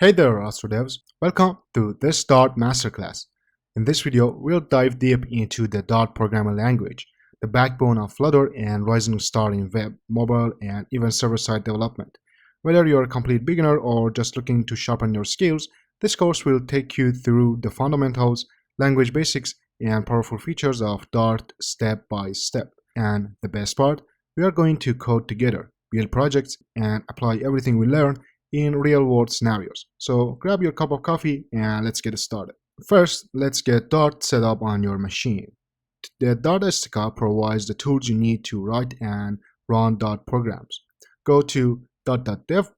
Hey there, Astrodevs. Welcome to this Dart Masterclass. In this video, we'll dive deep into the Dart programming language, the backbone of Flutter and rising star in web, mobile, and even server-side development. Whether you're a complete beginner or just looking to sharpen your skills, this course will take you through the fundamentals, language basics, and powerful features of Dart step by step. And the best part, we are going to code together, build projects, and apply everything we learn in real-world scenarios. So grab your cup of coffee and let's get started. First, let's get Dart set up on your machine. The Dart SDK provides the tools you need to write and run Dart programs. Go to dart.dev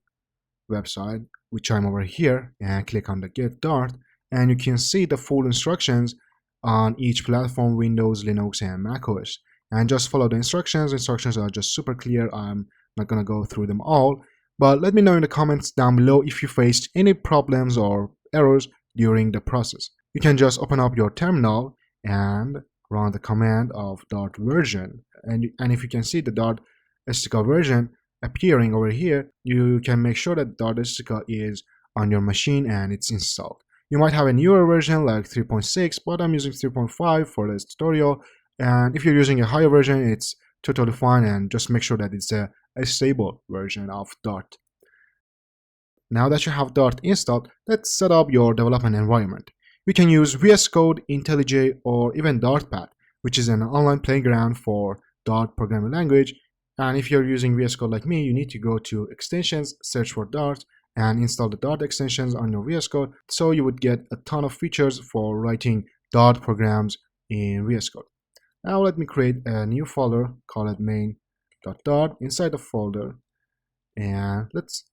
website, which I'm over here, and click on the Get Dart, and you can see the full instructions on each platform, Windows, Linux, and macOS. And just follow the instructions. Instructions are just super clear. I'm not gonna go through them all. But let me know in the comments down below if you faced any problems or errors during the process. You can just open up your terminal and run the command of Dart version. And if you can see the Dart SDK version appearing over here, you can make sure that Dart SDK is on your machine and it's installed. You might have a newer version like 3.6, but I'm using 3.5 for this tutorial. And if you're using a higher version, it's totally fine, and just make sure that it's a stable version of Dart. Now that you have Dart installed, let's set up your development environment. You can use VSCode, IntelliJ, or even Dartpad, which is an online playground for Dart programming language. And if you're using VSCode like me, you need to go to extensions, search for Dart, and install the Dart extensions on your VSCode, so you would get a ton of features for writing Dart programs in VSCode. Now let me create a new folder, call it main.dart. Inside the folder, and let's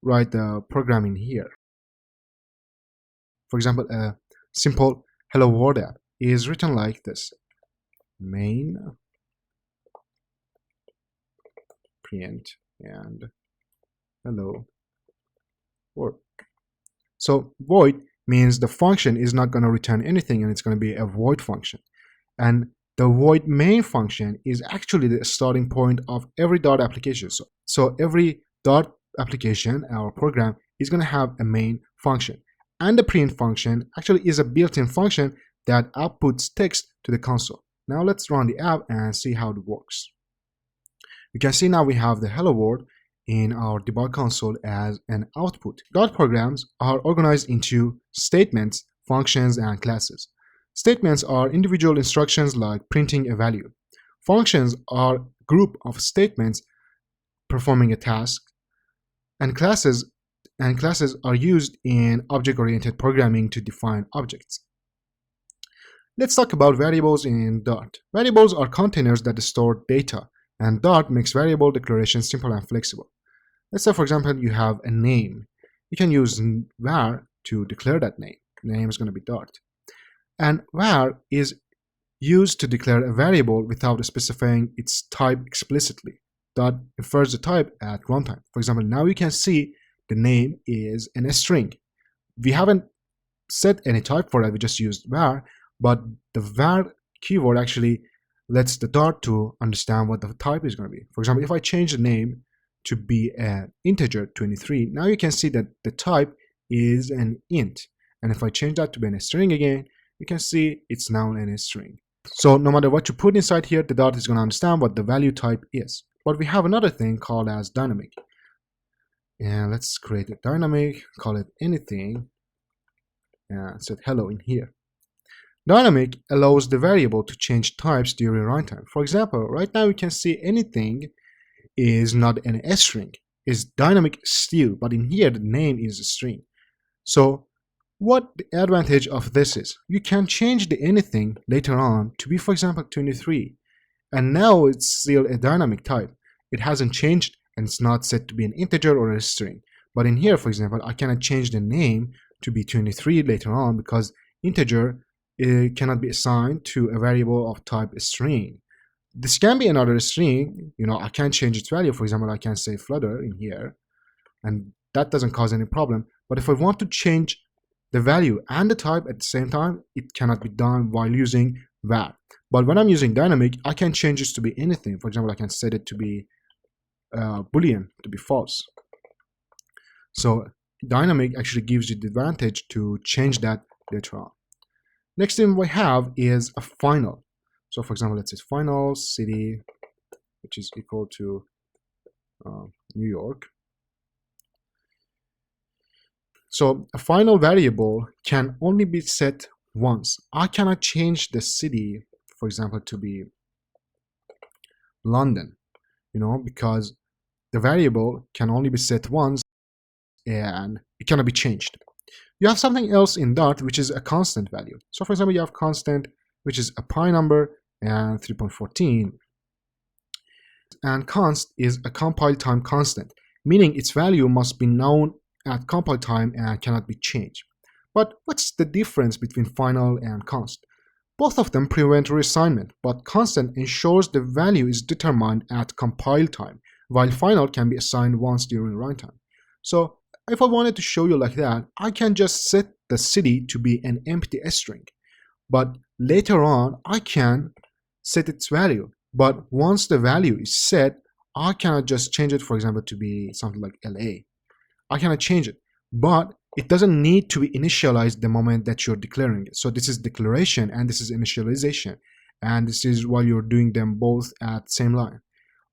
write the program in here. For example, a simple hello world app is written like this: main print and hello world. So void means the function is not going to return anything, and it's going to be a void function. And the void main function is actually the starting point of every Dart application. So every Dart application or program is going to have a main function. And the print function actually is a built-in function that outputs text to the console. Now let's run the app and see how it works. You can see now we have the hello world in our debug console as an output. Dart programs are organized into statements, functions, and classes. Statements are individual instructions like printing a value. Functions are a group of statements performing a task. And classes are used in object-oriented programming to define objects. Let's talk about variables in Dart. Variables are containers that store data, and Dart makes variable declarations simple and flexible. Let's say, for example, you have a name. You can use var to declare that name. The name is going to be Dart. And var is used to declare a variable without specifying its type explicitly. Dart infers the type at runtime. For example, now you can see the name is in a string. We haven't set any type for it, we just used var, but the var keyword actually lets the Dart to understand what the type is going to be. For example, if I change the name to be an integer 23, now you can see that the type is an int. And if I change that to be a string again, you can see it's now in a string. So no matter what you put inside here, the Dart is going to understand what the value type is. But we have another thing called as dynamic. And let's create a dynamic, call it anything, and set hello in here. Dynamic allows the variable to change types during runtime. For example, right now you can see anything is not an string, it's dynamic still, but in here the name is a string. So what the advantage of this is, you can change the anything later on to be, for example, 23, and now it's still a dynamic type. It hasn't changed and it's not set to be an integer or a string. But in here, for example, I cannot change the name to be 23 later on because integer cannot be assigned to a variable of type string. This can be another string, I can't change its value. For example, I can say Flutter in here, and that doesn't cause any problem. But if I want to change the value and the type at the same time, it cannot be done while using var. But when I'm using dynamic, I can change this to be anything. For example, I can set it to be Boolean, to be false. So dynamic actually gives you the advantage to change that later on. Next thing we have is a final. So for example, let's say final city, which is equal to New York. So a final variable can only be set once. I cannot change the city, for example, to be London, because the variable can only be set once and it cannot be changed. You have something else in Dart, which is a constant value. So for example, you have constant, which is a pi number and 3.14. And const is a compile time constant, meaning its value must be known at compile time and cannot be changed. But what's the difference between final and const? Both of them prevent reassignment, but constant ensures the value is determined at compile time, while final can be assigned once during runtime. So if I wanted to show you like that, I can just set the city to be an empty string. But later on, I can set its value. But once the value is set, I cannot just change it, for example, to be something like LA. I cannot change it. But it doesn't need to be initialized the moment that you're declaring it. So this is declaration and this is initialization. And this is while you're doing them both at the same line.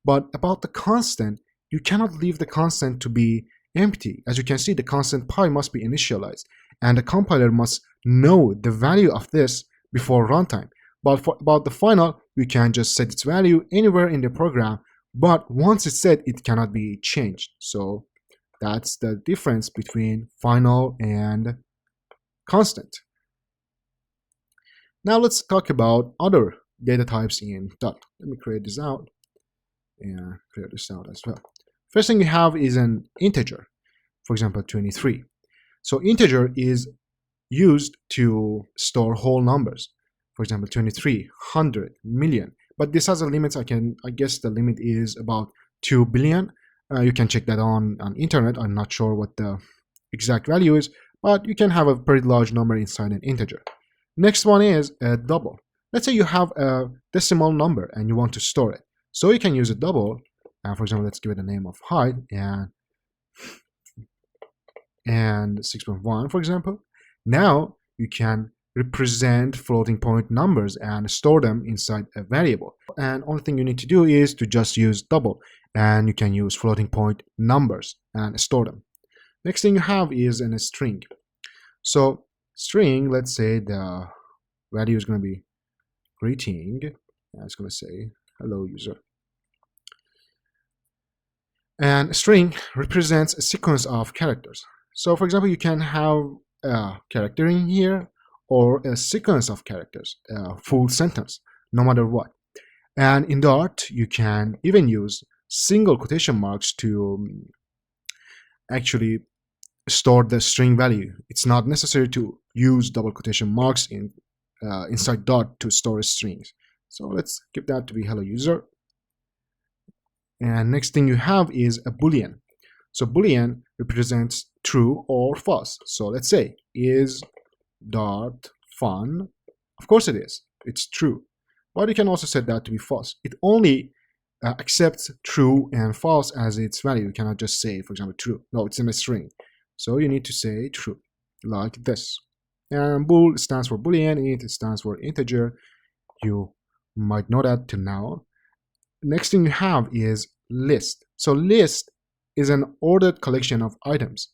But about the constant, you cannot leave the constant to be empty. As you can see, the constant pi must be initialized. And the compiler must know the value of this before runtime. But for about the final, you can just set its value anywhere in the program. But once it's set, it cannot be changed. So that's the difference between final and constant. Now let's talk about other data types in Dart. Let me create this out and clear this out as well. First thing we have is an integer, for example, 23. So integer is used to store whole numbers. For example, 23, 100, million. But this has a limit. I guess the limit is about 2 billion. You can check that on internet. I'm not sure what the exact value is, but you can have a pretty large number inside an integer. Next one is a double. Let's say you have a decimal number and you want to store it. So you can use a double. For example, let's give it a name of height and 6.1, for example. Now you can represent floating point numbers and store them inside a variable. And only thing you need to do is to just use double, and you can use floating point numbers and store them. Next thing you have is a string. So string, let's say the value is going to be greeting, and it's going to say hello user. And a string represents a sequence of characters. So for example, you can have a character in here or a sequence of characters, a full sentence, no matter what. And in Dart, you can even use single quotation marks to actually store the string value. It's not necessary to use double quotation marks inside Dart to store strings. So let's give that to be hello user. And next thing you have is a boolean. So boolean represents true or false. So let's say is Dart fun? Of course it is. It's true. But you can also set that to be false. It only accepts true and false as its value. You cannot just say, for example, true. No, it's in a string. So you need to say true, like this. And bool stands for boolean, int stands for integer. You might know that till now. Next thing you have is list. So list is an ordered collection of items.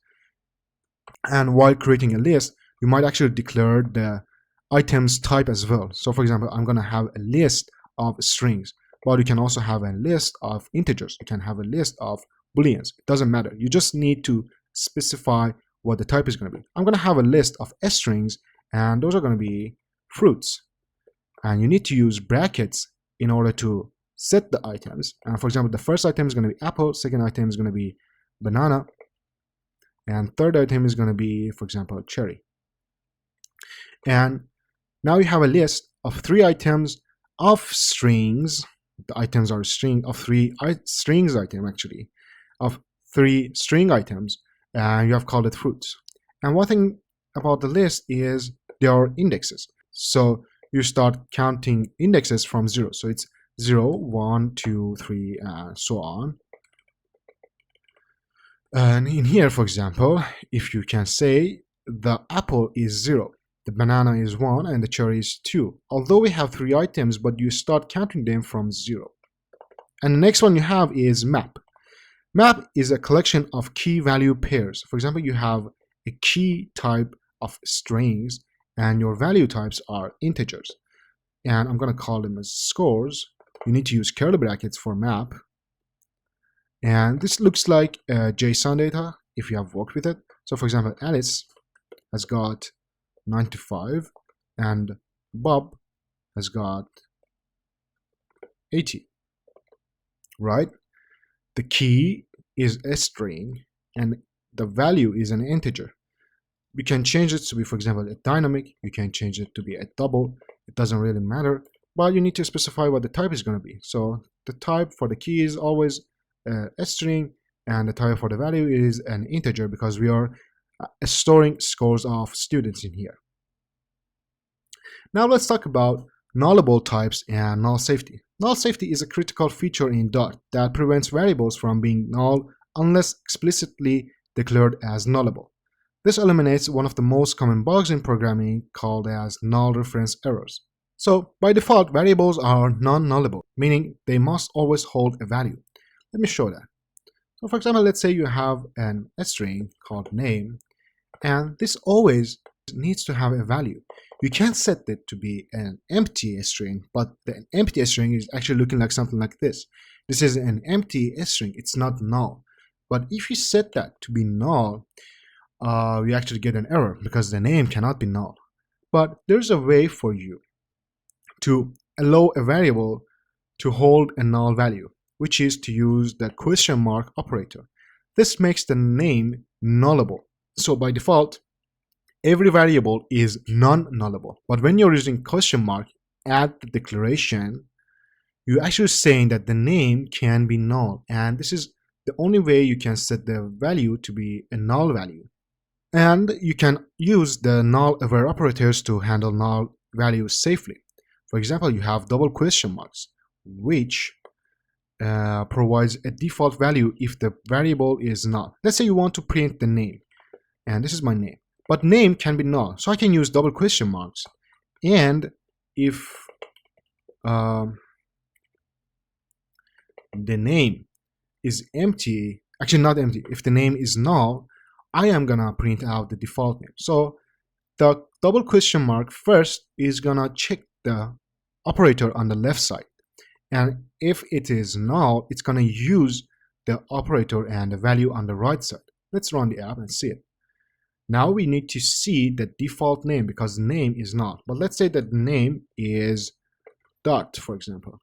And while creating a list, you might actually declare the items type as well. So for example, I'm going to have a list of strings, but you can also have a list of integers. You can have a list of booleans. It doesn't matter. You just need to specify what the type is going to be. I'm going to have a list of strings, and those are going to be fruits. And you need to use brackets in order to set the items. And for example, the first item is going to be apple, second item is going to be banana, and third item is going to be, for example, cherry. And now you have a list of 3 items of strings. The items are a string of 3 strings item actually, of 3 string items, and you have called it fruits. And one thing about the list is there are indexes. So you start counting indexes from 0. So it's 0, 1, 2, 3, and so on. And in here, for example, if you can say the apple is 0, the banana is 1, and the cherry is 2. Although we have 3 items, but you start counting them from 0. And the next one you have is map. Map is a collection of key value pairs. For example, you have a key type of strings, and your value types are integers. And I'm going to call them as scores. You need to use curly brackets for map. And this looks like JSON data if you have worked with it. So for example, Alice has got 9 to 5 and Bob has got 80, right? The key is a string and the value is an integer. You can change it to be, for example, a dynamic. You can change it to be a double. It doesn't really matter, but you need to specify what the type is going to be. So the type for the key is always a string, and the type for the value is an integer because we are storing scores of students in here. Now let's talk about nullable types and null safety. Null safety is a critical feature in Dart that prevents variables from being null unless explicitly declared as nullable. This eliminates one of the most common bugs in programming called as null reference errors. So by default, variables are non-nullable, meaning they must always hold a value. Let me show that. So for example, let's say you have a string called name, and this always needs to have a value. You can't set it to be an empty string, but the empty string is actually looking like something like this. This is an empty string, it's not null. But if you set that to be null, you actually get an error because the name cannot be null. But there's a way for you to allow a variable to hold a null value, which is to use the question mark operator. This makes the name nullable. So by default, every variable is non-nullable. But when you're using question mark at the declaration, you're actually saying that the name can be null. And this is the only way you can set the value to be a null value. And you can use the null aware operators to handle null values safely. For example, you have double question marks, which provides a default value if the variable is null. Let's say you want to print the name, and this is my name, but name can be null, so I can use double question marks. And if the name is empty, actually not empty, if the name is null, I am gonna print out the default name. So the double question mark first is gonna check the operator on the left side. And if it is null, it's going to use the operator and the value on the right side. Let's run the app and see it. Now we need to see the default name because the name is null. But let's say that the name is Dart, for example.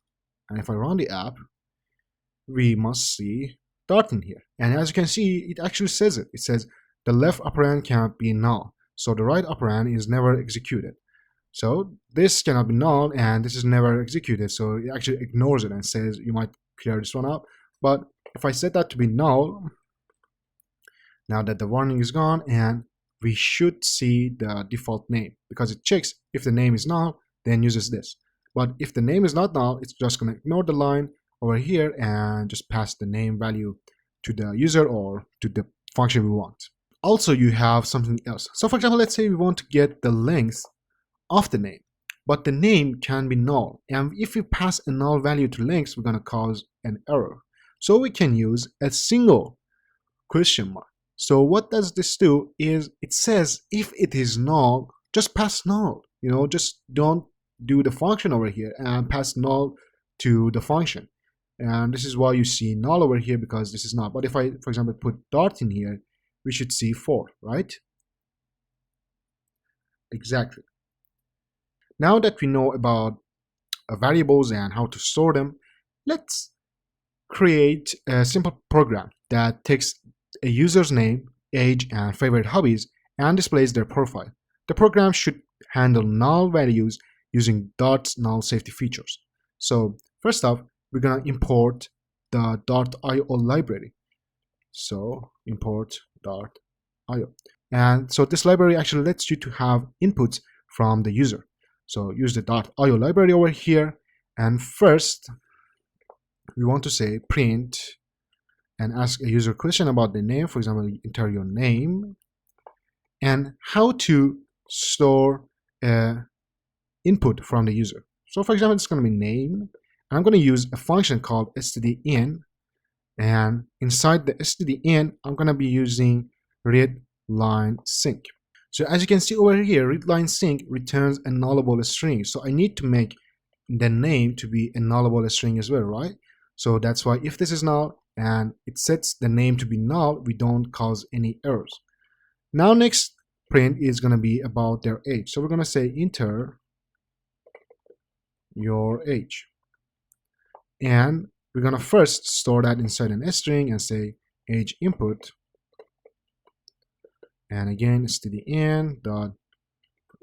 And if I run the app, we must see Dart in here. And as you can see, it actually says it. It says the left operand cannot be null. So the right operand is never executed. So this cannot be null and this is never executed. So it actually ignores it and says you might clear this one out. But if I set that to be null, now that the warning is gone, and we should see the default name because it checks if the name is null, then uses this. But if the name is not null, it's just going to ignore the line over here and just pass the name value to the user or to the function we want. Also, you have something else. So for example, let's say we want to get the length of the name, but the name can be null, and if we pass a null value to length, we're going to cause an error. So we can use a single question mark. So what does this do is it says if it is null, just pass null, just don't do the function over here and pass null to the function. And this is why you see null over here because this is null. But if I, for example, put Dart in here, we should see 4, right? Exactly. Now that we know about variables and how to store them, let's create a simple program that takes a user's name, age, and favorite hobbies and displays their profile. The program should handle null values using Dart's null safety features. So first off, we're going to import the Dart.io library. So import Dart.io. And so this library actually lets you to have inputs from the user. So use the Dart.io library over here, and first we want to say print and ask a user question about the name. For example, enter your name, and how to store input from the user. So for example, it's going to be name, and I'm going to use a function called stdin, and inside the stdin, I'm going to be using readLineSync. So as you can see over here, readLineSync returns a nullable string. So I need to make the name to be a nullable string as well, right? So that's why if this is null and it sets the name to be null, we don't cause any errors. Now next print is going to be about their age. So we're going to say enter your age. And we're going to first store that inside an string and say age input. And again, stdin dot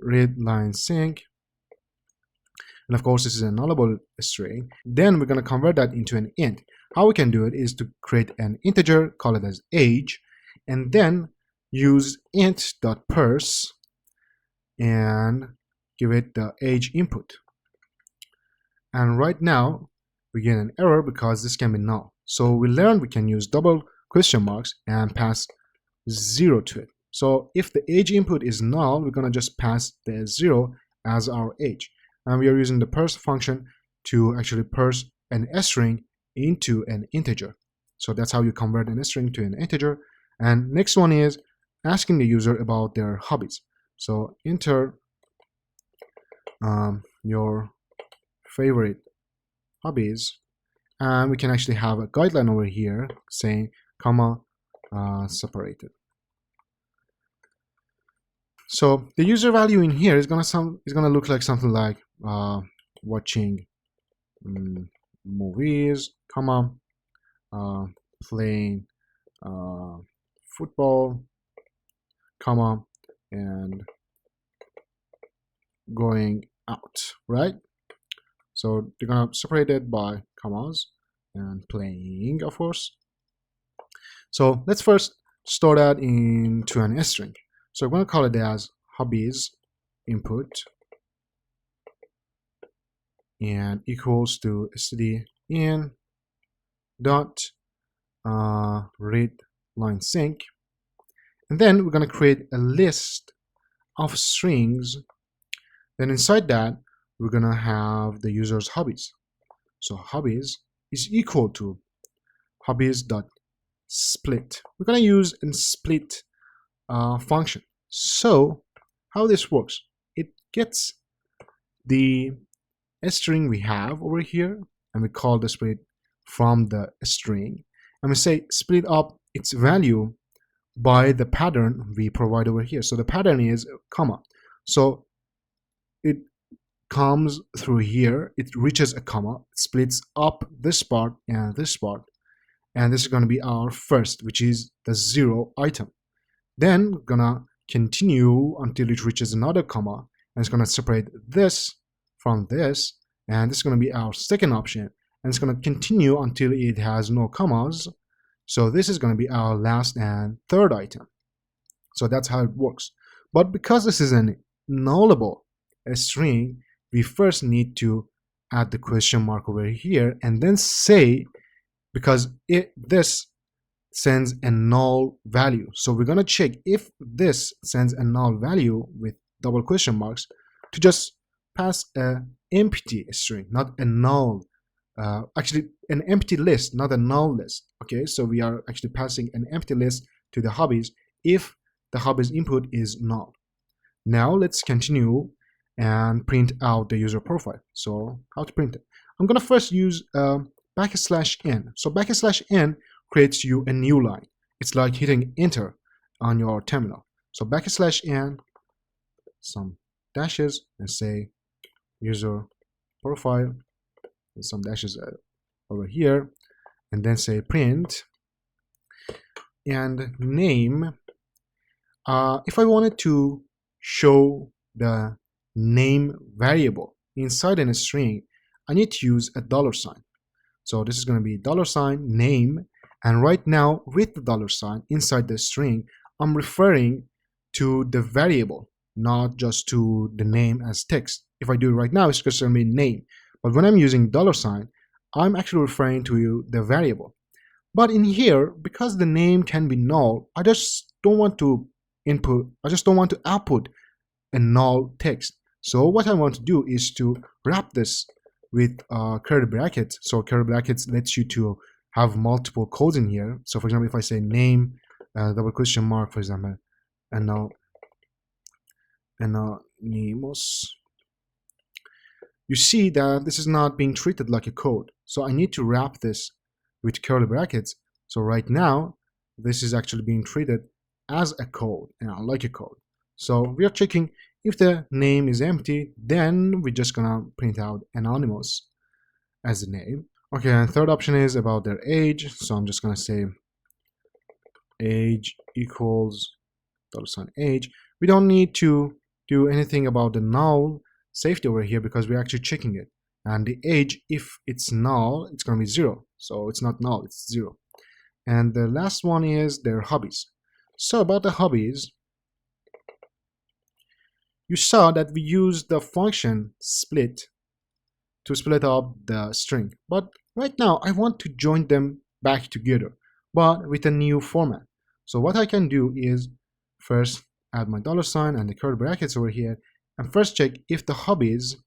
readLineSync. And of course, this is a nullable string. Then we're going to convert that into an int. How we can do it is to create an integer, call it as age, and then use int.parse and give it the age input. And right now, we get an error because this can be null. So we learned we can use double question marks and pass 0 to it. So if the age input is null, we're going to just pass the 0 as our age. And we are using the parse function to actually parse an string into an integer. So that's how you convert an string to an integer. And next one is asking the user about their hobbies. So enter your favorite hobbies, and we can actually have a guideline over here saying comma separated. So the user value in here is gonna look like something like watching movies, comma playing football, comma and going out, right? So they're gonna separate it by commas and playing, of course. So let's first store that into an string. So I'm gonna call it as hobbies input and equals to stdin dot readLineSync, and then we're gonna create a list of strings. Then inside that, we're gonna have the user's hobbies. So hobbies is equal to hobbies.split. We're gonna use a split function. So how this works, it gets the string we have over here, and we call the split from the string, and we say split up its value by the pattern we provide over here. So the pattern is comma. So it comes through here, it reaches a comma, splits up this part and this part, and this is going to be our first, which is the 0 item. Then we're gonna continue until it reaches another comma, and it's gonna separate this from this, and this is gonna be our second option, and it's gonna continue until it has no commas. So this is gonna be our last and third item. So that's how it works. But because this is an nullable string, we first need to add the question mark over here and then say, because this sends a null value. So we're going to check if this sends a null value with double question marks to just pass an empty string, not a null. Actually, an empty list, not a null list. Okay, so we are actually passing an empty list to the hobbies if the hobbies input is null. Now let's continue and print out the user profile. So how to print it? I'm going to first use \n. So \n creates you a new line. It's like hitting enter on your terminal. So \n, some dashes, and say user profile, and some dashes over here, and then say print and name. If I wanted to show the name variable inside a string, I need to use a $. So this is going to be $name, and right now with the $, inside the string, I'm referring to the variable, not just to the name as text. If I do it right now, it's just going to be name. But when I'm using $, I'm actually referring to the variable. But in here, because the name can be null, I just don't want to output a null text. So what I want to do is to wrap this with curly brackets. So curly brackets lets you to have multiple codes in here. So for example, if I say name, double question mark, for example, and now anonymous, you see that this is not being treated like a code. So I need to wrap this with curly brackets. So right now, this is actually being treated as a code and not like a code. So we are checking if the name is empty, then we're just gonna print out anonymous as the name. Okay, and third option is about their age. So I'm just gonna say age equals $age. We don't need to do anything about the null safety over here because we're actually checking it. And the age, if it's null, it's gonna be 0. So it's not null, it's 0. And the last one is their hobbies. So about the hobbies, you saw that we used the function split to split up the string. But right now, I want to join them back together, but with a new format. So what I can do is first add my $sign and the curly brackets over here, and first check if the hobbies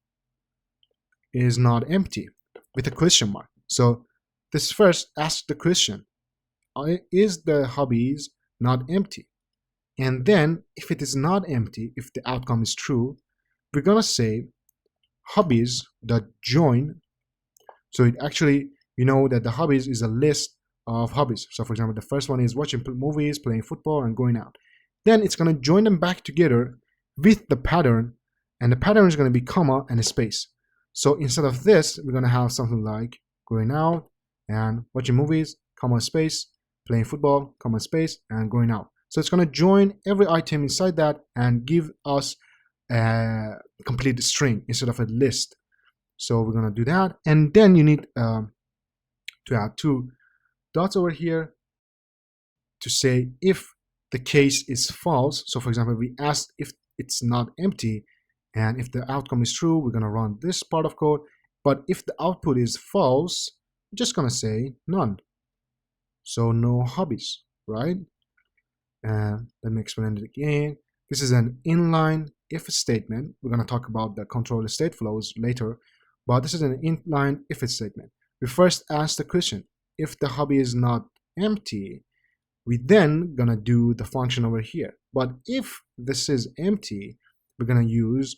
is not empty with a question mark. So this first asks the question, is the hobbies not empty? And then if it is not empty, if the outcome is true, we're gonna say hobbies.join. So it actually, you know that the hobbies is a list of hobbies. So for example, the first one is watching movies, playing football, and going out. Then it's gonna join them back together with the pattern, and the pattern is gonna be comma and a space. So instead of this, we're gonna have something like going out and watching movies, comma space, playing football, comma space, and going out. So it's gonna join every item inside that and give us a complete string instead of a list. So we're gonna do that, and then you need to add 2 dots over here to say if the case is false. So for example, we asked if it's not empty, and if the outcome is true, we're gonna run this part of code. But if the output is false, we're just gonna say none. So no hobbies, right? And let me explain it again. This is an inline if statement. We're gonna talk about the control state flows later, but this is an inline if statement. We first ask the question, if the hobby is not empty, we then gonna do the function over here. But if this is empty, we're gonna use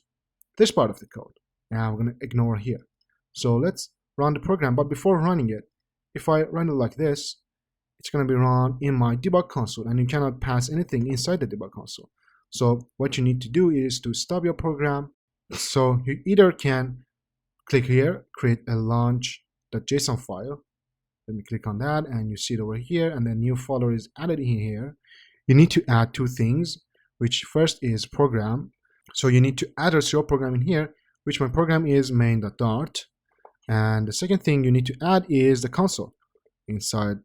this part of the code. Now we're gonna ignore here. So let's run the program, but before running it, if I run it like this, it's gonna be run in my debug console, and you cannot pass anything inside the debug console. So what you need to do is to stop your program. So you either can click here, create a launch.json file. Let me click on that, and you see it over here, and then new folder is added in here. You need to add 2 things, which first is program. So you need to address your program in here, which my program is main.dart. And the second thing you need to add is the console inside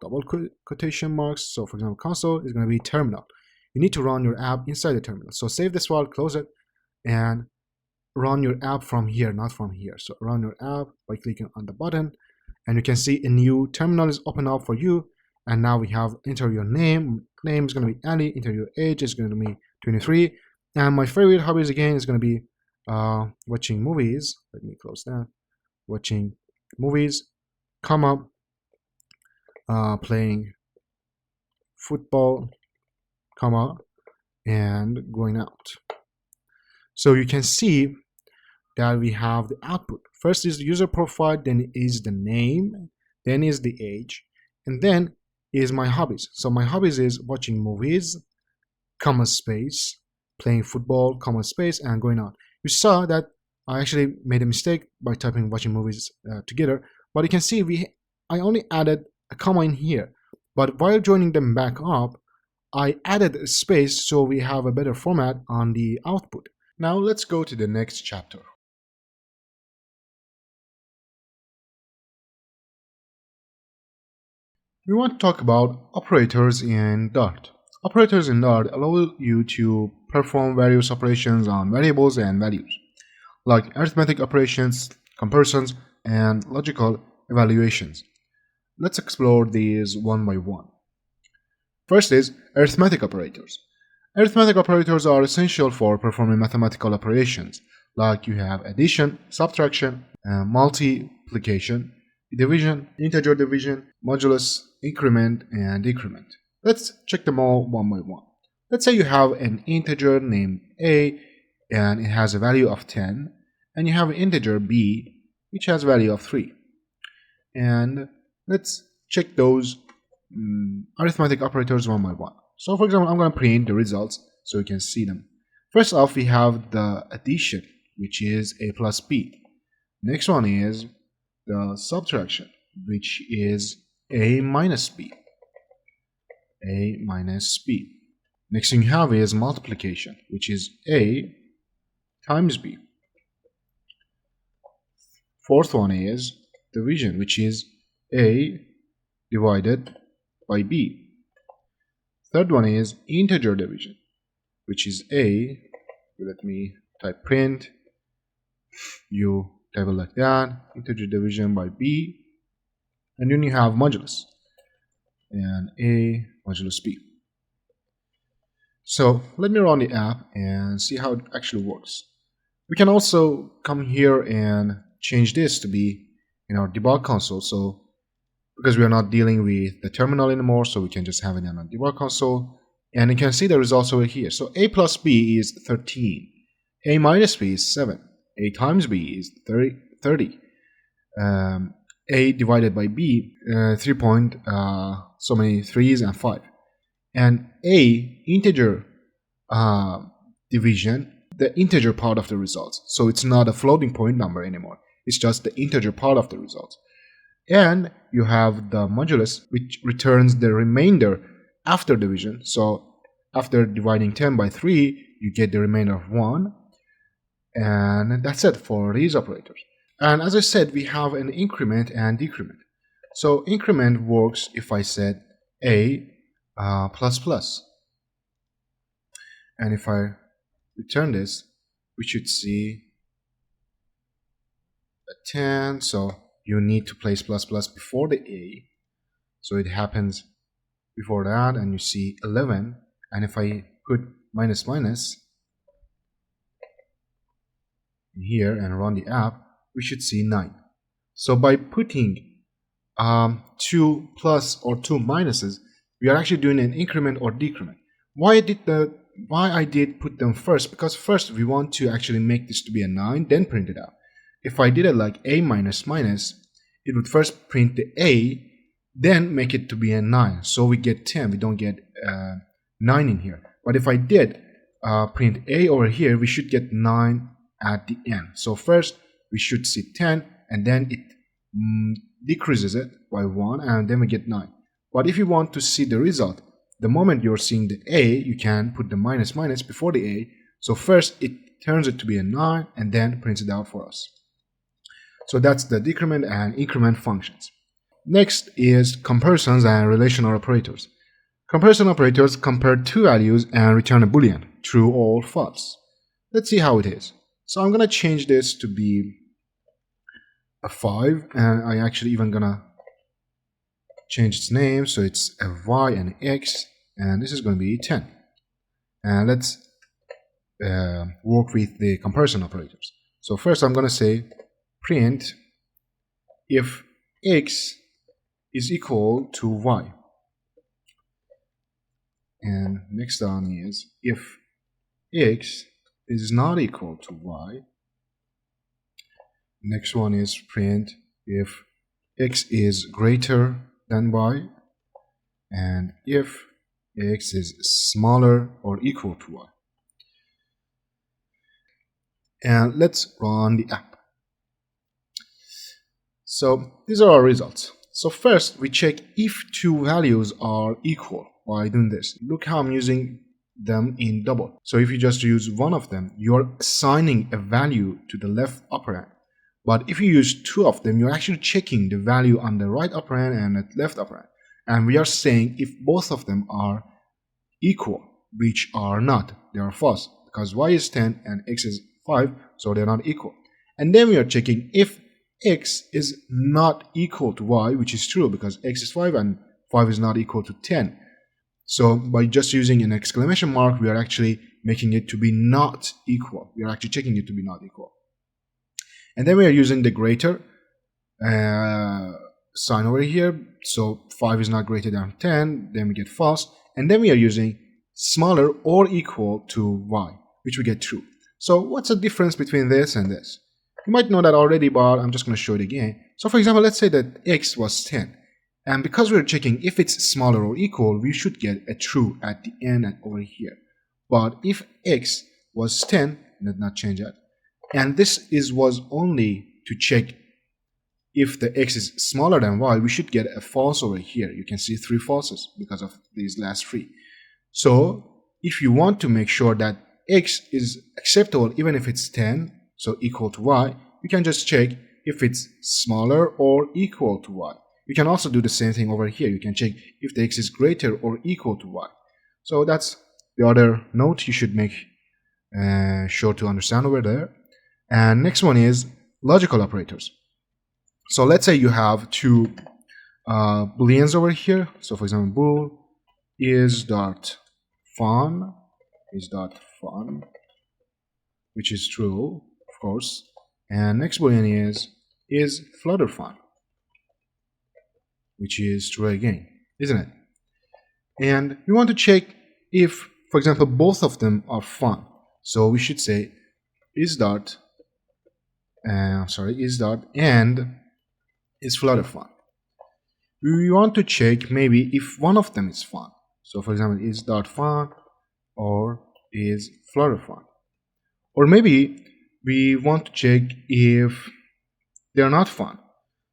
double quotation marks. So for example, console is going to be terminal. You need to run your app inside the terminal. So save this file, close it, and run your app from here, not from here. So run your app by clicking on the button, and you can see a new terminal is open up for you. And now we have enter your name. Name is going to be Andy. Enter your age is going to be 23. And my favorite hobbies again is going to be watching movies. Let me close that. Watching movies, comma, playing football, comma, and going out. So you can see that we have the output. First is the user profile, then is the name, then is the age, and then is my hobbies. So my hobbies is watching movies, comma space, playing football, comma space, and going out. You saw that I actually made a mistake by typing watching movies together, but you can see I only added a comma in here. But while joining them back up, I added a space so we have a better format on the output. Now let's go to the next chapter. We want to talk about operators in Dart. Operators in Dart allow you to perform various operations on variables and values, like arithmetic operations, comparisons, and logical evaluations. Let's explore these one by one. First is arithmetic operators. Arithmetic operators are essential for performing mathematical operations, like you have addition, subtraction, multiplication, division, integer division, modulus, increment, and decrement. Let's check them all one by one. Let's say you have an integer named a, and it has a value of 10, and you have an integer b, which has a value of 3. And let's check those arithmetic operators one by one. So for example, I'm going to print the results so you can see them. First off, we have the addition, which is a plus b. Next one is the subtraction, which is a minus b. A minus b. Next thing you have is multiplication, which is a times b. Fourth one is division, which is a divided by b. Third one is integer division, which is a, let me type print, you type it like that, integer division by b, and then you have modulus, and a modulus b. So let me run the app and see how it actually works. We can also come here and change this to be in our debug console. So because we are not dealing with the terminal anymore, so we can just have it in our debug console. And you can see the results over here. So a plus b is 13. A minus b is 7. A times b is 30. A divided by b, 3 point, so many 3's and 5. And a integer division, the integer part of the results. So it's not a floating point number anymore. It's just the integer part of the results. And you have the modulus, which returns the remainder after division. So after dividing 10 by 3, you get the remainder of 1. And that's it for these operators. And as I said, we have an increment and decrement. So increment works if I said a plus plus. And if I return this, we should see a 10. So you need to place plus plus before the a. So it happens before that, and you see 11. And if I put minus minus in here and run the app, we should see 9. So by putting 2 plus or 2 minuses, we are actually doing an increment or decrement. Why I did put them first? Because first we want to actually make this to be a 9, then print it out. If I did it like a minus minus, it would first print the a, then make it to be a 9. So we get 10, we don't get 9 in here. But if I did print a over here, we should get 9 at the end. So first we should see 10, and then it decreases it by 1, and then we get 9. But if you want to see the result, the moment you're seeing the a, you can put the minus minus before the a. So first it turns it to be a 9 and then prints it out for us. So that's the decrement and increment functions. Next is comparisons and relational operators. Comparison operators compare two values and return a boolean, true or false. Let's see how it is. So I'm going to change this to be a 5, and I actually even going to change its name, so it's a y and x, and this is going to be 10. And let's work with the comparison operators. So first I'm going to say print if x is equal to y. And next one is if x is not equal to y. Next one is print if x is greater than y, and if x is smaller or equal to y. And let's run the app. So these are our results. So first we check if two values are equal by doing this. Look how I'm using them in double. So if you just use one of them, you're assigning a value to the left operand. But if you use two of them, you're actually checking the value on the right operand and the left operand. And we are saying if both of them are equal, which are not, they are false, because y is 10 and x is 5, so they're not equal. And then we are checking if x is not equal to y, which is true because x is 5 and 5 is not equal to 10. So by just using an exclamation mark, we are actually making it to be not equal. We are actually checking it to be not equal. And then we are using the greater sign over here. So 5 is not greater than 10, then we get false. And then we are using smaller or equal to y, which we get true. So what's the difference between this and this? You might know that already, but I'm just going to show it again. So for example, let's say that x was 10. And because we're checking if it's smaller or equal, we should get a true at the end and over here. But if x was 10, let's not change that. And this was only to check if the x is smaller than y, we should get a false over here. You can see 3 falses because of these last 3. So if you want to make sure that x is acceptable even if it's 10, so equal to y, you can just check if it's smaller or equal to y. You can also do the same thing over here. You can check if the x is greater or equal to y. So that's the other note you should make sure to understand over there. And next one is logical operators. So let's say you have 2 booleans over here. So for example, bool is.fun is.fun, which is true, of course. And next boolean is flutterfun, which is true again, isn't it? And we want to check if, for example, both of them are fun. So we should say is.and is flutterfun. We want to check maybe if one of them is fun. So for example, is.fun or is flutterfun. Or maybe we want to check if they're not fun.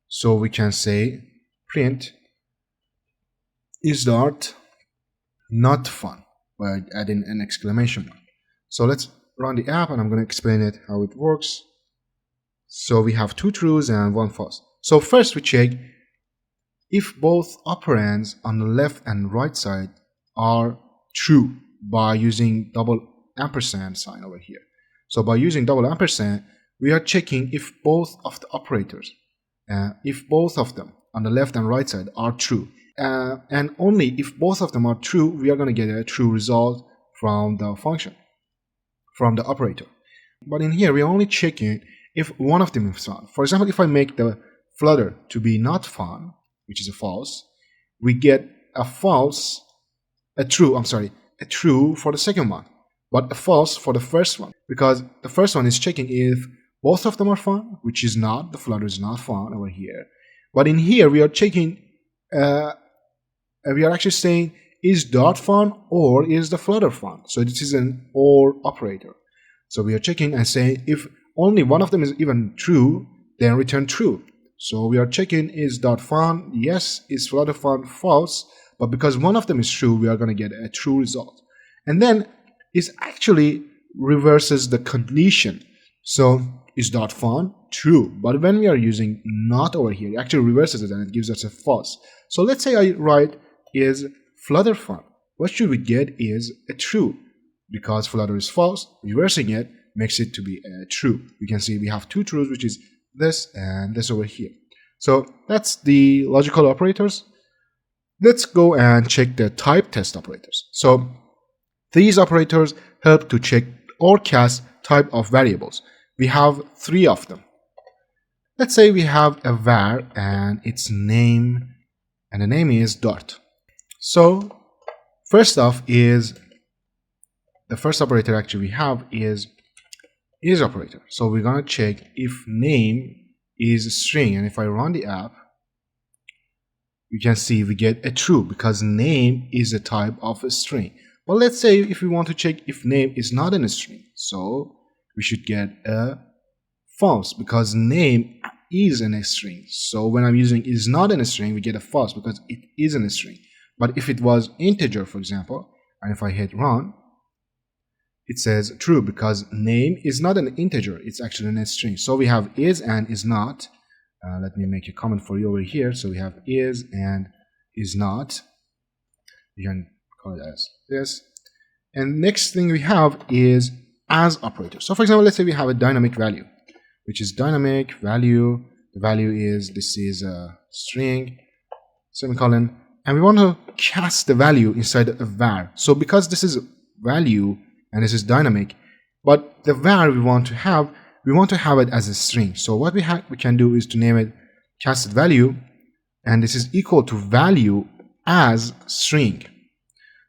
So we can say print is.not fun by adding an exclamation mark. So let's run the app and I'm going to explain it how it works. So we have 2 trues and 1 false. So first we check if both operands on the left and right side are true by using double ampersand sign over here. So by using double ampersand, we are checking if both of the operators, if both of them on the left and right side are true. And only if both of them are true, we are going to get a true result from the function, from the operator. But in here, we are only checking if one of them is fun. For example, if I make the flutter to be not fun, which is a false, we get a true for the second one, but a false for the first one, because the first one is checking if both of them are fun, which is not, the flutter is not fun over here. But in here, we are checking, we are actually saying is Dart fun or is the flutter fun. So this is an or operator. So we are checking and saying if only one of them is even true, then return true. So we are checking is Dart fun, yes, is flutter fun, false, but because one of them is true, we are going to get a true result. And then it actually reverses the condition. So is Dart fun? True. But when we are using not over here, it actually reverses it and it gives us a false. So let's say I write is flutter fun. What should we get is a true. Because flutter is false, reversing it makes it to be a true. You can see we have 2 trues, which is this and this over here. So that's the logical operators. Let's go and check the type test operators. So these operators help to check or cast type of variables. We have 3 of them. Let's say we have a var and its name, and the name is Dart. So first off is the first operator actually we have is operator. So we're going to check if name is a string, and if I run the app, you can see we get a true because name is a type of a string. But let's say if we want to check if name is not in a string, so we should get a false because name is in a string. So when I'm using is not in a string, we get a false because it is in a string. But if it was integer, for example, and if I hit run, it says true because name is not an integer, it's actually in a string. So we have is and is not. Let me make a comment for you over here. So we have is and is not. You can call it as this. And next thing we have is as operator. So for example, let's say we have a dynamic value, which is dynamic value the value is, this is a string, semicolon, and we want to cast the value inside a var. So because this is value and this is dynamic, but the var we want to have it as a string. So what we can do is to name it casted value, and this is equal to value as string.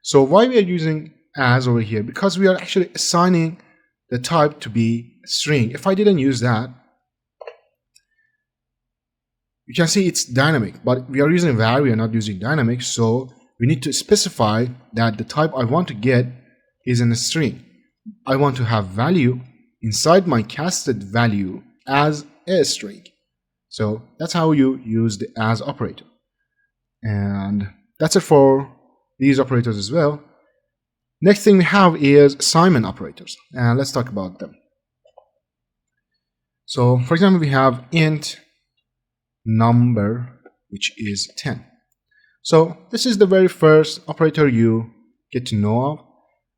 So why we are using as over here? Because we are actually assigning the type to be string. If I didn't use that, you can see it's dynamic, but we are using var, we are not using dynamic, so we need to specify that the type I want to get is in a string. I want to have value inside my casted value as a string. So that's how you use the as operator. And that's it for these operators as well. Next thing we have is assignment operators, and let's talk about them. So for example, we have int number, which is 10. So this is the very first operator you get to know of,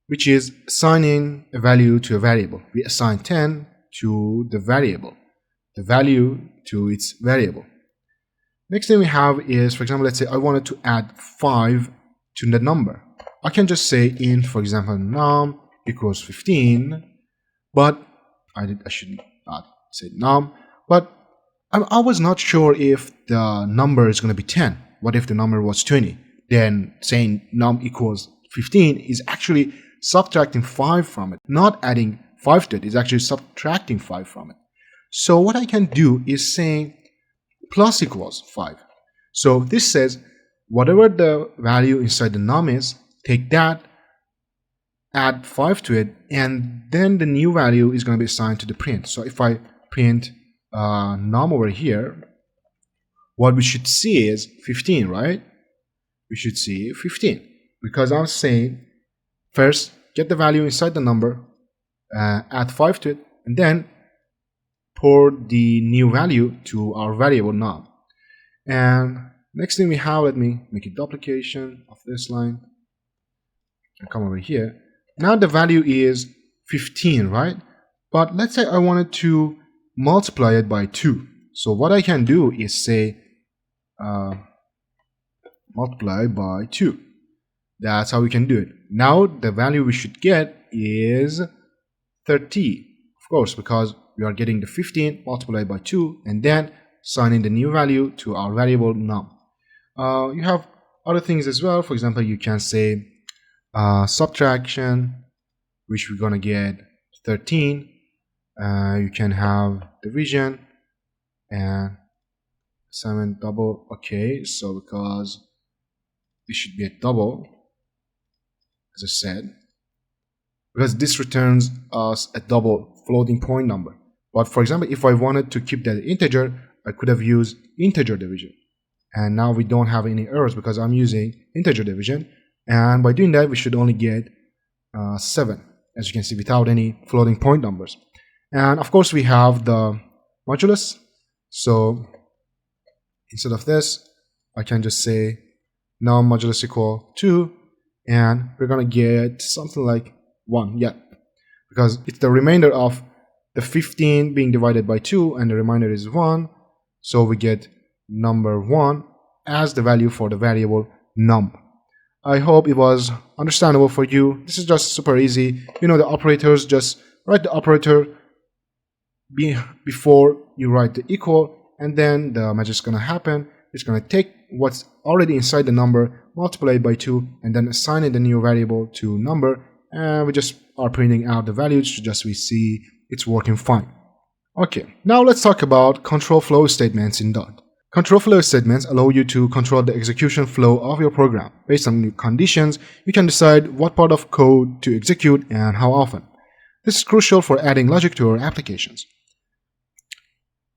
which is assigning a value to a variable. We assign 10 to the variable, the value to its variable. Next thing we have is, for example, let's say I wanted to add 5 to the number. I can just say int, for example, num equals 15, but I should not say num, but I was not sure if the number is going to be 10. What if the number was 20? Then saying num equals 15 is actually subtracting 5 from it, not adding 5 to it, is actually subtracting 5 from it. So what I can do is saying plus equals 5. So this says whatever the value inside the num is, take that, add 5 to it, and then the new value is going to be assigned to the print. So if I print num over here, what we should see is 15, right? We should see 15 because I'm saying first get the value inside the number, add 5 to it, and then pour the new value to our variable num. And next thing we have, let me make a duplication of this line and come over here. Now the value is 15, right? But let's say I wanted to multiply it by 2. So what I can do is say multiply by 2. That's how we can do it. Now the value we should get is 30, of course, because we are getting the 15 multiplied by 2 and then assigning the new value to our variable num. You have other things as well. For example, you can say subtraction, which we're gonna get 13. You can have division and assignment double. Okay, so because this should be a double, as I said, because this returns us a double floating point number. But for example, if I wanted to keep that integer, I could have used integer division. And now we don't have any errors because I'm using integer division. And by doing that, we should only get 7, as you can see, without any floating point numbers. And of course, we have the modulus. So instead of this, I can just say num modulus equal 2, and we're going to get something like 1, yeah, because it's the remainder of the 15 being divided by 2, and the remainder is 1. So we get number 1 as the value for the variable num. I hope it was understandable for you. This is just super easy. You know the operators, just write the operator before you write the equal, and then the magic is going to happen. It's going to take what's already inside the number, multiply it by 2, and then assign it the new variable to number, and we just are printing out the values just we see it's working fine. Okay, now let's talk about control flow statements in Dart. Control flow statements allow you to control the execution flow of your program. Based on the conditions, you can decide what part of code to execute and how often. This is crucial for adding logic to your applications.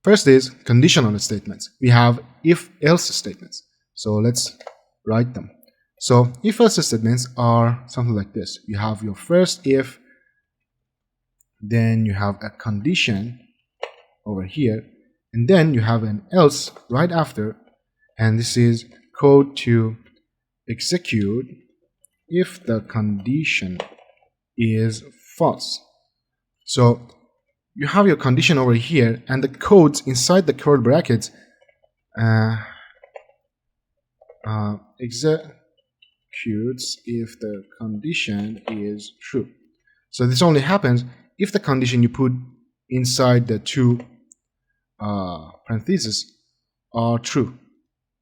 First is conditional statements. We have if-else statements. So let's write them. So if-else statements are something like this. You have your first if, then you have a condition over here, and then you have an else right after, and this is code to execute if the condition is false. So you have your condition over here, and the codes inside the curly brackets executes if the condition is true. So this only happens if the condition you put inside the two parentheses are true.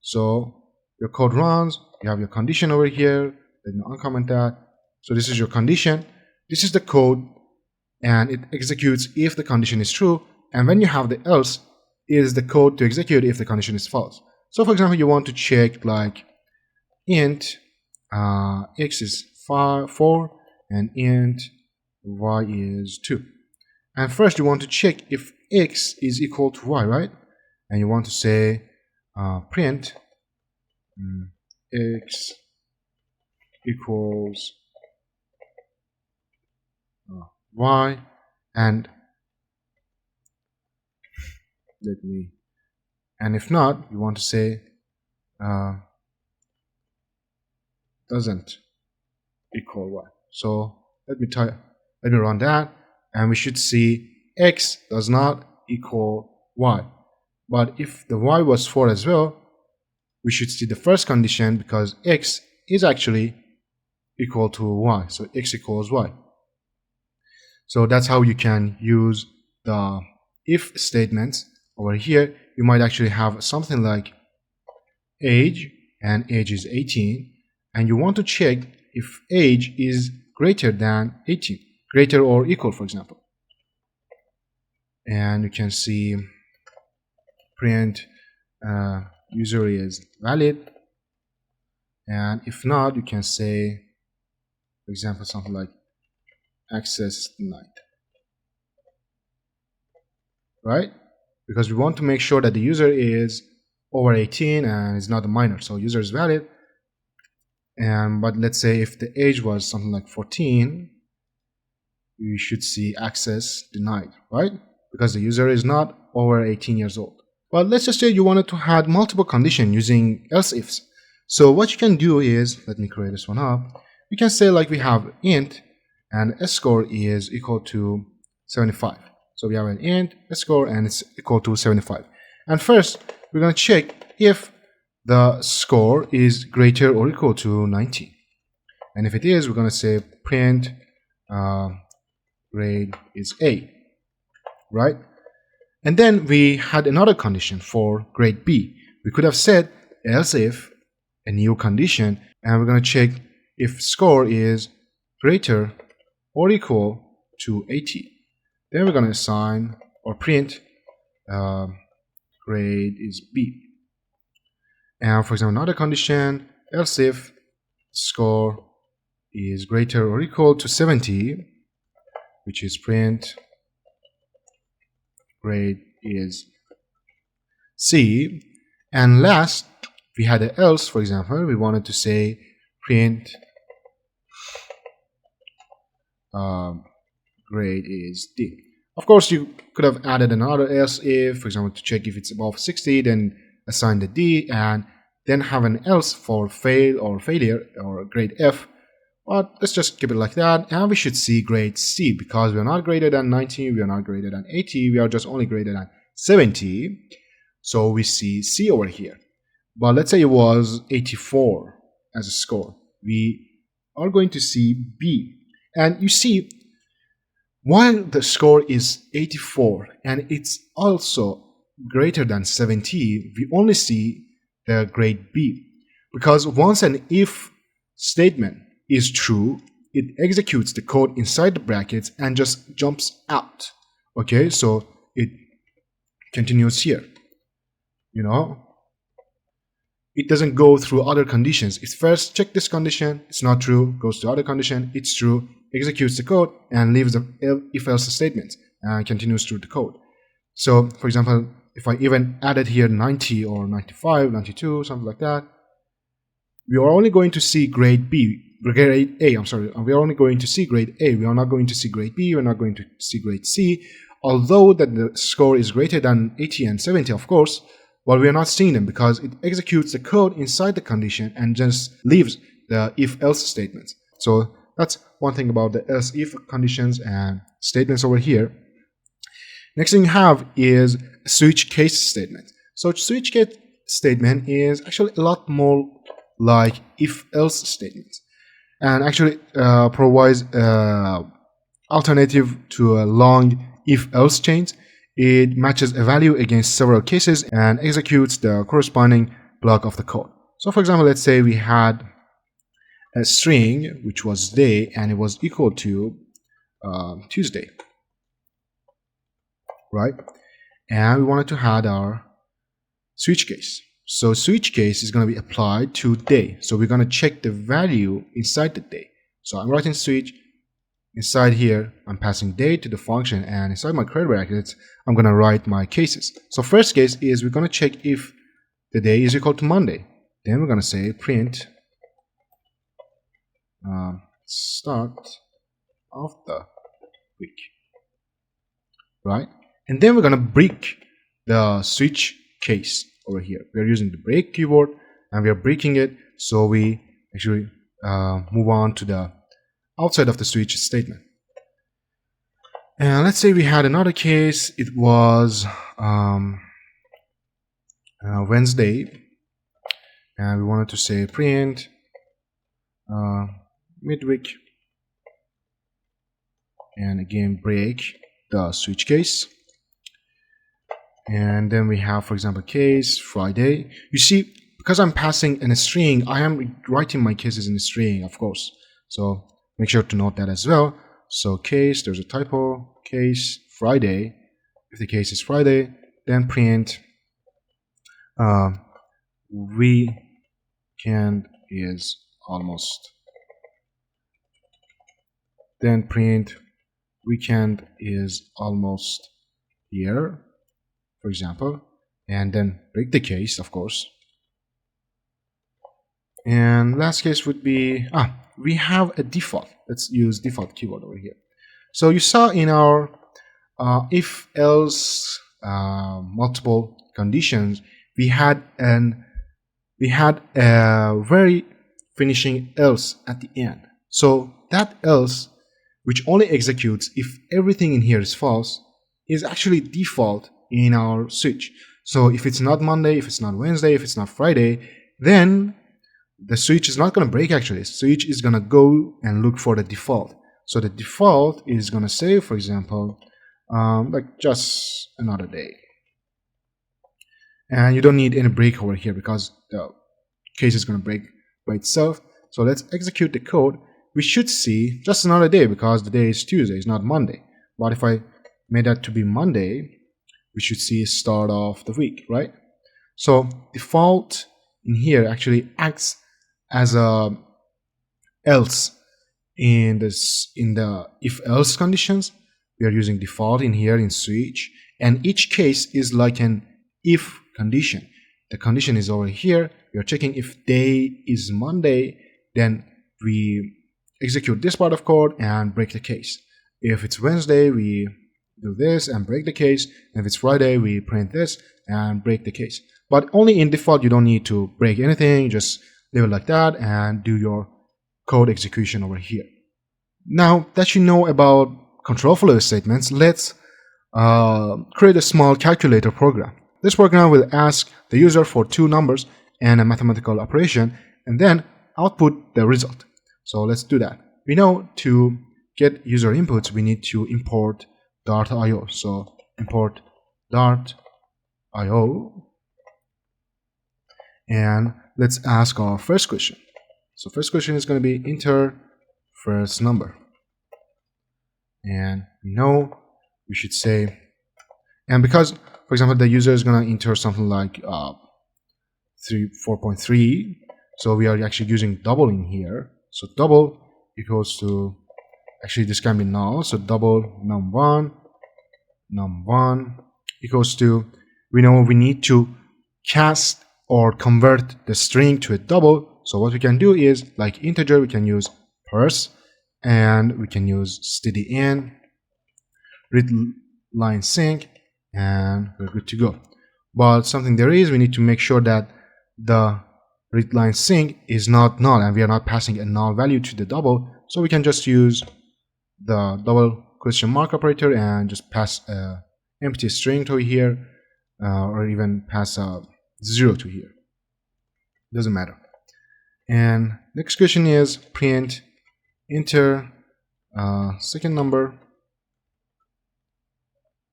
So your code runs, you have your condition over here, let me uncomment that. So this is your condition, this is the code, and it executes if the condition is true, and when you have the else, is the code to execute if the condition is false. So for example, you want to check like int x is 4 and int y is 2. And first you want to check if x is equal to y, right? And you want to say print x equals y, and if not, you want to say doesn't equal y. So let me run that, and we should see x does not equal y. But if the y was 4 as well, we should see the first condition, because x is actually equal to y. So x equals y. So that's how you can use the if statements. Over here, you might actually have something like age, and age is 18, and you want to check if age is greater than 18, greater or equal, for example. And you can see print user is valid, and if not, you can say, for example, something like access denied, right? Because we want to make sure that the user is over 18 and is not a minor, so user is valid. And but let's say if the age was something like 14, you should see access denied, right? Because the user is not over 18 years old. But let's just say you wanted to add multiple conditions using else ifs. So what you can do is, let me create this one up. You can say like we have int and score is equal to 75. So we have an int score and it's equal to 75. And first we're going to check if the score is greater or equal to 90. And if it is, we're going to say print grade is A, right? And then we had another condition for grade B. We could have said else if a new condition, and we're going to check if score is greater or equal to 80. Then we're going to assign or print grade is B. And for example, another condition, else if score is greater or equal to 70, which is print grade is C. And last, we had an else, for example, we wanted to say print grade is D. Of course, you could have added another else if, for example, to check if it's above 60, then assign the D, and then have an else for fail or failure or grade F. But let's just keep it like that, and we should see grade C, because we are not greater than 90, we are not greater than 80, we are just only greater than 70. So we see C over here. But let's say it was 84 as a score. We are going to see B. And you see, while the score is 84 and it's also greater than 70, we only see the grade B. Because once an if statement is true, it executes the code inside the brackets and just jumps out. Okay, so it continues here. You know, it doesn't go through other conditions. It first checks this condition, it's not true, goes to other condition, it's true, executes the code, and leaves the if-else statement and continues through the code. So, for example, if I even added here 90 or 95, 92, something like that, we are only going to see grade B, grade A, I'm sorry, we are only going to see grade A, we are not going to see grade B, we're not going to see grade C, although that the score is greater than 80 and 70, of course, but we are not seeing them because it executes the code inside the condition and just leaves the if-else statements. So that's one thing about the else-if conditions and statements over here. Next thing you have is a switch case statement. So switch case statement is actually a lot more like if-else statements, and actually provides alternative to a long if-else chains. It matches a value against several cases and executes the corresponding block of the code. So for example, let's say we had a string which was day and it was equal to Tuesday, right? And we wanted to add our switch case. So switch case is going to be applied to day. So we're going to check the value inside the day. So I'm writing switch. Inside here, I'm passing day to the function, and inside my curly brackets, I'm going to write my cases. So first case is we're going to check if the day is equal to Monday. Then we're going to say print start of the week, right? And then we're going to break the switch case over here. We're using the break keyword and we are breaking it, so we actually move on to the outside of the switch statement. And let's say we had another case. It was Wednesday, and we wanted to say print midweek, and again break the switch case. And then we have, for example, case Friday. You see, because I'm passing in a string, I am writing my cases in a string, of course. So make sure to note that as well. So case, there's a typo, case Friday. If the case is Friday, then print weekend is almost. Then print weekend is almost here, for example, and then break the case, of course. And last case would be, we have a default. Let's use default keyword over here. So you saw in our if-else multiple conditions, we had a very finishing else at the end. So that else, which only executes if everything in here is false, is actually default in our switch. So if it's not Monday, if it's not Wednesday, if it's not Friday, then the switch is not going to break actually. The switch is going to go and look for the default. So the default is going to say, for example, like just another day. And you don't need any break over here because the case is going to break by itself. So let's execute the code. We should see just another day because the day is Tuesday, it's not Monday. But if I made that to be Monday, we should see start of the week, right? So default in here actually acts as a else in the if else conditions. We are using default in here in switch, and each case is like an if condition. The condition is over here. We are checking if day is Monday, then we execute this part of code and break the case. If it's Wednesday, we do this and break the case. And if it's Friday, we print this and break the case. But only in default, you don't need to break anything. Just leave it like that and do your code execution over here. Now that you know about control flow statements, let's create a small calculator program. This program will ask the user for two numbers and a mathematical operation and then output the result. So let's do that. We know to get user inputs, we need to import Dart.io. So import Dart.io, and let's ask our first question. So first question is going to be enter first number. And we know we should say, and because, for example, the user is going to enter something like 4.3, so we are actually using double in here. So double equals to, actually this can be null, so double num1 equals to, we know we need to cast or convert the string to a double. So what we can do is, like integer, we can use parse, and we can use stdin, read line sync, and we're good to go. But something there is, we need to make sure that the read line sync is not null, and we are not passing a null value to the double. So we can just use the double question mark operator and just pass a empty string to here, or even pass a 0 to here. Doesn't matter. And next question is print enter second number,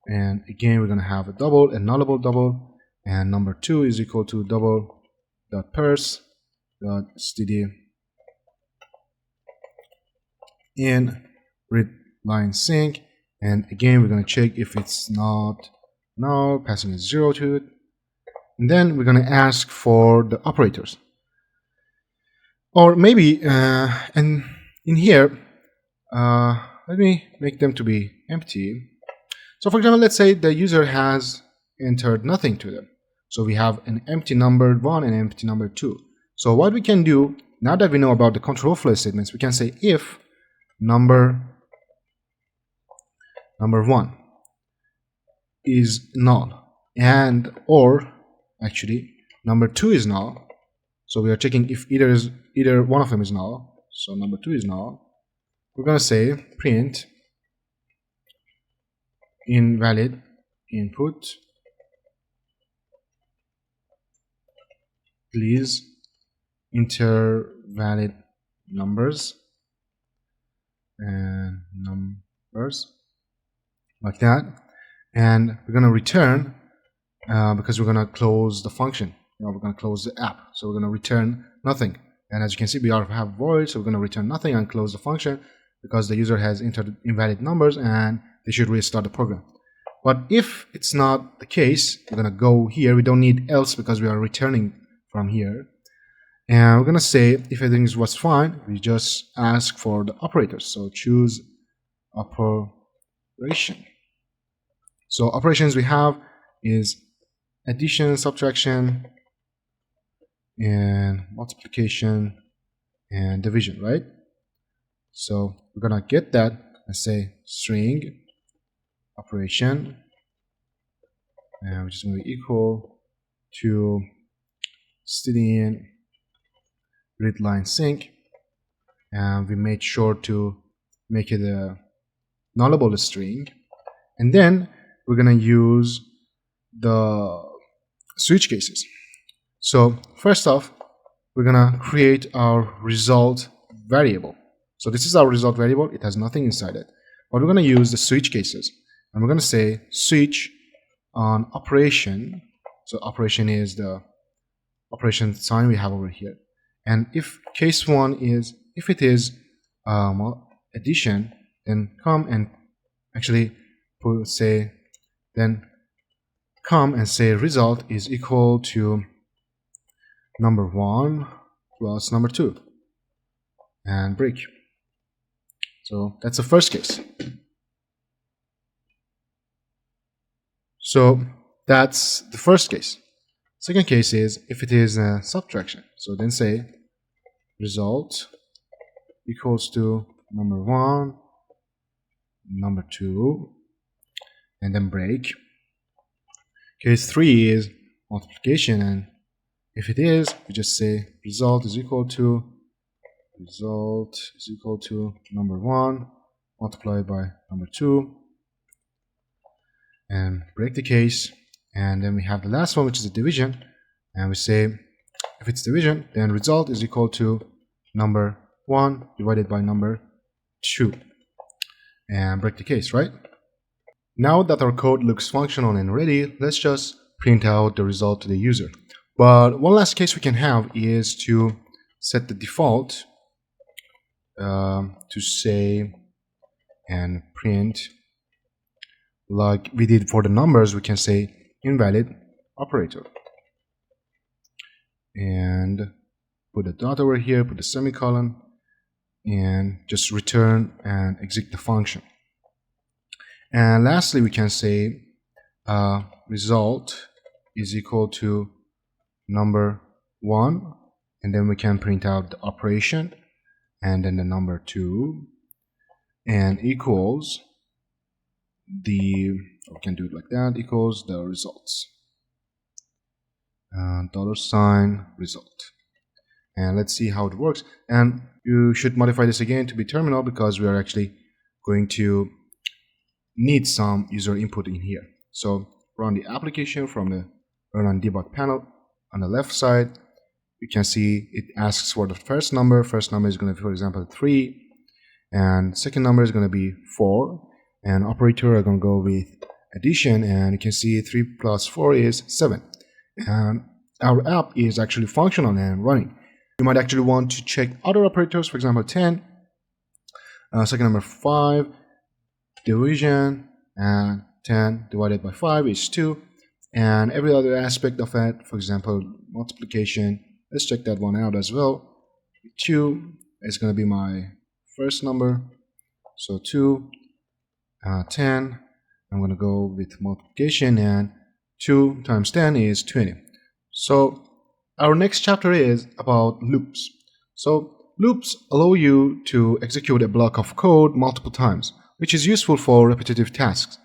and again we're going to have a double, a nullable double, and number 2 is equal to double dot parse dot std in read line sync, and again we're going to check if it's not null, passing a 0 to it, and then we're going to ask for the operators, or maybe and in here let me make them to be empty. So for example, let's say the user has entered nothing to them, so we have an empty number 1 and empty number 2. So what we can do, now that we know about the control flow statements, we can say if number 1 is null, and or actually number 2 is null, so we are checking if either one of them is null, so number 2 is null, we're going to say print invalid input, please enter valid numbers and numbers, like that. And we're going to return because we're going to close the function, we're going to close the app, so we're going to return nothing. And as you can see, we have void, so we're going to return nothing and close the function because the user has entered invalid numbers and they should restart the program. But if it's not the case, we're going to go here. We don't need else because we are returning from here. And we're going to say if everything was fine, we just ask for the operators. So choose operation. So operations we have is addition, subtraction, and multiplication and division, right? So we're going to get that and say string operation, and which is going to be equal to std read line sync, and we made sure to make it a nullable string. And then we're going to use the switch cases. So first off, we're going to create our result variable. So this is our result variable. It has nothing inside it, but we're going to use the switch cases, and we're going to say switch on operation. So operation is the operation sign we have over here. And if case 1 is, if it is addition, then come and actually say, then come and say result is equal to number 1 plus number 2 and break. So that's the first case. So that's the first case. Second case is if it is a subtraction. So then say result equals to number 1, number 2, and then break. Case 3 is multiplication, and if it is, we just say result is equal to number 1 multiplied by number 2, and break the case. And then we have the last one, which is a division, and we say if it's division, then result is equal to number 1 divided by number 2, and break the case, right? Now that our code looks functional and ready, let's just print out the result to the user. But one last case we can have is to set the default to say and print, like we did for the numbers, we can say invalid operator, and put a dot over here, put a semicolon, and just return and execute the function. And lastly, we can say result is equal to number 1, and then we can print out the operation and then the number 2, and equals the, we can do it like that, equals the results, $ result. And let's see how it works. And you should modify this again to be terminal because we are actually going to need some user input in here. So run the application from the run on debug panel. On the left side, you can see it asks for the first number. First number is going to be, for example, 3, and second number is going to be 4, and operator are going to go with addition, and you can see 3 plus 4 is 7, and our app is actually functional and running. You might actually want to check other operators, for example 10, second number 5, division, and 10 divided by 5 is 2, and every other aspect of it, for example multiplication. Let's check that one out as well. 2 is going to be my first number, so 2, 10, I'm going to go with multiplication, and 2 times 10 is 20. So our next chapter is about loops. So loops allow you to execute a block of code multiple times, which is useful for repetitive tasks.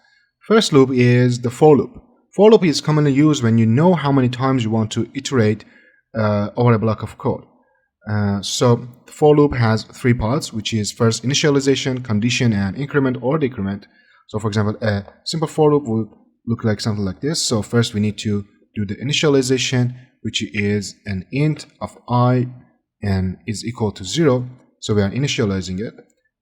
First loop is the for loop. For loop is commonly used when you know how many times you want to iterate over a block of code. So the for loop has 3 parts, which is first initialization, condition, and increment or decrement. So for example, a simple for loop will look like something like this. So first we need to do the initialization, which is an int of I and is equal to 0. So we are initializing it,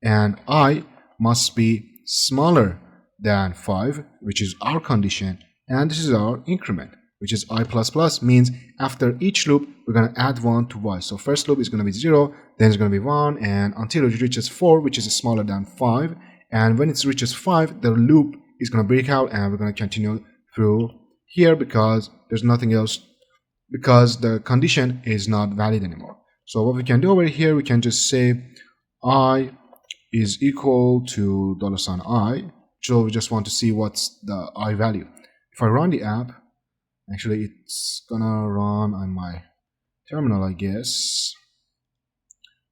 and I must be smaller than 5, which is our condition, and this is our increment, which is I++, means after each loop we're going to add 1 to y. So first loop is going to be 0, then it's going to be 1, and until it reaches 4, which is smaller than 5, and when it reaches 5, the loop is going to break out, and we're going to continue through here because there's nothing else, because the condition is not valid anymore. So what we can do over here, we can just say I is equal to $i. So we just want to see what's the I value. If I run the app, actually it's gonna run on my terminal, I guess,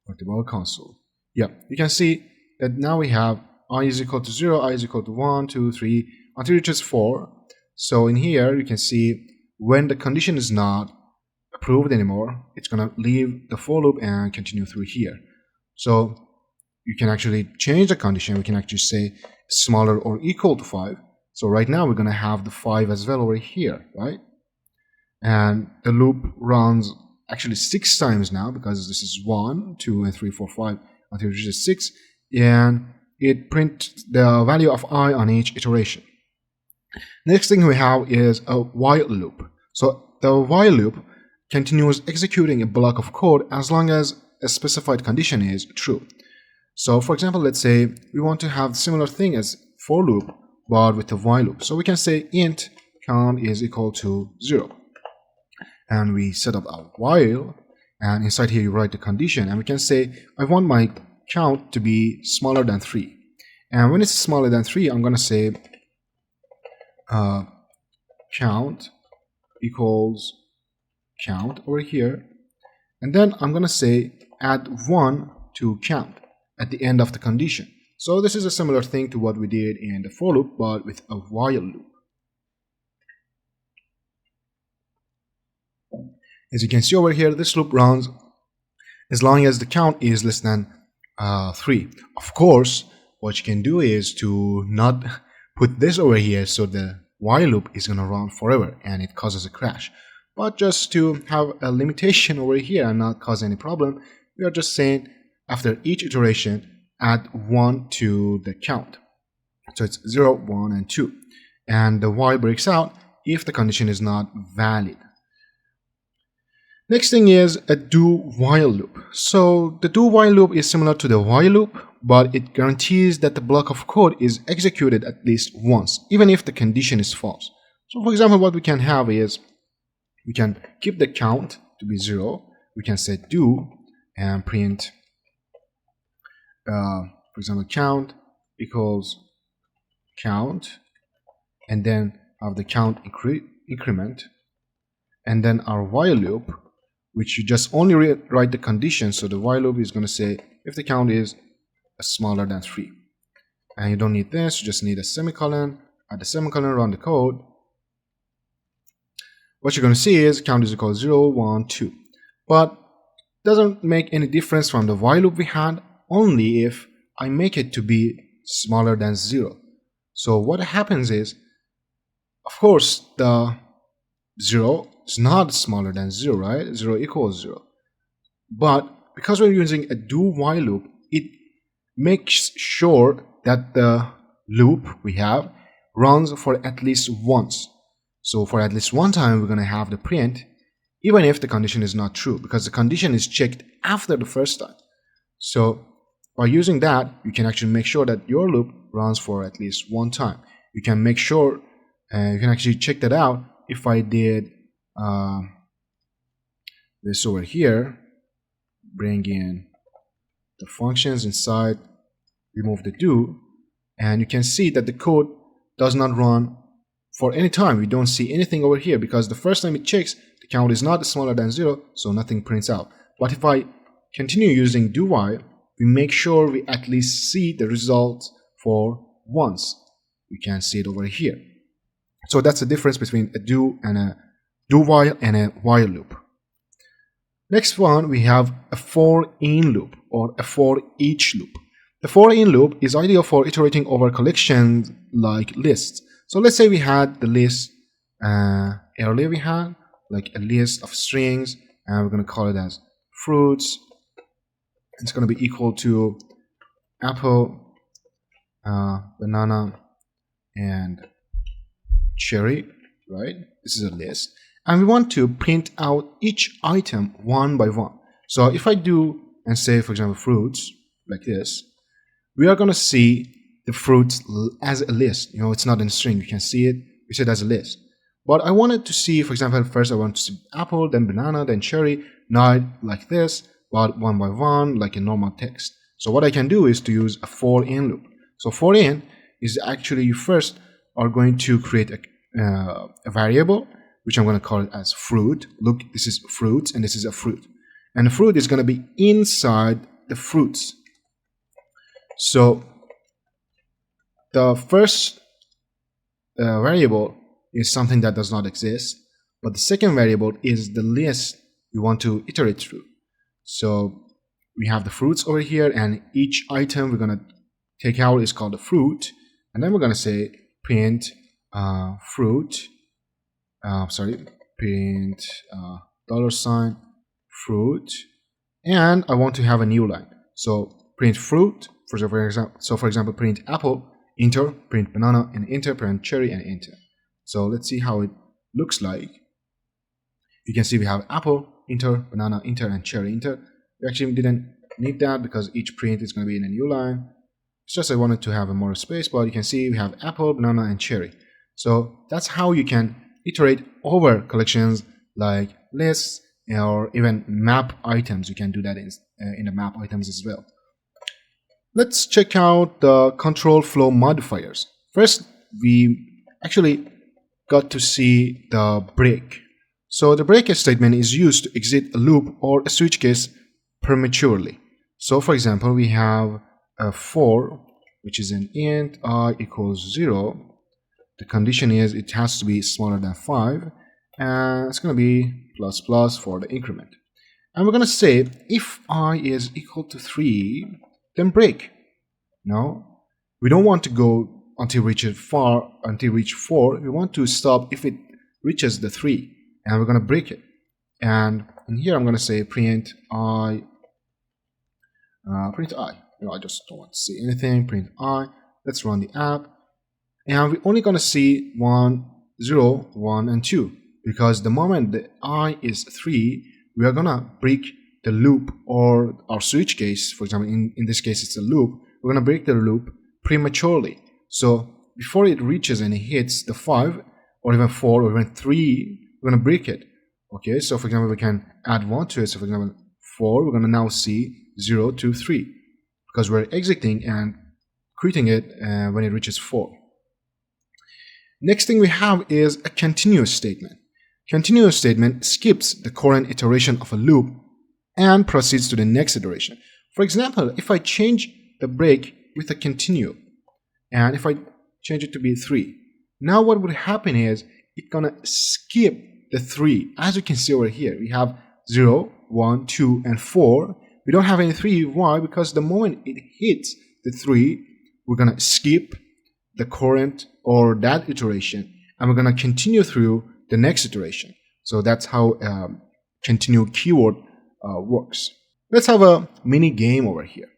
or the debug console. Yeah, you can see that now we have I is equal to 0, I is equal to 1, 2, 3, until it reaches 4. So in here you can see when the condition is not approved anymore, it's gonna leave the for loop and continue through here. So you can actually change the condition. We can actually say smaller or equal to 5. So right now we're gonna have the 5 as well over here, right? And the loop runs actually 6 times now, because this is 1, 2, and 3, 4, 5 until it reaches 6, and it prints the value of I on each iteration. Next thing we have is a while loop. So the while loop continues executing a block of code as long as a specified condition is true. So for example, let's say we want to have similar thing as for loop, but with a while loop. So we can say int count is equal to 0. And we set up our while, and inside here you write the condition, and we can say I want my count to be smaller than 3. And when it's smaller than 3, I'm going to say count equals count over here, and then I'm going to say add 1 to count at the end of the condition. So this is a similar thing to what we did in the for loop, but with a while loop. As you can see over here, this loop runs as long as the count is less than 3. Of course, what you can do is to not put this over here, so the while loop is going to run forever and it causes a crash. But just to have a limitation over here and not cause any problem, we are just saying after each iteration add 1 to the count. So it's 0, 1, and 2. And the while breaks out if the condition is not valid. Next thing is a do-while loop. So the do-while loop is similar to the while loop, but it guarantees that the block of code is executed at least once, even if the condition is false. So for example, what we can have is we can keep the count to be 0. We can say do and print, for example, count equals count, and then have the count increment, and then our while loop, which you just only write the condition. So the while loop is going to say if the count is smaller than 3. And you don't need this, you just need a semicolon. At the semicolon, run the code. What you're going to see is count is equal to 0, 1, 2. But it doesn't make any difference from the while loop we had, only if I make it to be smaller than 0. So what happens is Of course, the 0 is not smaller than 0, right? 0 equals 0. But because we're using a do-while loop, it makes sure that the loop we have runs for at least once. So for at least one time, we're going to have the print, even if the condition is not true, because the condition is checked after the first time. So by using that, you can actually make sure that your loop runs for at least one time. You can make sure, you can actually check that out. If I did this over here, bring in the functions inside, remove the do, and you can see that the code does not run for any time. We don't see anything over here because the first time it checks, the count is not smaller than 0, so nothing prints out. But if I continue using do while, we make sure we at least see the result for once. You can see it over here. So that's the difference between a do while and a while loop. Next one, we have a for in loop or a for each loop. The for in loop is ideal for iterating over collections like lists. So let's say we had the list earlier, we had like a list of strings, and we're going to call it as fruits. It's going to be equal to apple, banana, and cherry, right? This is a list. And we want to print out each item one by one. So if I do and say, for example, fruits, like this, we are going to see the fruits as a list. You know, it's not in a string. You can see it. We see it as a list. But I wanted to see, for example, first I want to see apple, then banana, then cherry, not like this, but one by one, like a normal text. So what I can do is to use a for in loop. So for in is actually you first are going to create a variable, which I'm going to call it as fruit. Look, this is fruits and this is a fruit. And the fruit is going to be inside the fruits. So the first variable is something that does not exist, but the second variable is the list we want to iterate through. So we have the fruits over here, and each item we're going to take out is called a fruit, and then we're going to say print fruit, print $ fruit, and I want to have a new line. So print fruit, for example, print apple, enter, print banana, and enter, print cherry, and enter. So let's see how it looks like. You can see we have apple, enter, banana, enter, and cherry, enter. We actually didn't need that because each print is going to be in a new line. It's just I wanted to have a more space, but you can see we have apple, banana, and cherry. So that's how you can iterate over collections like lists or even map items. You can do that in the map items as well. Let's check out the control flow modifiers. First, we actually got to see the break. So the break statement is used to exit a loop or a switch case prematurely. So for example, we have a for, which is an int I equals 0. The condition is it has to be smaller than 5, and it's going to be ++ for the increment. And we're going to say if I is equal to 3, then break. No, we don't want to go until reach 4. We want to stop if it reaches the 3, and we're going to break it. And in here I'm going to say print I. You know, I just don't want to see anything. Print I. Let's run the app, and we're only going to see 1, 0, 1, and 2, because the moment the I is 3, we are going to break the loop or our switch case. For example, in this case it's a loop. We're going to break the loop prematurely. So before it reaches and it hits the 5 or even 4 or even 3, we're going to break it. Okay, so for example, we can add 1 to it. So for example, 4, we're going to now see 0, 2, 3, because we're exiting and quitting it when it reaches 4. Next thing we have is a continuous statement. Continuous statement skips the current iteration of a loop and proceeds to the next iteration. For example, if I change the break with a continue, and if I change it to be 3, now what would happen is it's gonna skip the 3. As you can see over here, we have 0, 1, 2, and 4. We don't have any 3. Why? Because the moment it hits the 3, we're gonna skip the current or that iteration, and we're going to continue through the next iteration. So that's how continue keyword works. Let's have a mini game over here.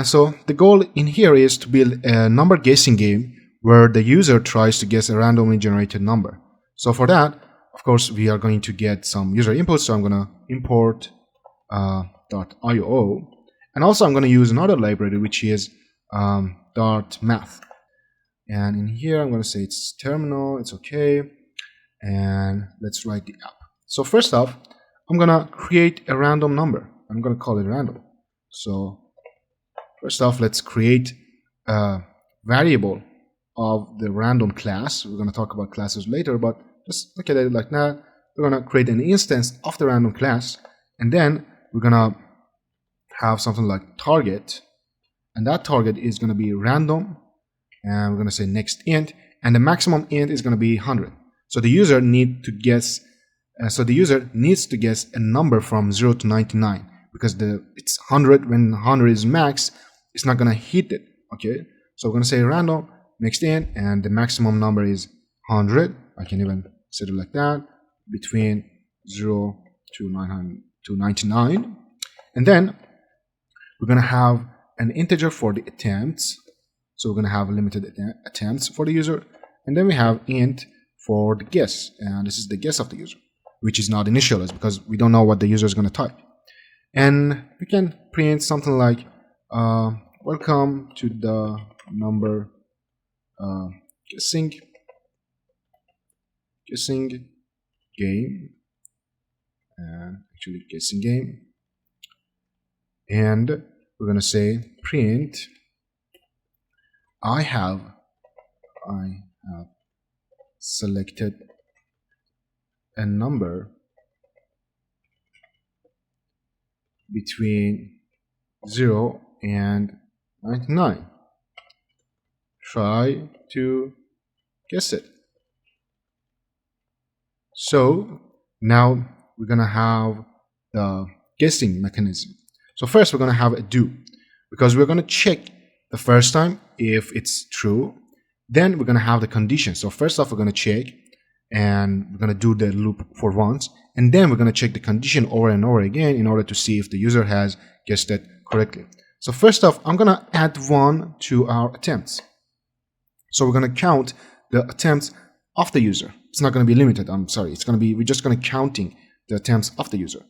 So the goal in here is to build a number guessing game where the user tries to guess a randomly generated number. So for that, of course, we are going to get some user input. So I'm going to import .io, and also I'm going to use another library which is Dart Math. And in here, I'm going to say it's terminal, it's okay. And let's write the app. So first off, I'm going to create a random number. I'm going to call it random. So first off, let's create a variable of the random class. We're going to talk about classes later, but just look at it like that. We're going to create an instance of the random class, and then we're going to have something like target, and that target is going to be random, and we're going to say next int, and the maximum int is going to be 100. So the user needs to guess a number from 0 to 99, because it's 100. When 100 is max, it's not going to hit it. Okay, so we're going to say random next int, and the maximum number is 100. I can even set it like that, between 0 to 99, and then we're going to have an integer for the attempts. So we're going to have limited attempts for the user, and then we have int for the guess, and this is the guess of the user, which is not initialized because we don't know what the user is going to type. And we can print something like welcome to the number guessing game, and actually guessing game, and we're going to say print I have selected a number between 0 and 99. Try to guess it. So now we're going to have the guessing mechanism. So first we're going to have a do, because we're going to check the first time if it's true. Then we're going to have the condition. So first off, we're going to check, and we're going to do the loop for once, and then we're going to check the condition over and over again in order to see if the user has guessed it correctly. So first off, I'm going to add 1 to our attempts. So we're going to count the attempts of the user. It's not going to be limited. I'm sorry. It's going to be, we're just going to counting the attempts of the user.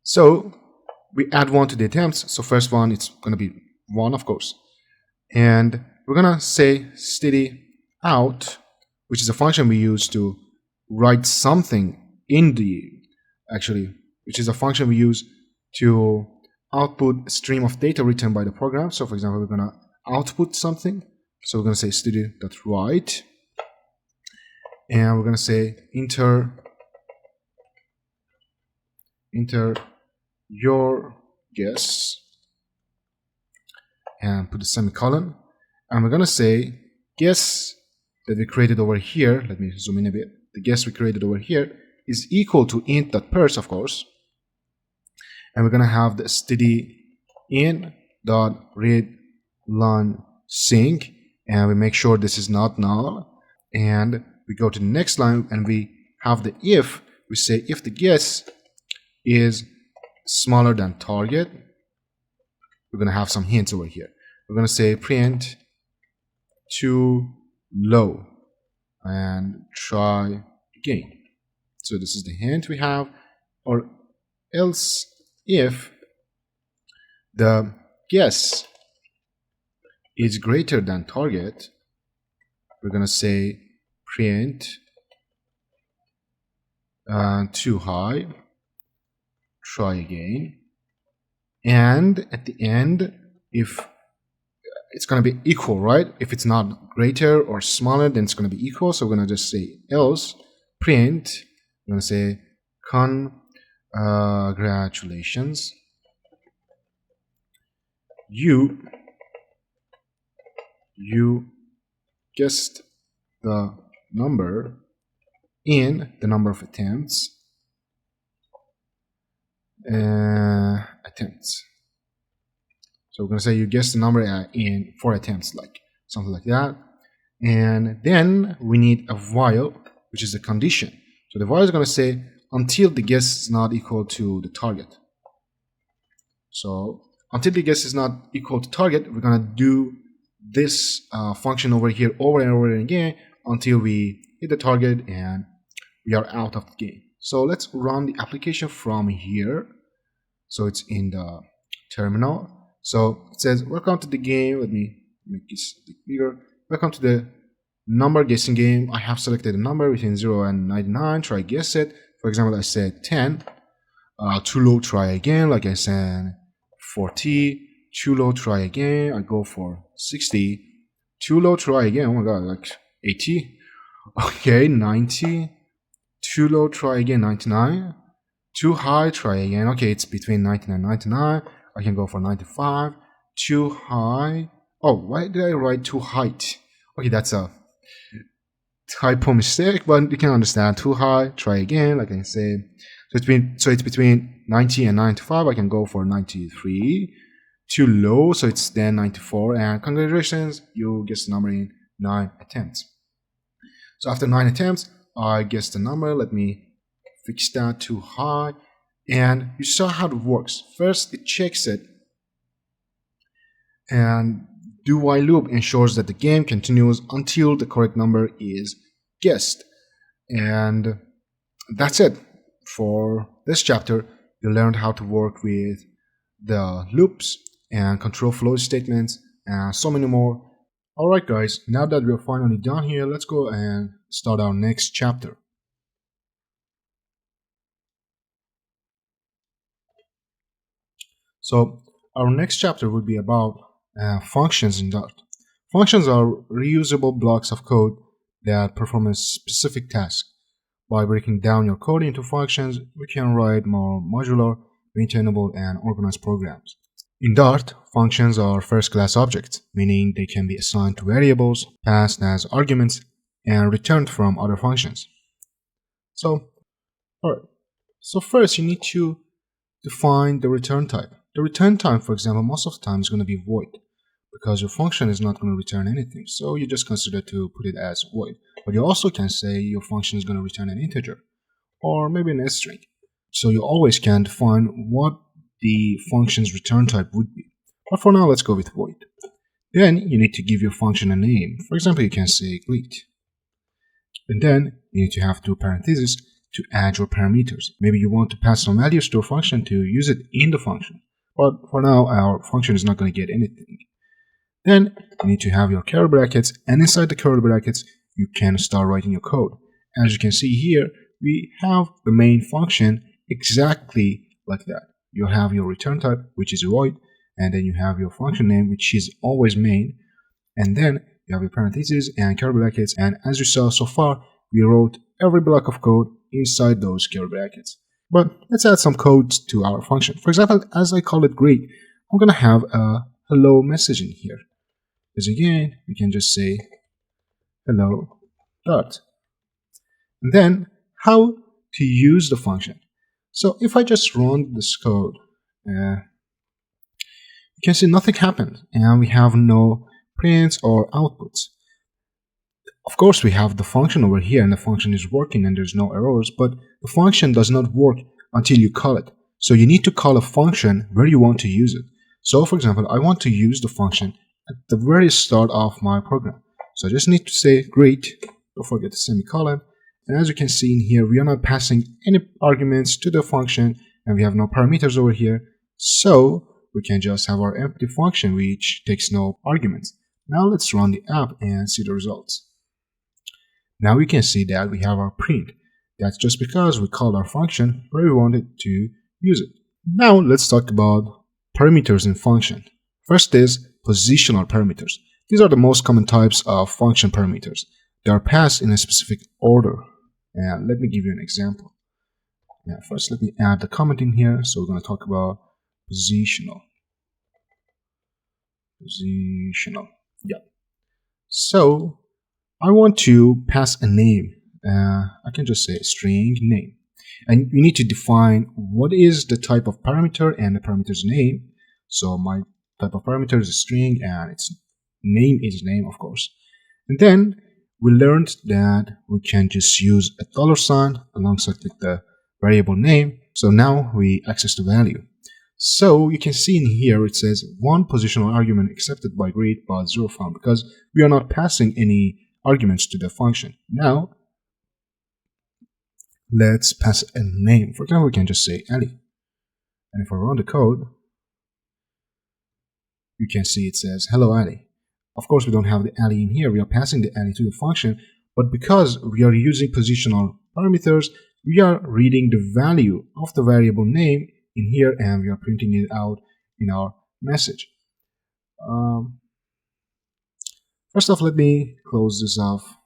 So we add 1 to the attempts. So first one, it's going to be 1, of course. And we're going to say steady out, which is a function we use to write something in the, which is a function we use to output a stream of data written by the program. So for example, we're going to output something. So we're going to say steady.write, and we're going to say enter your guess, and put a semicolon, and we're going to say guess that we created over here. Let me zoom in a bit. The guess we created over here is equal to int.pers, of course, and we're going to have the steady in.read learn sync, and we make sure this is not null, and we go to the next line and we have the if. We say if the guess is smaller than target, we're going to have some hints over here. We're going to say print too low and try again. So this is the hint we have. Or else if the guess is greater than target, we're going to say print too high, try again. And at the end, if it's going to be equal, right? If it's not greater or smaller, then it's going to be equal. So we're going to just say else print. We're going to say congratulations, you guessed the number in the number of attempts. So we're going to say you guessed the number in 4 attempts, like something like that. And then we need a while, which is a condition. So the while is going to say until the guess is not equal to the target. So until the guess is not equal to target, we're going to do this function over here over and over again until we hit the target and we are out of the game. So let's run the application from here. So it's in the terminal. So it says, welcome to the game. Let me make this a bit bigger. Welcome to the number guessing game. I have selected a number between 0 and 99. Try guess it. For example, I said 10. Too low, try again. Like I said, 40. Too low, try again. I go for 60. Too low, try again. Oh my god, like 80. Okay, 90. Too low, try again, 99. Too high, try again. Okay, it's between 99 and 99. I can go for 95. Too high. Oh, why did I write too height? Okay, that's a typo mistake, but you can understand. Too high, try again, like I say. So it's between 90 and 95. I can go for 93. Too low, so it's then 94. And congratulations, you guessed the number in 9 attempts. So after 9 attempts, I guessed the number. Let me fix that. Too high. And you saw how it works. First, it checks it. And do while loop ensures that the game continues until the correct number is guessed. And that's it. For this chapter, you learned how to work with the loops and control flow statements and so many more. Alright guys, now that we're finally done here, let's go and start our next chapter. So our next chapter would be about functions in Dart. Functions are reusable blocks of code that perform a specific task. By breaking down your code into functions, we can write more modular, maintainable, and organized programs. In Dart, functions are first-class objects, meaning they can be assigned to variables, passed as arguments, and returned from other functions. So first you need to define the return type. The return type, for example, most of the time is going to be void, because your function is not going to return anything, so you just consider to put it as void. But you also can say your function is going to return an integer, or maybe an string. So you always can define what the function's return type would be. But for now, let's go with void. Then you need to give your function a name. For example, you can say greet. And then you need to have two parentheses to add your parameters. Maybe you want to pass some values to a function to use it in the function. But for now, our function is not going to get anything. Then you need to have your curly brackets, and inside the curly brackets, you can start writing your code. As you can see here, we have the main function exactly like that. You have your return type, which is void, and then you have your function name, which is always main, and then you have your parentheses and curly brackets. And as you saw so far, we wrote every block of code inside those curly brackets. But let's add some code to our function. For example, as I call it greet, I'm going to have a hello message in here. Because again, we can just say hello Dart. And then how to use the function. So if I just run this code, you can see nothing happened, and we have no prints or outputs. Of course, we have the function over here, and the function is working, and there's no errors, but the function does not work until you call it. So you need to call a function where you want to use it. So for example, I want to use the function at the very start of my program. So I just need to say greet, don't forget the semicolon. And as you can see in here, we are not passing any arguments to the function, and we have no parameters over here. So we can just have our empty function which takes no arguments. Now let's run the app and see the results. Now we can see that we have our print. That's just because we called our function where we wanted to use it. Now let's talk about parameters in function. First is positional parameters. These are the most common types of function parameters. They are passed in a specific order. And let me give you an example. Now, first, let me add the comment in here. So we're going to talk about positional. Yeah. So I want to pass a name. I can just say string name. And you need to define what is the type of parameter and the parameter's name. So my type of parameter is a string, and its name is name, of course. And then we learned that we can just use a $sign alongside with the variable name. So now we access the value. So you can see in here it says one positional argument accepted by greet but 0 found, because we are not passing any arguments to the function. Now let's pass a name. For example, we can just say Ali. And if I run the code, you can see it says hello Ali. Of course, we don't have the Ali in here. We are passing the Ali to the function, but because we are using positional parameters, we are reading the value of the variable name in here and we are printing it out in our message. First off, let me close this off.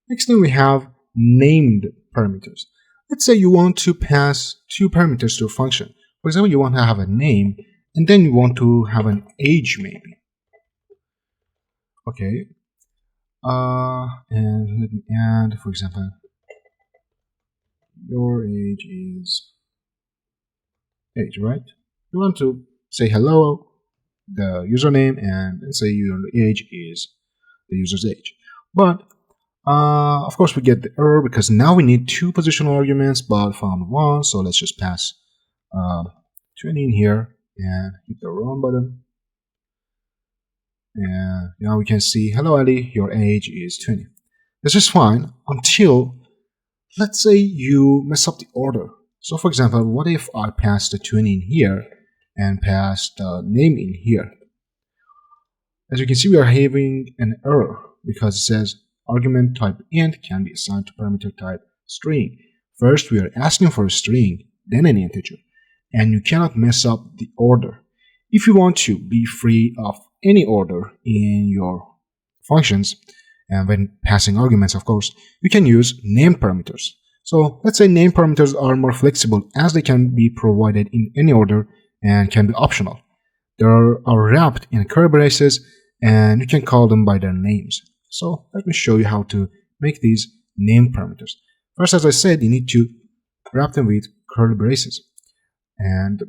Next thing we have named parameters. Let's say you want to pass 2 parameters to a function. For example, you want to have a name and then you want to have an age maybe. Okay. And let me add, for example, your age is age, right? You want to say hello, the username, and let's say your age is the user's age. But of course we get the error because now we need 2 positional arguments but found 1, so let's just pass 20 in here and hit the run button. And now we can see, hello Ali, your age is 20. This is fine until, let's say you mess up the order. So for example, what if I pass the 20 in here and pass the name in here? As you can see, we are having an error because it says argument type int can be assigned to parameter type string. First, we are asking for a string, then an integer, and you cannot mess up the order. If you want to be free of any order in your functions, and when passing arguments, of course, you can use name parameters. So let's say name parameters are more flexible as they can be provided in any order and can be optional. They are wrapped in curly braces and you can call them by their names. So let me show you how to make these name parameters. First, as I said, you need to wrap them with curly braces. And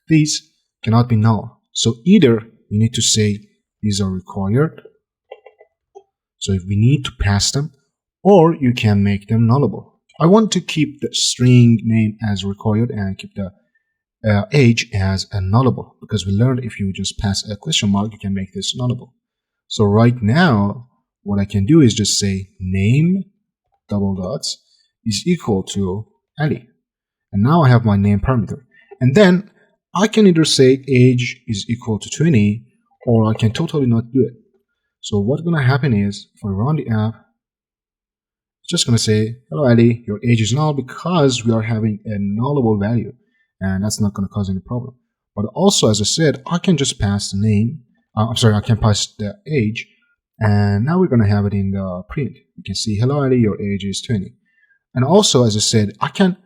these cannot be null. So either you need to say these are required, so if we need to pass them, or you can make them nullable. I want to keep the string name as required and keep the age as a nullable, because we learned if you just pass a question mark, you can make this nullable. So right now, what I can do is just say name double dots is equal to Ali. And now I have my name parameter. And then I can either say age is equal to 20, or I can totally not do it. So what's going to happen is, if I run the app, it's just going to say, hello Ali, your age is null, because we are having a nullable value. And that's not going to cause any problem. But also, as I said, I can just pass the name. I can pass the age. And now we're going to have it in the print. You can see, hello Ali, your age is 20. And also, as I said, I can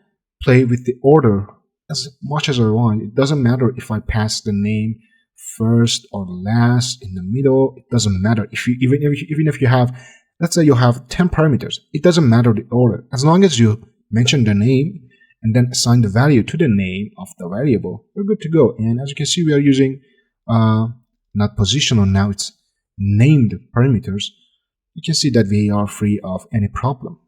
play with the order as much as I want. It doesn't matter if I pass the name first or last, in the middle. It doesn't matter. Even if you have, let's say you have 10 parameters, it doesn't matter the order. As long as you mention the name and then assign the value to the name of the variable, we're good to go. And as you can see, we are using not positional now, it's named parameters. You can see that we are free of any problem.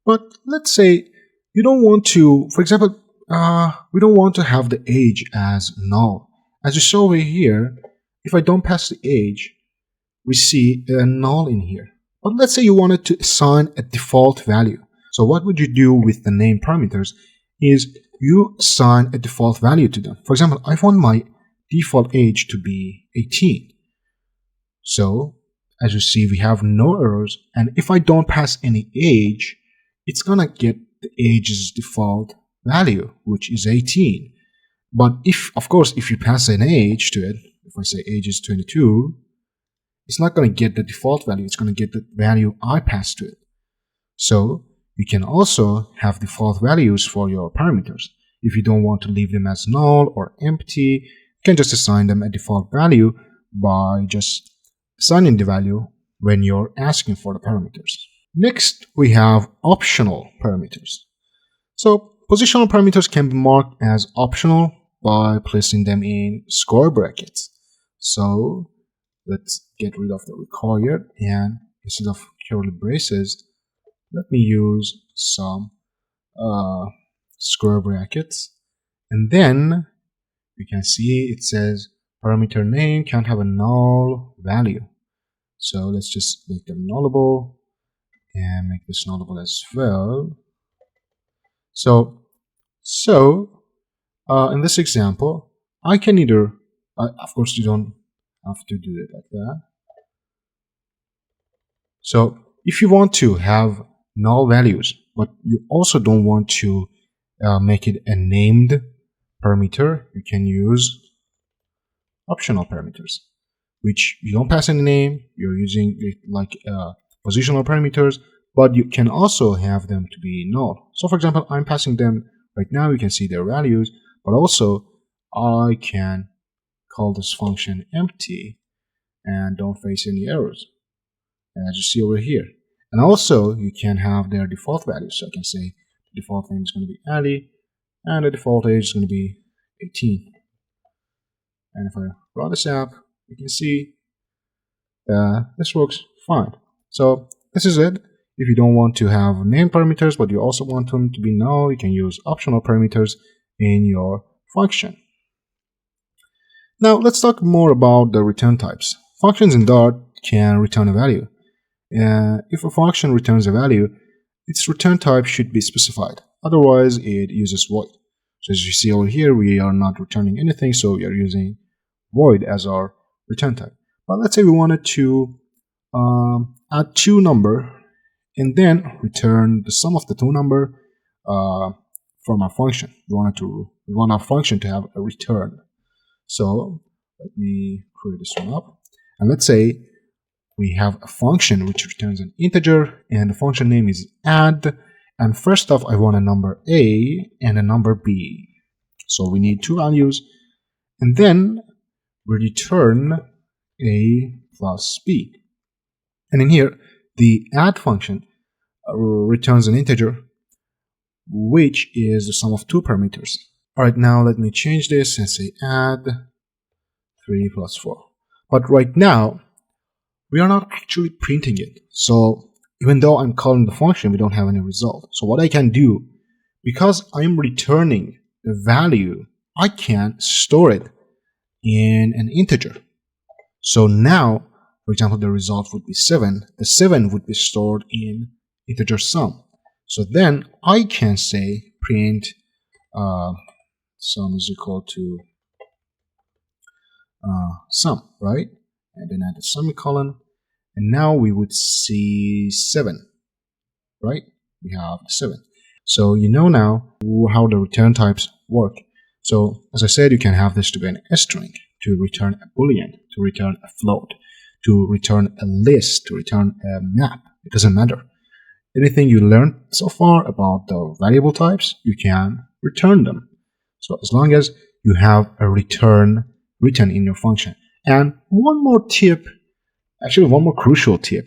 But let's say you don't want to, for example, we don't want to have the age as null. As you saw over here, if I don't pass the age, we see a null in here. But let's say you wanted to assign a default value. So what would you do with the name parameters is you assign a default value to them. For example, I want my default age to be 18. So as you see, we have no errors. And if I don't pass any age, it's going to get the age's default value, which is 18. But if, of course, if you pass an age to it, if I say age is 22, it's not going to get the default value. It's going to get the value I passed to it. So you can also have default values for your parameters. If you don't want to leave them as null or empty, you can just assign them a default value by just assigning the value when you're asking for the parameters. Next, we have optional parameters. So positional parameters can be marked as optional by placing them in square brackets. So let's get rid of the required, and instead of curly braces, let me use some square brackets. And then you can see it says parameter name can't have a null value. So let's just make them nullable and make this nullable as well. So in this example, I can either, of course you don't have to do it like that. So if you want to have null values, but you also don't want to make it a named parameter, you can use optional parameters, which you don't pass any name. You're using it like positional parameters, but you can also have them to be null. So for example, I'm passing them right now. You can see their values, but also I can call this function empty and don't face any errors, as you see over here. And also you can have their default values. So I can say the default name is going to be Ali and the default age is going to be 18. And if I run this app, you can see this works fine. So this is it. If you don't want to have name parameters, but you also want them to be null, you can use optional parameters in your function. Now let's talk more about the return types. Functions in Dart can return a value. If a function returns a value, its return type should be specified. Otherwise, it uses void. So as you see over here, we are not returning anything, so we are using void as our return type. But let's say we wanted to add two number and then return the sum of the two number from our function. We want our function to have a return. So let me create this one up. And let's say we have a function which returns an integer, and the function name is add. And first off, I want a number a and a number b. So we need two values. And then we return a plus b. And in here, the add function returns an integer, which is the sum of two parameters. All right, now let me change this and say add 3 plus 4. But right now, we are not actually printing it. So even though I'm calling the function, we don't have any result. So what I can do, because I'm returning the value, I can store it in an integer. So now, for example, the result would be 7. The 7 would be stored in integer sum. So then I can say print sum is equal to sum, right? And then add a semicolon. And now we would see 7, right? We have 7. So you know now how the return types work. So as I said, you can have this to be an string, to return a boolean, to return a float, to return a list, to return a map. It doesn't matter. Anything you learned so far about the variable types, you can return them. So as long as you have a return written in your function. And one more tip, actually one more crucial tip.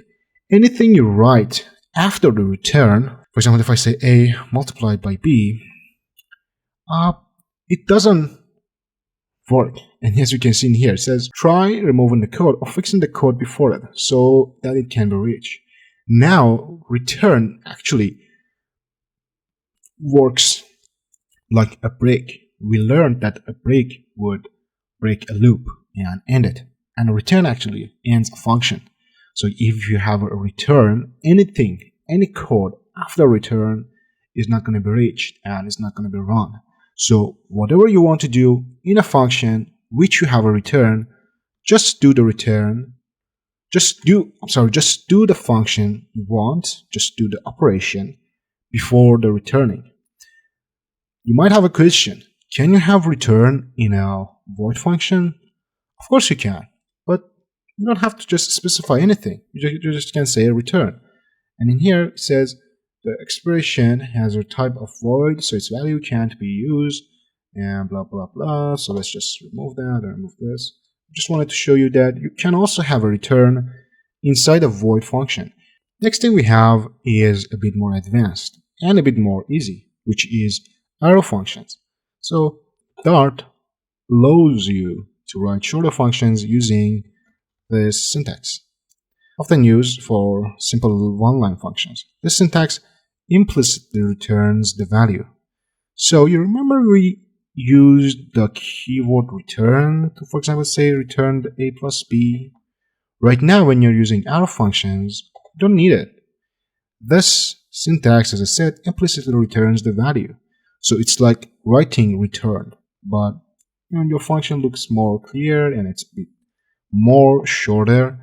Anything you write after the return, for example, if I say a multiplied by b, it doesn't work. And as you can see in here, it says try removing the code or fixing the code before it so that it can be reached. Now return actually works like a break. We learned that a break would break a loop and end it, and a return actually ends a function. So if you have a return, anything, any code after return is not going to be reached and it's not going to be run. So whatever you want to do in a function which you have a return, just do the return. Just do the function you want, just do the operation before the returning. You might have a question, can you have return in a void function? Of course you can, but you don't have to just specify anything. You just can say a return. And in here it says the expression has a type of void, so its value can't be used, and blah, blah, blah. So let's just remove that and remove this. Just wanted to show you that you can also have a return inside a void function. Next thing we have is a bit more advanced and a bit more easy, which is arrow functions. So Dart allows you to write shorter functions using this syntax, often used for simple one-line functions. This syntax implicitly returns the value. So you remember we used the keyword return to, for example, say return a plus b. Right now, when you're using arrow functions, you don't need it. This syntax, as I said, implicitly returns the value. So it's like writing return, but your function looks more clear and it's a bit more shorter.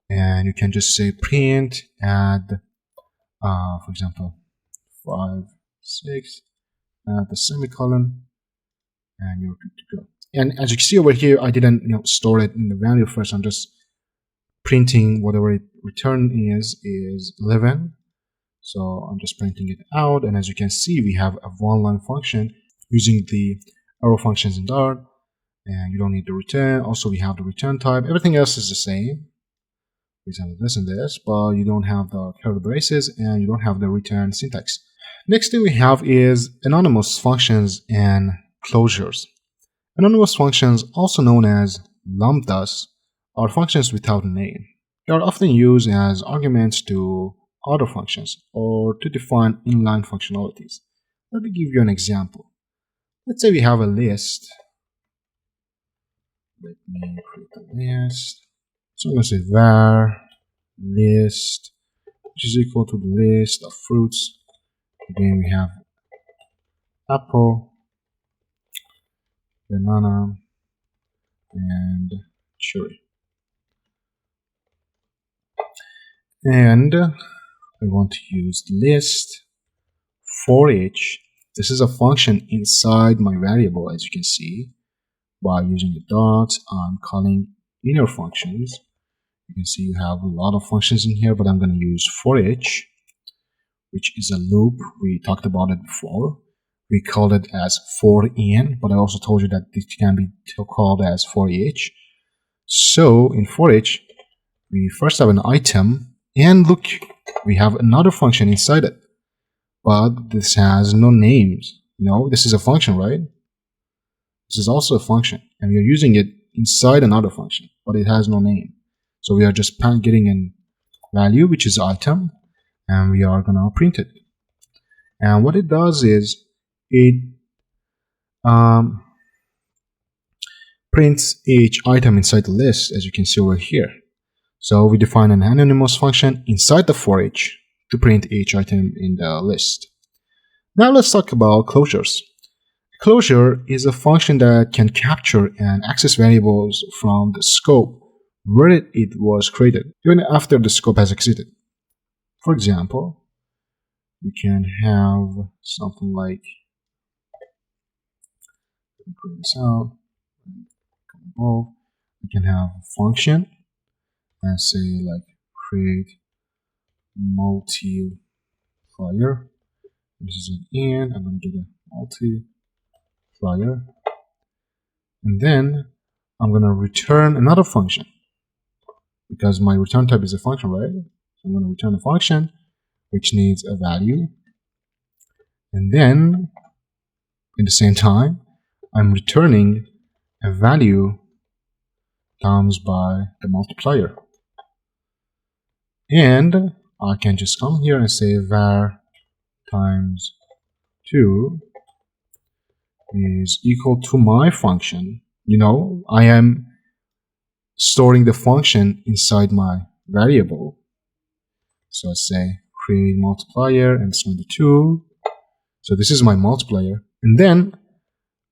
And you can just say print add, for example, 5, 6, add the semicolon, and you're good to go. And as you can see over here, I didn't store it in the value first. I'm just printing whatever it return is 11. So I'm just printing it out, and as you can see, we have a one-line function using the arrow functions in Dart, and you don't need the return. Also, we have the return type. Everything else is the same. For example, this and this, but you don't have the curly braces and you don't have the return syntax. Next thing we have is anonymous functions and closures. Anonymous functions, also known as lambdas, are functions without a name. They are often used as arguments to other functions or to define inline functionalities. Let me give you an example. Let's say we have a list. Let me create a list. So I'm going to say var list, which is equal to the list of fruits. Again, we have apple, banana, and cherry. And I want to use list for each. This is a function inside my variable, as you can see. By using the dots, I'm calling inner functions. You can see you have a lot of functions in here, but I'm going to use for each, which is a loop. We talked about it before. We called it as for in, but I also told you that it can be called as for each. So in for each, we first have an item, and look, we have another function inside it, but this has no names. This is a function, right? This is also a function, and we are using it inside another function, but it has no name. So we are just getting a value, which is item, and we are going to print it. And what it does is it prints each item inside the list, as you can see over here. So we define an anonymous function inside the for each to print each item in the list. Now let's talk about closures. Closure is a function that can capture and access variables from the scope where it was created, even after the scope has exited. For example, you can have something like, let me create this out, above. You can have a function and say like create multiplier. This is an and, I'm going to get a multiplier. And then I'm going to return another function because my return type is a function, right? So I'm going to return a function which needs a value. And then at the same time, I'm returning a value times by the multiplier. And I can just come here and say var times 2 is equal to my function. I am storing the function inside my variable. So I say create multiplier and it's going to be 2. So this is my multiplier. And then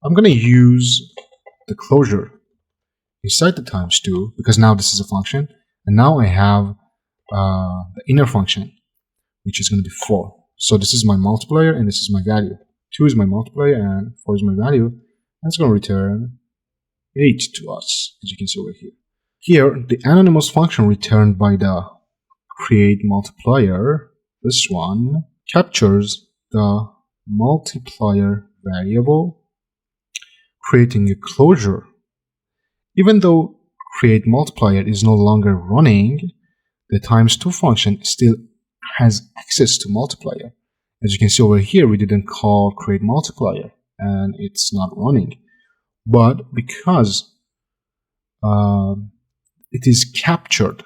I'm going to use the closure inside the times 2 because now this is a function. And now I have the inner function, which is going to be 4. So this is my multiplier and this is my value. 2 is my multiplier and 4 is my value. That's going to return 8 to us, as you can see over here. Here, the anonymous function returned by the create multiplier, this one, captures the multiplier variable, creating a closure. Even though create multiplier is no longer running, the times 2 function still has access to multiplier. As you can see over here, we didn't call create multiplier and it's not running. but because it is captured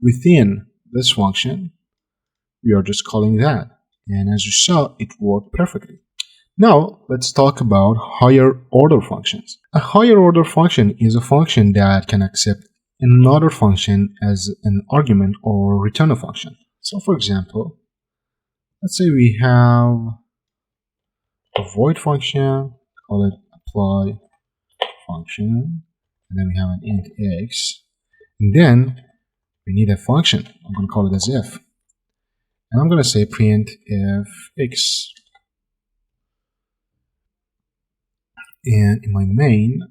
within this function, we are just calling that. And as you saw, it worked perfectly. Now, let's talk about higher order functions. A higher order function is a function that can accept another function as an argument or return a function. So for example, let's say we have a void function, call it apply function, and then we have an int x, and then we need a function. I'm going to call it as if, and I'm going to say print if x. And in my main,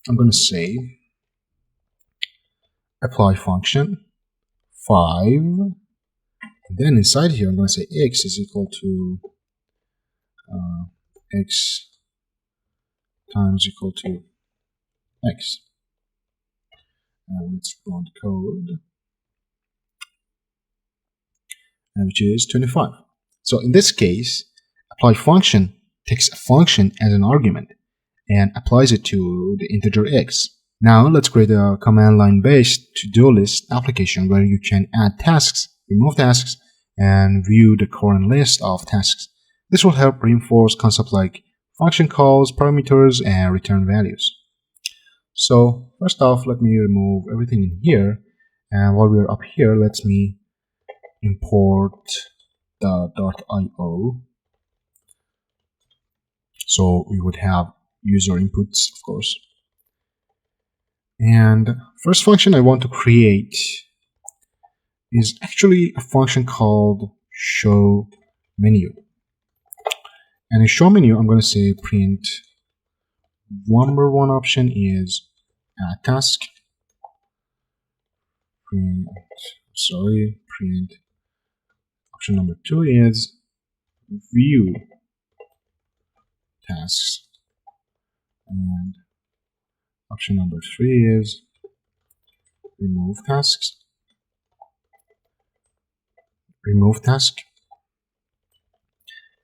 I'm going to say apply function 5. And then inside here, I'm going to say x is equal to x times equal to x. And let's run the code, which is 25. So in this case, apply function takes a function as an argument and applies it to the integer x. Now let's create a command line based to-do list application where you can add tasks, remove tasks, and view the current list of tasks. This will help reinforce concepts like function calls, parameters, and return values. So first off, let me remove everything in here, and while we're up here, let me import the .io. So we would have user inputs, of course. And first function I want to create is actually a function called show menu. And in show menu, I'm going to say print number one option is add task. Print option number 2 is view tasks. And option number 3 is remove tasks.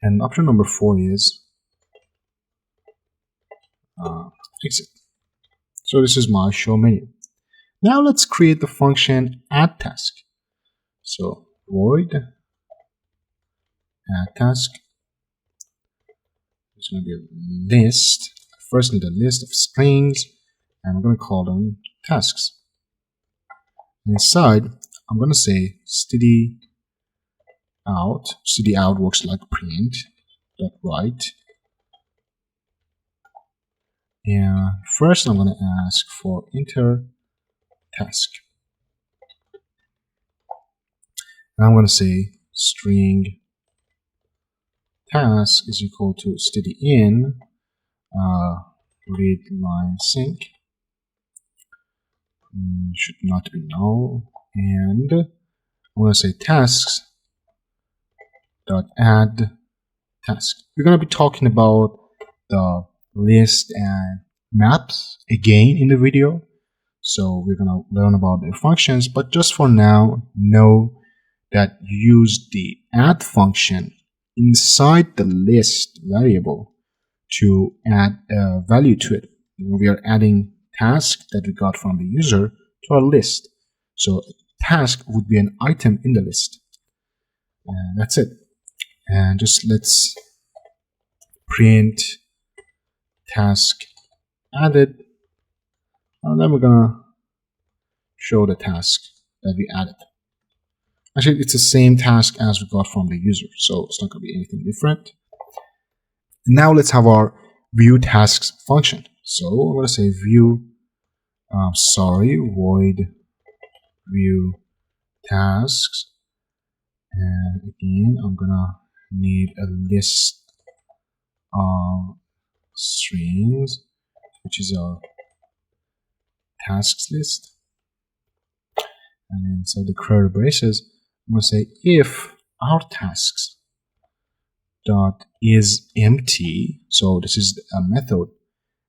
And option number 4 is exit. So this is my show menu. Now let's create the function add task. So void add task. There's going to be a list. First need a list of strings, and I'm going to call them tasks. And inside, I'm going to say std out. Std out works like print dot write. And first, I'm going to ask for enter task. And I'm going to say string task is equal to std in read line sync. Should not be null. And I'm going to say tasks dot add task. We're going to be talking about the list and maps again in the video. So we're going to learn about their functions, but just for now, know that you use the add function inside the list variable to add a value to it. We are adding task that we got from the user to our list. So task would be an item in the list. And that's it. And just let's print task added. And then we're gonna show the task that we added. Actually, it's the same task as we got from the user, so it's not gonna be anything different. Now let's have our view tasks function. So I'm going to say view, void view tasks. And again, I'm going to need a list of strings, which is our tasks list. And inside the curly braces, I'm going to say if our tasks dot is empty. So this is a method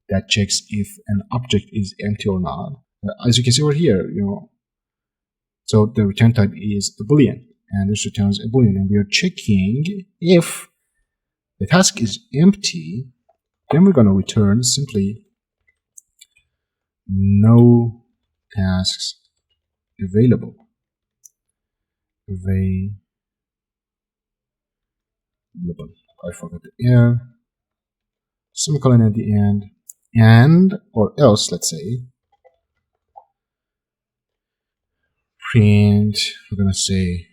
that checks if an object is empty or not. As you can see over here, so the return type is a boolean, and this returns a boolean, and we are checking if the task is empty. Then we're going to return simply no tasks available. I forgot the semicolon at the end, and or else, let's say, print, we're gonna say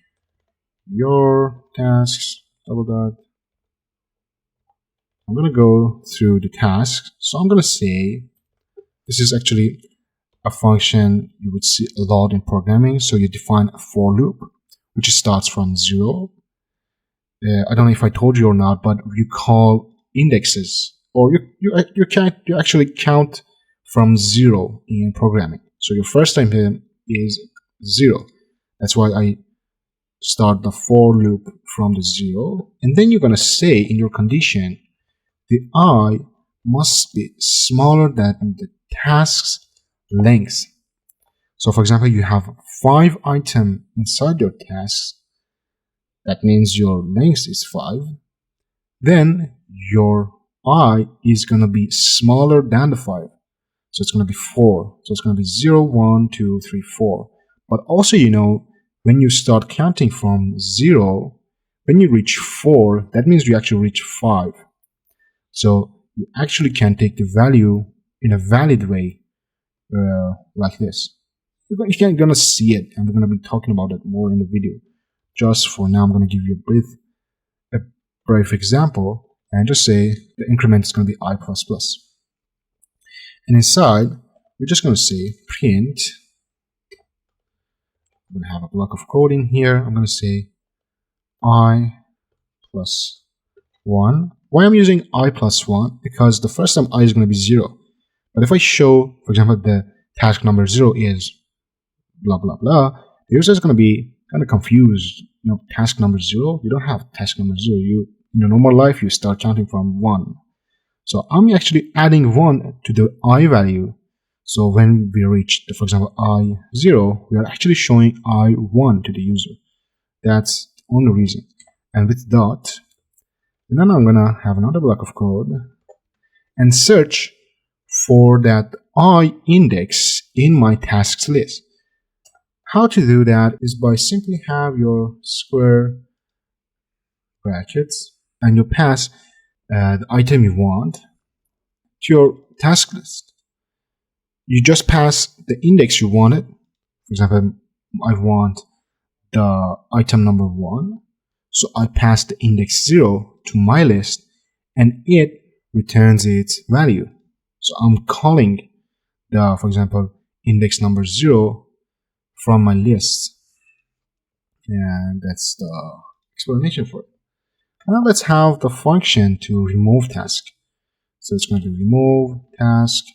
your tasks, double dot. I'm gonna go through the tasks. So I'm gonna say, this is actually a function you would see a lot in programming. So you define a for loop, which starts from 0. I don't know if I told you or not, but you call indexes, or you actually count from 0 in programming. So your first item is 0. That's why I start the for loop from the 0, and then you're gonna say in your condition, the I must be smaller than the task's length. So for example, you have 5 items inside your tasks. That means your length is 5. Then your I is going to be smaller than the 5. So it's going to be 4. So it's going to be 0, 1, 2, 3, 4. But also, when you start counting from 0, when you reach 4, that means you actually reach 5. So you actually can take the value in a valid way, like this. You're going to see it, and we're going to be talking about it more in the video. Just for now, I'm going to give you a brief example and just say the increment is going to be I++. And inside, we're just going to say print. I'm going to have a block of code in here. I'm going to say I plus 1. Why I'm using I plus 1? Because the first time I is going to be 0. But if I show, for example, the task number 0 is blah, blah, blah, the user is going to be kind of confused. Task number 0, you don't have task number 0. In your normal life, you start counting from 1. So I'm actually adding 1 to the I value. So when we reach, for example, I0, we are actually showing I1 to the user. That's the only reason. And with dot, and then I'm going to have another block of code and search for that I index in my tasks list. How to do that is by simply have your square brackets and you pass the item you want to your task list. You just pass the index you wanted. For example, I want the item number 1. So I pass the index 0 to my list and it returns its value. So I'm calling the, for example, index number 0 from my list. And that's the explanation for it. Now let's have the function to remove task. So it's going to remove task.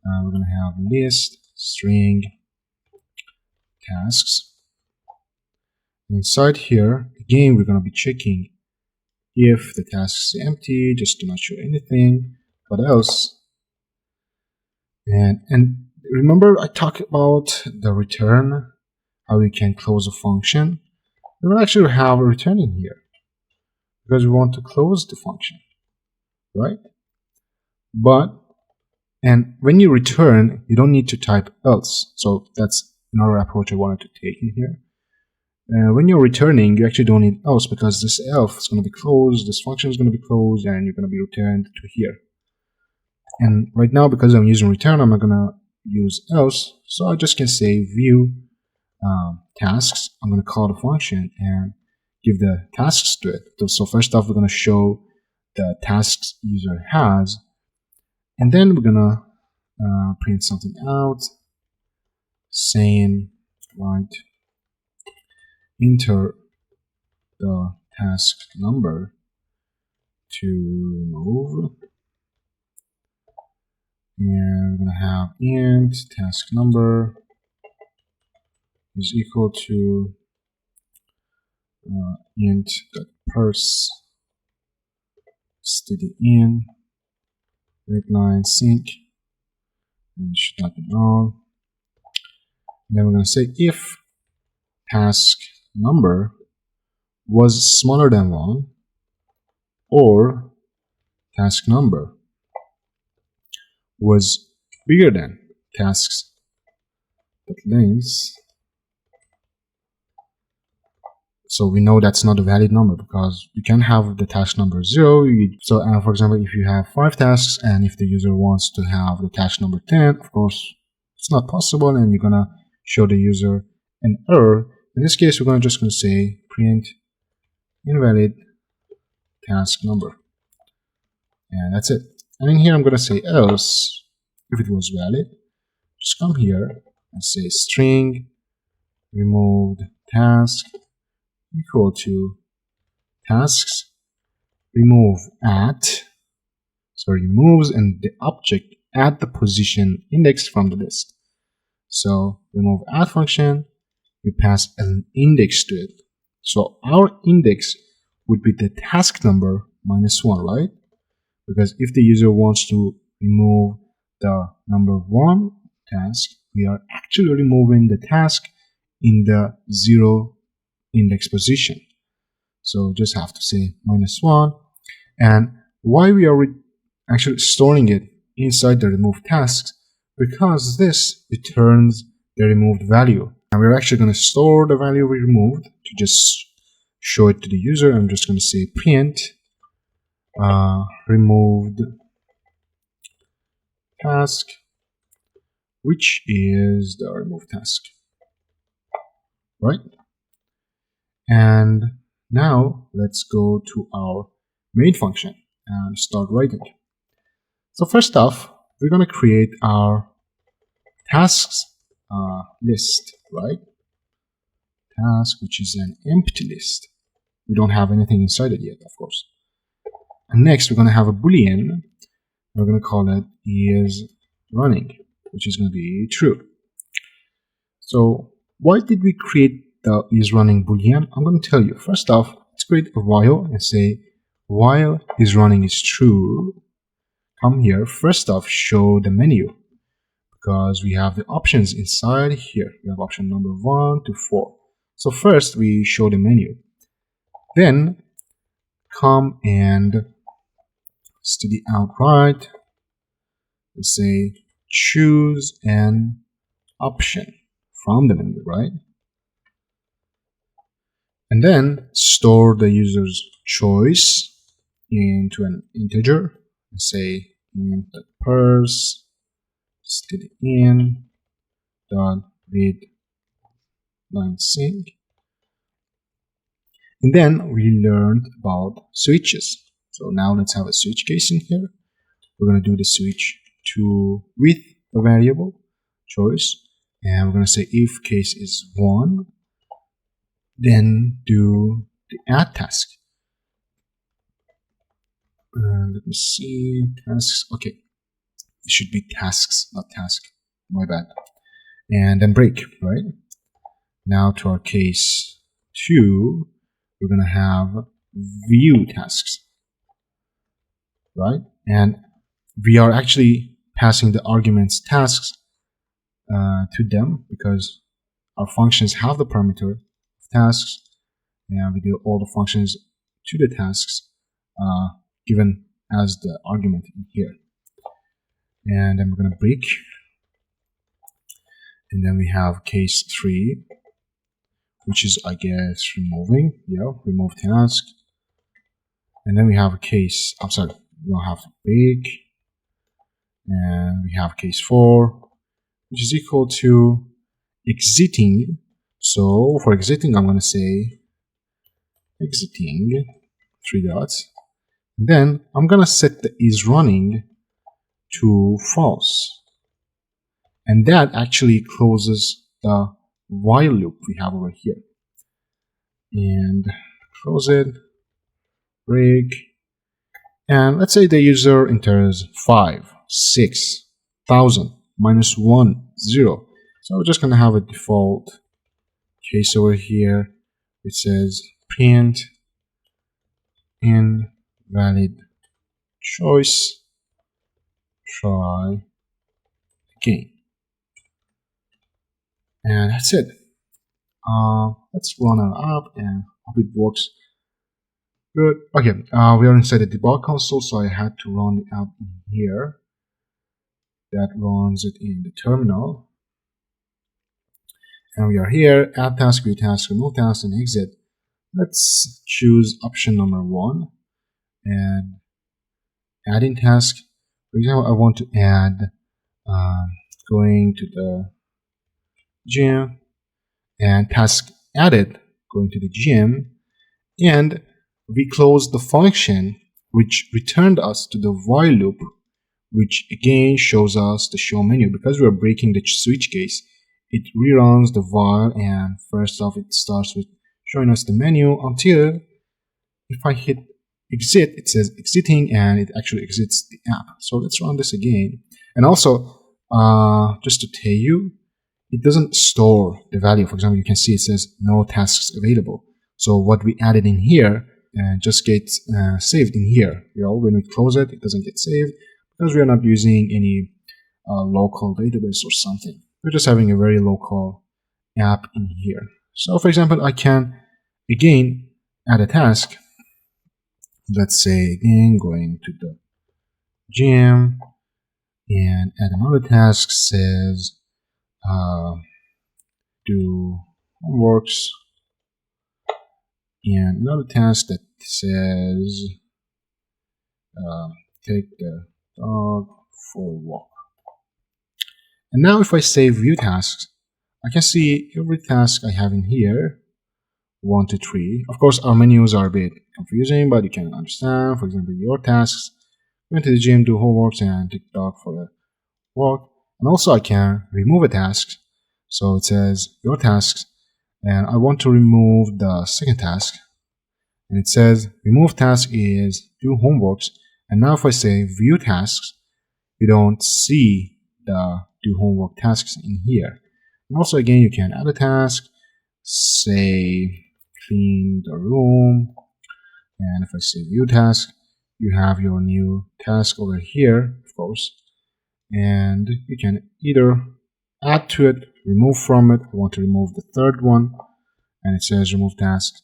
We're going to have list string tasks. Inside here, again, we're going to be checking if the task is empty, just to not show anything. What else? And remember, I talked about the return, how we can close a function. We will actually have a return in here because we want to close the function, right? And when you return, you don't need to type else. So that's another approach I wanted to take in here. When you're returning, you actually don't need else because this else is going to be closed, this function is going to be closed, and you're going to be returned to here. And right now, because I'm using return, I'm not going to use else. So I just can say view tasks. I'm going to call the function and give the tasks to it. So first off, we're going to show the tasks user has. And then we're going to print something out saying, right, enter the task number to remove. And we're going to have int task number is equal to int.parse stdin readline sync, and it should not be null. And then we're going to say if task number was smaller than 1 or task number was bigger than tasks.length. So we know that's not a valid number because we can have the task number 0. So for example, if you have 5 tasks and if the user wants to have the task number 10, of course, it's not possible and you're gonna show the user an error. In this case, we're just gonna say print invalid task number. And that's it. And in here, I'm gonna say else if it was valid. Just come here and say string removed task equal to tasks remove at, so removes and the object at the position indexed from the list. So remove at function, you pass an index to it. So our index would be the task number -1, right? Because if the user wants to remove the number 1 task, we are actually removing the task in the 0 index position. So just have to say -1. And why we are actually storing it inside the remove tasks? Because this returns the removed value. And we're actually going to store the value we removed to just show it to the user. I'm just going to say print removed task, which is the remove task, right? And now let's go to our main function and start writing. So first off, we're going to create our tasks list, right? Task, which is an empty list. We don't have anything inside it yet, of course. And next, we're going to have a boolean. We're going to call it is running, which is going to be true. So why did we create the is running boolean? I'm going to tell you. First off, let's create a while and say while is running is true. Come here. First off, show the menu because we have the options inside here. We have option number 1 to 4. So first we show the menu. Then come and to the outright and say choose an option from the menu, right? And then store the user's choice into an integer and say int pers in dot read line sync. And then we learned about switches. So now let's have a switch case in here. We're going to do the switch to with the variable choice, and we're going to say if case is 1, then do the add task. Let me see, tasks. Okay, it should be tasks, not task. My bad. And then break, right? Now to our case 2, we're going to have view tasks, right? And we are actually passing the arguments tasks to them because our functions have the parameter of tasks, and we do all the functions to the tasks given as the argument in here. And then we're going to break, and then we have case 3, which is, I guess, removing. Yeah, remove task. And then we have a case, I'm sorry, we don't have to break. And we have case 4, which is equal to exiting. So for exiting, I'm going to say exiting 3 dots. Then I'm going to set the is running to false. And that actually closes the while loop we have over here. And close it, break, and let's say the user enters 5, 6, 1000, -1, 0. So we're just going to have a default case over here which says print invalid choice, try again. And that's it. Let's run our app and hope it works good. Okay, we are inside the debug console, so I had to run the app in here. that runs it in the terminal. And we are here, add task, view task, remove task, and exit. Let's choose option number 1 and adding task. For example, I want to add going to the gym and task added going to the gym, and we close the function which returned us to the while loop, which again shows us the show menu. Because we are breaking the switch case, it reruns the while, and first off it starts with showing us the menu until if I hit exit, it says exiting, and it actually exits the app. So let's run this again. And also, just to tell you, it doesn't store the value. For example, you can see it says no tasks available. So what we added in here just gets saved in here. When we close it, it doesn't get saved because we are not using any local database or something. We're just having a very local app in here. So for example, I can again add a task. Let's say again going to the gym and add another task, says do homeworks, and another task that says take the dog for a walk. And now if I save view tasks, I can see every task I have in here, 1 to 3. Of course, our menus are a bit confusing, but you can understand. For example, your tasks, go to the gym, do homeworks, and take the dog for a walk. And also I can remove a task. So it says your tasks, and I want to remove the second task. And it says remove task is do homeworks. And now if I say view tasks, you don't see the do homework tasks in here. And also again, you can add a task, say clean the room, and if I say view task, you have your new task over here, of course, and you can either add to it, remove from it. I want to remove the third one, and it says remove task,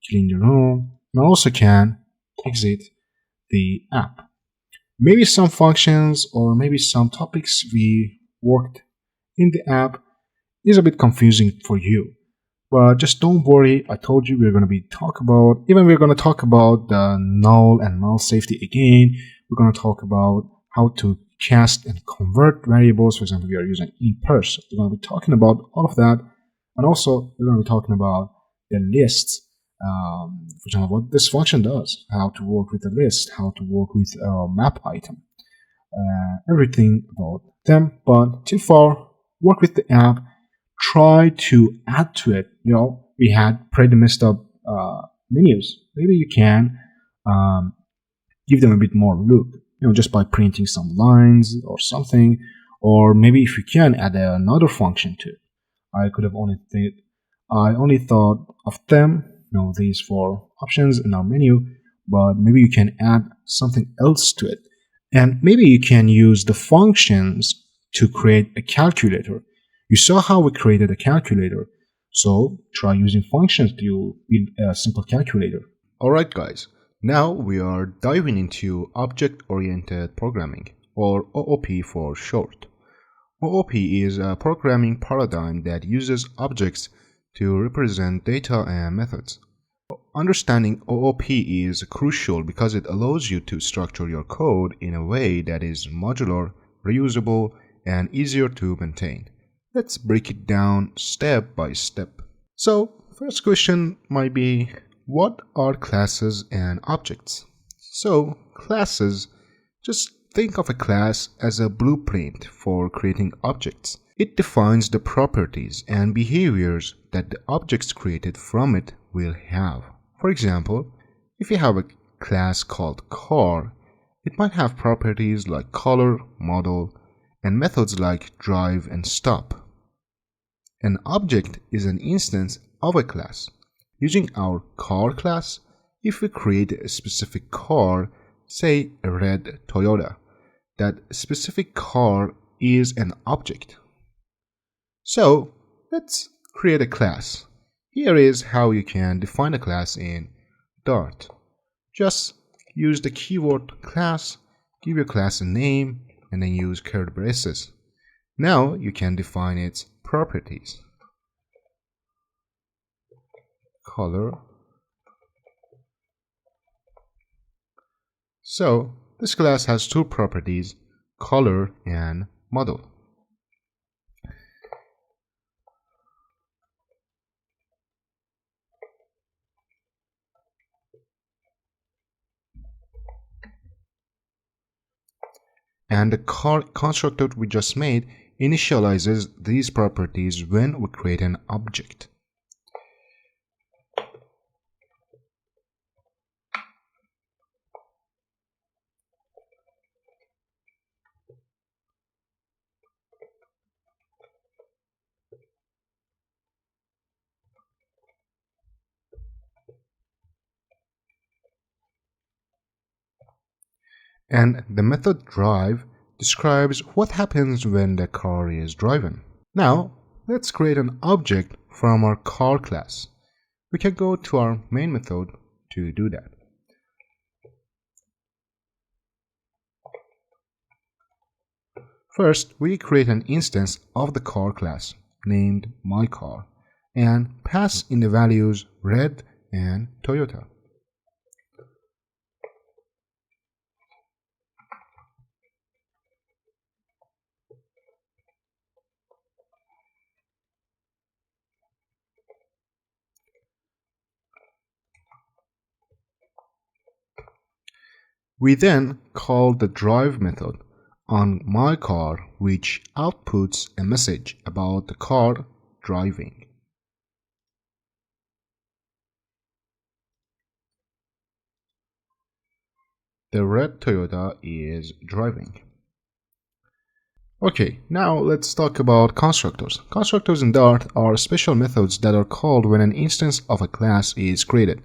clean the room, and I also can exit the app. Maybe some functions or maybe some topics we worked in the app is a bit confusing for you. But just don't worry, I told you we're going to talk about the null and null safety again. We're going to talk about how to cast and convert variables. For example, we are using in-person. We're going to be talking about all of that. And also, we're going to be talking about the lists. For example, what this function does, how to work with a list, how to work with a map item, everything about them. But too far, work with the app. Try to add to it. We had pretty messed up menus. Maybe you can give them a bit more look, just by printing some lines or something. Or maybe if you can add another function to it. I only thought of them, these 4 options in our menu, but maybe you can add something else to it. And maybe you can use the functions to create a calculator. You saw how we created a calculator, so try using functions to build a simple calculator. Alright guys, now we are diving into Object-Oriented Programming, or OOP for short. OOP is a programming paradigm that uses objects to represent data and methods. Understanding OOP is crucial because it allows you to structure your code in a way that is modular, reusable, and easier to maintain. Let's break it down step by step. So, first question might be, what are classes and objects? So, classes, just think of a class as a blueprint for creating objects. It defines the properties and behaviors that the objects created from it will have. For example, if you have a class called car, it might have properties like color, model, and methods like drive and stop. An object is an instance of a class. Using our car class, if we create a specific car, say a red Toyota, that specific car is an object. So let's create a class. Here is how you can define a class in Dart. Just use the keyword class, give your class a name, and then use curly braces. Now you can define its properties. Color. So this class has two properties, color and model. And the constructor we just made initializes these properties when we create an object. And the method drive describes what happens when the car is driving. Now, let's create an object from our car class. We can go to our main method to do that. First, we create an instance of the car class named myCar and pass in the values red and Toyota. We then call the drive method on myCar, which outputs a message about the car driving. The red Toyota is driving. Okay, now let's talk about constructors. Constructors in Dart are special methods that are called when an instance of a class is created.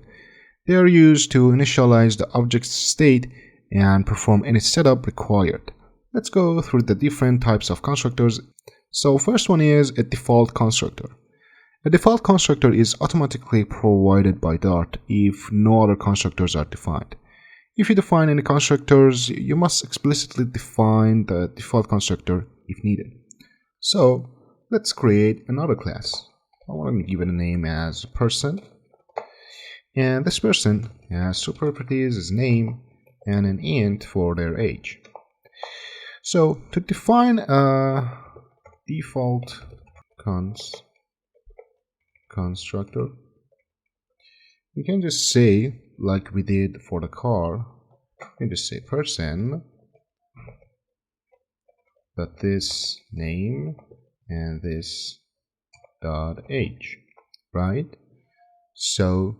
They are used to initialize the object's state and perform any setup required. Let's go through the different types of constructors. So first one is a default constructor. A default constructor is automatically provided by Dart if no other constructors are defined. If you define any constructors, you must explicitly define the default constructor if needed. So let's create another class. I want to give it a name as person. And this person has two properties, his name and an int for their age. So to define a default constructor, we can just say, like we did for the car, we can just say person that this name and this dot age, right? So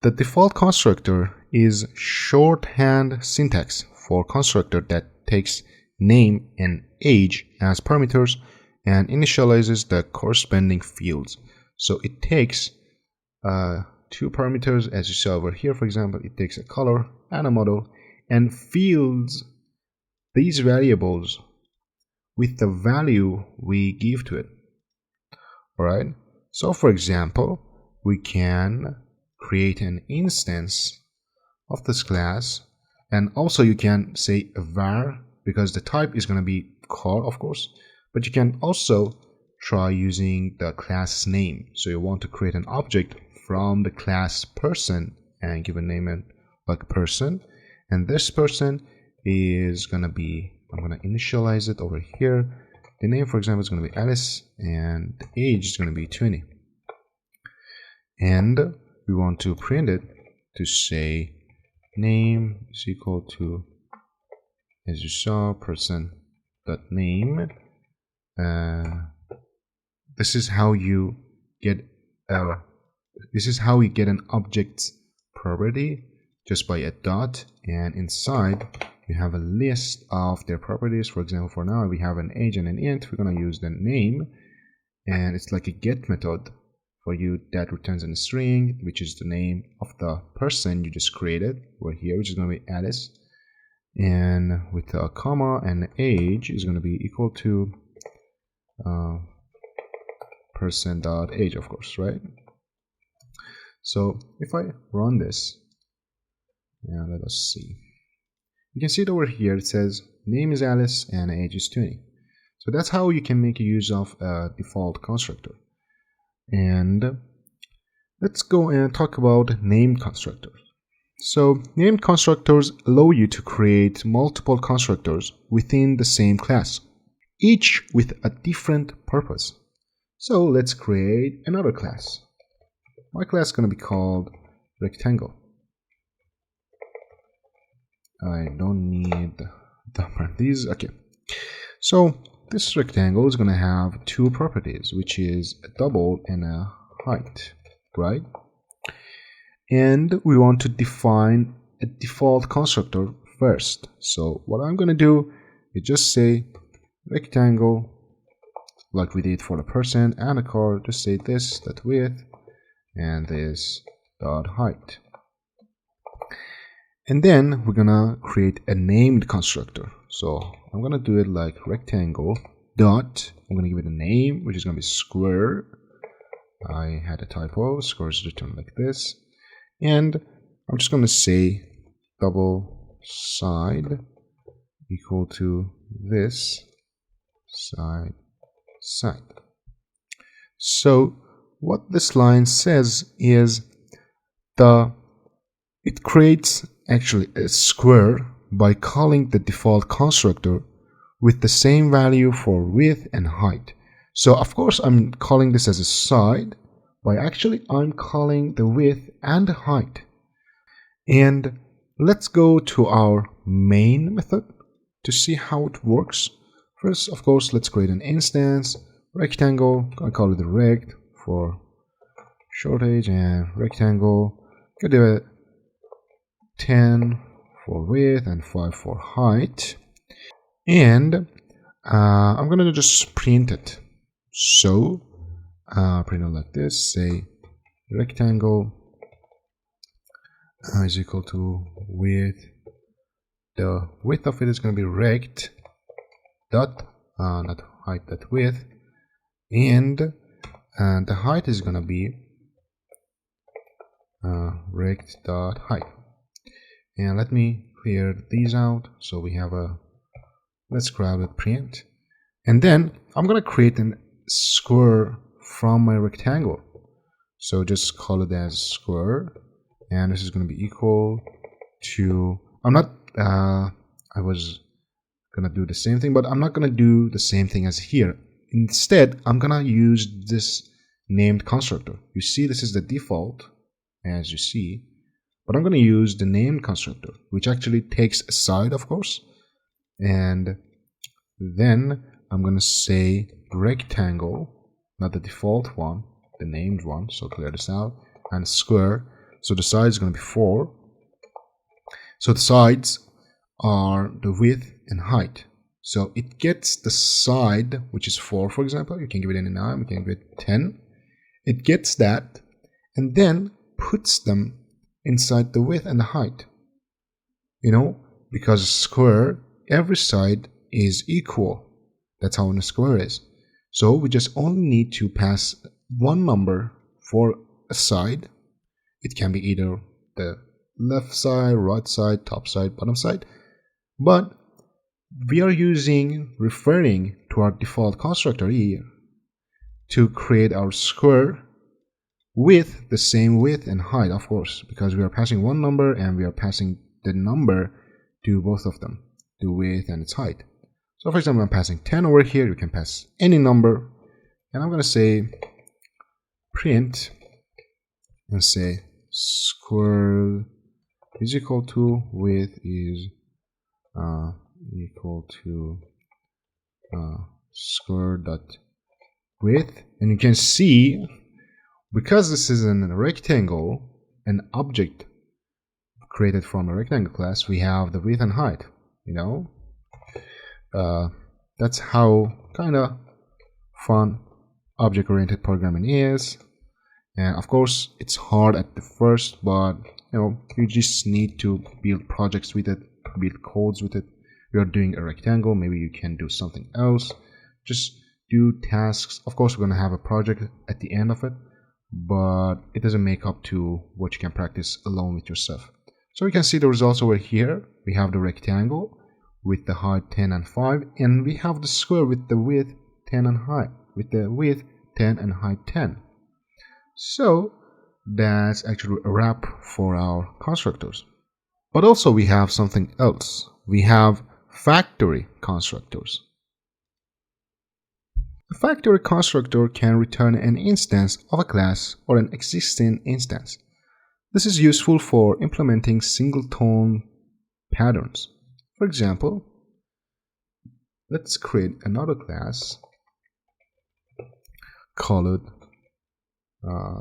the default constructor is shorthand syntax for constructor that takes name and age as parameters and initializes the corresponding fields. So it takes two parameters, as you saw over here. For example, it takes a color and a model and fields these variables with the value we give to it. Alright, so for example, we can create an instance of this class, and also you can say a var because the type is going to be car, of course, but you can also try using the class name. So you want to create an object from the class person and give a name like person, and this person is going to be, I'm going to initialize it over here. The name, for example, is going to be Alice and the age is going to be 20, and we want to print it to say name is equal to, as you saw, person dot name. This is how you get an object's property, just by a dot, and inside you have a list of their properties. For example, for now we have an age and an int. We're going to use the name, and it's like a get method for you that returns a string, which is the name of the person you just created over here, which is going to be Alice, and with a comma, and the age is going to be equal to person dot age, of course, right? So if I run this, let us see. You can see it over here. It says name is Alice and age is 20. So that's how you can make use of a default constructor. And let's go and talk about named constructors. So named constructors allow you to create multiple constructors within the same class, each with a different purpose. So let's create another class. My class is going to be called rectangle. I don't need the properties. Okay. So this rectangle is going to have two properties, which is a double and a height, right? And we want to define a default constructor first. So what I'm going to do is just say rectangle, like we did for the person and the car. Just say this, that width, and this dot height. And then we're gonna create a named constructor. So I'm gonna do it like rectangle dot. I'm gonna give it a name, which is gonna be square. I had a typo. Square is written like this. And I'm just gonna say double side equal to this side. So what this line says is it creates actually a square by calling the default constructor with the same value for width and height. So of course I'm calling this as a side, but actually I'm calling the width and the height. And let's go to our main method to see how it works. First, of course, let's create an instance rectangle. I call it the rect for shortage, and rectangle. Could do it 10 for width and 5 for height. And I'm gonna just print it. So print it like this. Say rectangle is equal to width. The width of it is going to be rect dot not height, dot width, and the height is going to be rect dot height. And let me clear these out. So we have a, let's grab a print, and then I'm going to create a square from my rectangle. So just call it as square, and this is going to be equal to, I was gonna do the same thing, but I'm not gonna do the same thing as here. Instead, I'm gonna use this named constructor. You see, this is the default, as you see, but I'm gonna use the named constructor, which actually takes a side, of course, and then I'm gonna say rectangle, not the default one, the named one. So clear this out, and square. So the side is gonna be 4. So the sides are the width and height. So it gets the side, which is 4, for example. You can give it any number, you can give it 10. It gets that and then puts them inside the width and the height. You know, because a square, every side is equal. That's how a square is. So we just only need to pass one number for a side. It can be either the left side, right side, top side, bottom side, but we are referring to our default constructor here to create our square with the same width and height, of course, because we are passing one number and we are passing the number to both of them, the width and its height. So for example, I'm passing 10 over here. You can pass any number, and I'm going to say print and say square is equal to width is equal to square dot width. And you can see, because this is a rectangle, an object created from a rectangle class, we have the width and height. You know, that's how kind of fun object-oriented programming is. And of course, it's hard at the first, but you know, you just need to build projects with it, build codes with it. We are doing a rectangle, maybe you can do something else. Just do tasks. Of course, we're going to have a project at the end of it, but it doesn't make up to what you can practice alone with yourself. So we can see the results over here. We have the rectangle with the height 10 and 5, and we have the square with the width 10 and height, with the width 10 and height 10. So that's actually a wrap for our constructors. But also we have something else. We have factory constructors. A factory constructor can return an instance of a class or an existing instance. This is useful for implementing singleton patterns. For example, let's create another class, call it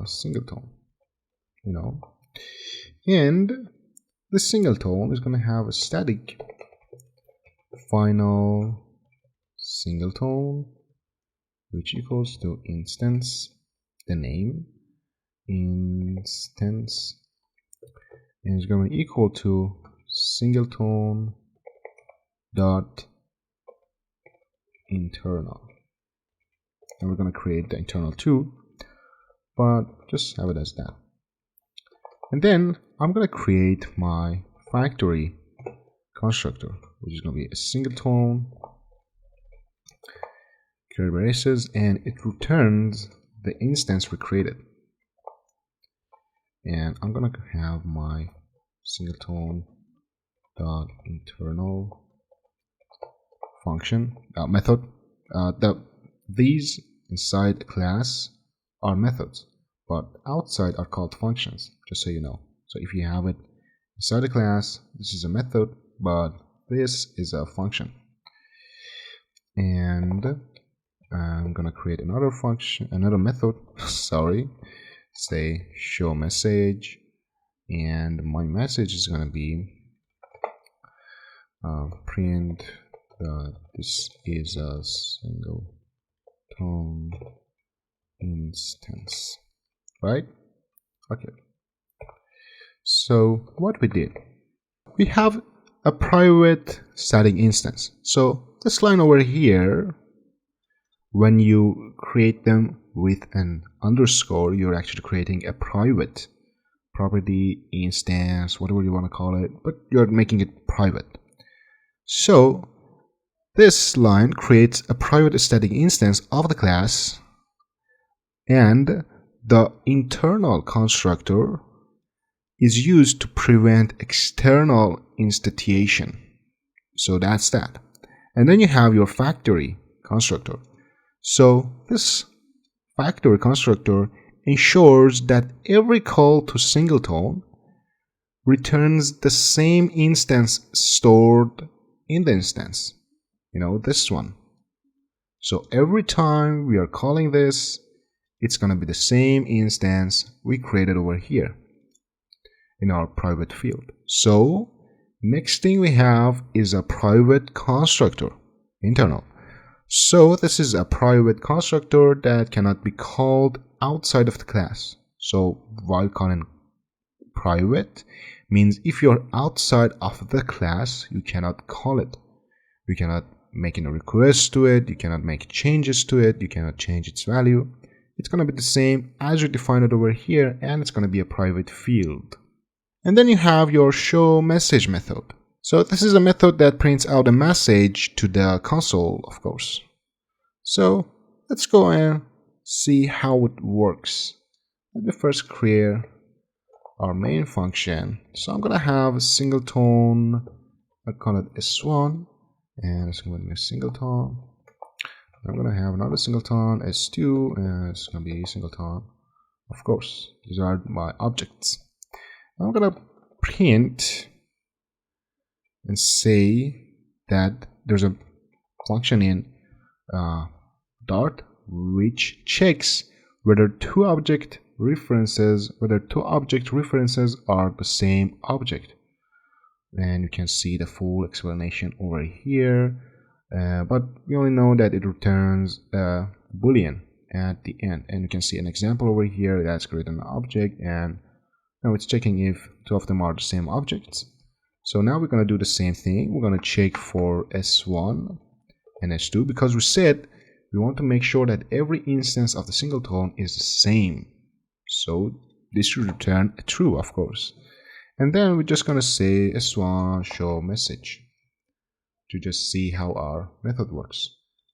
singleton, and this singleton is going to have a static final singleton, which equals to instance, the name, instance, and it's going to be equal to singleton dot internal, and we're going to create the internal too, but just have it as that. And then I'm going to create my factory constructor, which is going to be a singleton, create braces, and it returns the instance we created. And I'm going to have my singleton dot internal function method. These inside a class are methods, but outside are called functions, just so you know. So if you have it inside a class, this is a method, but this is a function. And I'm gonna create another function, another method, sorry, say show message, and my message is gonna be print this is a singleton instance, right? Okay. So what we did, we have a private static instance. So this line over here, when you create them with an underscore, you're actually creating a private property, instance, whatever you want to call it, but you're making it private. So this line creates a private static instance of the class, and the internal constructor is used to prevent external instantiation. So that's that. And then you have your factory constructor. So this factory constructor ensures that every call to singleton returns the same instance stored in the instance. This one. So every time we are calling this, it's going to be the same instance we created over here in our private field. So next thing we have is a private constructor, internal. So this is a private constructor that cannot be called outside of the class. So while calling private means if you're outside of the class, you cannot call it. You cannot make any requests to it, you cannot make changes to it, you cannot change its value. It's going to be the same as you define it over here, and it's going to be a private field. And then you have your show message method. So this is a method that prints out a message to the console, of course. So let's go and see how it works. Let me first create our main function. So I'm going to have a singleton, I call it S1, and it's going to be a singleton. I'm going to have another singleton, S2, and it's going to be singleton. Of course, these are my objects. I'm going to print and say that there's a function in Dart which checks whether two object references are the same object. And you can see the full explanation over here. But we only know that it returns a boolean at the end, and you can see an example over here that's creating an object, and now it's checking if two of them are the same objects. So now we're going to do the same thing. We're going to check for S1 and S2 because we said we want to make sure that every instance of the singleton is the same. So this should return a true, of course. And then we're just going to say s1 show message to just see how our method works.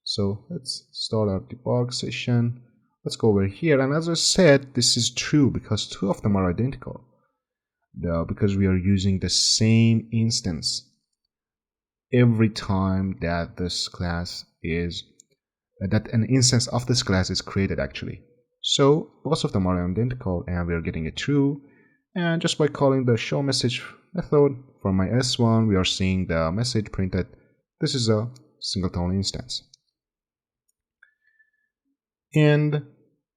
So let's start our debug session. Let's go over here, and as I said, this is true because two of them are identical. Because we are using the same instance every time that an instance of this class is created actually. So both of them are identical and we are getting it true. And just by calling the show message method from my S1, we are seeing the message printed. This is a singleton instance. And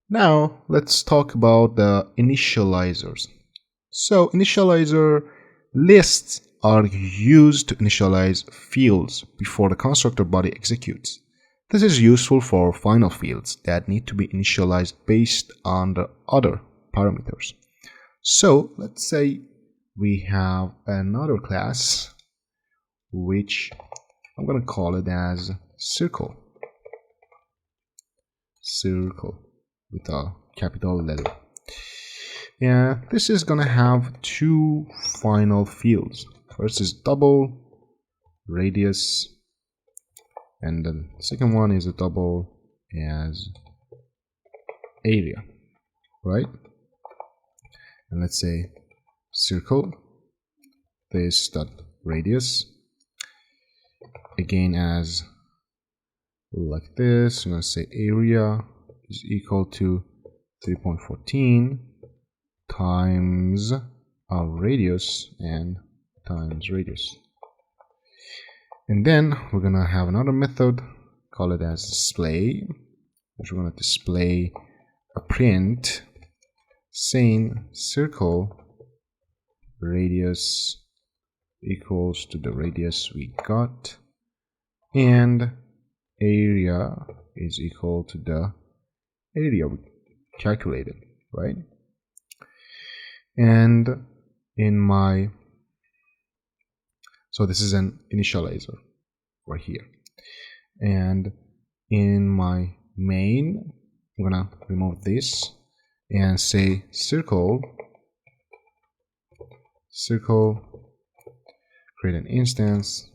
now let's talk about the initializers. So initializer lists are used to initialize fields before the constructor body executes. This is useful for final fields that need to be initialized based on the other parameters. So let's say we have another class which I'm going to call it as circle with a capital letter. And this is going to have two final fields. First is double radius, and the second one is a double as area, right? And let's say circle this dot radius again as like this. I'm going to say area is equal to 3.14 times our radius and times radius. And then we're going to have another method, call it as display, which we're going to display a print saying circle radius equals to the radius we got, and area is equal to the area we calculated, right? And so this is an initializer right here. And in my main, I'm gonna remove this and say circle, create an instance,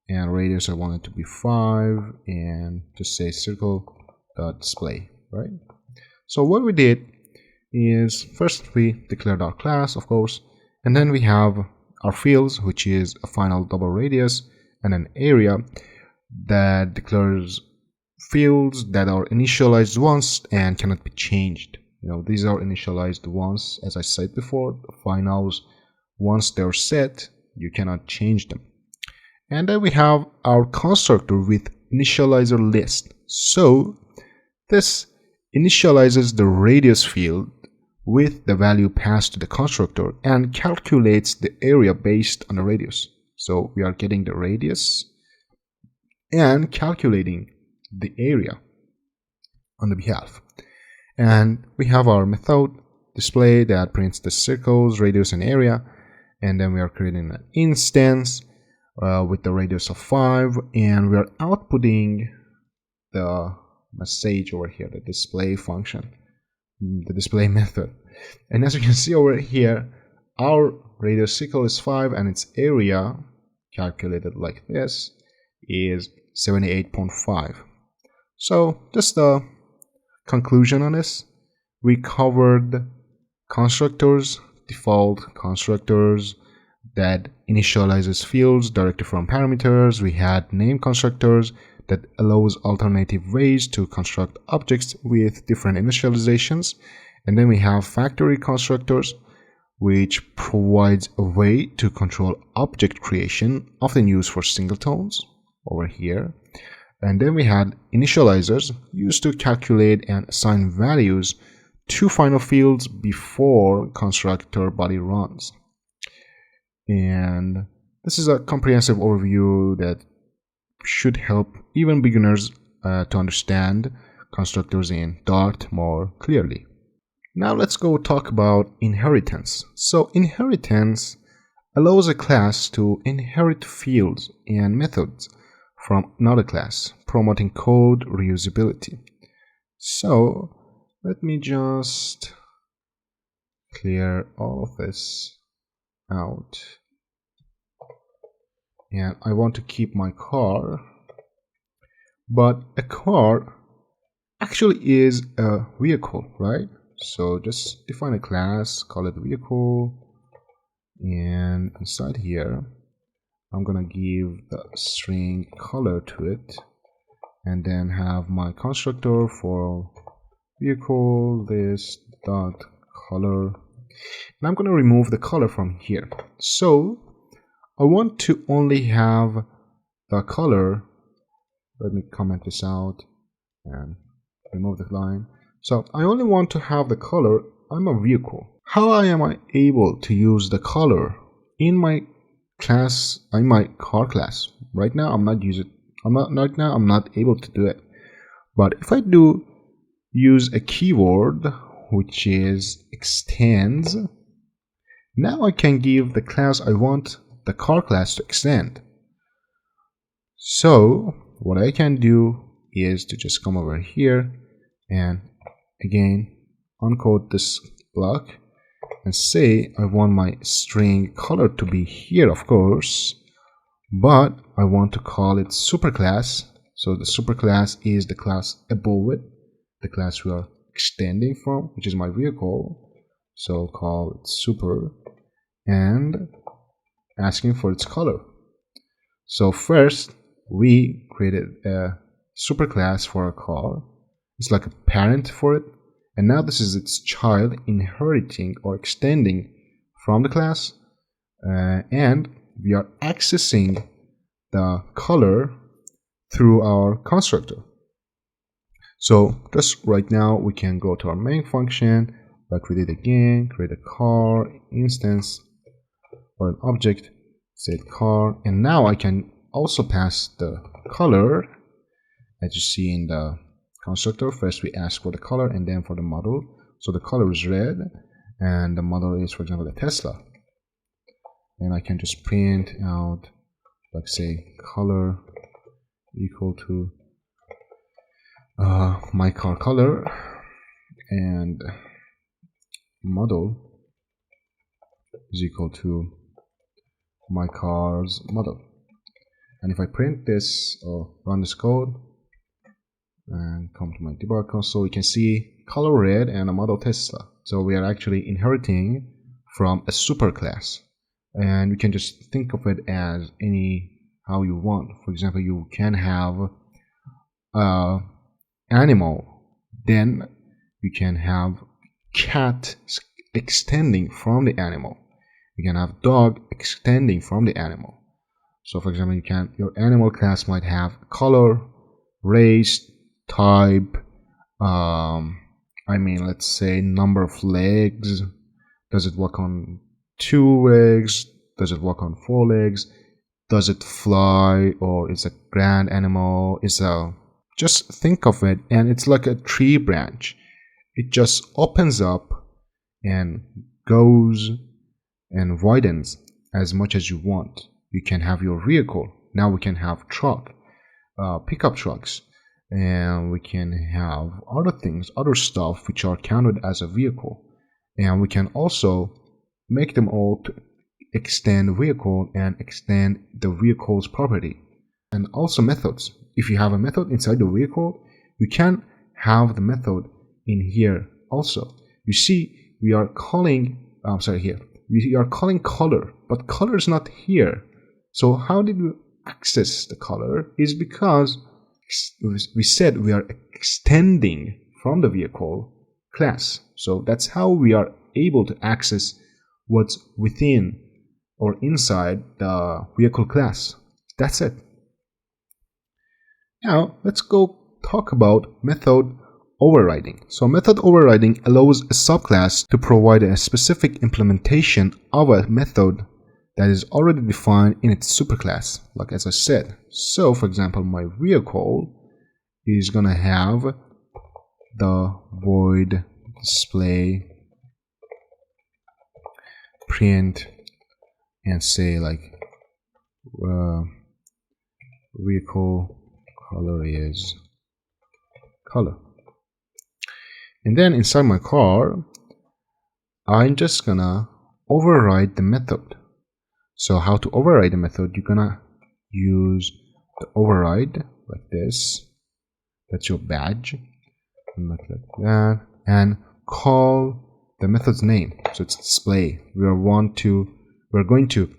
and radius I want it to be 5, and just say circle.display, right? So what we did is first we declared our class, of course, and then we have our fields, which is a final double radius and an area that declares fields that are initialized once and cannot be changed. These are initialized once, as I said before. The finals, once they're set, you cannot change them. And then we have our constructor with initializer list. So this initializes the radius field with the value passed to the constructor and calculates the area based on the radius. So we are getting the radius and calculating the area on the behalf. And we have our method display that prints the circles, radius, and area. And then we are creating an instance with the radius of 5, and we are outputting the message over here, the display function, the display method. And as you can see over here, our radius circle is 5 and its area calculated like this is 78.5. So just a conclusion on this, we covered constructors, default constructors that initializes fields directly from parameters. We had name constructors that allows alternative ways to construct objects with different initializations. And then we have factory constructors, which provides a way to control object creation, often used for singletons over here. And then we had initializers used to calculate and assign values to final fields before constructor body runs. And this is a comprehensive overview that should help even beginners to understand constructors in Dart more clearly. Now let's go talk about inheritance. So inheritance allows a class to inherit fields and methods from another class, promoting code reusability. So let me just clear all of this. out, and I want to keep my car, but a car actually is a vehicle, right? So just define a class, call it vehicle, and inside here I'm gonna give the string color to it, and then have my constructor for vehicle this dot color, and I'm gonna remove the color from here. So I want to only have the color. Let me comment this out and remove the line. So I only want to have the color. I'm a vehicle. How am I able to use the color in my class, in my car class? Right now I'm not able to do it. But if I do use a keyword which is extends, now I can give the class I want the car class to extend. So what I can do is to just come over here and again uncode this block and say I want my string color to be here, of course, but I want to call it superclass. So the superclass is the class above it, the class we are extending from, which is my vehicle. So call it super and asking for its color. So first we created a superclass for a car. It's like a parent for it, and now this is its child inheriting or extending from the class, and we are accessing the color through our constructor. So just right now we can go to our main function like we did again, create a car instance or an object, say car, and now I can also pass the color as you see in the constructor. First we ask for the color and then for the model. So the color is red and the model is, for example, the Tesla, and I can just print out like say color equal to my car color and model is equal to my car's model. And if I print this or run this code and come to my debug console, you can see color red and a model Tesla. So we are actually inheriting from a superclass, and you can just think of it as how you want. For example, you can have animal, then you can have cat extending from the animal. You can have dog extending from the animal. So for example, your animal class might have color, race, type, let's say number of legs. Does it walk on 2 legs? Does it walk on 4 legs? Does it fly, or is a grand animal? Just think of it, and it's like a tree branch. It just opens up and goes and widens as much as you want. You can have your vehicle. Now we can have truck, pickup trucks, and we can have other things, other stuff which are counted as a vehicle. And we can also make them all to extend vehicle and extend the vehicle's property. And also methods. If you have a method inside the vehicle, you can have the method in here also. You see, we are calling, we are calling color, but color is not here. So how did we access the color? Is because we said we are extending from the vehicle class. So that's how we are able to access what's within or inside the vehicle class. That's it. Now let's go talk about method overriding. So method overriding allows a subclass to provide a specific implementation of a method that is already defined in its superclass, like as I said. So for example, my vehicle is gonna have the void display print and say like vehicle color is color. And then inside my car, I'm just gonna override the method. So how to override the method? You're gonna use the override like this. That's your badge. And like that. And call the method's name. So it's display. We're going to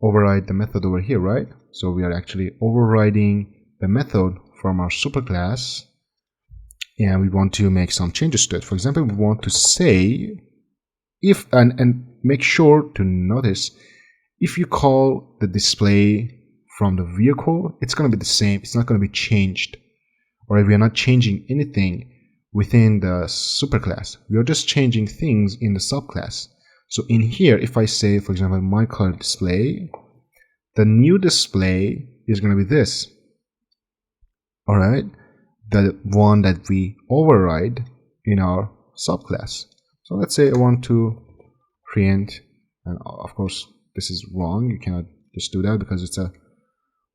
override the method over here, right? So we are actually overriding the method from our superclass, and we want to make some changes to it. For example, we want to say if and make sure to notice if you call the display from the vehicle, it's going to be the same. It's not going to be changed. Or if we are not changing anything within the superclass, we are just changing things in the subclass. So in here, if I say, for example, my car display, the new display is going to be this. All right, the one that we override in our subclass. So let's say I want to print, and of course this is wrong. You cannot just do that because it's a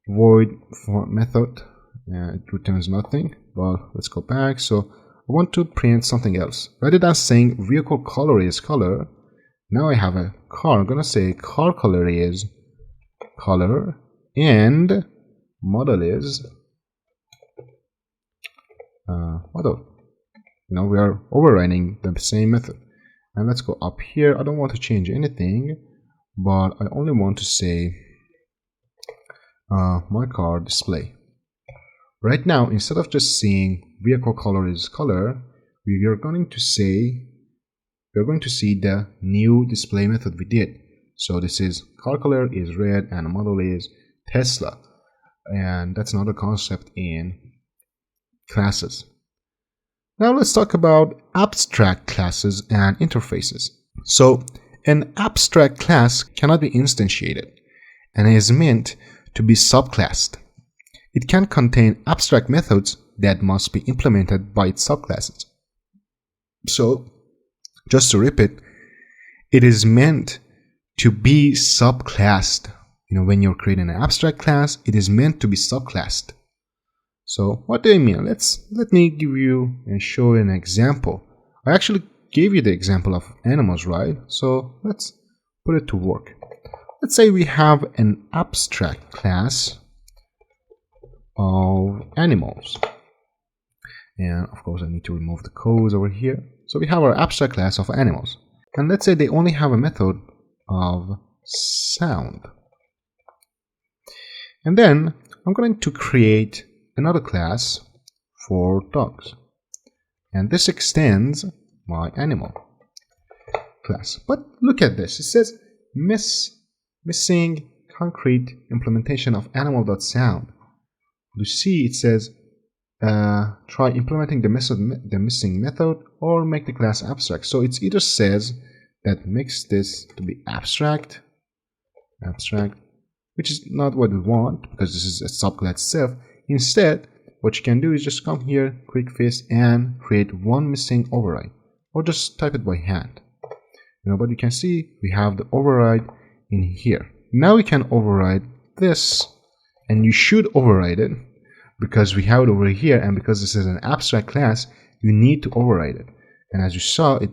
void for method and it returns nothing. But let's go back. So I want to print something else. Rather than saying vehicle color is color, now I have a car. I'm gonna say car color is color and model is model. Now we are overriding the same method. And let's go up here. I don't want to change anything, but I only want to say my car display. Right now, instead of just saying vehicle color is color, we are going to see the new display method we did. So this is car color is red and model is Tesla. And that's another concept in classes. Now let's talk about abstract classes and interfaces. So an abstract class cannot be instantiated and is meant to be subclassed. It can contain abstract methods that must be implemented by its subclasses. So just to repeat, it is meant to be subclassed. When you're creating an abstract class, it is meant to be subclassed. So what do I mean? Let me give you and show you an example. I actually gave you the example of animals, right? So let's put it to work. Let's say we have an abstract class of animals. And of course I need to remove the codes over here. So we have our abstract class of animals. And let's say they only have a method of sound. And then I'm going to create another class for dogs. And this extends my animal class. But look at this. It says missing concrete implementation of animal.sound. You see it says try implementing the missing method or make the class abstract. So it either says that makes this to be abstract, which is not what we want because this is a subclass itself. Instead, what you can do is just come here, quick fix, and create one missing override, or just type it by hand. But you can see we have the override in here. Now we can override this, and you should override it because we have it over here, and because this is an abstract class, you need to override it. And as you saw, it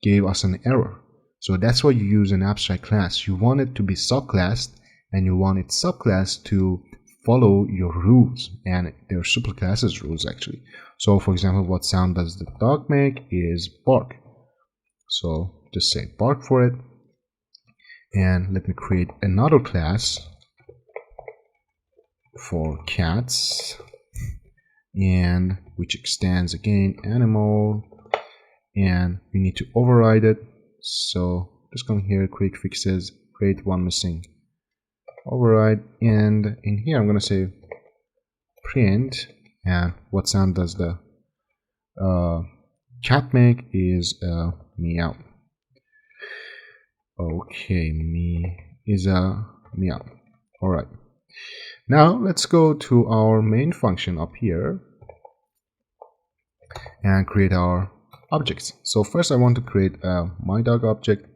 gave us an error. So that's why you use an abstract class. You want it to be subclassed, and you want its subclass to follow your rules, and their superclasses rules actually. So for example, what sound does the dog make is bark. So just say bark for it. And let me create another class for cats, and which extends again animal, and we need to override it. So just come here, quick fixes, create one missing override, and in here I'm going to say print, and what sound does the cat make is meow. Okay, me is a meow. Alright, now let's go to our main function up here and create our objects. So first I want to create a my dog object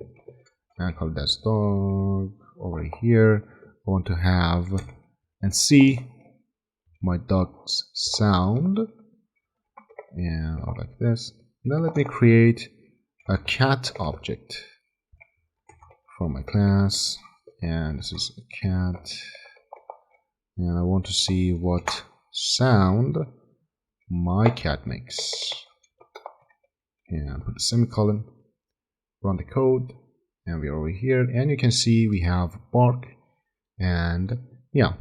and call that dog. Over here I want to have and see my dog's sound, and like this. Now let me create a cat object from my class, and this is a cat, and I want to see what sound my cat makes. And put a semicolon, run the code, and we're over here, and you can see we have bark, and yeah.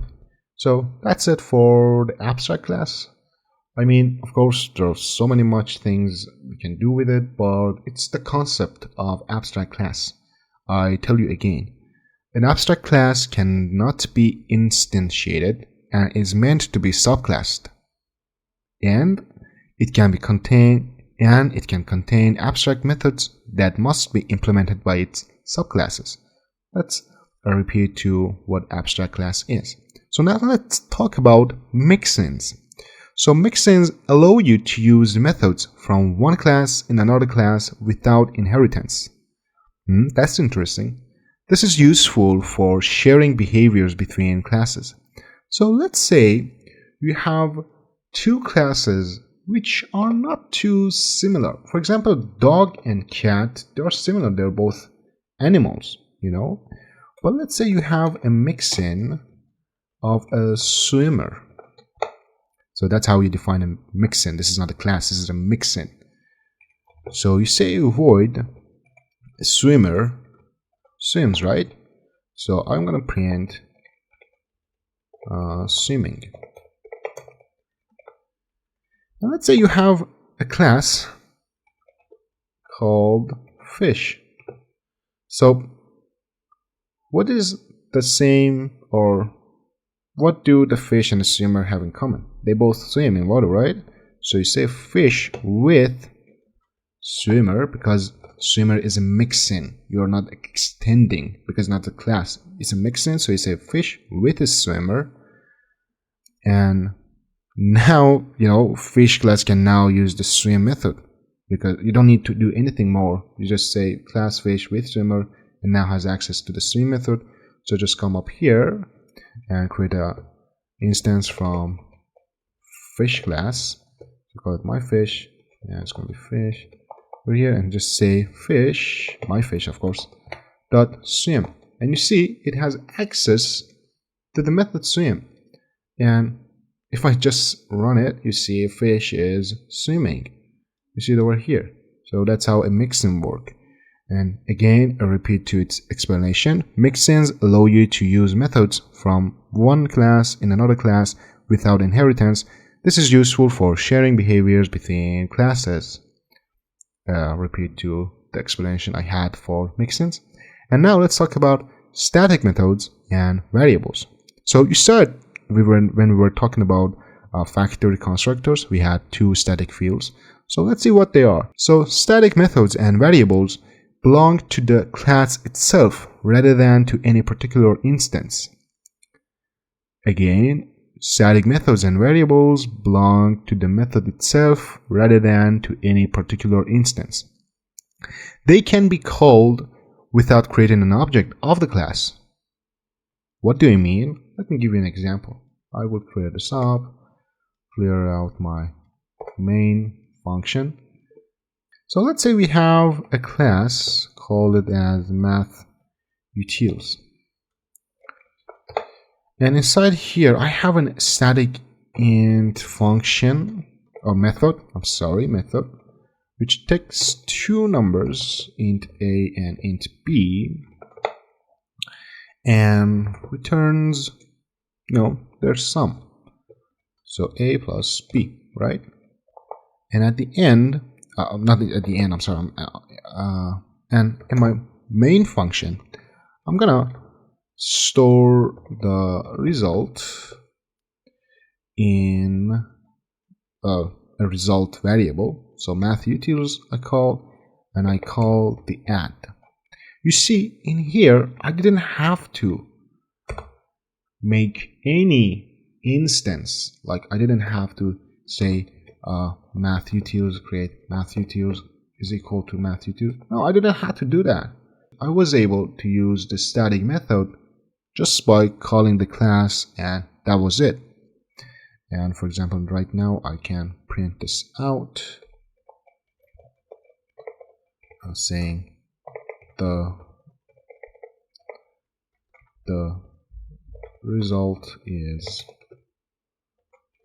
So that's it for the abstract class. I mean, of course, there are so much things we can do with it, but it's the concept of abstract class. I tell you again, an abstract class cannot be instantiated and is meant to be subclassed, and it can contain abstract methods that must be implemented by its subclasses. Let's repeat to what abstract class is. So now let's talk about mixins. So mixins allow you to use methods from one class in another class without inheritance. That's interesting. This is useful for sharing behaviors between classes. So let's say you have two classes which are not too similar. For example, dog and cat, they're similar. They're both animals, you know. But let's say you have a mixin of a swimmer. So that's how you define a mixin. This is not a class, this is a mixin. So you say void a swimmer swims, right? So I'm going to print swimming. And let's say you have a class called fish. So what is the same, or what do the fish and the swimmer have in common? They both swim in water, right? So you say fish with swimmer, because swimmer is a mixin. You are not extending because not a class. It's a mixin, so you say fish with a swimmer. And now, you know, fish class can now use the swim method because you don't need to do anything more. You just say class fish with swimmer and now has access to the swim method. So just come up here and create a instance from fish class. So call it my fish. Yeah, it's going to be fish over here, and just say fish, my fish, of course, dot swim. And you see it has access to the method swim. And if I just run it, you see fish is swimming. You see it over here. So that's how a mixin works. And again, a repeat to its explanation. Mixins allow you to use methods from one class in another class without inheritance. This is useful for sharing behaviors between classes. Repeat to the explanation I had for mixins. And now let's talk about static methods and variables. So you said when we were talking about factory constructors, we had two static fields. So let's see what they are. So static methods and variables belong to the class itself rather than to any particular instance. Again, static methods and variables belong to the method itself rather than to any particular instance. They can be called without creating an object of the class. What do I mean? Let me give you an example. I will clear this up, clear out my main function. So let's say we have a class, call it as mathUtils. And inside here, I have a static int function, or method, method, which takes two numbers, int a and int b, and returns, their sum. So a plus b, right? And at the end, not at the end, I'm sorry, and in my main function, I'm gonna store the result in a result variable. So mathUtils I call, and I call the add. You see in here, I didn't have to make any instance, like I didn't have to say mathUtils create mathUtils is equal to mathUtils. No, I didn't have to do that. I was able to use the static method just by calling the class, and that was it. And for example, right now I can print this out. I'm saying the the result is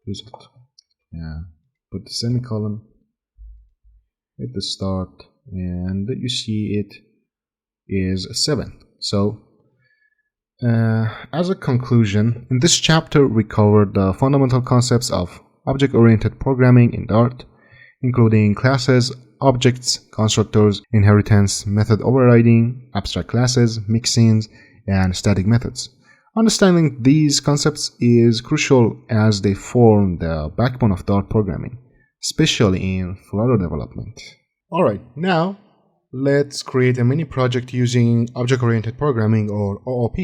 result. Yeah, put the semicolon at the start, and you see it is 7. So as a conclusion, in this chapter we covered the fundamental concepts of object-oriented programming in Dart, including classes, objects, constructors, inheritance, method overriding, abstract classes, mixins, and static methods. Understanding these concepts is crucial as they form the backbone of Dart programming, especially in Flutter development. Alright, now let's create a mini project using object-oriented programming or OOP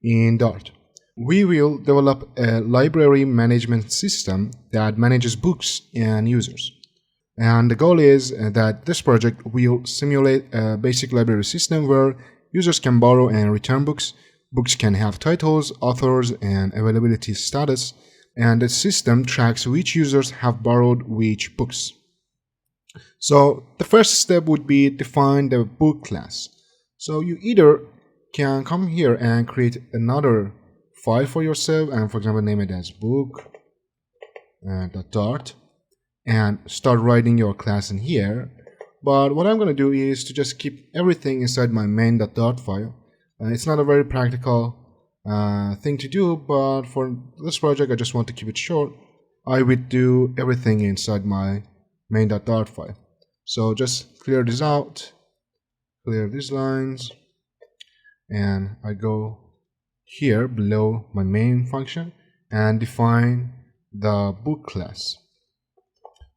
in Dart. We will develop a library management system that manages books and users. And the goal is that this project will simulate a basic library system where users can borrow and return books. Books can have titles, authors, and availability status, and the system tracks which users have borrowed which books. So the first step would be define the book class. So you either can come here and create another file for yourself and, for example, name it as book.dart and start writing your class in here. But what I'm going to do is to just keep everything inside my main.dart file. It's not a very practical thing to do, but for this project I just want to keep it short. I would do everything inside my main.dart file. So just clear this out, clear these lines, and I go here below my main function and define the book class.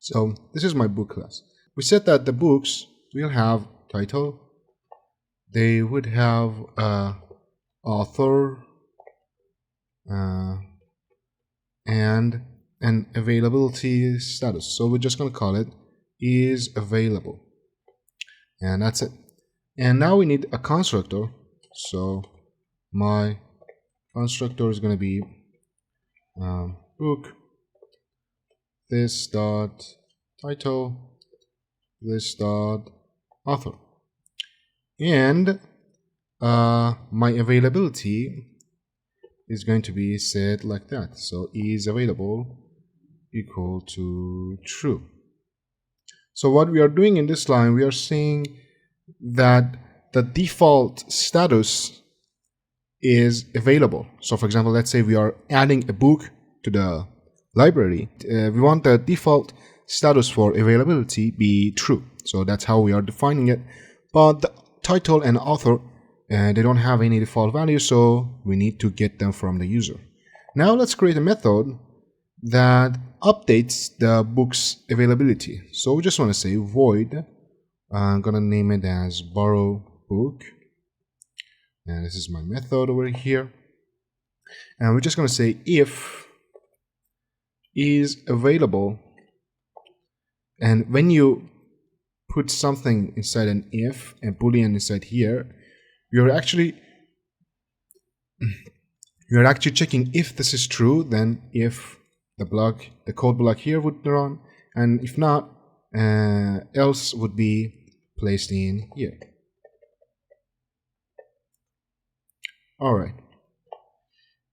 So this is my book class. We said that the books will have title, they would have author, and an availability status. So we're just going to call it is available, and that's it. And now we need a constructor. So my constructor is going to be book this dot title, this dot author, and my availability is going to be set like that. So is available equal to true. So what we are doing in this line, we are saying that the default status is available. So for example, let's say we are adding a book to the library. We want the default status for availability be true. So that's how we are defining it. But the title and author, they don't have any default value, so we need to get them from the user. Now let's create a method that updates the book's availability. So we just want to say void, I'm gonna name it as borrow book, and this is my method over here, and we're just gonna say if is available, and when you put something inside an if and boolean inside here, you're actually checking if this is true, then if the code block here would run, and if not, else would be placed in here. Alright,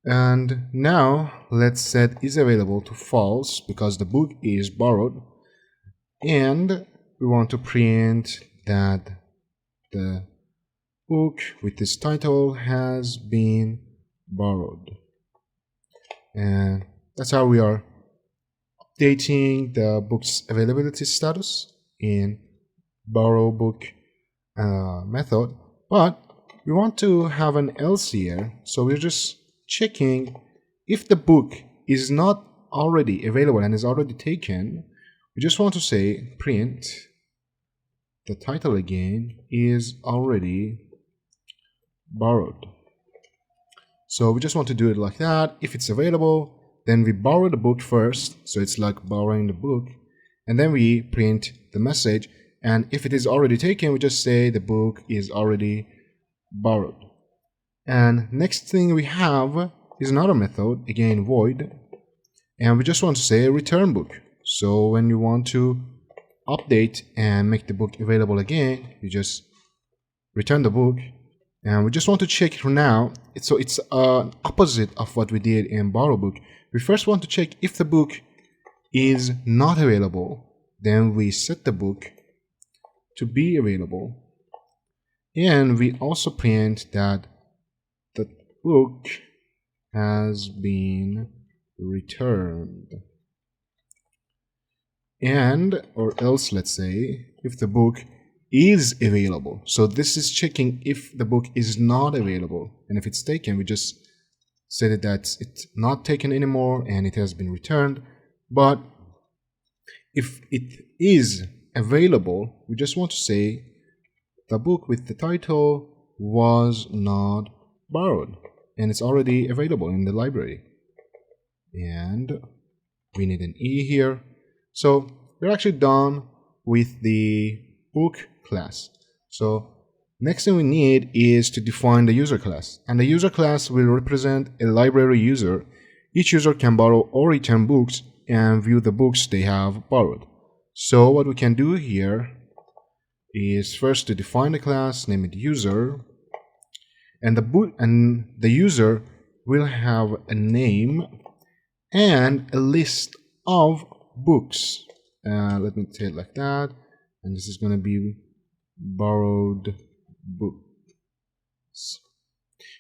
and now let's set is available to false because the book is borrowed, and we want to print that the book with this title has been borrowed. And that's how we are updating the book's availability status in borrow book method. But we want to have an else here, so we're just checking if the book is not already available and is already taken. We just want to say print the title again is already borrowed. So we just want to do it like that. If it's available, then we borrow the book first, so it's like borrowing the book, and then we print the message, and if it is already taken, we just say the book is already borrowed. And next thing we have is another method, again void, and we just want to say return book. So when you want to update and make the book available again, you just return the book And we just want to check it now. So it's opposite of what we did in borrow book. We first want to check if the book is not available. Then we set the book to be available. And we also print that the book has been returned. And, or else, let's say, if the book is available. So this is checking if the book is not available. And if it's taken, we just set that it's not taken anymore and it has been returned. But if it is available, we just want to say the book with the title was not borrowed. And it's already available in the library. And we need an E here. So we're actually done with the book class. So next thing we need is to define the user class. And the user class will represent a library user. Each user can borrow or return books and view the books they have borrowed. So what we can do here is first to define the class, name it user, and the user will have a name and a list of books. Let me say it like that, and this is going to be borrowed books.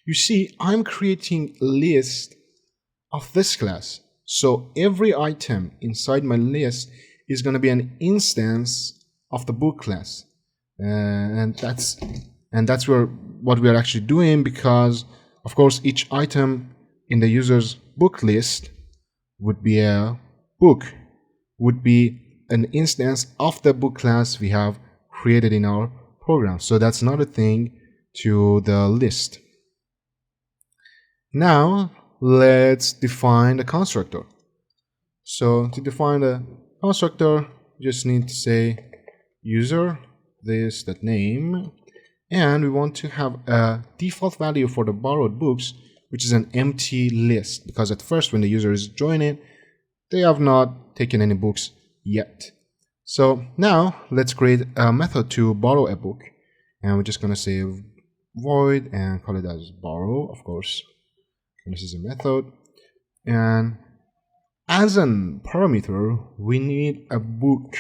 You see, I'm creating a list of this class, so every item inside my list is going to be an instance of the book class, and that's what we are actually doing, because of course each item in the user's book list would be a book, would be an instance of the book class we have created in our program. So that's another thing to the list. Now let's define the constructor. So to define the constructor, you just need to say user this.name, and we want to have a default value for the borrowed books, which is an empty list, because at first when the user is joining, they have not taken any books yet. So now let's create a method to borrow a book, and we're just going to say void and call it as borrow, of course. And this is a method, and as a parameter we need a book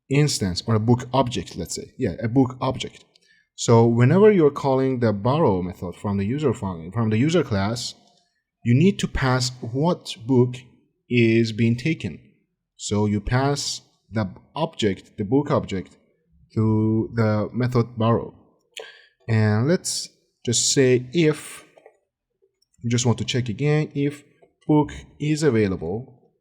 instance or a book object, let's say. Yeah, a book object. So whenever you're calling the borrow method from the user function, from the user class, you need to pass what book is being taken. So you pass the object, the book object, to the method borrow. And let's just say if, you just want to check again if book is available,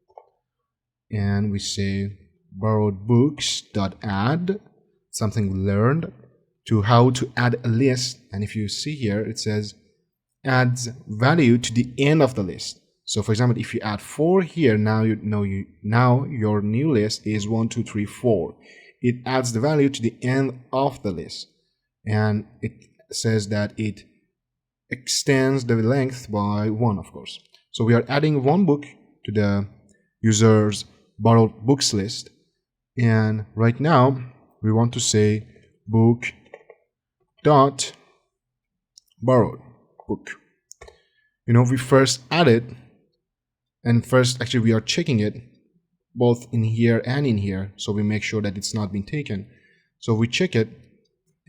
and we say borrowed books.add, something we learned to how to add a list. And if you see here, it says adds value to the end of the list. So for example, if you add 4 here, now now your new list is 1, 2, 3, 4. It adds the value to the end of the list, and it says that it extends the length by 1, of course. So we are adding 1 book to the user's borrowed books list, and right now we want to say book dot borrowed book. We first add it, and first actually we are checking it both in here and in here, so we make sure that it's not been taken. So we check it,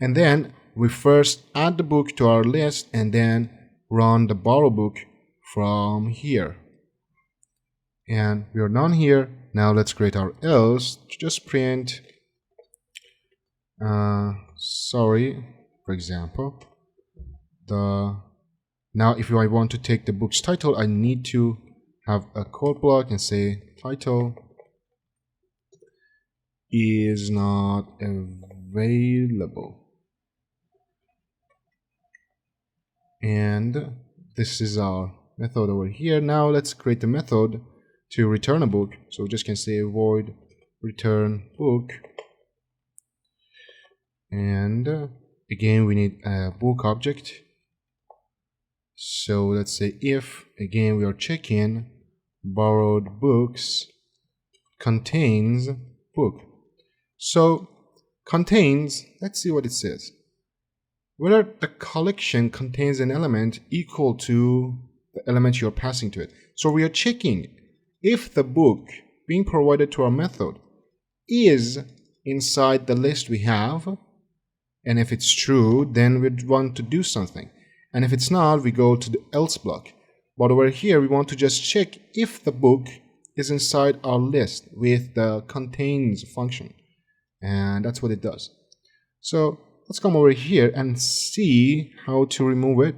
and then we first add the book to our list and then run the borrow book from here. And we are done here. Now let's create our else to just print sorry, for example, now if I want to take the book's title, I need to have a code block and say title is not available. And this is our method over here. Now let's create a method to return a book. So we just can say void return book. And again, we need a book object. So let's say if, again, we are checking borrowed books contains book. So contains, let's see what it says. whether the collection contains an element equal to the element you're passing to it. So we are checking if the book being provided to our method is inside the list we have, and if it's true, then we'd want to do something. And if it's not, we go to the else block. But over here, we want to just check if the book is inside our list with the contains function. And that's what it does. So let's come over here and see how to remove it.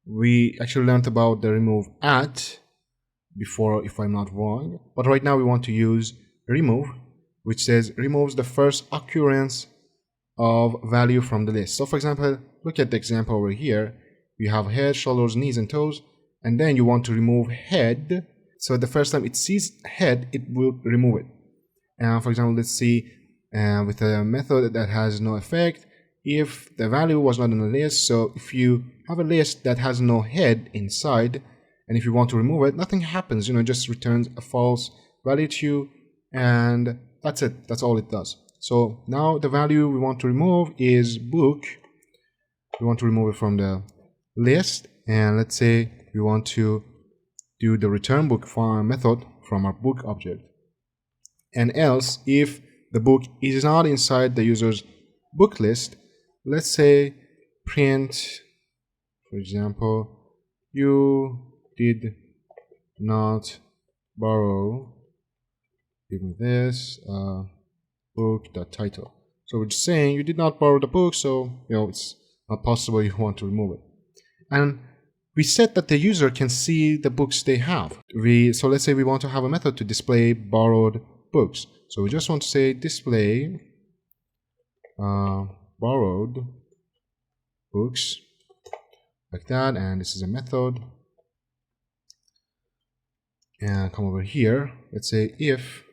We actually learned about the remove at before, if I'm not wrong. But right now we want to use remove, which says removes the first occurrence of value from the list. So for example, look at the example over here. You have head, shoulders, knees, and toes, and then you want to remove head. So the first time it sees head, it will remove it. And for example, let's see with a method that has no effect, if the value was not in the list. So if you have a list that has no head inside, and if you want to remove it, nothing happens, it just returns a false value to you, and that's it. That's all it does. So now the value we want to remove is book. We want to remove it from the list, and let's say we want to do the return book method from our book object. And else, if the book is not inside the user's book list, let's say print, for example, you did not borrow, give me this, book.title. So we're just saying you did not borrow the book, so it's not possible you want to remove it. And we said that the user can see the books they have. So let's say we want to have a method to display borrowed books. So we just want to say display borrowed books, like that, and this is a method. And come over here, let's say if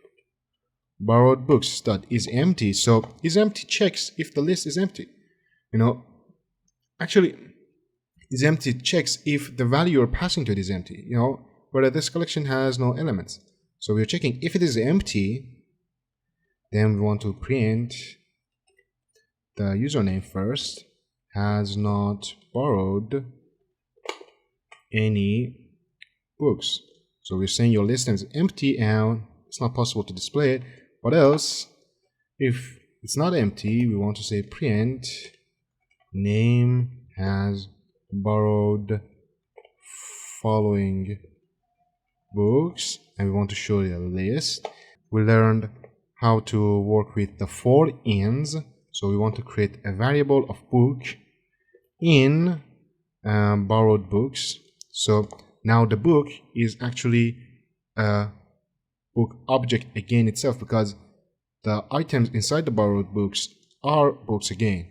borrowed books dot is empty. So is empty checks if the list is empty. Actually, is empty checks if the value you're passing to it is empty, whether this collection has no elements. So we're checking if it is empty, then we want to print the username first, has not borrowed any books. So we're saying your list is empty and it's not possible to display it. What else? If it's not empty, we want to say print name has borrowed following books, and we want to show you a list. We learned how to work with the for ins. So we want to create a variable of book in borrowed books. So now the book is actually a book object again itself, because the items inside the borrowed books are books again.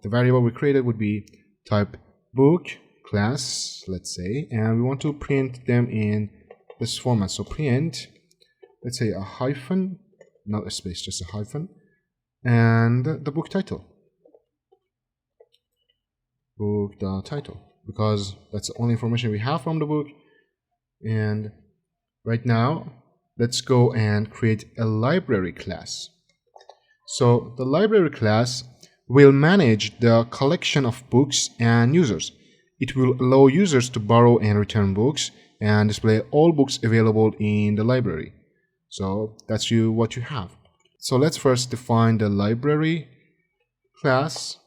The variable we created would be type book class, let's say, and we want to print them in this format. So print, let's say a hyphen, not a space, just a hyphen, and the book title, book.title, because that's the only information we have from the book. And right now, let's go and create a library class. So the library class will manage the collection of books and users. It will allow users to borrow and return books and display all books available in the library. So that's what you have. So let's first define the library class.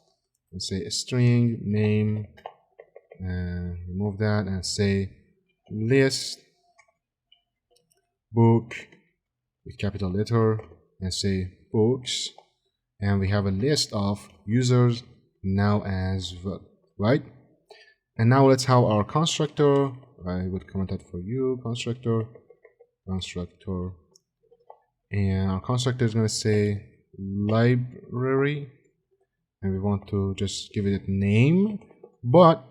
Let's say a string name, and remove that, and say list book with capital letter, and say books, and we have a list of users now as well, right? And now let's have our constructor. I would comment that for you, constructor, and our constructor is going to say library, and we want to just give it a name, but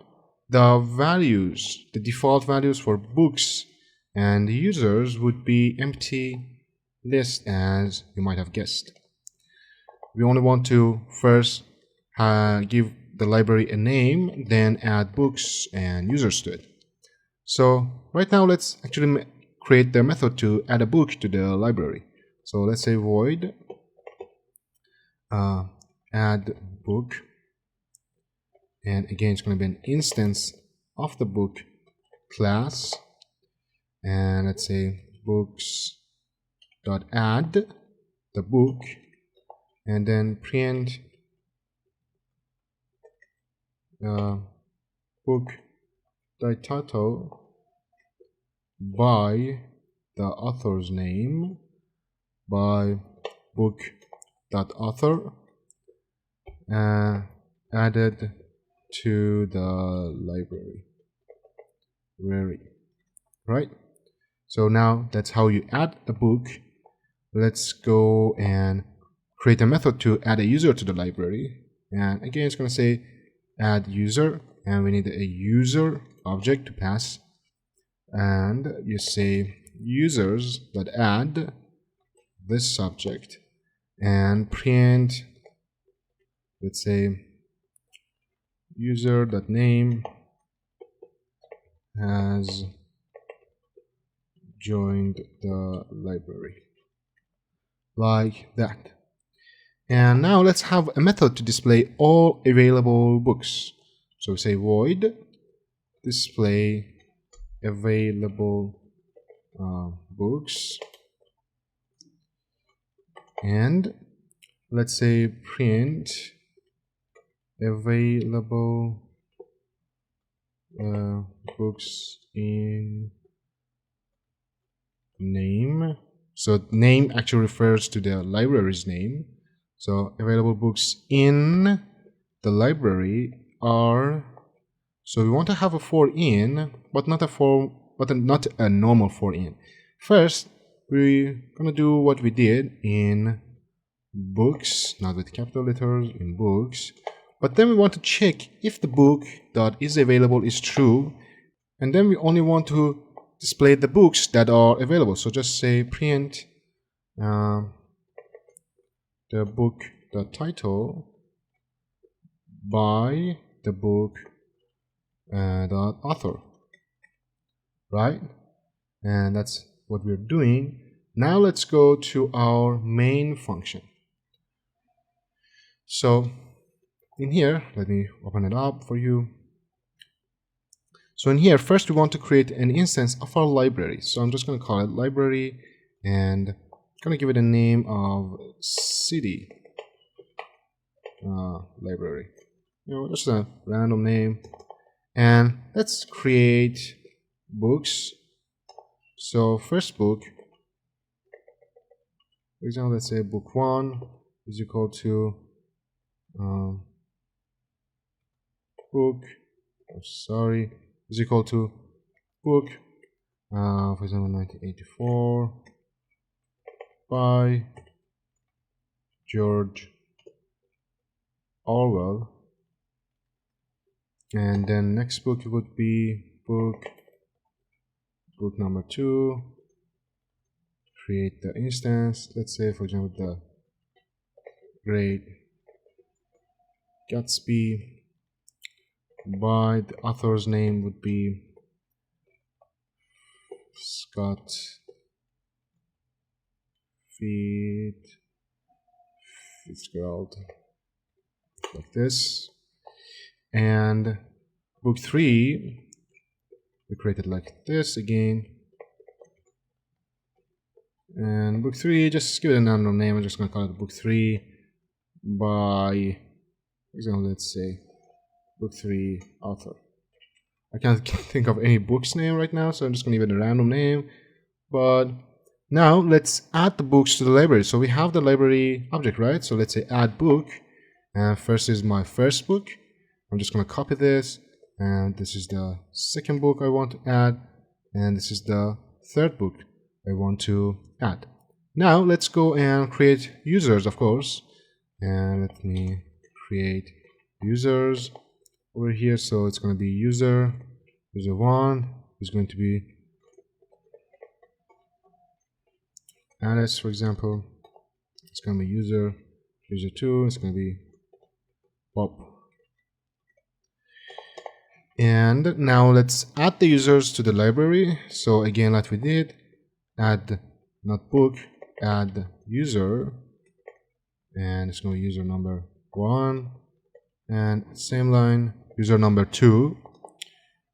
the values, the default values for books and users would be empty list, as you might have guessed. We only want to first give the library a name, then add books and users to it. So right now, let's actually create the method to add a book to the library. So let's say void add book, and again it's going to be an instance of the book class, and let's say books.add the book, and then print book.title by the author's name by book.author added to the library, right? So now that's how you add the book. Let's go and create a method to add a user to the library, and again it's going to say add user, and we need a user object to pass, and you say users.add this subject and print, let's say user.name has joined the library, like that. And now let's have a method to display all available books. So we say void display available books, and let's say print available books in name. So name actually refers to the library's name. So available books in the library are, so we want to have a for in, but not a normal for in. First, we're gonna do what we did in books, not with capital letters, in books. But then we want to check if the book that is available is true, and then we only want to display the books that are available. So just say print the book.title by the book dot author, right? And that's what we're doing. Now let's go to our main function. So in here, let me open it up for you. So in here, first we want to create an instance of our library. So I'm just going to call it library, and I'm going to give it a name of city library. Just a random name. And let's create books. So first book, for example, let's say book 1 is equal to is equal to book, for example, 1984 by George Orwell. And then next book would be book number 2. Create the instance. Let's say, for example, the Great Gatsby by the author's name would be Scott Fitzgerald, like this. And book 3 we created like this again. And book 3, just give it a random name. I'm just going to call it book 3 by, for example, let's say book 3 author. I can't think of any book's name right now, so I'm just going to give it a random name. But now let's add the books to the library. So we have the library object, right? So let's say add book, and first is my first book. I'm just going to copy this, and this is the second book I want to add, and this is the third book I want to add. Now let's go and create users, of course, and let me create users over here. So it's going to be user 1 is going to be Alice, for example. It's going to be user 2, it's going to be Bob. And now let's add the users to the library. So again, like we did, add not book, add user, and it's going to be user number 1, and same line, user number 2.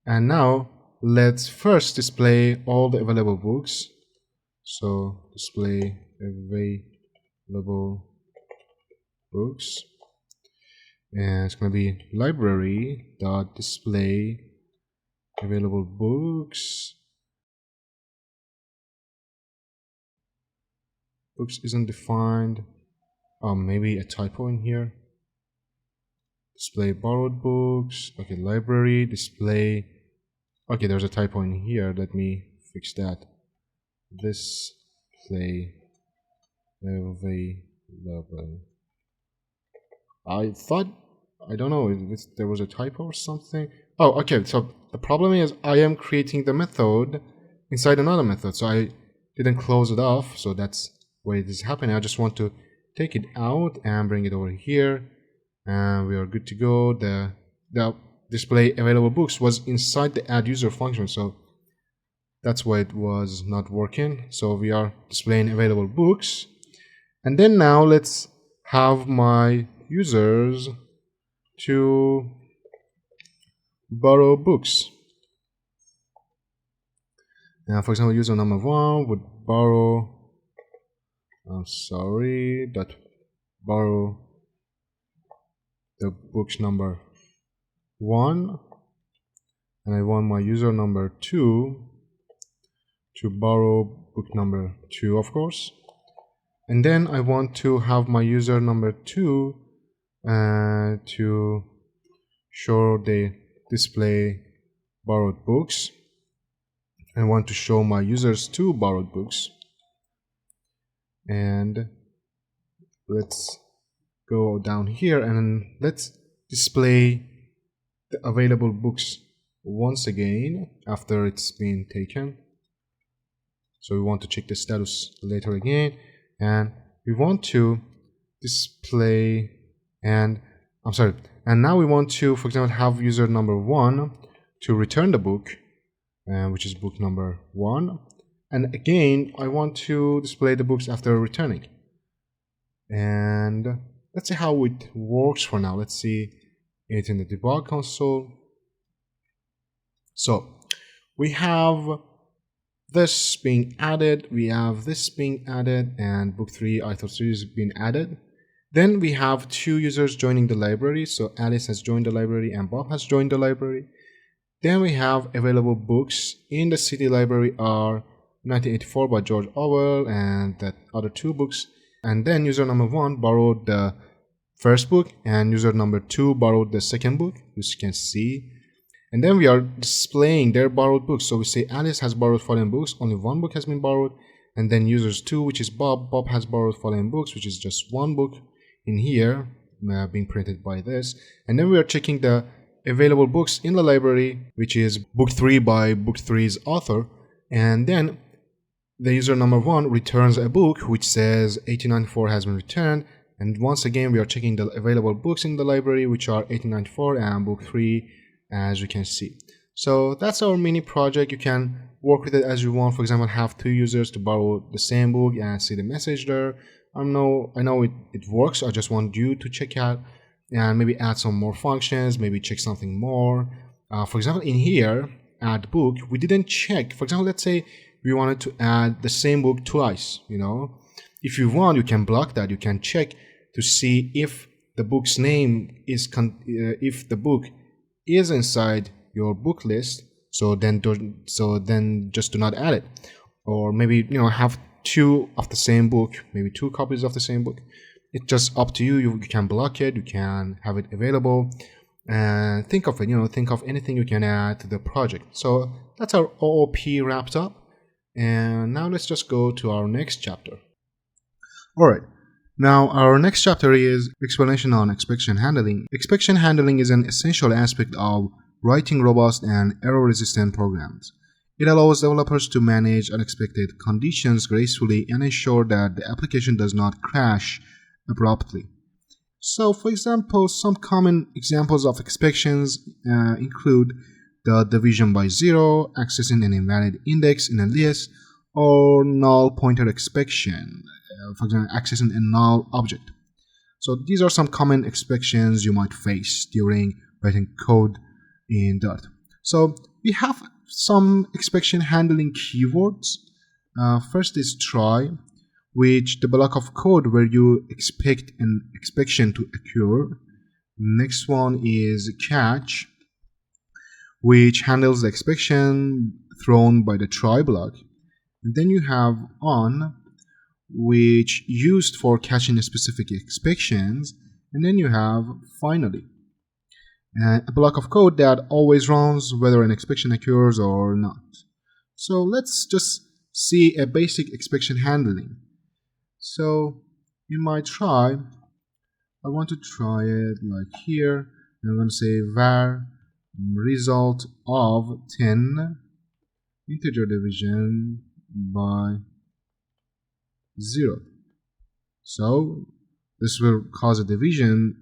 And now let's first display all the available books. So display available books, and it's going to be library dot display available books. Books isn't defined. Maybe a typo in here. Display borrowed books. Okay, library display. Okay, there's a typo in here. Let me fix that. Display available. I thought, I don't know, if there was a typo or something. Oh, okay, so the problem is I am creating the method inside another method, so I didn't close it off, so that's why it is happening. I just want to take it out and bring it over here, and we are good to go. The display available books was inside the add user function, so that's why it was not working. So we are displaying available books, and then now let's have my users to borrow books. Now, for example, user number 1 would borrow, that borrow the books number 1, and I want my user number 2 to borrow book number 2, of course. And then I want to have my user number 2 to show the display borrowed books. I want to show my users 2 borrowed books. And let's go down here and let's display the available books once again after it's been taken. So we want to check the status later again, and we want to display, and now we want to, for example, have user number 1 to return the book, which is book number 1. And again, I want to display the books after returning. And let's see how it works for now. Let's see it in the debug console. So we have this being added, we have this being added, and book 3 author3 is being added. Then we have 2 users joining the library. So Alice has joined the library and Bob has joined the library. Then we have available books in the city library are 1984 by George Orwell and the other 2 books. And then user number 1 borrowed the first book and user number 2 borrowed the second book, which you can see. And then we are displaying their borrowed books. So we say Alice has borrowed following books, only 1 book has been borrowed. And then users 2, which is Bob has borrowed following books, which is just 1 book in here, being printed by this. And then we are checking the available books in the library, which is book 3 by book 3's author. And then the user number 1 returns a book which says 1894 has been returned. And once again, we are checking the available books in the library, which are 1894 and book 3, as you can see. So that's our mini project. You can work with it as you want. For example, have 2 users to borrow the same book and see the message there. I know it works. I just want you to check out and maybe add some more functions, maybe check something more. For example, in here, add book, we didn't check. For example, let's say we wanted to add the same book twice, If you want, you can block that. You can check to see if the book's name is, if the book is inside your book list, so then just do not add it. Or maybe, have 2 of the same book, maybe 2 copies of the same book. It's just up to you. You can block it, you can have it available, and think of it, think of anything you can add to the project. So that's our OOP wrapped up. And now let's just go to our next chapter. Alright, now our next chapter is explanation on exception handling. Exception handling is an essential aspect of writing robust and error-resistant programs. It allows developers to manage unexpected conditions gracefully and ensure that the application does not crash abruptly. So, for example, some common examples of exceptions include the division by 0, accessing an invalid index in a list, or null pointer exception, for example, accessing a null object. So these are some common exceptions you might face during writing code in Dart. So we have some exception handling keywords. First is try, which the block of code where you expect an exception to occur. Next one is catch, which handles the exception thrown by the try block. And then you have on, which used for catching specific exceptions. And then you have finally, a block of code that always runs whether an exception occurs or not. So let's just see a basic exception handling. So in my try, I want to try it like here. And I'm going to say var result of 10 integer division by 0. So this will cause a division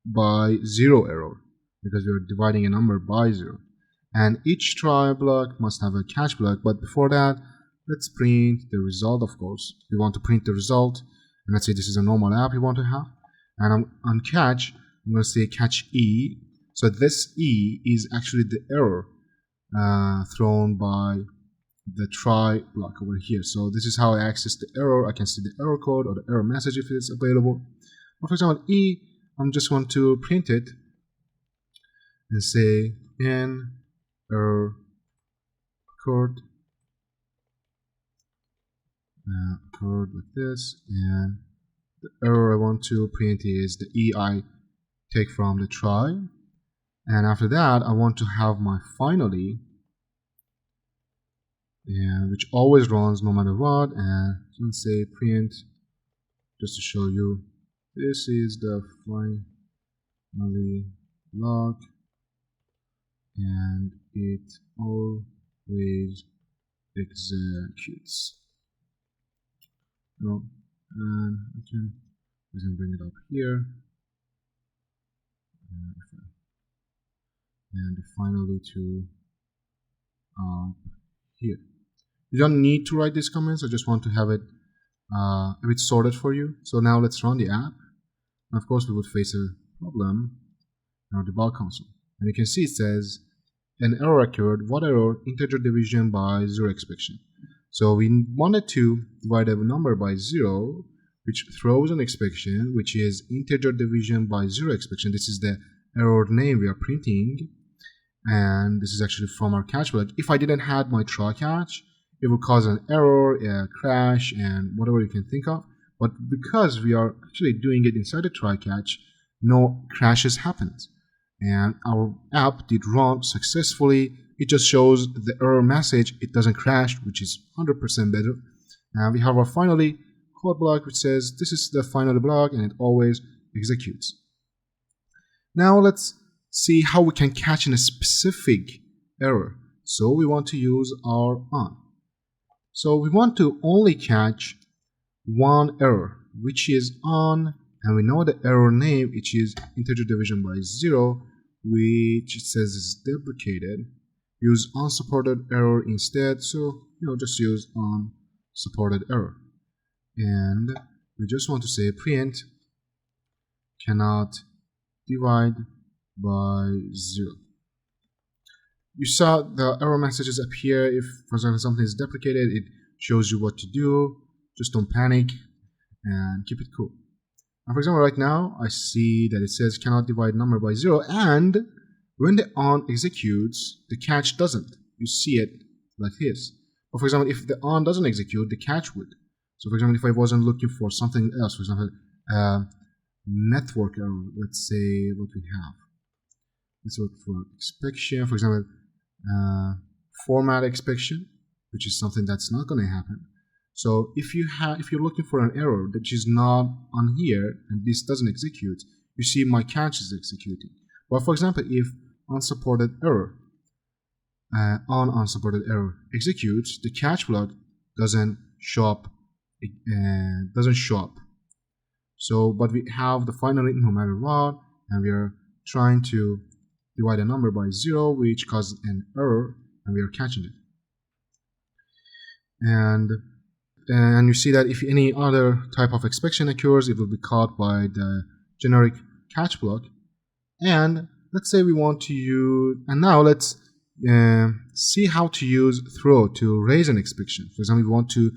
by 0 error because we are dividing a number by 0. And each try block must have a catch block, but before that, let's print the result. Of course, we want to print the result, and let's say this is a normal app we want to have. And on catch, I'm going to say catch E. So this E is actually the error thrown by the try block over here. So this is how I access the error. I can see the error code or the error message if it's available. Or for example, E, I'm just want to print it and say in error code like this, and the error I want to print is the E I take from the try. And after that, I want to have my finally, which always runs no matter what, and let's say print, just to show you, this is the finally log, and it always executes. No, and I can bring it up here, and finally to here. You don't need to write these comments. I just want to have it a bit sorted for you. So now let's run the app. And of course, we would face a problem in our debug console. And you can see it says an error occurred. What error? Integer division by 0 exception. So we wanted to divide a number by 0, which throws an exception, which is integer division by 0 exception. This is the error name we are printing. And this is actually from our catch block. If I didn't have my try catch, it would cause an error, a crash, and whatever you can think of. But because we are actually doing it inside the try catch, no crashes happened. And our app did run successfully. It just shows the error message. It doesn't crash, which is 100% better. And we have our finally code block, which says this is the finally block, and it always executes. Now let's see how we can catch in a specific error. So we want to use our on. So we want to only catch one error, which is on, and we know the error name, which is integer division by 0, which it says is deprecated. Use unsupported error instead, so just use unsupported error. And we just want to say print cannot divide by 0. You saw the error messages appear. If, for example, something is deprecated, it shows you what to do. Just don't panic and keep it cool. Now, for example, right now, I see that it says cannot divide number by 0, and when the on executes, the catch doesn't. You see it like this. But for example, if the on doesn't execute, the catch would. So for example, if I wasn't looking for something else, for example, network error, let's say what we have. Let's look for exception, for example, format exception, which is something that's not going to happen. So if you're looking for an error that is not on here and this doesn't execute, you see my catch is executing. But for example, if unsupported error unsupported error executes, the catch block doesn't show up. So, but we have the finally no matter what, and we are trying to divide a number by 0, which causes an error, and we are catching it. And you see that if any other type of exception occurs, it will be caught by the generic catch block. And let's say we want to use, and now let's see how to use throw to raise an exception. For example, we want to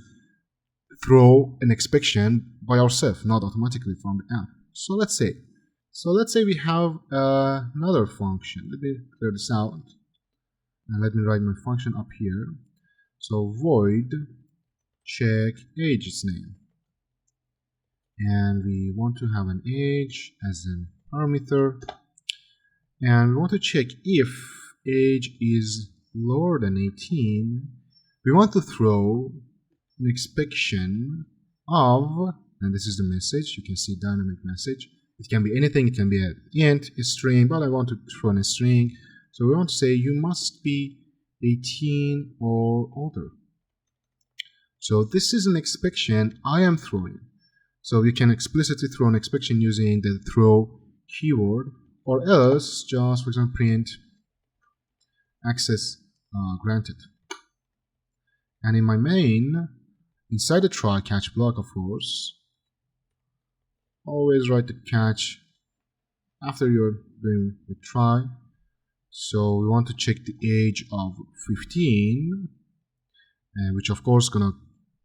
throw an exception by ourselves, not automatically from the app. So let's say we have another function. Let me clear this out and let me write my function up here. So void check age's name, and we want to have an age as a parameter, and we want to check if age is lower than 18. We want to throw an exception of, and this is the message, you can see dynamic message. It can be anything, it can be an int, a string, but I want to throw in a string. So we want to say you must be 18 or older. So this is an exception I am throwing. So you can explicitly throw an exception using the throw keyword, or else just, for example, print access granted. And in my main, inside the try catch block, of course, always write the catch after you're doing the try. So we want to check the age of 15, which of course is gonna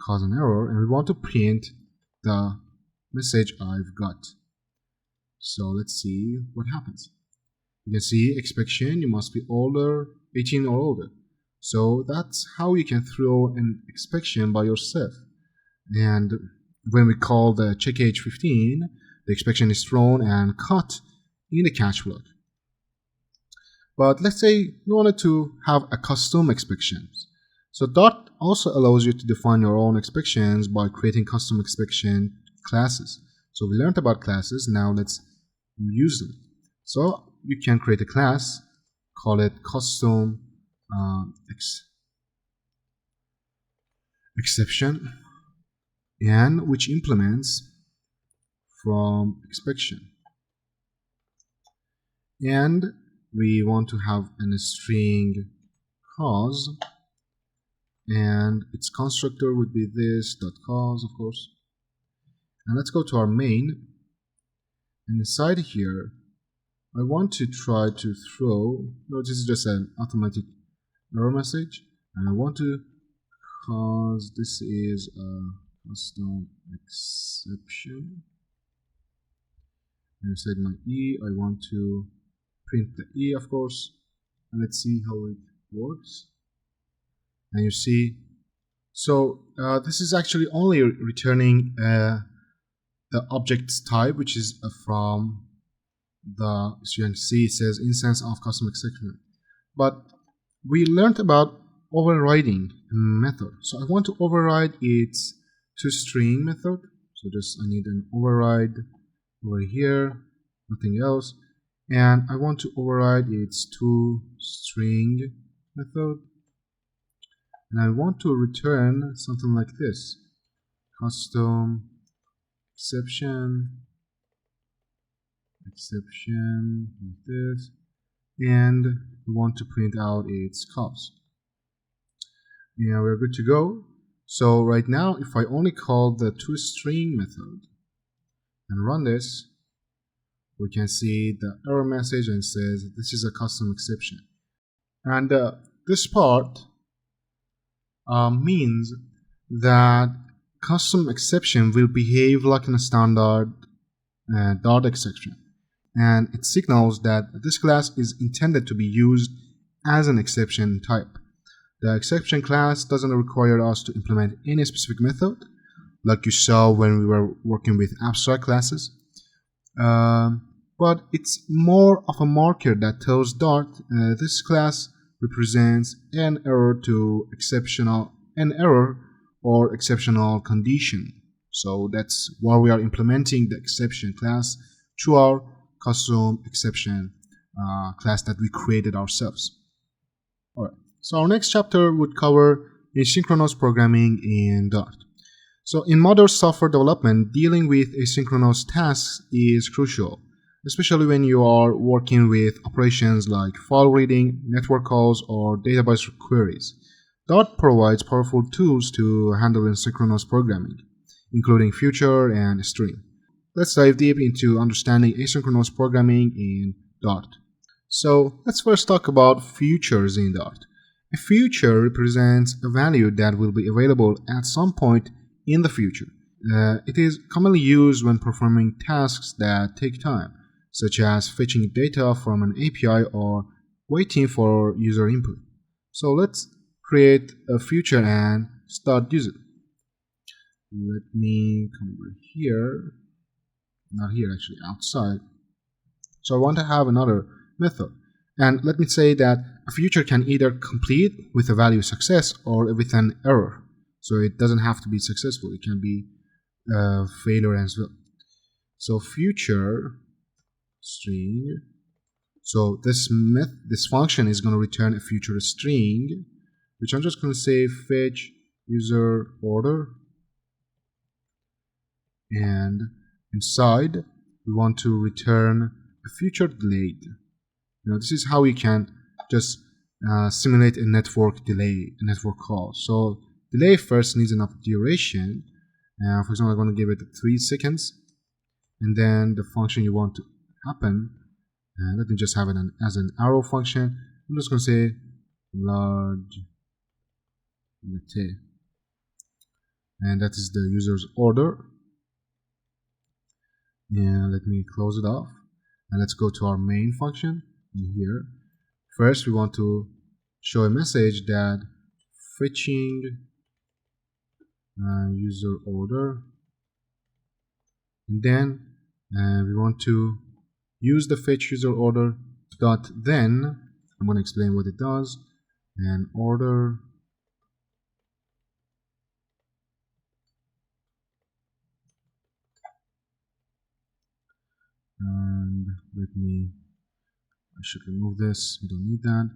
cause an error, and we want to print the message I've got. So let's see what happens. You can see exception, you must be older, 18 or older. So that's how you can throw an exception by yourself. And when we call the check age 15, the exception is thrown and caught in the catch block. But let's say you wanted to have a custom exception. So Dart also allows you to define your own exceptions by creating custom exception classes. So we learned about classes, now let's use them. So you can create a class, call it custom exception, and which implements from exception. And we want to have a string cause, and its constructor would be this .cause, of course. And let's go to our main, and inside here I want to try to throw, no, this is just an automatic error message, and I want to cause this is a custom exception. And inside my E I want to print the E, of course, and let's see how it works. And you see, so this is actually only returning the object's type, which is from the, as you can see, it says instance of custom exception. But we learned about overriding a method. So I want to override its toString method. So just I need an override over here, nothing else. And I want to override its toString method. And I want to return something like this: custom exception like this, and we want to print out its cause. Yeah, we're good to go. So right now, if I only call the toString method and run this, we can see the error message and says this is a custom exception. And this part means that custom exception will behave like a standard Dart exception, and it signals that this class is intended to be used as an exception type. The exception class doesn't require us to implement any specific method, like you saw when we were working with abstract classes, but it's more of a marker that tells Dart this class represents an error or exceptional condition. So that's why we are implementing the exception class to our custom exception class that we created ourselves. Alright, so our next chapter would cover asynchronous programming in Dart. So in modern software development, dealing with asynchronous tasks is crucial, especially when you are working with operations like file reading, network calls, or database queries. Dart provides powerful tools to handle asynchronous programming, including future and string. Let's dive deep into understanding asynchronous programming in Dart. So let's first talk about futures in Dart. A future represents a value that will be available at some point in the future. It is commonly used when performing tasks that take time, such as fetching data from an API or waiting for user input. So let's create a future and start using it. Let me come over here, not here actually, outside. So I want to have another method. And let me say that a future can either complete with a value success or with an error. So it doesn't have to be successful, it can be a failure as well. So future string. So this function is going to return a future string, which I'm just going to say fetch user order. And inside, we want to return a future delayed. This is how we can just simulate a network delay, a network call. So delay first needs enough duration. For example, I'm going to give it 3 seconds, and then the function you want to happen. Let me just have it as an arrow function. I'm just going to say large latte, and that is the user's order. And let me close it off, and let's go to our main function in here. First, we want to show a message that fetching user order, and then we want to use the fetch user order dot then. I'm going to explain what it does. And order and I should remove this, we don't need that,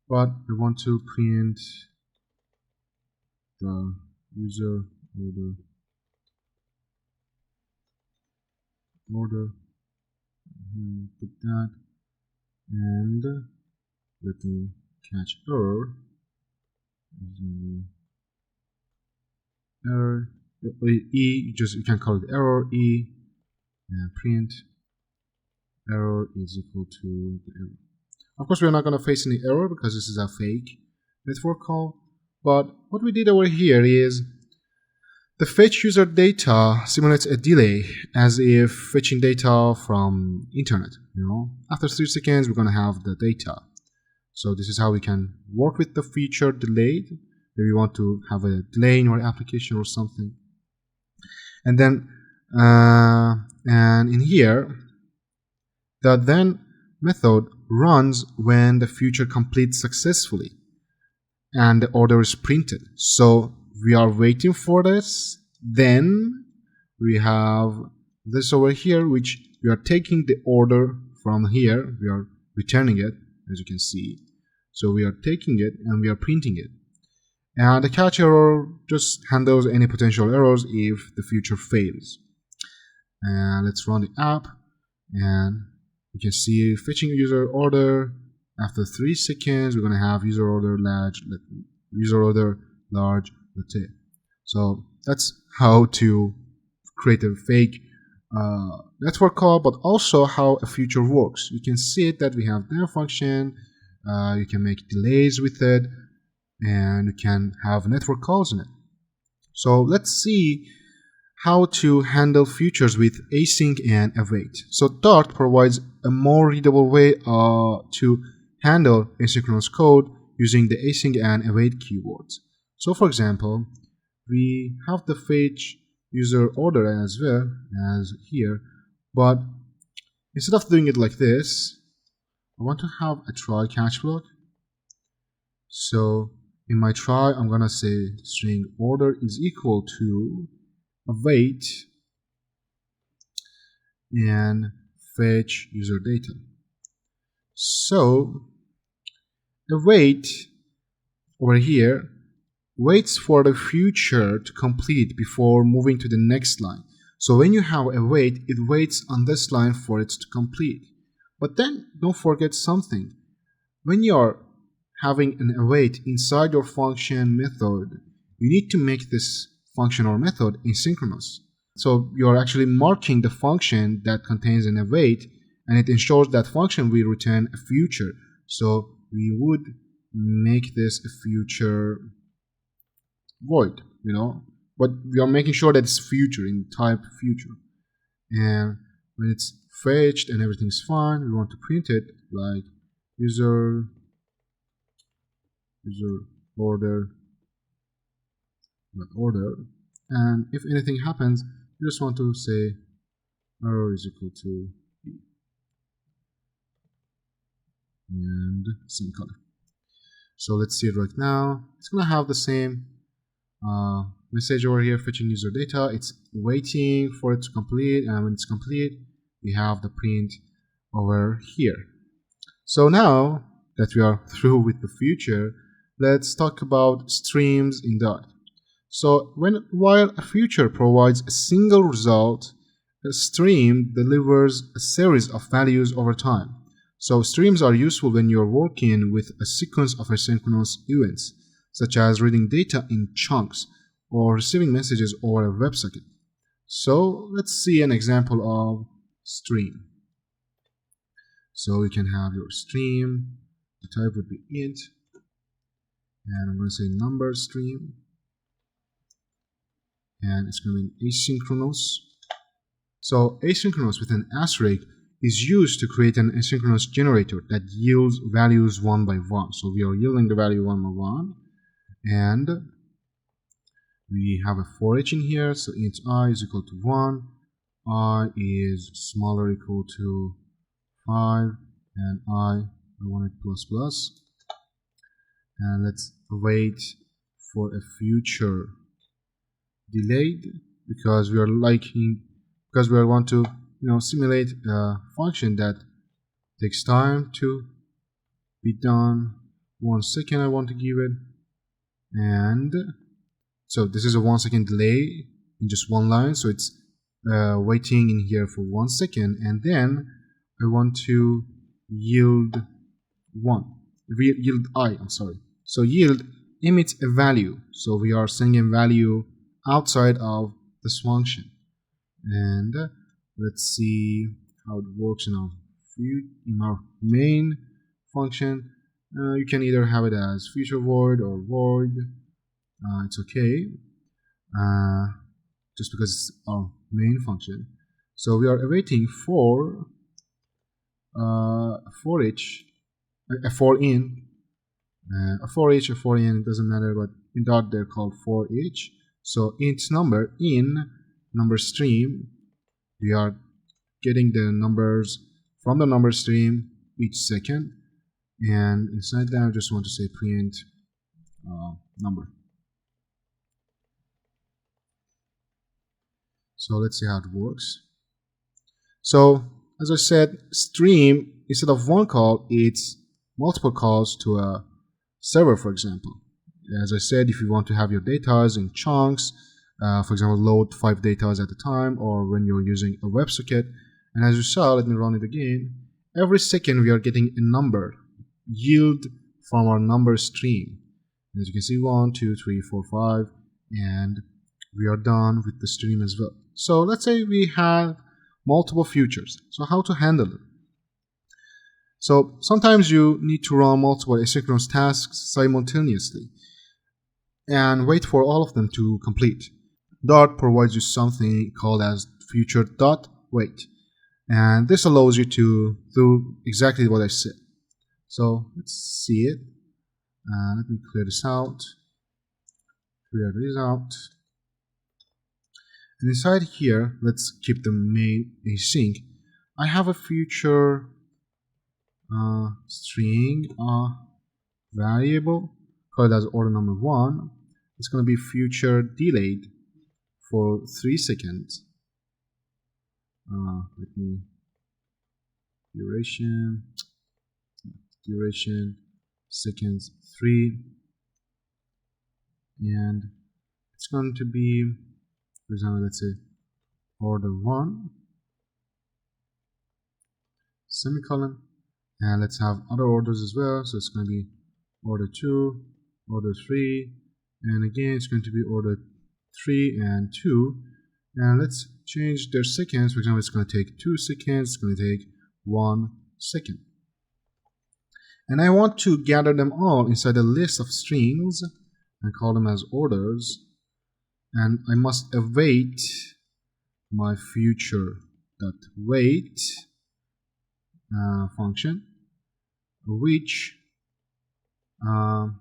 but we want to print the user order. Here, put that, and let me catch error. Error E, you can call it error E, and print error is equal to the error. Of course, we're not going to face any error because this is a fake network call. But what we did over here is the fetch user data simulates a delay as if fetching data from internet. After 3 seconds, we're going to have the data. So this is how we can work with the feature delayed. If you want to have a delay in your application or something. And then, and in here, the then method runs when the feature completes successfully and the order is printed. So we are waiting for this. Then we have this over here, which we are taking the order from here. We are returning it, as you can see. So we are taking it and we are printing it. And the catch error just handles any potential errors if the feature fails. And let's run the app, and you can see fetching user order. After 3 seconds, we're going to have user order large latte. So that's how to create a fake network call, but also how a feature works. You can see it that we have their function. You can make delays with it, and you can have network calls in it. So let's see how to handle features with async and await. So Dart provides a more readable way to handle asynchronous code using the async and await keywords. So for example, we have the fetch user order as well as here, but instead of doing it like this, I want to have a try catch block. So in my try, I'm gonna say string order is equal to await and fetch user data. So await over here waits for the future to complete before moving to the next line. So when you have await, it waits on this line for it to complete. But then don't forget something. When you're having an await inside your function method, you need to make this function or method asynchronous. So you're actually marking the function that contains an await and it ensures that function will return a future. So we would make this a future void, but we are making sure that it's future in type future. And when it's fetched and everything's fine, we want to print it like user order, and if anything happens, you just want to say error is equal to b and semicolon. So let's see it right now. It's gonna have the same message over here, fetching user data. It's waiting for it to complete, and when it's complete, we have the print over here. So now that we are through with the future, let's talk about streams in Dart. So while a future provides a single result, a stream delivers a series of values over time. So streams are useful when you're working with a sequence of asynchronous events, such as reading data in chunks or receiving messages over a WebSocket. So let's see an example of stream. So you can have your stream, the type would be int, and I'm going to say number stream, and it's going to be asynchronous. So asynchronous with an asterisk is used to create an asynchronous generator that yields values one by one. So we are yielding the value one by one, and we have a for each in here. So int I is equal to 1, I is smaller equal to 5, and I want it plus plus. And let's wait for a future delayed, because we want to simulate a function that takes time to be done. 1 second I want to give it, and so this is a 1 second delay in just one line, so it's waiting in here for 1 second, and then I want to yield I. So yield emits a value, so we are sending a value outside of this function. And let's see how it works in our main function. You can either have it as future void or void. It's okay, just because it's our main function. So we are awaiting for each, a for in, a for each, a for in, it doesn't matter, but in Dart they're called for each. So int number in number stream, we are getting the numbers from the number stream each second, and inside that I just want to say print number. So let's see how it works. So as I said, stream, instead of one call, it's multiple calls to a server, for example. As I said, if you want to have your data in chunks, for example, load 5 data at a time, or when you're using a WebSocket. And as you saw, let me run it again. Every second we are getting a number yield from our number stream. As you can see, 1, 2, 3, 4, 5, and we are done with the stream as well. So let's say we have multiple futures. So how to handle it? So sometimes you need to run multiple asynchronous tasks simultaneously and wait for all of them to complete. Dart provides you something called as future.wait, and this allows you to do exactly what I said. So let's see it. Let me clear this out. And inside here, let's keep the main async. I have a future string variable called as order number 1. It's going to be future delayed for 3 seconds. Let me duration seconds 3, and it's going to be, for example, let's say order 1 semicolon, and let's have other orders as well. So it's going to be order 2, order 3, and again it's going to be order 3 and 2, and let's change their seconds. For example, it's going to take 2 seconds, it's going to take 1 second. And I want to gather them all inside a list of strings and call them as orders. And I must await my future.wait function, which I'm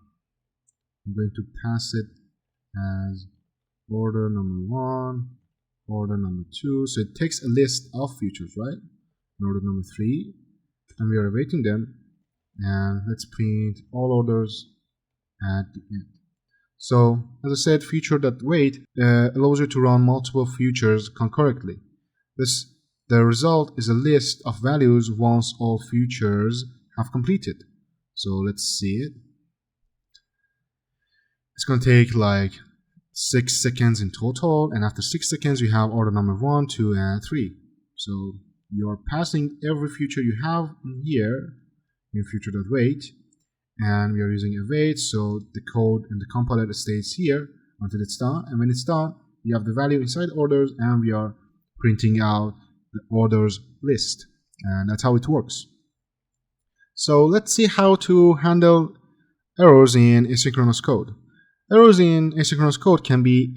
going to pass it as order number 1, order number 2. So it takes a list of futures, right? And order number 3, and we are awaiting them. And let's print all orders at the end. So as I said, future.wait allows you to run multiple futures concurrently. The result is a list of values once all futures have completed. So let's see it. It's going to take like 6 seconds in total, and after 6 seconds you have order number 1, 2, and 3. So you're passing every future you have in here in future.wait, and we are using await, so the code and the compiler stays here until it's done, and when it's done we have the value inside orders and we are printing out the orders list, and that's how it works. So let's see how to handle errors in asynchronous code. Errors in asynchronous code can be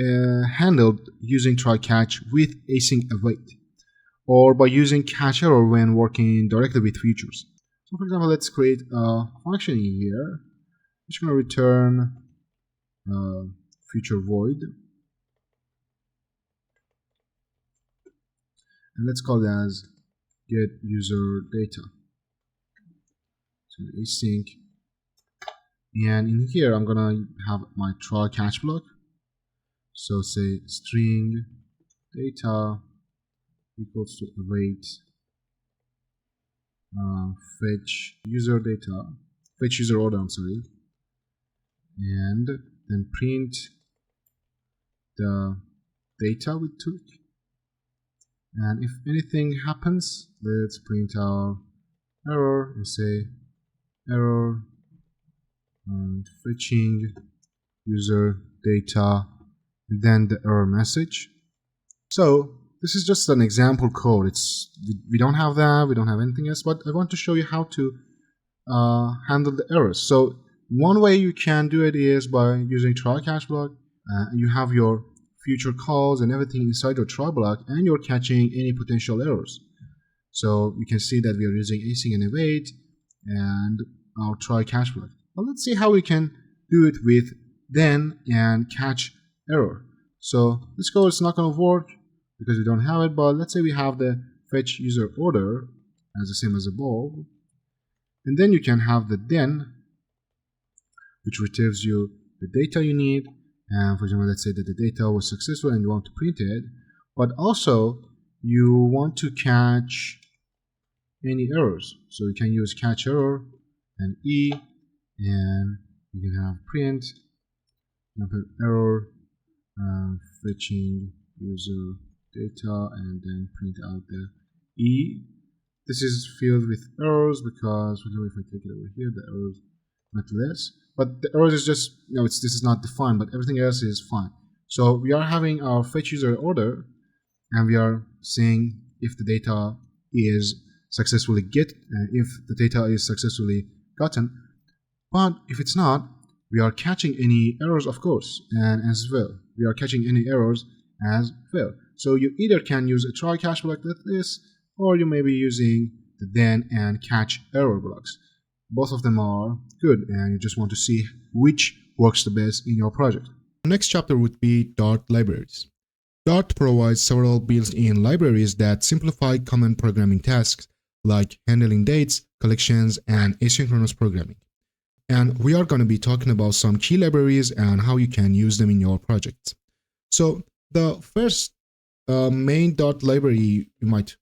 handled using try-catch with async await, or by using catch error when working directly with futures. So for example, let's create a function here which is going to return future void, and let's call it as get user data. So async, and in here I'm gonna have my try catch block. So say string data equals to await fetch user data, fetch user order, I'm sorry, and then print the data we took. And if anything happens, let's print our error and say error fetching user data, and then the error message. So this is just an example code. We don't have that, we don't have anything else, but I want to show you how to handle the errors. So one way you can do it is by using try catch block. You have your future calls and everything inside your try block, and you're catching any potential errors. So you can see that we are using async and await and our try catch block. Well, let's see how we can do it with then and catch error. So this code is not going to work because we don't have it, but let's say we have the fetch user order as the same as above, and then you can have the then, which retrieves you the data you need. And for example, let's say that the data was successful and you want to print it, but also you want to catch any errors. So you can use catch error and E, and you can have print error fetching user data, and then print out the E. This is filled with errors because, for example, if I take it over here, the errors not less, but the errors is just, this is not defined, but everything else is fine. So we are having our fetch user order, and we are saying if the data is successfully gotten, but if it's not, we are catching any errors, of course, and as well we are catching any errors as well. So you either can use a try catch block like this, or you may be using the then and catch error blocks. Both of them are good, and you just want to see which works the best in your project. The next chapter would be Dart libraries. Dart provides several built-in libraries that simplify common programming tasks like handling dates, collections, and asynchronous programming. And we are going to be talking about some key libraries and how you can use them in your projects. So the first main Dart library you might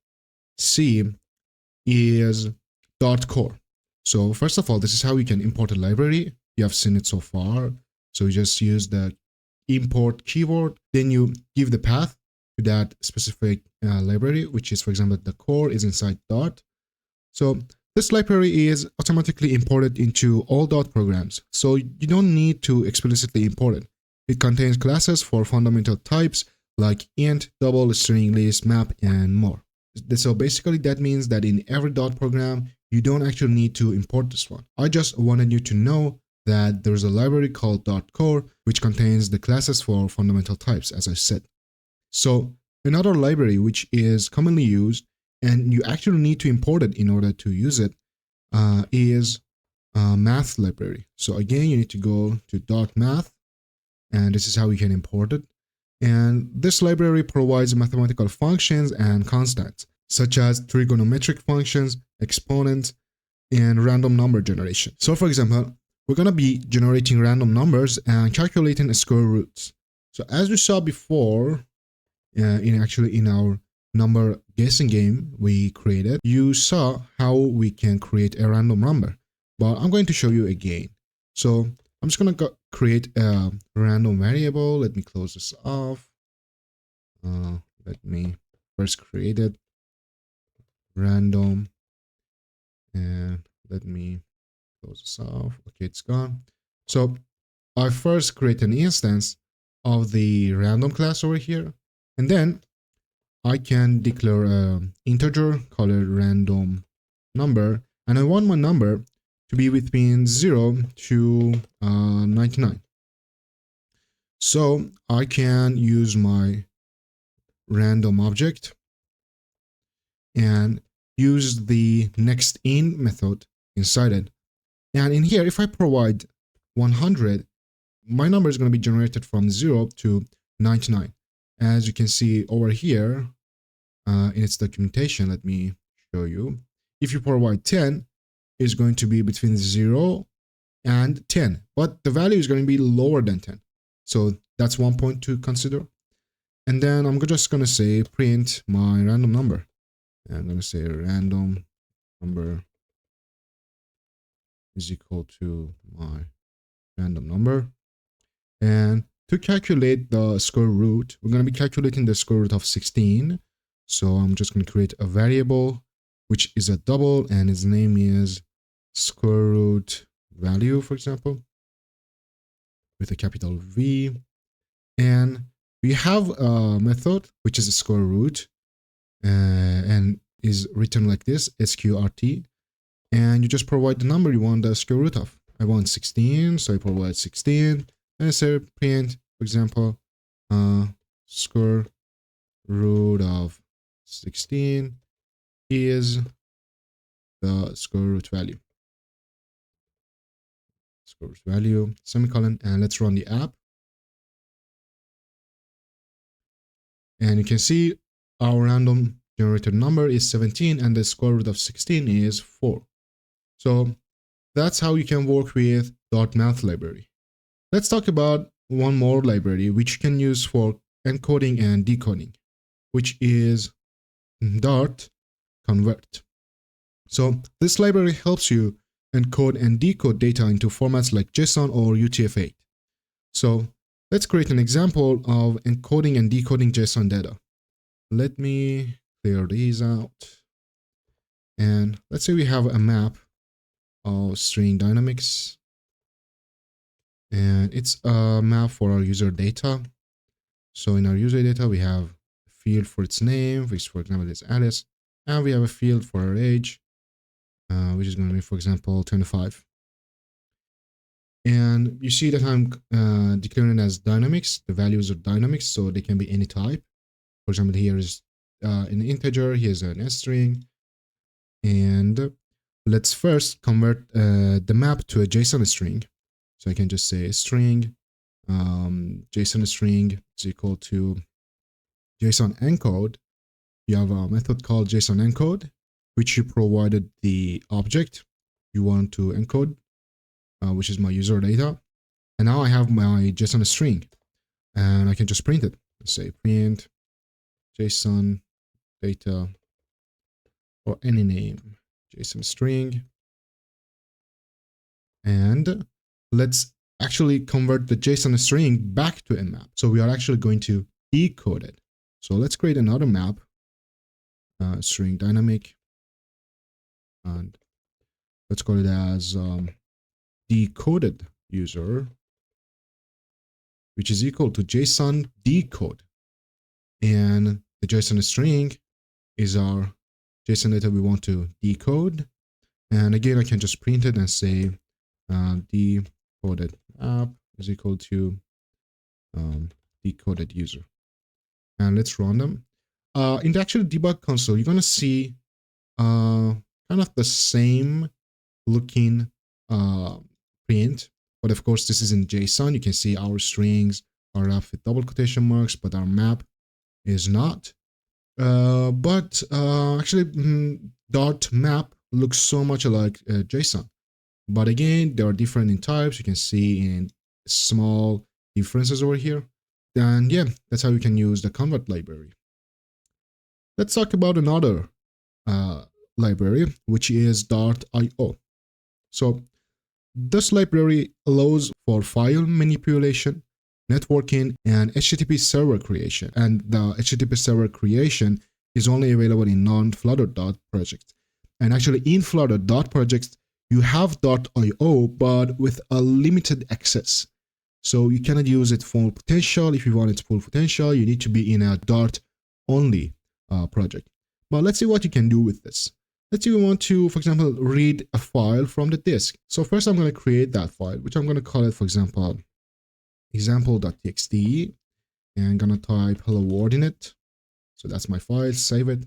see is Dart core. So first of all, this is how you can import a library. You have seen it so far. So you just use the import keyword, then you give the path to that specific library, which is, for example, the core is inside Dart. So this library is automatically imported into all Dart programs. So you don't need to explicitly import it. It contains classes for fundamental types like int, double, string, list, map, and more. So basically that means that in every Dart program, you don't actually need to import this one. I just wanted you to know that there's a library called Dart Core, which contains the classes for fundamental types, as I said. So another library which is commonly used, and you actually need to import it in order to use it, is math library. So again, you need to go to Dart Math, and this is how you can import it. And this library provides mathematical functions and constants, such as trigonometric functions, exponents, and random number generation. So for example, we're going to be generating random numbers and calculating square roots. So as we saw before, in our number guessing game we created, you saw how we can create a random number. But I'm going to show you again. So I'm just going to create a random variable. Let me close this off. Let me first create it. Random. And let me close this off. Okay, it's gone. So I first create an instance of the random class over here. And then I can declare an integer called a random number. And I want my number to be between 0 to 99. So I can use my random object and use the next in method inside it. And in here, if I provide 100, my number is going to be generated from 0 to 99. As you can see over here in its documentation, let me show you. If you provide 10, it's going to be between 0 and 10, but the value is going to be lower than 10. So that's one point to consider. And then I'm just going to say print my random number. And I'm going to say random number is equal to my random number. And to calculate the square root, we're going to be calculating the square root of 16. So I'm just going to create a variable, which is a double, and its name is square root value, for example, with a capital V. And we have a method, which is a square root, and is written like this, sqrt. And you just provide the number you want the square root of. I want 16, so I provide 16. And I say print, for example, square root of 16 is the square root value. Square root value, semicolon, and let's run the app. And you can see our random generated number is 17 and the square root of 16 is 4. So that's how you can work with Dart Math library. Let's talk about one more library which you can use for encoding and decoding, which is Dart Convert. So this library helps you encode and decode data into formats like JSON or UTF-8. So let's create an example of encoding and decoding JSON data. Let me clear these out. And let's say we have a map of string dynamics. And it's a map for our user data. So in our user data, we have a field for its name, which for example is Alice. And we have a field for our age, which is going to be, for example, 25. And you see that I'm declaring as dynamics. The values are dynamics, so they can be any type. For example, here is an integer, here's an string. And let's first convert the map to a JSON string. So I can just say string, JSON string is equal to JSON encode. You have a method called JSON encode, which you provided the object you want to encode, which is my user data. And now I have my JSON string, and I can just print it. Let's say print JSON data or any name, JSON string. And let's actually convert the JSON string back to a map. So we are actually going to decode it. So let's create another map, string dynamic, and let's call it as decoded user, which is equal to JSON decode. And the JSON string is our JSON data we want to decode. And again, I can just print it and say decoded app is equal to decoded user. And let's run them. In the actual debug console, you're going to see kind of the same looking print, but of course this is in JSON. You can see our strings are up with double quotation marks, but our map is not. Actually, Dart map looks so much like JSON. But again, they are different in types. You can see in small differences over here. And yeah, that's how you can use the convert library. Let's talk about another library, which is Dart.io. So this library allows for file manipulation, networking, and HTTP server creation. And the HTTP server creation is only available in non-Flutter Dart projects. And actually in Flutter Dart projects, you have Dart.io, but with a limited access. So you cannot use it full potential. If you want its full potential, you need to be in a Dart only project. But let's see what you can do with this. Let's say we want to, for example, read a file from the disk. So first I'm going to create that file, which I'm going to call it, for example, example.txt, and I'm going to type hello world in it. So that's my file, save it,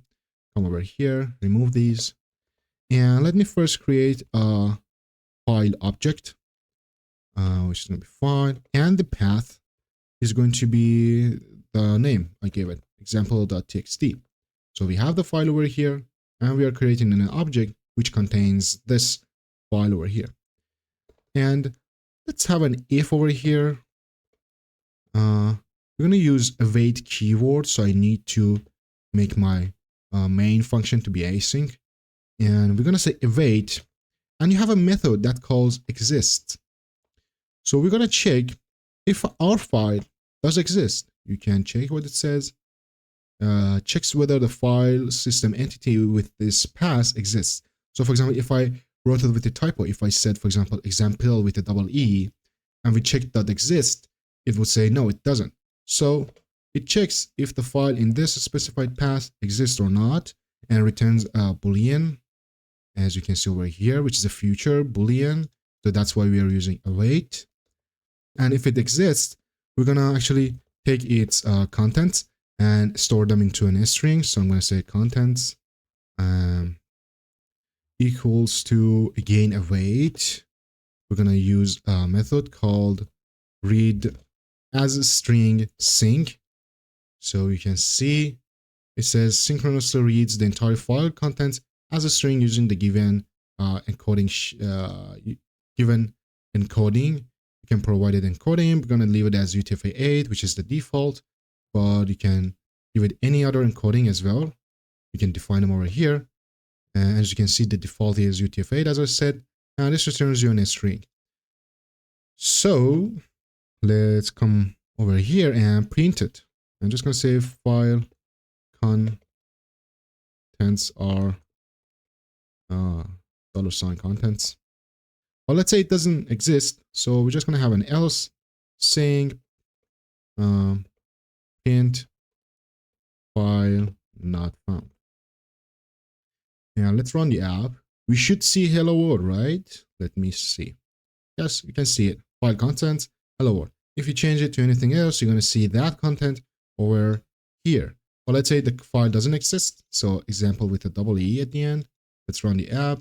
come over here, remove these. And let me first create a file object, which is going to be file, and the path is going to be the name I gave it, example.txt. So we have the file over here, and we are creating an object which contains this file over here. And let's have an if over here. We're going to use await keyword, so I need to make my main function to be async. And we're going to say await, and you have a method that calls exist. So we're going to check if our file does exist. You can check what it says. Checks whether the file system entity with this path exists. So for example, if I wrote it with a typo, if I said, for example, example with a double E, and we checked that exists, it would say, no, it doesn't. So it checks if the file in this specified path exists or not, and returns a Boolean, as you can see over here, which is a future Boolean. So that's why we are using await. And if it exists, we're going to actually take its contents and store them into an string. So I'm going to say contents equals to, again, await. We're going to use a method called read as a string sync. So you can see it says synchronously reads the entire file contents as a string using the given encoding. You can provide it encoding. We're going to leave it as UTF-8, which is the default, but you can give it any other encoding as well. You can define them over here. And as you can see, the default is UTF-8, as I said, and this returns you a string. So let's come over here and print it. I'm just going to say file contents are $contents. Well, let's say it doesn't exist. So we're just going to have an else saying print file not found. Now let's run the app. We should see hello world, right? Let me see. Yes, you can see it. File contents, hello world. If you change it to anything else, you're going to see that content over here. Well, let's say the file doesn't exist. So example with a double E at the end. Let's run the app.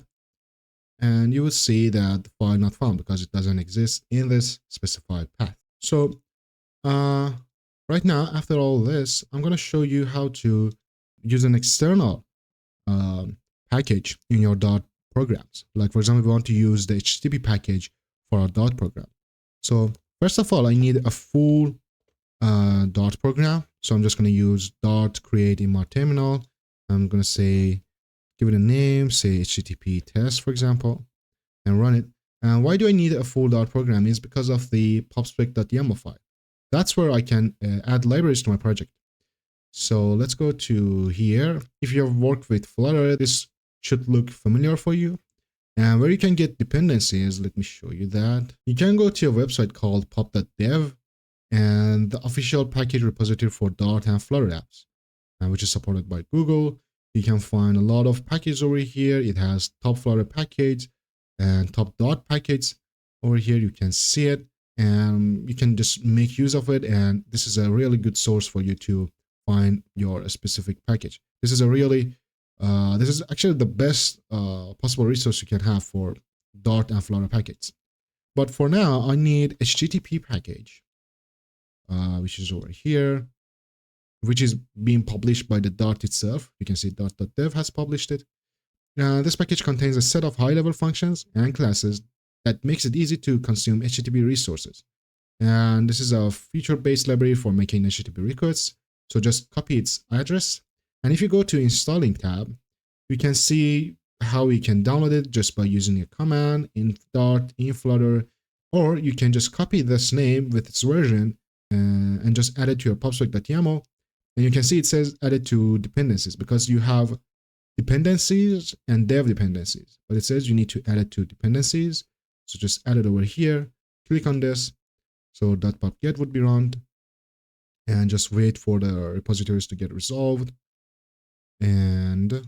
And you will see that the file not found because it doesn't exist in this specified path. So right now, after all this, I'm going to show you how to use an external package in your Dart programs. Like, for example, we want to use the HTTP package for our Dart program. So first of all, I need a full Dart program. So I'm just going to use Dart create in my terminal. I'm going to say, give it a name, say HTTP test, for example, and run it. And why do I need a full Dart program is because of the popspec.yaml file. That's where I can add libraries to my project. So let's go to here. If you have worked with Flutter, this should look familiar for you. And where you can get dependencies, let me show you that. You can go to a website called pop.dev and the official package repository for Dart and Flutter apps, which is supported by Google. You can find a lot of packages over here. It has top Flutter package and top Dart package over here. You can see it and you can just make use of it. And this is a really good source for you to find your specific package. This is this is actually the best possible resource you can have for Dart and Flutter packets. But for now, I need HTTP package, which is over here, which is being published by the Dart itself. You can see Dart.dev has published it. This package contains a set of high-level functions and classes that makes it easy to consume HTTP resources. And this is a feature-based library for making HTTP requests. So just copy its address. And if you go to installing tab, you can see how you can download it just by using a command in Dart, in Flutter, or you can just copy this name with its version and just add it to your pubspec.yaml. And you can see it says added to dependencies because you have dependencies and dev dependencies. But it says you need to add it to dependencies. So just add it over here, click on this. So .pubget would be run and just wait for the repositories to get resolved. And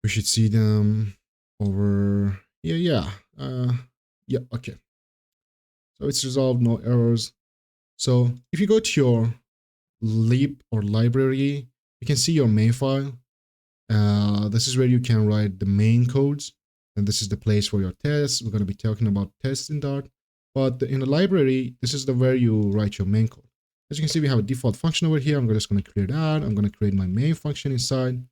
we should see them over here. Yeah, okay. So it's resolved, no errors. So if you go to your lib or library, you can see your main file. This is where you can write the main codes. And this is the place for your tests. We're going to be talking about tests in Dart. But in the library, this is where you write your main code. As you can see, we have a default function over here. I'm just going to clear that. I'm going to create my main function inside.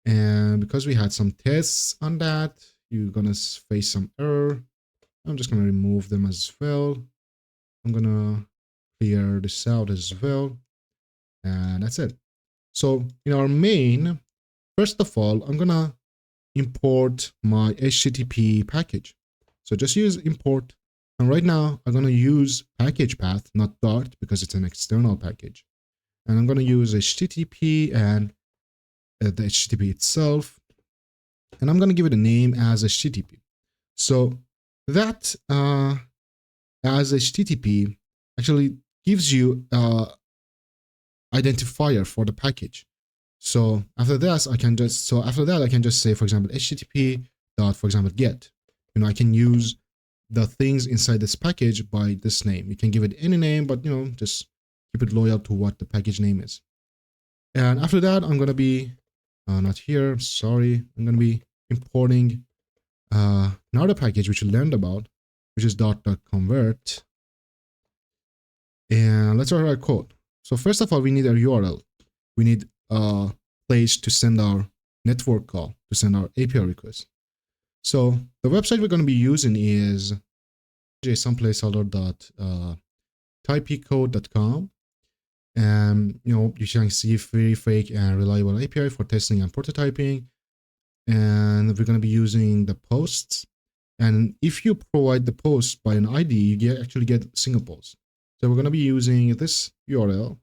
And because we had some tests on that, you're going to face some error. I'm just going to remove them as well. I'm going to clear this out as well. And that's it. So in our main, first of all, I'm going to import my HTTP package. So just use import. And right now, I'm going to use package path, not Dart, because it's an external package. And I'm going to use HTTP and the HTTP itself. And I'm going to give it a name as HTTP. So that as HTTP actually gives you identifier for the package. So after that, I can just say, for example, HTTP dot, for example, get. I can use the things inside this package by this name. You can give it any name, but just keep it loyal to what the package name is. And after that, I'm gonna be not here. Sorry, I'm gonna be importing another package which we learned about, which is dart.convert. And let's write our code. So first of all, we need a URL. We need a place to send our network call, to send our API request. So the website we're going to be using is jsonplaceholder.typecode.com. And you can see free, fake, and reliable API for testing and prototyping. And we're going to be using the posts. And if you provide the post by an ID, you actually get single posts. So we're going to be using this URL.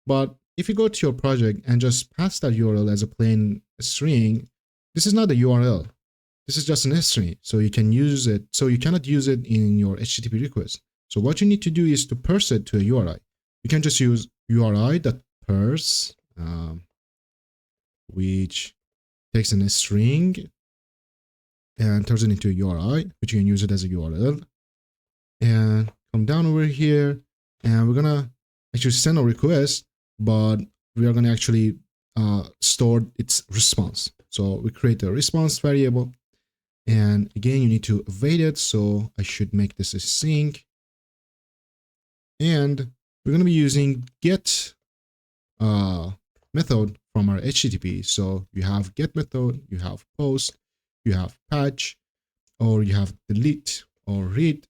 But if you go to your project and just pass that URL as a plain string, this is not a URL. This is just an string. So you can use it. So you cannot use it in your HTTP request. So what you need to do is to parse it to a URI. You can just use URI.parse, which takes a string and turns it into a URI, which you can use it as a URL. And come down over here, and we're gonna actually send a request, but we are gonna actually store its response. So we create a response variable, and again you need to await it. So I should make this a sync, and we're gonna be using get method from our HTTP. So you have get method, you have post, you have patch, or you have delete or read.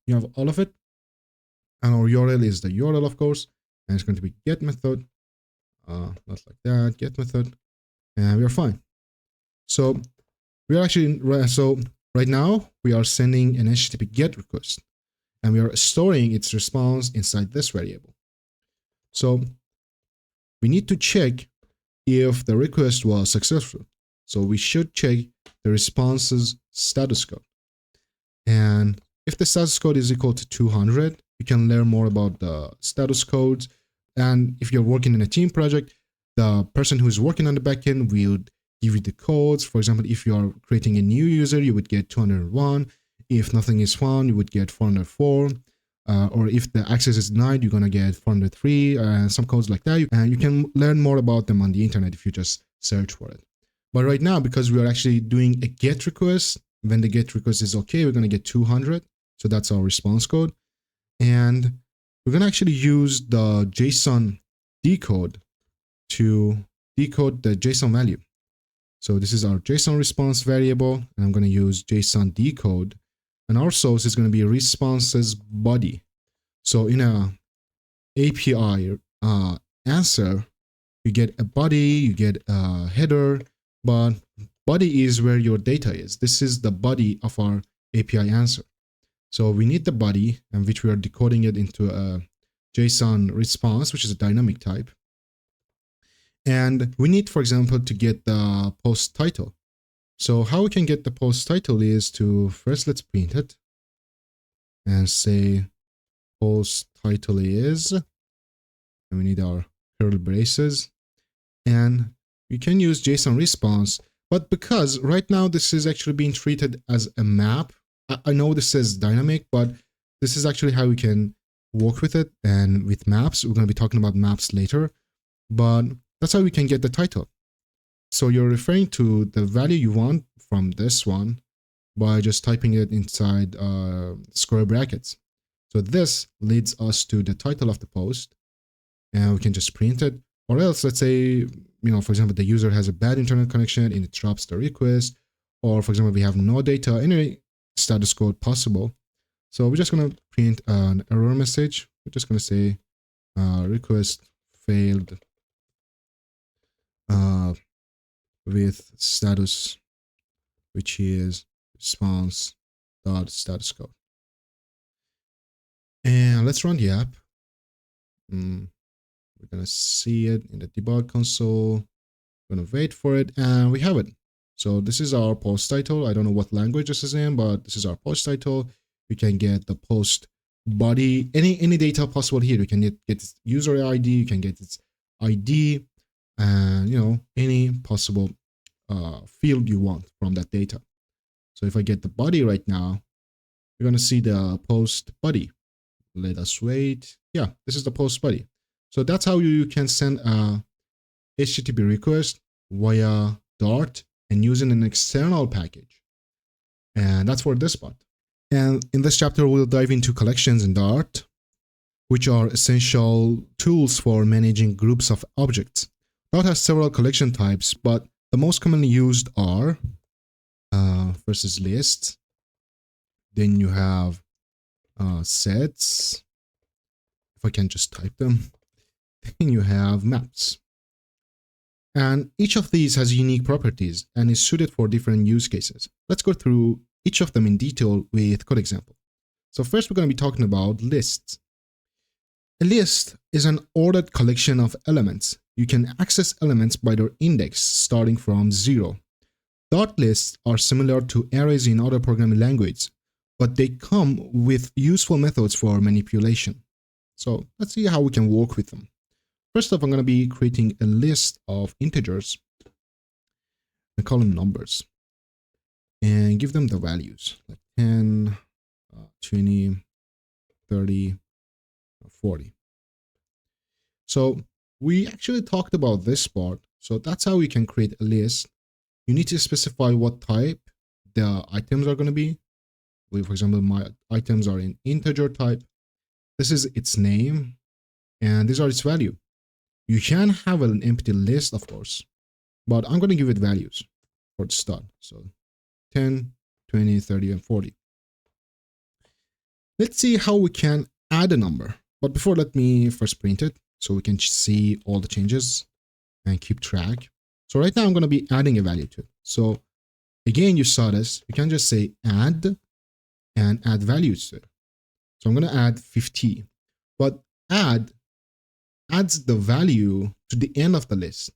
You have all of it. And our URL is the URL, of course. And it's going to be get method. Not like that, get method. And we are fine. So we are actually, right now we are sending an HTTP GET request. And we are storing its response inside this variable. So we need to check if the request was successful. So we should check the response's status code. And if the status code is equal to 200, you can learn more about the status codes. And if you're working in a team project, the person who's working on the backend will give you the codes. For example, if you are creating a new user, you would get 201. If nothing is found, you would get 404. Or if the access is denied, you're going to get 403, some codes like that. And you can learn more about them on the internet if you just search for it. But right now, because we are actually doing a GET request, when the GET request is okay, we're going to get 200. So that's our response code. And we're going to actually use the JSON decode to decode the JSON value. So this is our JSON response variable, and I'm going to use JSON decode. And our source is going to be responses body. So in a API answer, you get a body, you get a header, but body is where your data is. This is the body of our API answer. So we need the body, and which we are decoding it into a JSON response, which is a dynamic type. And we need, for example, to get the post title. So how we can get the post title is to first let's print it and say post title is, and we need our curly braces, and we can use JSON response. But because right now this is actually being treated as a map, I know this says dynamic, but this is actually how we can work with it. And with maps, we're going to be talking about maps later, but that's how we can get the title. So you're referring to the value you want from this one by just typing it inside square brackets. So this leads us to the title of the post, and we can just print it. Or else, let's say, for example, the user has a bad internet connection and it drops the request, or for example, we have no data, any status code possible. So we're just going to print an error message. We're just going to say request failed with status, which is response.status code. And let's run the app. We're going to see it in the debug console. We're going to wait for it, and we have it. So this is our post title. I don't know what language this is in, but this is our post title. We can get the post body, any data possible here. You can get its user ID, you can get its ID, and any possible field you want from that data. So if I get the body right now, you're going to see the post body. Let us wait. Yeah, this is the post body. So that's how you can send a HTTP request via Dart and using an external package. And that's for this part. And in this chapter, we'll dive into collections in Dart, which are essential tools for managing groups of objects. Dart has several collection types, but the most commonly used are first is lists. Then you have sets. If I can just type them. Then you have maps. And each of these has unique properties and is suited for different use cases. Let's go through each of them in detail with code example. So first we're going to be talking about lists. A list is an ordered collection of elements. You can access elements by their index starting from 0. Dart lists are similar to arrays in other programming languages, but they come with useful methods for manipulation. So let's see how we can work with them. First off, I'm going to be creating a list of integers. I call them numbers and give them the values like 10, 20, 30, 40. So we actually talked about this part. So that's how we can create a list. You need to specify what type the items are going to be. For example, my items are in integer type. This is its name, and these are its value. You can have an empty list, of course, but I'm going to give it values for the start. So 10, 20, 30, and 40. Let's see how we can add a number. But before, let me first print it so we can see all the changes and keep track. So right now I'm going to be adding a value to it. So again, you saw this. You can just say add and add values to it. So I'm going to add 50, but add adds the value to the end of the list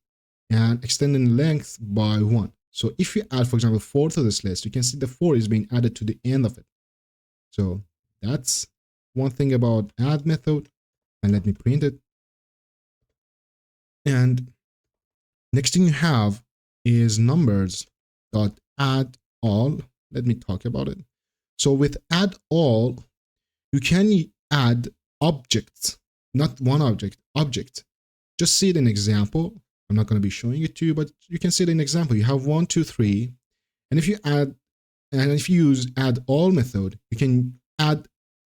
and extending length by 1. So if you add, for example, 4 to this list, you can see the 4 is being added to the end of it. So that's one thing about add method. And let me print it. And Next thing you have is numbers dot add all. Let me talk about it. So with add all, you can add objects, not one object, object. Just see it in example. I'm not going to be showing it to you, but you can see it in example. You have 1, 2, 3, and if you use add all method, you can add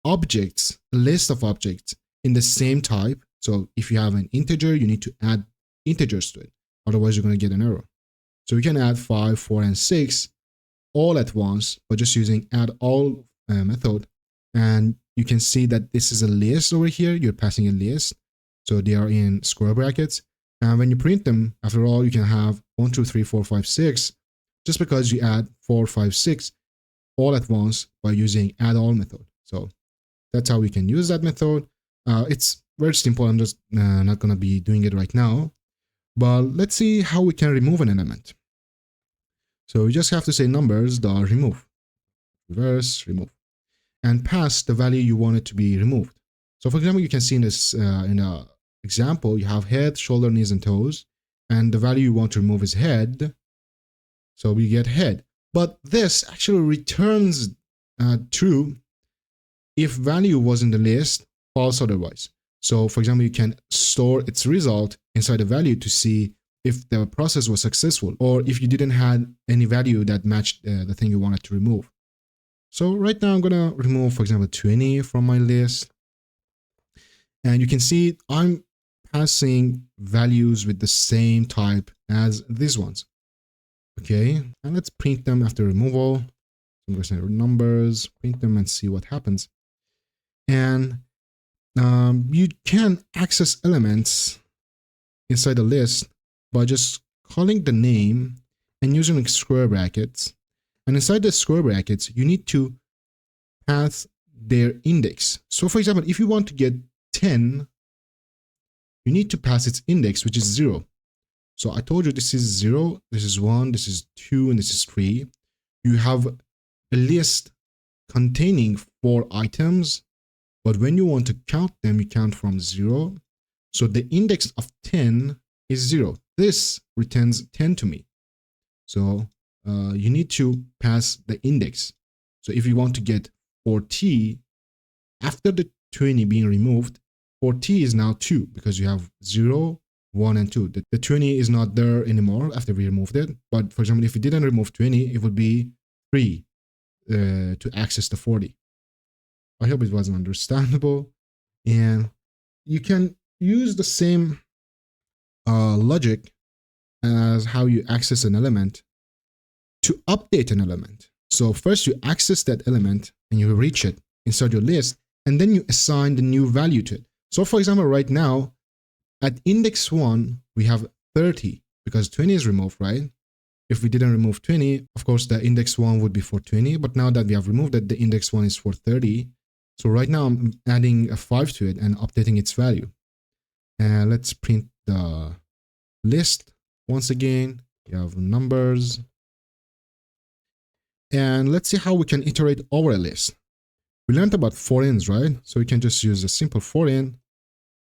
objects, a list of objects in the same type. So if you have an integer, you need to add integers to it. Otherwise, you're going to get an error. So you can add 5, 4, and 6 all at once by just using add all method. And you can see that this is a list over here. You're passing a list. So they are in square brackets. And when you print them, after all, you can have 1, 2, 3, 4, 5, 6, just because you add 4, 5, 6 all at once by using add all method. So that's how we can use that method. It's very simple. I'm just not going to be doing it right now. But let's see how we can remove an element. So we just have to say numbers dot remove, reverse remove, and pass the value you want it to be removed. So for example, you can see in this in a example, you have head, shoulder, knees, and toes, and the value you want to remove is head. So we get head. But this actually returns true if value was in the list, false otherwise. So for example, you can store its result inside a value to see if the process was successful or if you didn't have any value that matched the thing you wanted to remove. So right now I'm going to remove, for example, 20 from my list. And you can see I'm passing values with the same type as these ones. Okay, and let's print them after removal. I'm going to say numbers, print them and see what happens. And you can access elements inside a list by just calling the name and using square brackets. And inside the square brackets, you need to pass their index. So for example, if you want to get 10, you need to pass its index, which is 0. So I told you this is 0, this is 1, this is 2, and this is 3. You have a list containing 4 items, but when you want to count them, you count from 0. So the index of 10 is 0. This returns 10 to me. So you need to pass the index. So if you want to get 4t, after the 20 being removed, 4t is now 2 because you have 0, 1, and 2. The 20 is not there anymore after we removed it. But for example, if we didn't remove 20, it would be 3 to access the 40. I hope it was understandable. And you can use the same logic as how you access an element to update an element. So first you access that element and you reach it inside your list, and then you assign the new value to it. So for example, right now at index 1, we have 30 because 20 is removed, right? If we didn't remove 20, of course, the index 1 would be for 20. But now that we have removed it, the index 1 is for 30. So right now I'm adding a 5 to it and updating its value. And let's print the list once again. You have numbers. And let's see how we can iterate over a list. We learned about foreigns, right? So you can just use a simple foreign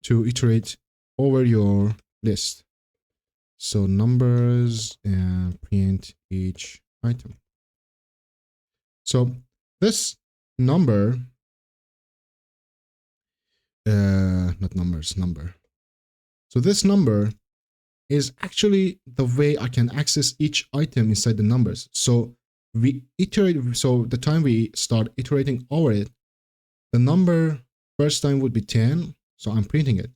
to iterate over your list. So numbers and print each item. So this number, not numbers, number. So this number is actually the way I can access each item inside the numbers. So we iterate, so the time we start iterating over it, the number first time would be 10, so I'm printing it.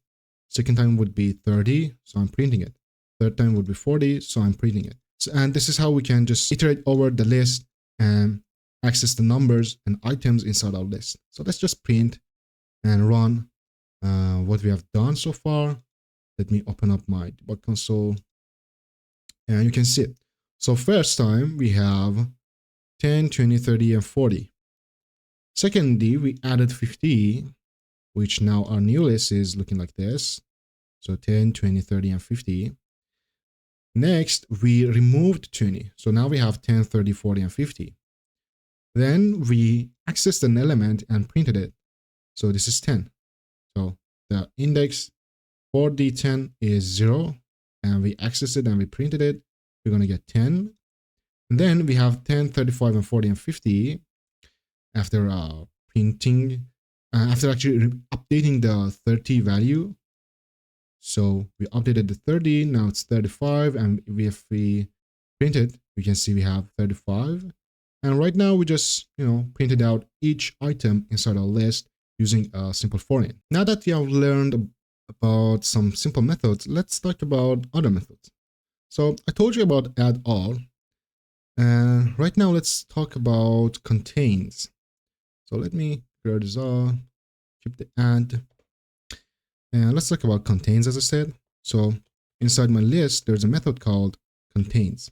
Second time would be 30, so I'm printing it. Third time would be 40, so I'm printing it. So, and this is how we can just iterate over the list and access the numbers and items inside our list. So let's just print and run what we have done so far. Let me open up my debug console and you can see it. So first time we have 10, 20, 30, and 40. Secondly, we added 50, which now our new list is looking like this. So 10, 20, 30, and 50. Next, we removed 20. So now we have 10, 30, 40, and 50. Then we accessed an element and printed it. So this is 10. So the index for the 10 is 0. and we access it and we printed it, we're going to get 10. And then we have 10, 35, and 40, and 50 after printing, after actually updating the 30 value. So we updated the 30, now it's 35, and if we print it, we can see we have 35. And right now we just, printed out each item inside our list using a simple for-in. Now that we have learned about some simple methods, let's talk about other methods. So I told you about add all, and right now let's talk about contains. So let me clear this all, keep the add, and let's talk about contains, as I said. So inside my list, there's a method called contains,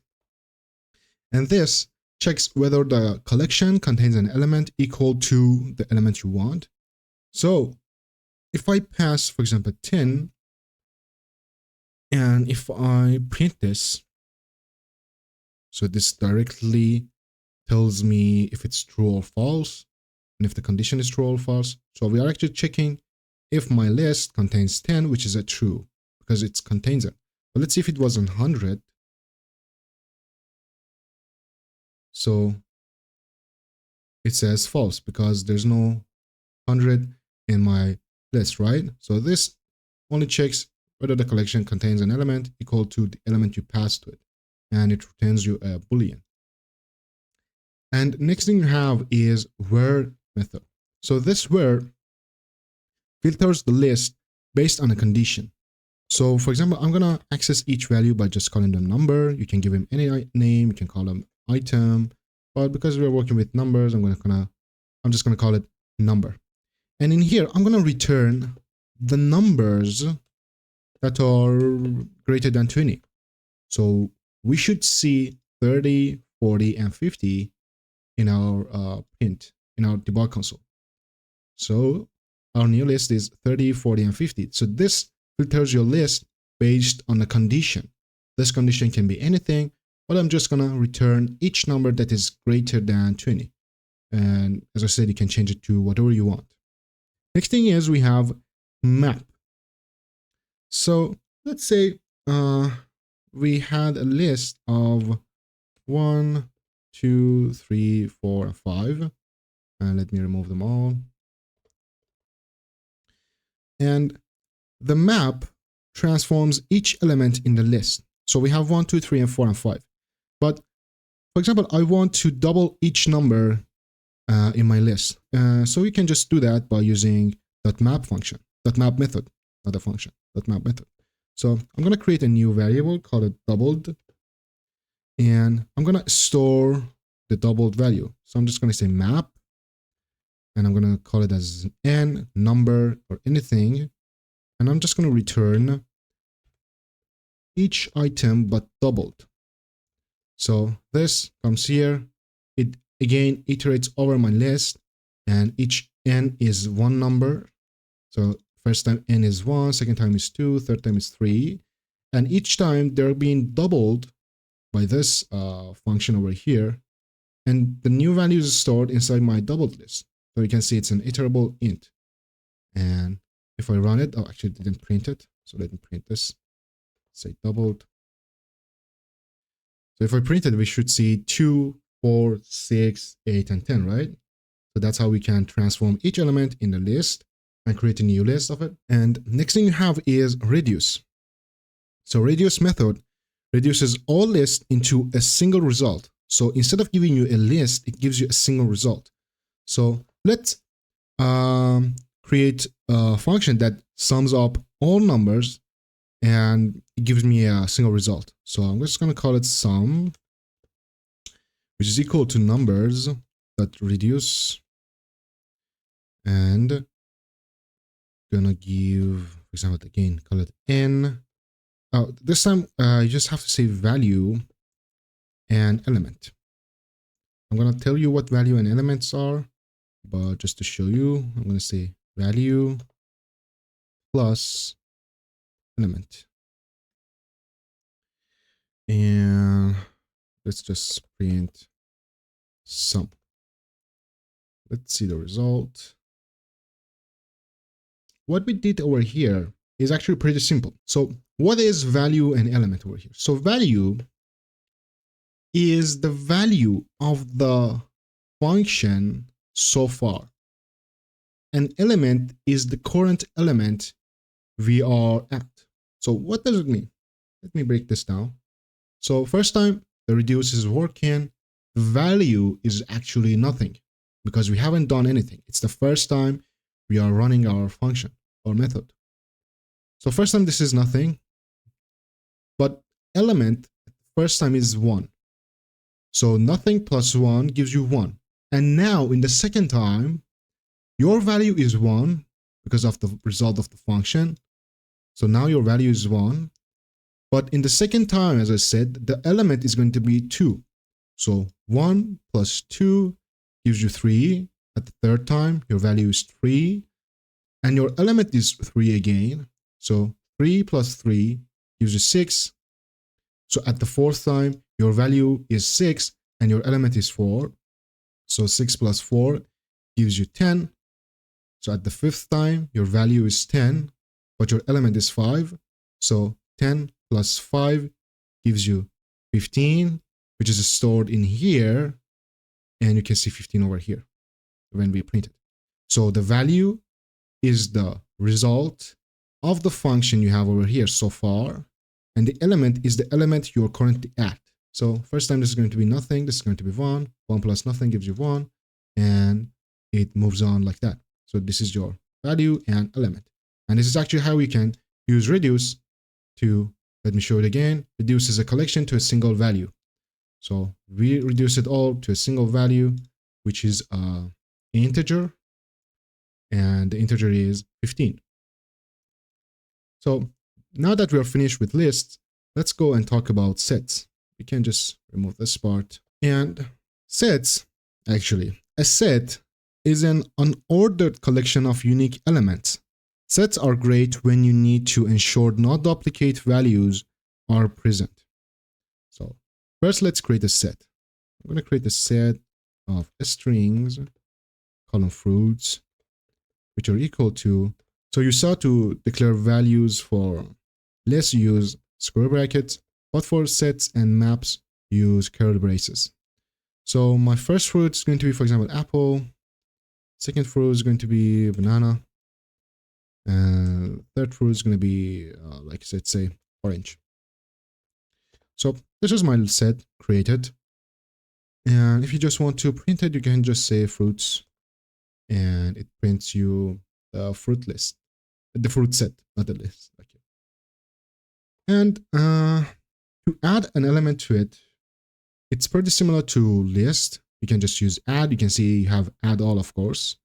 and this checks whether the collection contains an element equal to the element you want. So if I pass, for example, 10, and if I print this, so this directly tells me if it's true or false, and if the condition is true or false. So we are actually checking if my list contains 10, which is a true, because it contains it. But let's see if it was 100. So it says false, because there's no 100 in my list, right? So this only checks whether the collection contains an element equal to the element you passed to it, and it returns you a boolean. And next thing you have is where method. So this where filters the list based on a condition. So for example, I'm gonna access each value by just calling them number. You can give him any name, you can call them item, but because we're working with numbers, I'm just gonna call it number. And in here, I'm gonna return the numbers that are greater than 20. So we should see 30, 40, and 50 in our print, in our debug console. So our new list is 30, 40, and 50. So this filters your list based on a condition. This condition can be anything, but I'm just gonna return each number that is greater than 20. And as I said, you can change it to whatever you want. Next thing is we have map. So let's say we had a list of 1, 2, 3, 4, and 5. And let me remove them all. And the map transforms each element in the list. So we have 1, 2, 3, and 4, and 5. But for example, I want to double each number in my list. So we can just do that by using .map function, .map method, not a function, .map method. So I'm going to create a new variable called it doubled, and I'm going to store the doubled value. So I'm just going to say map, and I'm going to call it as n number or anything, and I'm just going to return each item but doubled. So this comes here, it again iterates over my list, and each n is one number. So first time n is 1, second time is 2, third time is 3, and each time they're being doubled by this function over here, and the new value is stored inside my doubled list. So you can see it's an iterable int. And if I run it, oh, actually it didn't print it. So let me print this. Say doubled. So if I print it, we should see 2, 4, 6, 8, and 10, right? So that's how we can transform each element in the list and create a new list of it. And next thing you have is reduce. So reduce method reduces all lists into a single result. So instead of giving you a list, it gives you a single result. So let's create a function that sums up all numbers and it gives me a single result. So I'm just going to call it sum, which is equal to numbers that reduce, and gonna give, for example, again, call it n. This time you just have to say value and element. I'm gonna tell you what value and elements are, but just to show you, I'm gonna say value plus element. And let's just print sum. Let's see the result. What we did over here is actually pretty simple. So what is value and element over here? So value is the value of the function so far. An element is the current element we are at. So what does it mean? Let me break this down. So first time the reduce is working, the value is actually nothing because we haven't done anything. It's the first time we are running our function or method. So first time this is nothing, but element first time is 1. So nothing plus 1 gives you 1. And now in the second time, your value is 1 because of the result of the function. So now your value is 1. But in the second time, as I said, the element is going to be 2. So 1 plus 2 gives you 3. At the third time, your value is 3. And your element is 3 again. So 3 plus 3 gives you 6. So at the fourth time, your value is 6 and your element is 4. So 6 plus 4 gives you 10. So at the fifth time, your value is 10, but your element is 5. So 10 plus 5 gives you 15, which is stored in here. And you can see 15 over here when we print it. So the value is the result of the function you have over here so far. And the element is the element you're currently at. So first time this is going to be nothing. This is going to be 1. 1 plus nothing gives you 1. And it moves on like that. So this is your value and element. And this is actually how we can use reduce to, let me show it again. Reduce is a collection to a single value. So we reduce it all to a single value, which is an integer. And the integer is 15. So now that we are finished with lists, let's go and talk about sets. We can just remove this part. And sets, actually, a set is an unordered collection of unique elements. Sets are great when you need to ensure no duplicate values are present. So first, let's create a set. I'm going to create a set of strings, column fruits, which are equal to. So you saw to declare values for lists, use square brackets, but for sets and maps, use curly braces. So my first fruit is going to be, for example, apple. Second fruit is going to be banana. And third fruit is going to be, like let's say, orange. So this is my set created. And if you just want to print it, you can just say fruits. And it prints you the fruit list. The fruit set, not the list. Okay. And to add an element to it, it's pretty similar to list. You can just use add. You can see you have add all, of course.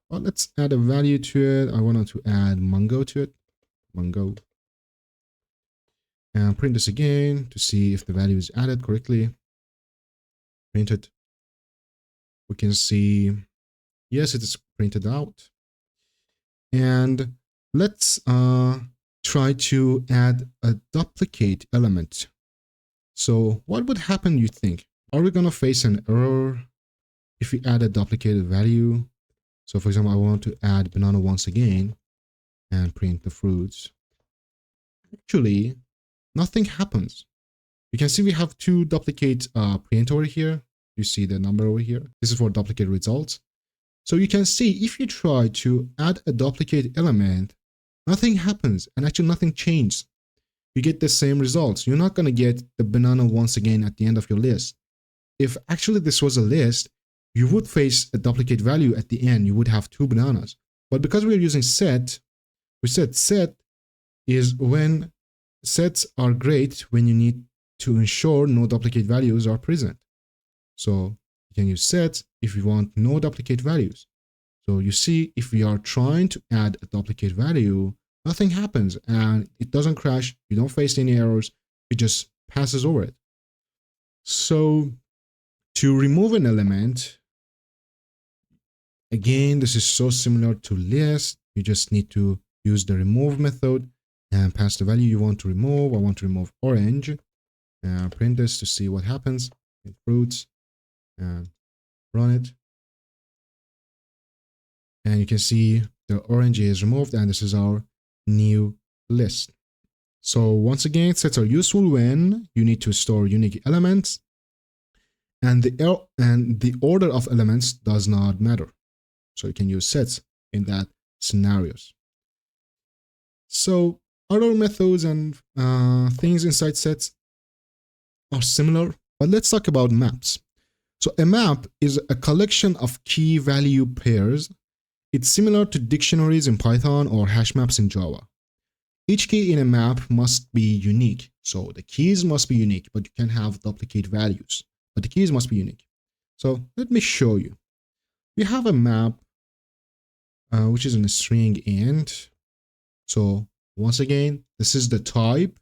But let's add a value to it. I wanted to add mango to it. Mango. And print this again to see if the value is added correctly. Print it. We can see, yes, it is printed out. And let's try to add a duplicate element. So what would happen, you think? Are we going to face an error if we add a duplicated value? So for example, I want to add banana once again and print the fruits. Actually, nothing happens. You can see we have 2 duplicate print over here. You see the number over here. This is for duplicate results. So you can see if you try to add a duplicate element, nothing happens and actually nothing changes. You get the same results. You're not going to get the banana once again at the end of your list. If actually this was a list, you would face a duplicate value at the end. You would have 2 bananas. But because we're using set, we said set is when sets are great when you need to ensure no duplicate values are present. So you can use sets if you want no duplicate values. So you see, if we are trying to add a duplicate value, nothing happens and it doesn't crash. You don't face any errors. It just passes over it. So to remove an element, again, this is so similar to list. You just need to use the remove method and pass the value you want to remove. I want to remove orange. And print this to see what happens. In fruits and run it. And you can see the orange is removed and this is our new list. So once again, sets are useful when you need to store unique elements, and the order of elements does not matter. So you can use sets in that scenarios. So other methods and things inside sets are similar, but let's talk about maps. So a map is a collection of key value pairs. It's similar to dictionaries in Python or hash maps in Java. Each key in a map must be unique. So the keys must be unique, but you can have duplicate values. But the keys must be unique. So let me show you. We have a map which is in a string int. So once again, this is the type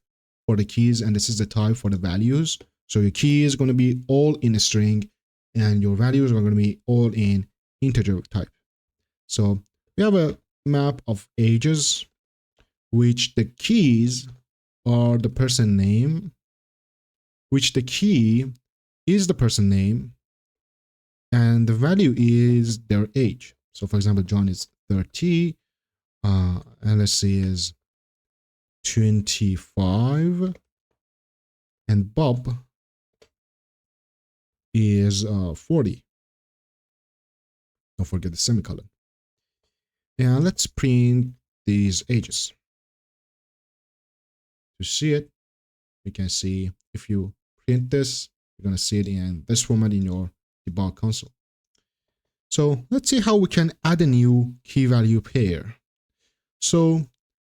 for the keys and this is the type for the values. So your key is going to be all in a string and your values are going to be all in integer type. So we have a map of ages, which the keys are the person name, which the key is the person name, and the value is their age. So for example, John is 30, Alice is 25, and Bob is 40. Don't forget the semicolon. And let's print these ages. To see it, you can see if you print this, you're going to see it in this format in your debug console. So let's see how we can add a new key value pair. So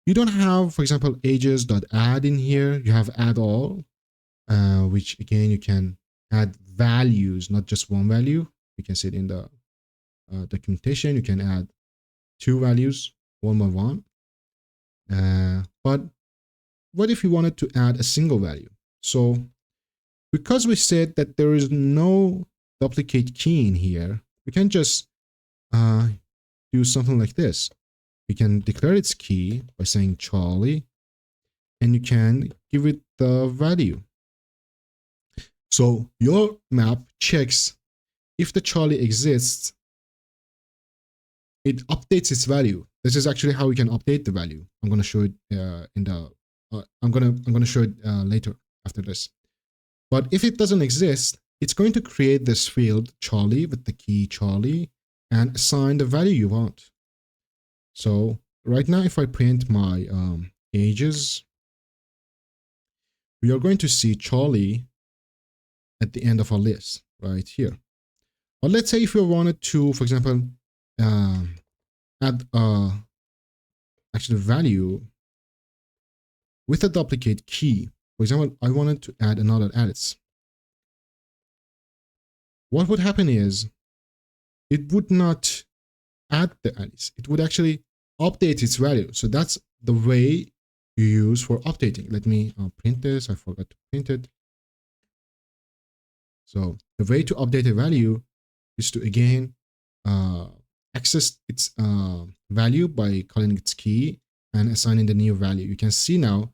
you don't have, for example, ages.add in here. You have add all, which again, you can add values, not just one value. You can see it in the documentation. You can add two values, one by one. But what if you wanted to add a single value? So because we said that there is no duplicate key in here, we can just do something like this. You can declare its key by saying Charlie, and you can give it the value. So your map checks if the Charlie exists, it updates its value. This is actually how we can update the value. I'm going to show it in the. I'm gonna show it later after this. But if it doesn't exist, it's going to create this field Charlie with the key Charlie and assign the value you want. So right now, if I print my ages, we are going to see Charlie at the end of our list right here. But let's say if we wanted to, for example, add actually value with a duplicate key. For example, I wanted to add another Alice. What would happen is it would not add the Alice. It would actually update its value. So that's the way you use for updating. Let me print this. I forgot to print it. So the way to update a value is to again access its value by calling its key and assigning the new value. You can see now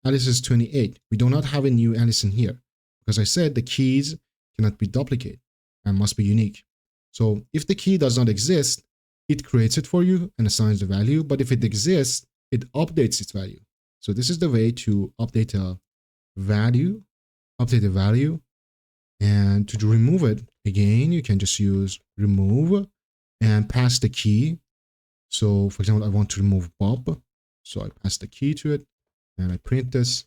Alice is 28. We do not have a new Alice in here because I said the keys cannot be duplicated and must be unique. So if the key does not exist, it creates it for you and assigns the value. But if it exists, it updates its value. So this is the way to update a value, and to remove it, again, you can just use remove and pass the key. So for example, I want to remove Bob. So I pass the key to it. And I print this,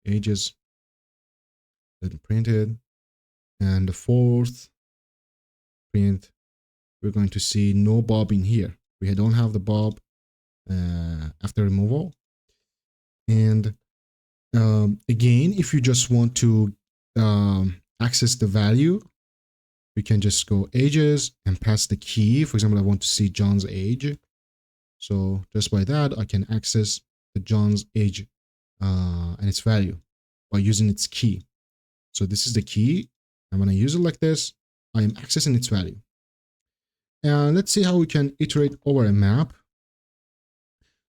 ages, then print it. And the fourth print, we're going to see no Bob in here. We don't have the Bob after removal. And again, if you just want to access the value, we can just go ages and pass the key. For example, I want to see John's age. So just by that, I can access the John's age and its value by using its key. So this is the key. And when I use it like this, I am accessing its value. And let's see how we can iterate over a map.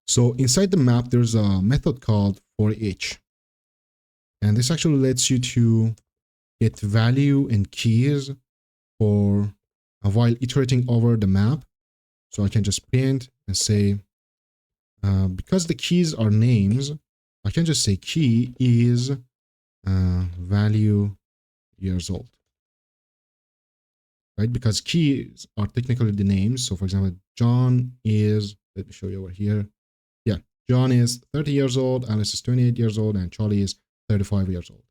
So inside the map, there's a method called for each. And this actually lets you to get value and keys for while iterating over the map. So I can just print and say, because the keys are names, I can just say key is value years old, right? Because keys are technically the names. So for example, John is, let me show you over here. Yeah, John is 30 years old, Alice is 28 years old, and Charlie is 35 years old.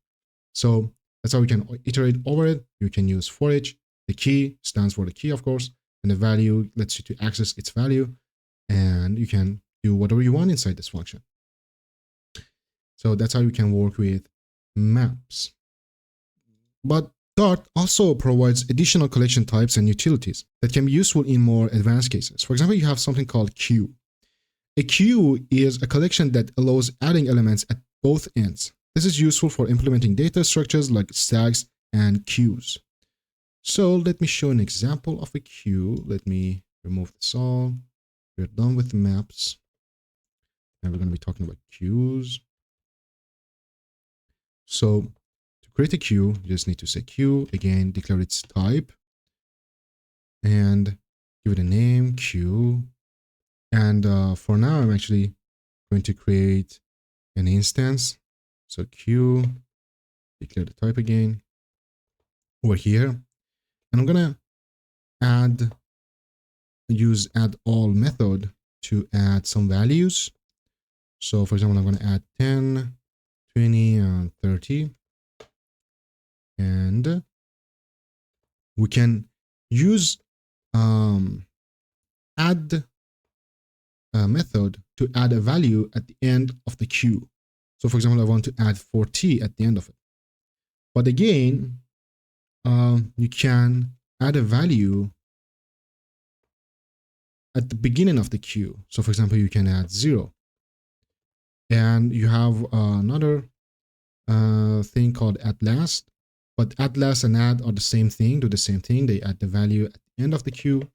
So that's how we can iterate over it. You can use for each. The key stands for the key, of course, and the value lets you to access its value, and you can do whatever you want inside this function. So that's how you can work with maps. But Dart also provides additional collection types and utilities that can be useful in more advanced cases. For example, you have something called queue. A queue is a collection that allows adding elements at both ends. This is useful for implementing data structures like stacks and queues. So let me show an example of a queue. Let me remove this all. We're done with the maps. And we're going to be talking about queues. So to create a queue, you just need to say queue. Again, declare its type. And give it a name, queue. And for now, I'm actually going to create an instance. So queue, declare the type again over here. And I'm going to use add all method to add some values. So for example, I'm going to add 10, 20, and 30. And we can use add method to add a value at the end of the queue. So for example, I want to add 40 at the end of it. But again, you can add a value at the beginning of the queue. So for example, you can add 0. And you have another thing called at last. But at last and add are the same thing, do the same thing. They add the value at the end of the queue.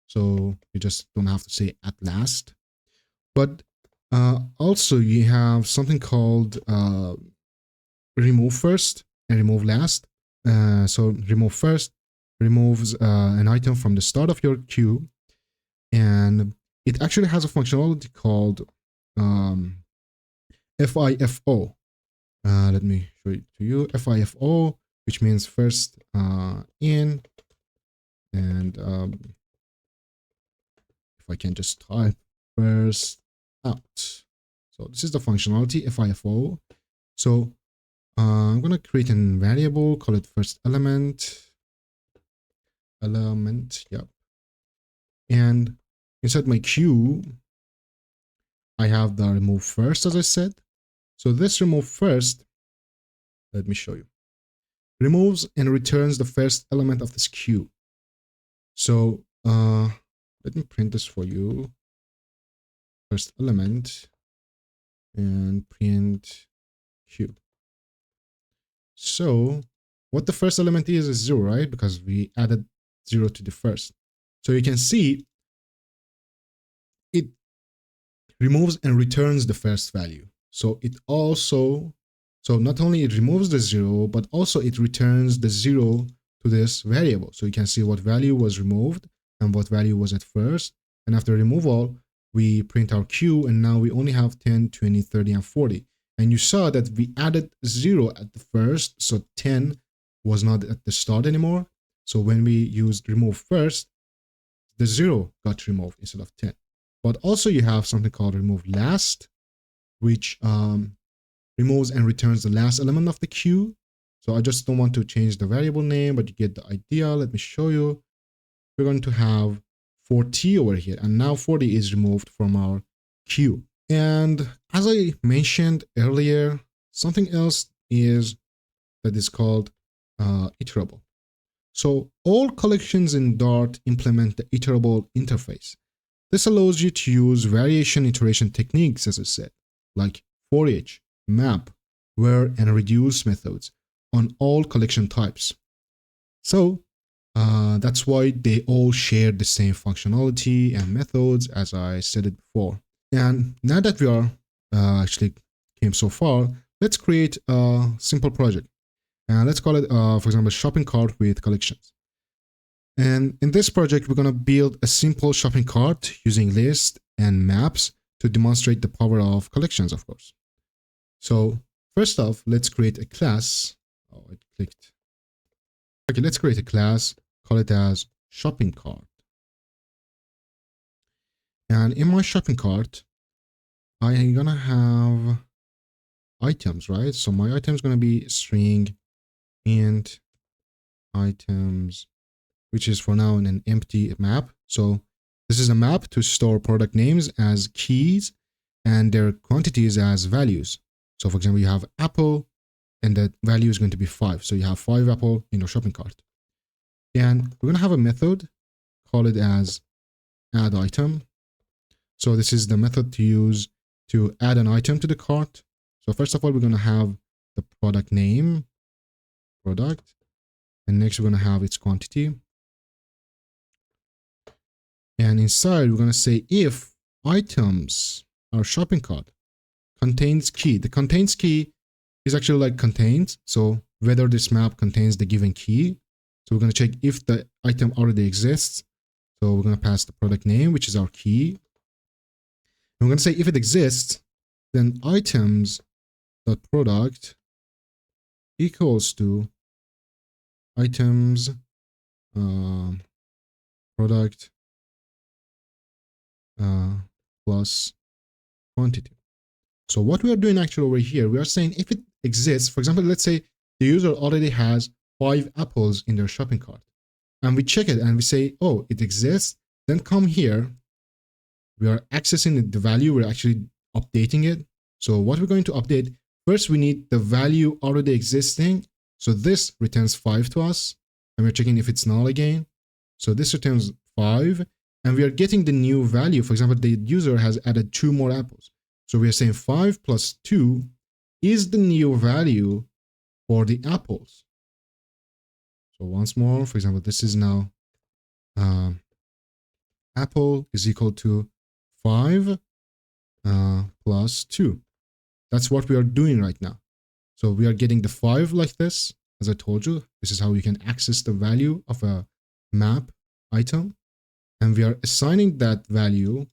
So you just don't have to say at last. But also you have something called remove first and remove last. So remove first removes an item from the start of your queue. And it actually has a functionality called FIFO. Let me show it to you. FIFO, which means first in. And if I can just type first out. So this is the functionality, FIFO. So I'm going to create a variable, call it first element. Yep. And inside my queue, I have the remove first, as I said. So this remove first, let me show you, removes and returns the first element of this queue. So let me print this for you. First element and print queue. So what the first element is 0, right? Because we added 0 to the first. So you can see it removes and returns the first value. So it also, so not only it removes the 0, but also it returns the 0 to this variable. So you can see what value was removed and what value was at first. And after removal, we print our queue, and now we only have 10, 20, 30, and 40. And you saw that we added 0 at the first, so 10 was not at the start anymore. So when we used remove first, the 0 got removed instead of 10. But also you have something called remove last, which removes and returns the last element of the queue. So I just don't want to change the variable name, but you get the idea. Let me show you. We're going to have 40 over here, and now 40 is removed from our queue. And as I mentioned earlier, something else is that is called iterable. So all collections in Dart implement the iterable interface. This allows you to use variation iteration techniques, as I said, like for each, map, where, and reduce methods on all collection types. So that's why they all share the same functionality and methods, as I said it before. And now that we are actually came so far, let's create a simple project. And let's call it, for example, shopping cart with collections. And in this project, we're going to build a simple shopping cart using lists and maps to demonstrate the power of collections, of course. So first off, let's create a class. Oh, I clicked. Okay, let's create a class, call it as shopping cart. And in my shopping cart, I'm gonna have items, right? So my item is gonna be string int items, which is for now in an empty map. So this is a map to store product names as keys and their quantities as values. So for example, you have apple and that value is going to be 5. So you have 5 apple in your shopping cart. And we're going to have a method, call it as add item. So this is the method to use to add an item to the cart. So first of all, we're going to have the product name, product, and next we're going to have its quantity. And inside we're going to say if items, our shopping cart, contains key. The contains key is actually like contains. So whether this map contains the given key. So we're going to check if the item already exists. So we're going to pass the product name, which is our key. And we're going to say if it exists, then items.product equals to items product plus quantity. So what we are doing actually over here, we are saying if it exists, for example, let's say the user already has 5 apples in their shopping cart. And we check it and we say, oh, it exists. Then come here. We are accessing the value. We're actually updating it. So what we're going to update, first we need the value already existing. So this returns 5 to us. And we're checking if it's null again. So this returns 5. And we are getting the new value. For example, the user has added 2 more apples. So we are saying 5 plus 2 is the new value for the apples. So once more, for example, this is now apple is equal to 5 plus 2. That's what we are doing right now. So we are getting the 5 like this. As I told you, this is how you can access the value of a map item. And we are assigning that value,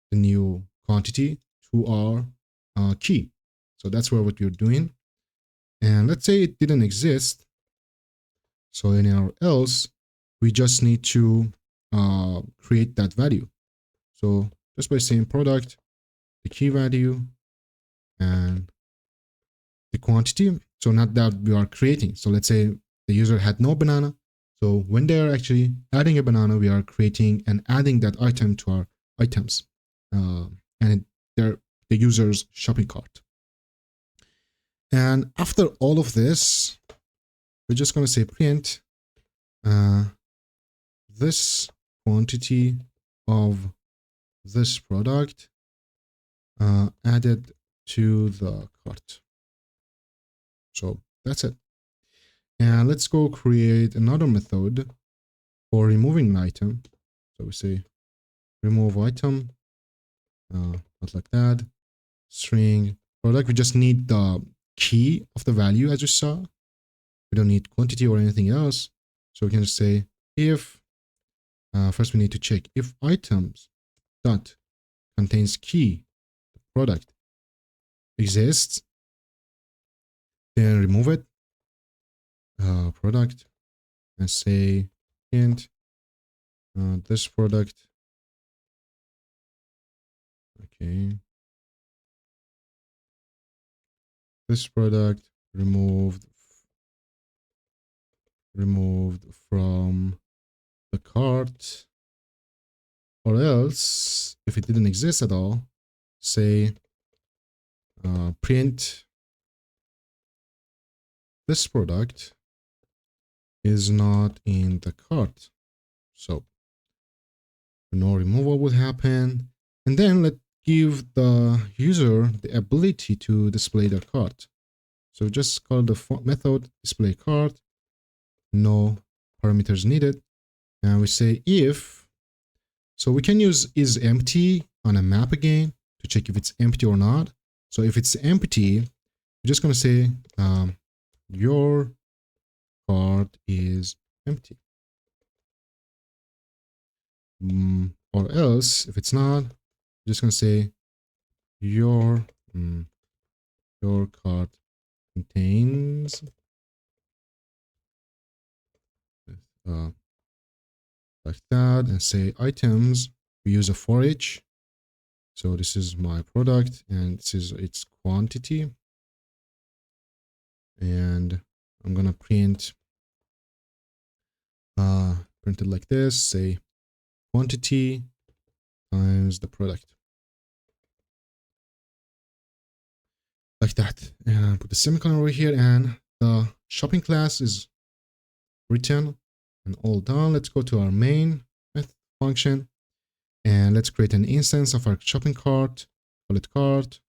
the new quantity, to our key. So that's what we're doing. And let's say it didn't exist. So in our else, we just need to create that value. So just by saying product, the key value, and the quantity. So not that we are creating. So let's say the user had no banana. So when they are actually adding a banana, we are creating and adding that item to our items. And they're the user's shopping cart. And after all of this, we're just going to say print this quantity of this product added to the cart. So that's it. And let's go create another method for removing an item. So we say remove item, not like that, string product. We just need the key of the value as you saw. We don't need quantity or anything else. So we can just say if, first we need to check if items dot contains key, the product exists, then remove it, product, and say int this product, okay, this product removed from the cart, or else if it didn't exist at all, say print this product is not in the cart. So no removal would happen. And then let's give the user the ability to display their cart. So just call the method display cart, no parameters needed. And we say if, so we can use is empty on a map again to check if it's empty or not. So if it's empty, we're just going to say your cart is empty. Or else, if it's not, we're just going to say your your cart contains uh, like that, and say items. We use a for each. So this is my product and this is its quantity. And I'm gonna print it like this, say quantity times the product. Like that. And put the semicolon over here, and the shopping class is written and all done. Let's go to our main function and let's create an instance of our shopping cart. Call it cart,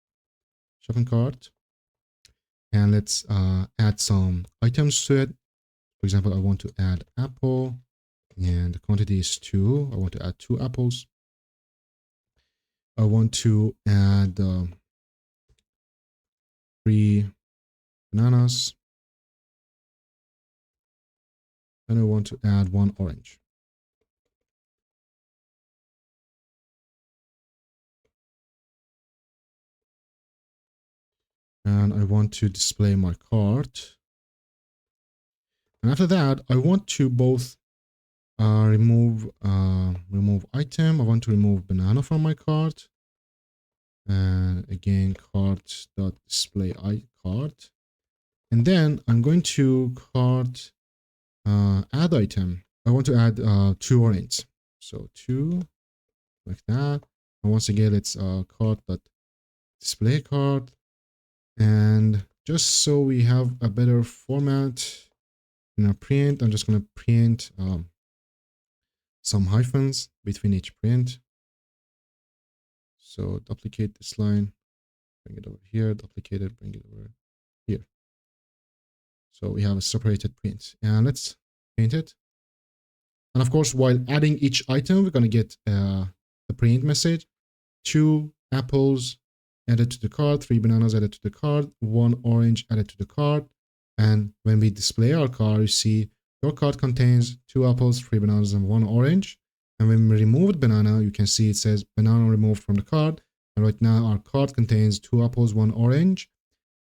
shopping cart. And let's add some items to it. For example, I want to add apple and the quantity is 2. I want to add 2 apples. I want to add 3 bananas. And I want to add 1 orange. And I want to display my cart. And after that, I want to both remove item. I want to remove banana from my cart. And again, cart.display cart. And then I'm going to cart add item. I want to add 2 orange. So 2 like that. And once again, let's cart.display cart. And just so we have a better format in our print, I'm just going to print some hyphens between each print. So duplicate this line, bring it over here, duplicate it, bring it over here. So we have a separated print. And let's print it. And of course, while adding each item, we're going to get the print message. 2 apples added to the cart, 3 bananas added to the cart, 1 orange added to the cart. And when we display our cart, you see your cart contains 2 apples, 3 bananas, and 1 orange. And when we remove banana, you can see it says banana removed from the cart. And right now our cart contains 2 apples, 1 orange.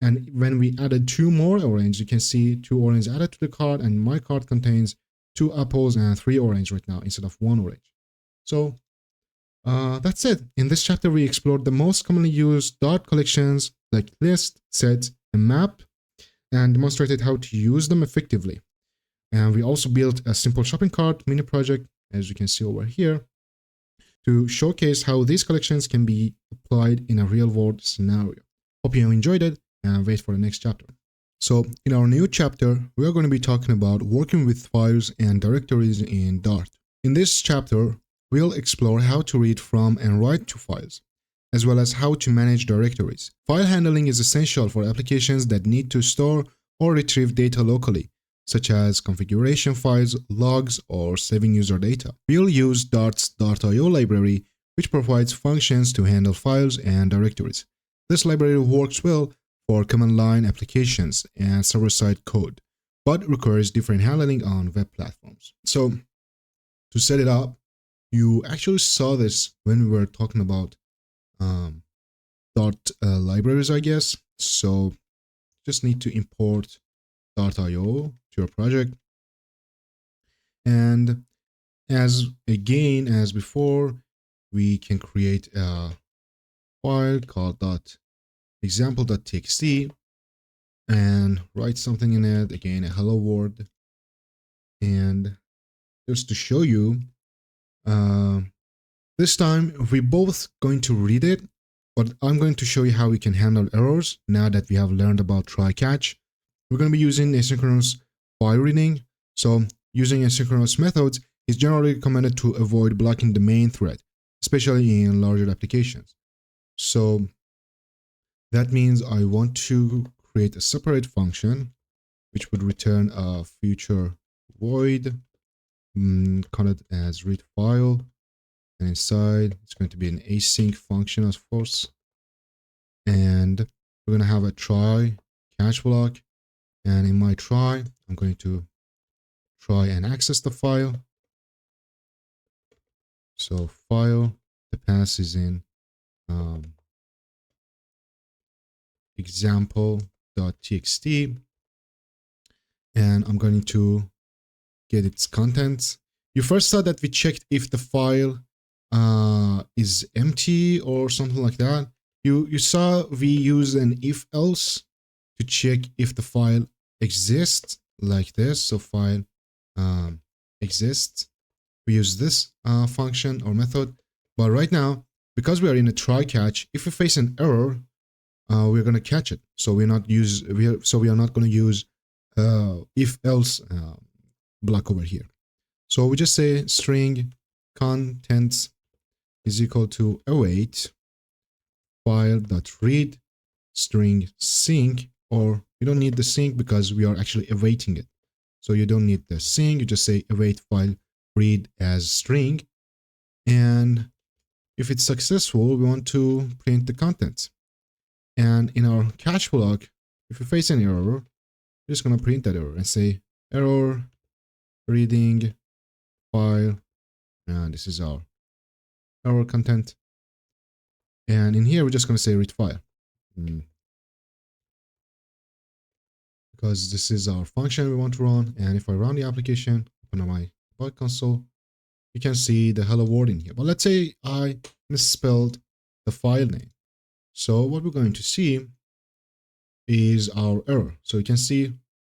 And when we added 2 more orange, you can see 2 orange added to the cart, and my cart contains 2 apples and 3 orange right now instead of 1 orange. So that's it. In this chapter, we explored the most commonly used Dart collections like list, set, and map, and demonstrated how to use them effectively. And we also built a simple shopping cart mini project, as you can see over here, to showcase how these collections can be applied in a real-world scenario. Hope you enjoyed it, and wait for the next chapter. So in our new chapter, we are going to be talking about working with files and directories in Dart. In this chapter, we'll explore how to read from and write to files, as well as how to manage directories. File handling is essential for applications that need to store or retrieve data locally, such as configuration files, logs, or saving user data. We'll use Dart's Dart.io library, which provides functions to handle files and directories. This library works well for command line applications and server-side code, but requires different handling on web platforms. So, to set it up, you actually saw this when we were talking about Dart libraries, I guess. So, just need to import Dart.io to your project. And as before, we can create a file called .example.txt and write something in it, again, a hello world. And just to show you, this time we're both going to read it, but I'm going to show you how we can handle errors now that we have learned about try catch. We're going to be using asynchronous file reading. So using asynchronous methods is generally recommended to avoid blocking the main thread, especially in larger applications. So that means I want to create a separate function which would return a future void, call it as read file, and inside it's going to be an async function, of course, and we're going to have a try catch block. And in my try, I'm going to try and access the file. So file, the path is in example.txt, and I'm going to get its contents. You first saw that we checked if the file is empty or something like that. You saw we use an if else to check if the file exists, like this. So file exists. We use this function or method. But right now, because we are in a try catch, if we face an error, we're going to catch it. So we are not going to use if else block over here. So we just say string contents is equal to await file.read string sync, or you don't need the sync because we are actually awaiting it. So you don't need the sync, you just say await file read as string. And if it's successful, we want to print the contents. And in our catch block, if we face an error, we're just going to print that error and say error reading file, and this is our error content. And in here, we're just going to say read file. Because this is our function we want to run. And if I run the application, open up my bug console, you can see the hello world in here. But let's say I misspelled the file name. So what we're going to see is our error. So you can see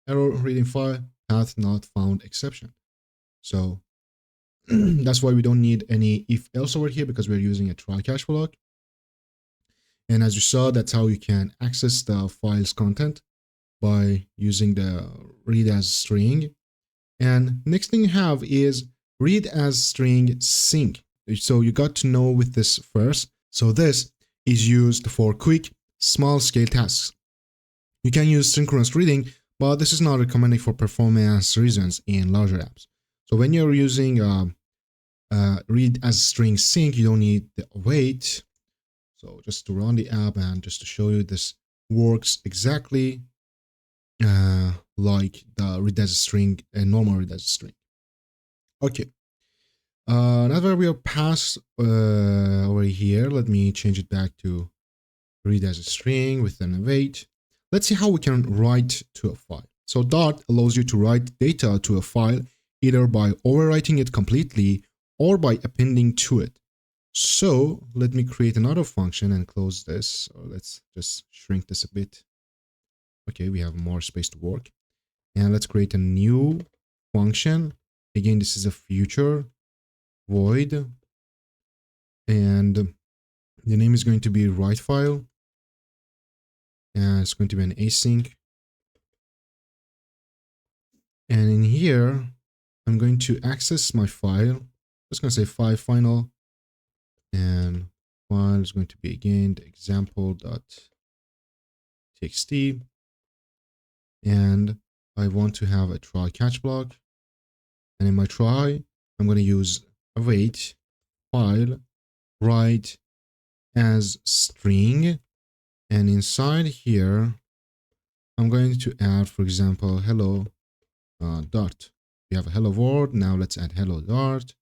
error reading file path not found exception. So that's why we don't need any if else over here, because we're using a try catch block. And as you saw, that's how you can access the file's content, by using the read as string. And next thing you have is read as string sync. So you got to know with this first. So this is used for quick small scale tasks. You can use synchronous reading, but this is not recommended for performance reasons in larger apps. So when you're using read as string sync, you don't need the await. So just to run the app and just to show you, this works exactly like the read as a string and normal read as a string. Okay. Now that we are past over here, let me change it back to read as a string with an await. Let's see how we can write to a file. So Dart allows you to write data to a file either by overwriting it completely or by appending to it. So let me create another function and close this. Or let's just shrink this a bit. Okay, we have more space to work. And let's create a new function. Again, this is a future void. And the name is going to be write file. And it's going to be an async. And in here, I'm going to access my file. I'm just going to say file final. And file is going to be again the example.txt. And I want to have a try catch block. And in my try, I'm going to use await file write as string. And inside here, I'm going to add, for example, hello Dart. We have a hello world. Now let's add hello Dart.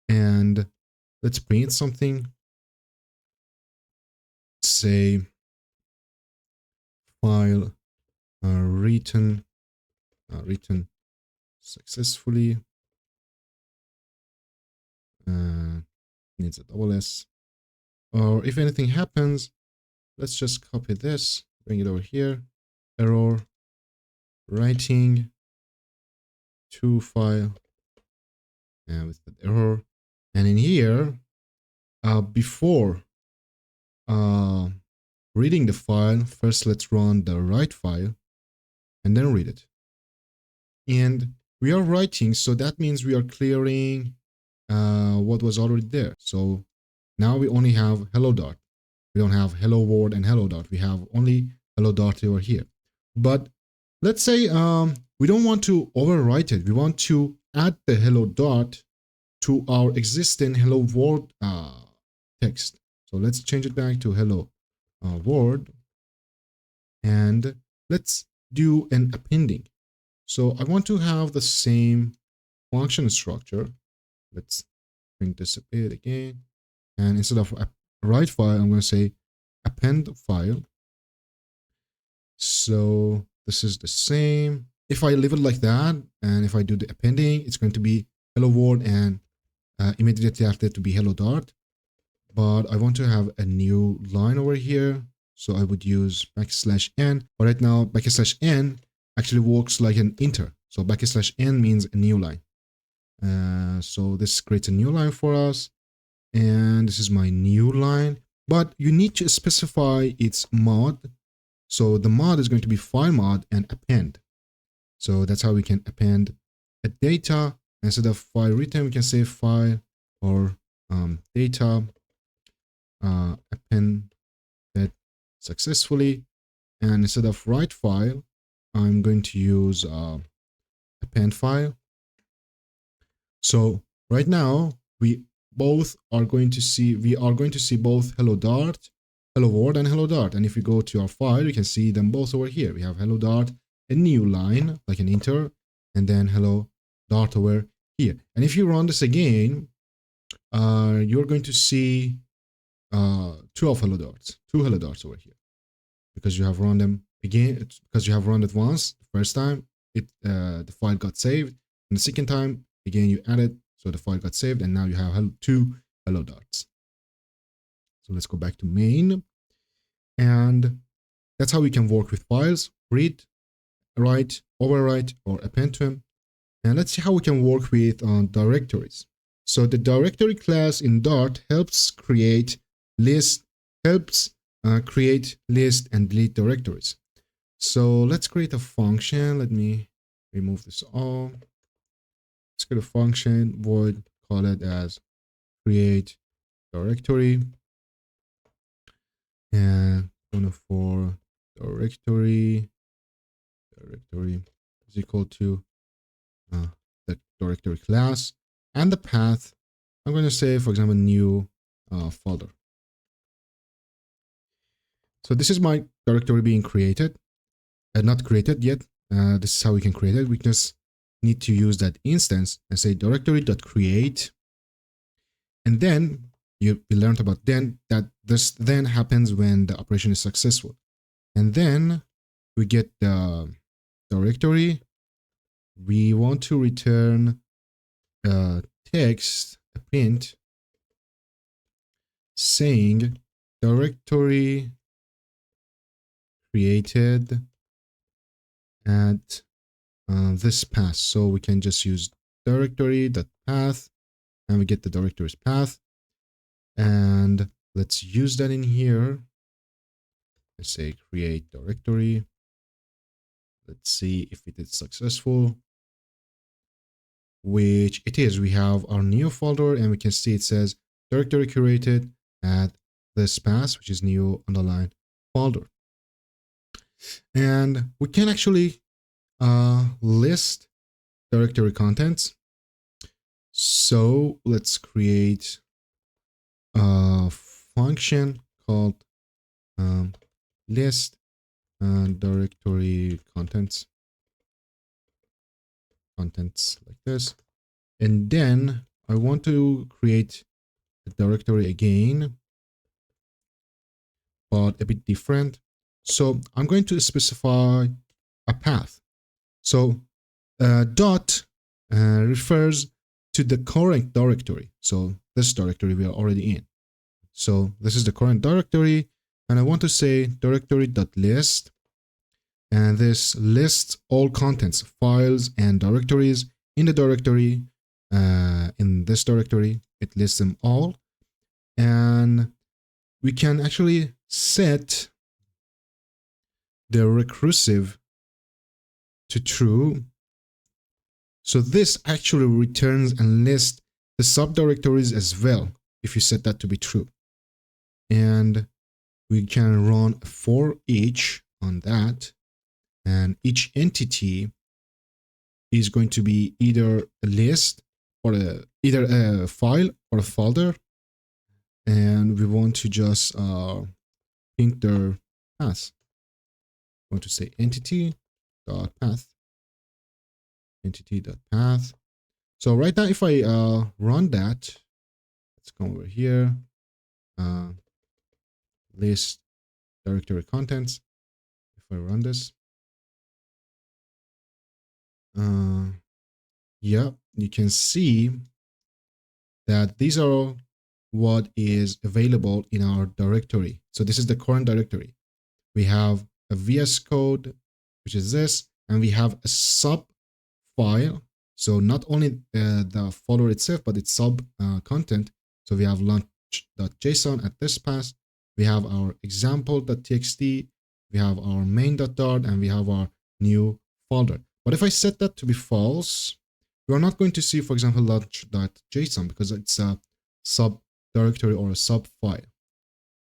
And let's print something. Say file written successfully. Needs a double S. Or if anything happens, let's just copy this, bring it over here. Error writing to file, and with that error. And in here, before reading the file, first let's run the write file and then read it. And we are writing, so that means we are clearing what was already there. So now we only have hello Dart. We don't have hello world and hello Dart. We have only hello Dart over here. But let's say we don't want to overwrite it. We want to add the hello Dart to our existing hello world text. So let's change it back to hello world. And let's do an appending. So I want to have the same function structure. Let's bring this a bit again. And instead of write file, I'm going to say append file. So this is the same. If I leave it like that, and if I do the appending, it's going to be hello world, and immediately after to be hello Dart. But I want to have a new line over here. So I would use \n. But right now, \n actually works like an inter. So \n means a new line. So this creates a new line for us. And this is my new line. But you need to specify its mod. So the mod is going to be file mod and append. So that's how we can append a data. Instead of file return, we can say file or data append that successfully. And instead of write file, I'm going to use append file. So right now we are going to see both hello Dart, hello world, and hello Dart. And if we go to our file, you can see them both over here. We have hello Dart, a new line like an inter, and then hello Dart over here. And if you run this again, you're going to see two hello Darts over here, because you have run them again. Because you have run it once the first time, the file got saved, and the second time again you added, so the file got saved, and now you have two hello Darts. So let's go back to main, and that's how we can work with files: read, write, overwrite, or append to them. And let's see how we can work with directories. So the directory class in Dart helps create list and delete directories. So let's create a function. Let me remove this all. Let's create a function, void, call it as create directory, and for directory is equal to the directory class, and the path, I'm going to say, for example, new folder. So this is my directory being created, not created yet. This is how we can create it. We just need to use that instance and say directory.create. And then we learned about that this then happens when the operation is successful. And then we get the directory. We want to return text, a print, saying directory created at this path. So we can just use directory.path, and we get the directory's path. And let's use that in here. Let's say create directory. Let's see if it is successful, which it is. We have our new folder, and we can see it says directory created at this path, which is new underline folder. And we can actually list directory contents. So let's create a function called list directory contents like this. And then I want to create a directory again, but a bit different. So I'm going to specify a path. So dot refers to the current directory. So this directory we are already in. So this is the current directory, and I want to say directory.list, and this lists all contents, files, and directories in the directory. In this directory, it lists them all, and we can actually set the recursive to true. So this actually returns and lists the subdirectories as well, if you set that to be true. And we can run for each on that, and each entity is going to be either a list or either a file or a folder, and we want to just print their path. We want to say entity.path. Entity.path. So right now, if I run that, let's come over here, list directory contents. If I run this, yeah, you can see that these are what is available in our directory. So this is the current directory. We have a VS Code, which is this, and we have a sub file. So not only the folder itself, but its sub content. So we have launch.json at this path. We have our example.txt. We have our main.dart, and we have our new folder. But if I set that to be false, we're not going to see, for example, launch.json because it's a sub directory or a sub file.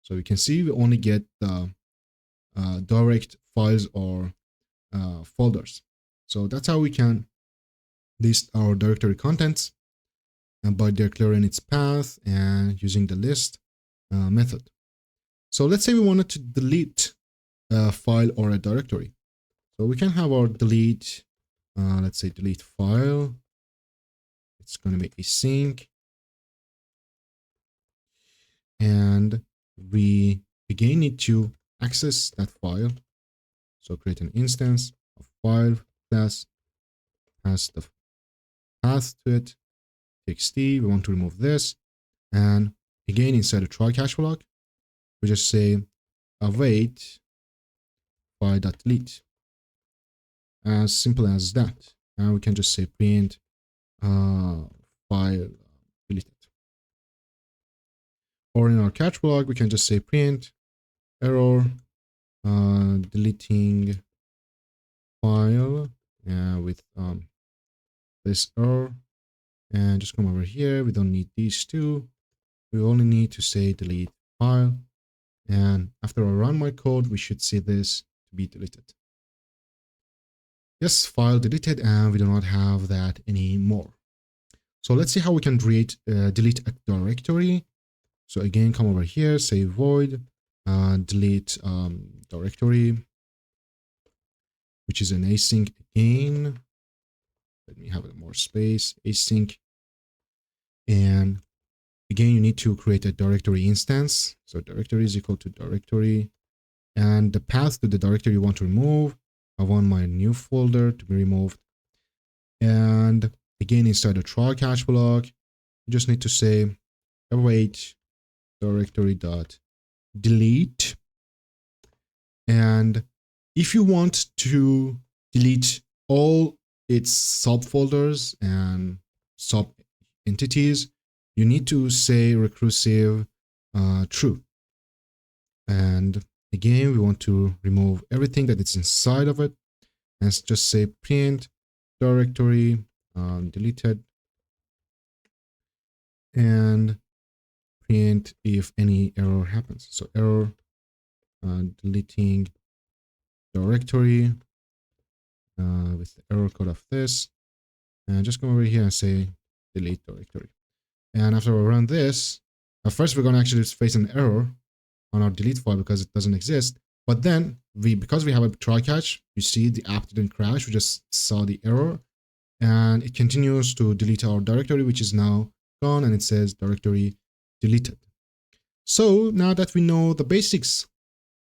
So you can see we only get the direct files or folders. So that's how we can list our directory contents, and by declaring its path and using the list method. So let's say we wanted to delete a file or a directory. So we can have our delete, let's say delete file. It's going to be async. And we again need to access that file. So create an instance of file class, has the path to it, txt. We want to remove this. And again, inside a try catch block, we just say await file.delete. As simple as that. And we can just say print file deleted. Or in our catch block, we can just say print error deleting file with this error, and just come over here. We don't need these two. We only need to say delete file, and after I run my code, we should see this to be deleted. Yes, file deleted, and we do not have that anymore. So let's see how we can delete a directory. So again, come over here, say void delete directory, which is an async again. Let me have more space, async. And again, you need to create a directory instance. So directory is equal to directory. And the path to the directory you want to remove, I want my new folder to be removed. And again, inside the try catch block, you just need to say await directory.delete. And if you want to delete all its subfolders and sub entities, you need to say recursive true. And again, we want to remove everything that is inside of it, and just say print directory deleted, and print if any error happens. So error deleting directory with the error code of this, and just come over here and say delete directory. And after we run this, at first we're going to actually face an error on our delete file because it doesn't exist. But then because we have a try catch, you see the app didn't crash. We just saw the error, and it continues to delete our directory, which is now gone, and it says directory deleted. So now that we know the basics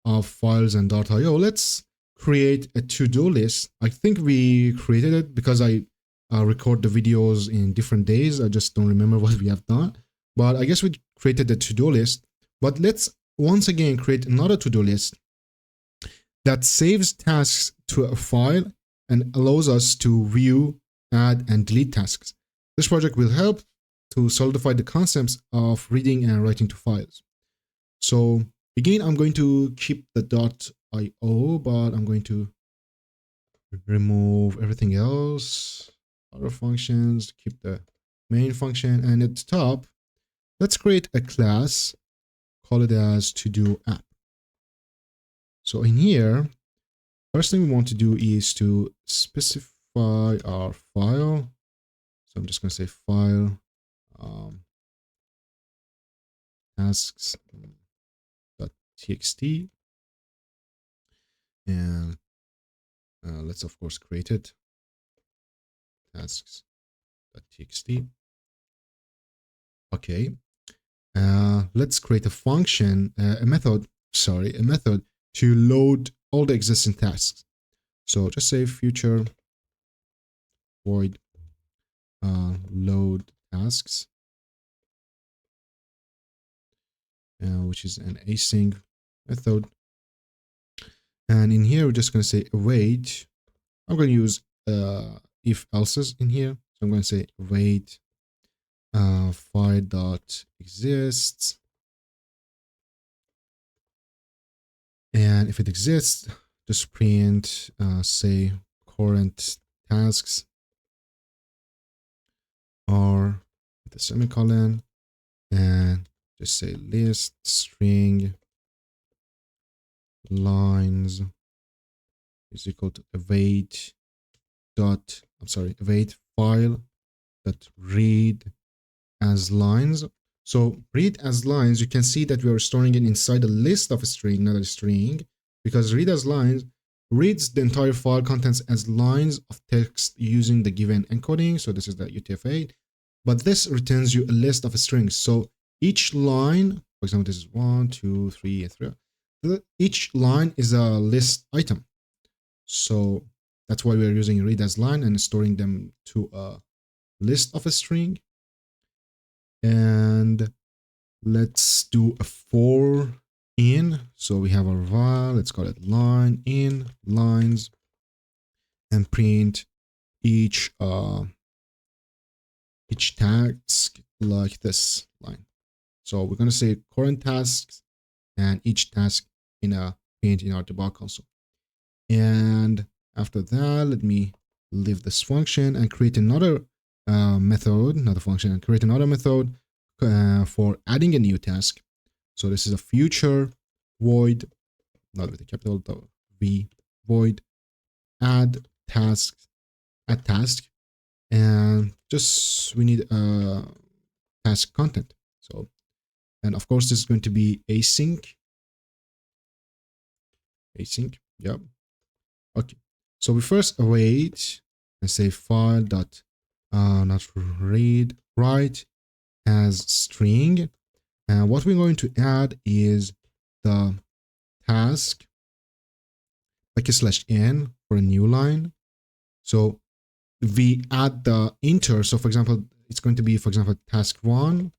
of files and Dart.io, let's create a to-do list. I think we created it because I record the videos in different days. I just don't remember what we have done, but I guess we created a to-do list. But let's once again create another to-do list that saves tasks to a file and allows us to view, add, and delete tasks. This project will help to solidify the concepts of reading and writing to files. So again, I'm going to keep the .io, but I'm going to remove everything else, other functions, keep the main function, and at the top, let's create a class, call it as to-do app. So in here, first thing we want to do is to specify our file. So I'm just going to say file tasks.txt, and let's of course create it, tasks.txt. Okay, let's create a function, a method to load all the existing tasks. So just say future void load tasks, which is an async method. And in here, we're just going to say await. I'm going to use if else's in here. So I'm going to say await file.exists. And if it exists, just print, say, current tasks, or with a semicolon, and just say list string lines is equal to await file dot read as lines. So read as lines, you can see that we are storing it inside a list of a string, not a string, because read as lines reads the entire file contents as lines of text using the given encoding. So this is the UTF-8, but this returns you a list of strings. So each line, for example, this is 1, 2, 3, and 3. Each line is a list item. So that's why we're using read as line and storing them to a list of a string. And let's do a for in. So we have our while, let's call it line in lines, and print each task like this line. So we're going to say current tasks and each task in a print in our debug console. And after that, let me leave this function and create another method, not a function, and create another method for adding a new task. So this is a future void, not with a capital V, void add task, and just we need task content. So, and of course this is going to be async, yep. Okay, so we first await and say file dot not read write as string, and what we're going to add is the task like a /n for a new line. So we add the enter. So for example, it's going to be, for example, task 1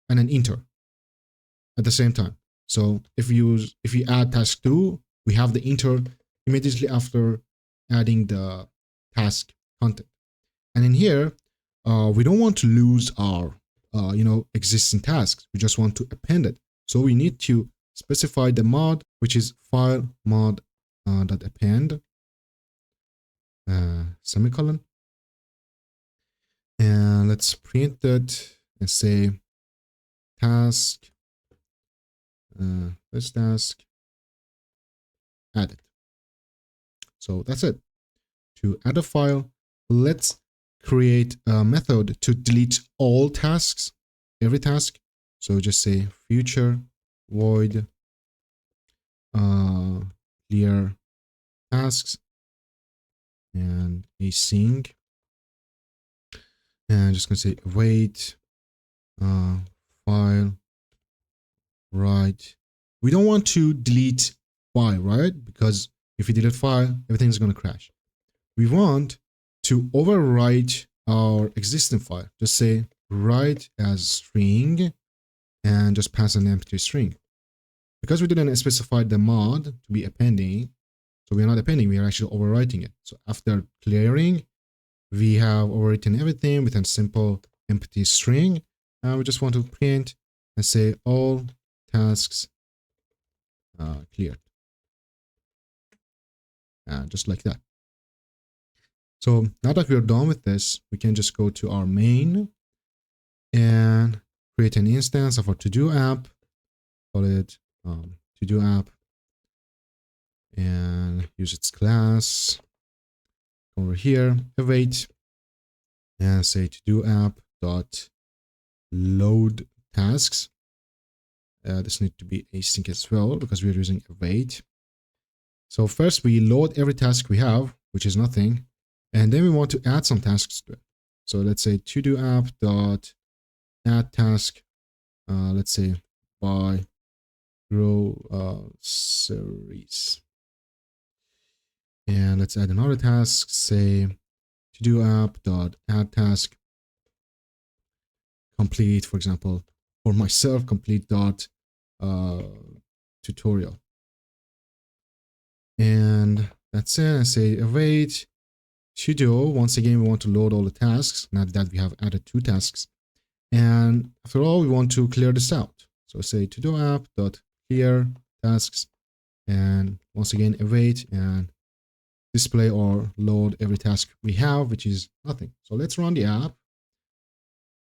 and an enter at the same time. So if you add task 2, we have the enter immediately after adding the task content. And in here, we don't want to lose our existing tasks. We just want to append it. So we need to specify the mod, which is file mod dot append semicolon. And let's print that and say task this task added. So that's it. To add a file, let's create a method to delete all tasks, every task. So just say future void clear tasks and async, and just gonna say await file write. We don't want to delete file, right? Because if we delete file, everything's gonna crash. We want to overwrite our existing file. Just say write as string and just pass an empty string. Because we didn't specify the mod to be appending, so we're not appending, we are actually overwriting it. So after clearing, we have overwritten everything with a simple empty string. And we just want to print and say all tasks cleared. Just like that. So now that we're done with this, we can just go to our main and create an instance of our to-do app, call it to-do app, and use its class. Over here, await, and say to-do app dot load tasks. This needs to be async as well because we're using await. So first we load every task we have, which is nothing, and then we want to add some tasks to it. So let's say to-do app dot add task. Let's say by groceries. And let's add another task, say to do app dot add task complete, for example, for myself, complete dot tutorial. And that's it. I say await sudo. Once again, we want to load all the tasks. Now that we have added 2 tasks. And after all, we want to clear this out. So say to do app dot clear tasks. And once again, await and display or load every task we have, which is nothing. So let's run the app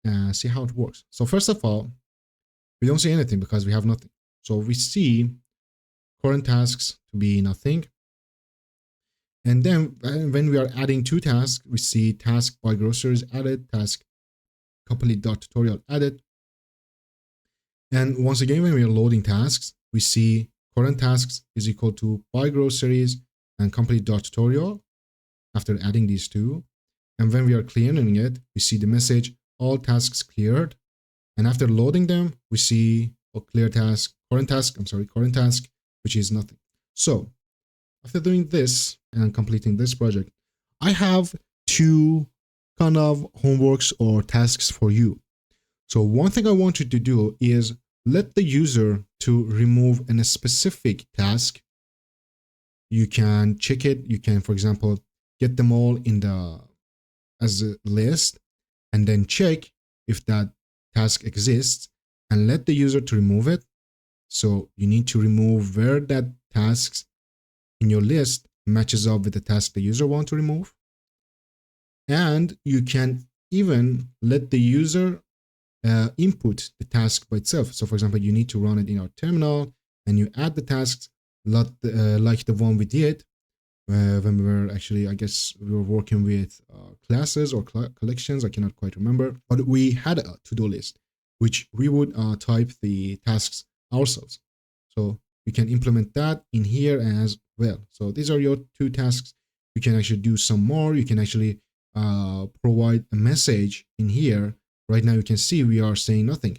and see how it works. So first of all, we don't see anything because we have nothing. So we see current tasks to be nothing. And then when we are adding 2 tasks, we see task by groceries added, task complete.tutorial added. And once again, when we are loading tasks, we see current tasks is equal to by groceries and complete.tutorial after adding these 2. And when we are clearing it, we see the message all tasks cleared. And after loading them, we see a clear task, current task, which is nothing. So after doing this and completing this project, I have 2 kind of homeworks or tasks for you. So one thing I want you to do is let the user to remove a specific task. You can check it. You can, for example, get them all in the as a list and then check if that task exists and let the user to remove it. So you need to remove where that tasks in your list matches up with the task the user wants to remove. And you can even let the user input the task by itself. So for example, you need to run it in our terminal and you add the tasks like the one we did when we were actually, I guess we were working with classes or collections. I cannot quite remember, but we had a to-do list, which we would type the tasks ourselves. So you can implement that in here as well. So these are your 2 tasks. You can actually do some more. You can actually provide a message in here. Right now you can see we are saying nothing.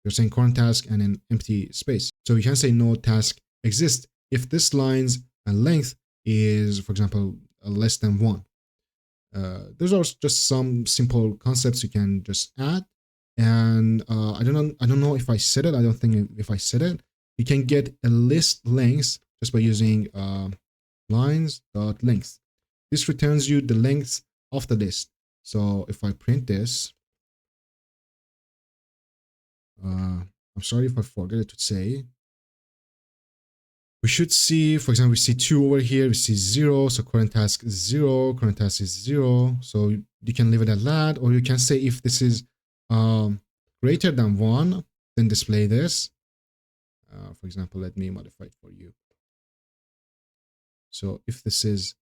We're saying current task and an empty space. So you can say no task exists if this line's length is, for example, less than 1. Those are just some simple concepts you can just add. And I don't know if I said it. I don't think if I said it. You can get a list length just by using lines.length. This returns you the length of the list. So if I print this, I'm sorry if I forget to say, we should see, for example, we see 2 over here, we see 0, so current task is 0, current task is 0. So you can leave it at that, or you can say if this is greater than 1, then display this. For example, let me modify it for you. So if this is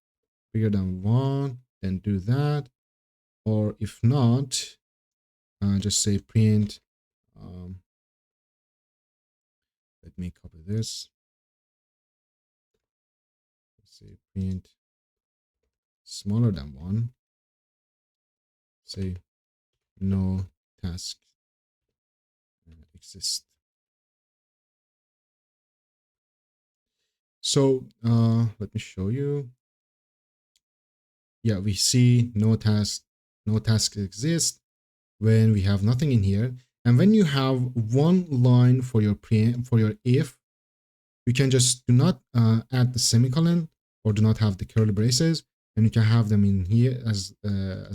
bigger than 1, then do that. Or if not, just say print. Let me copy this. Let's say print smaller than 1. Say no task exists. So let me show you. Yeah, we see no task exists when we have nothing in here. And when you have 1 line for your if, you can just do not add the semicolon or do not have the curly braces, and you can have them in here as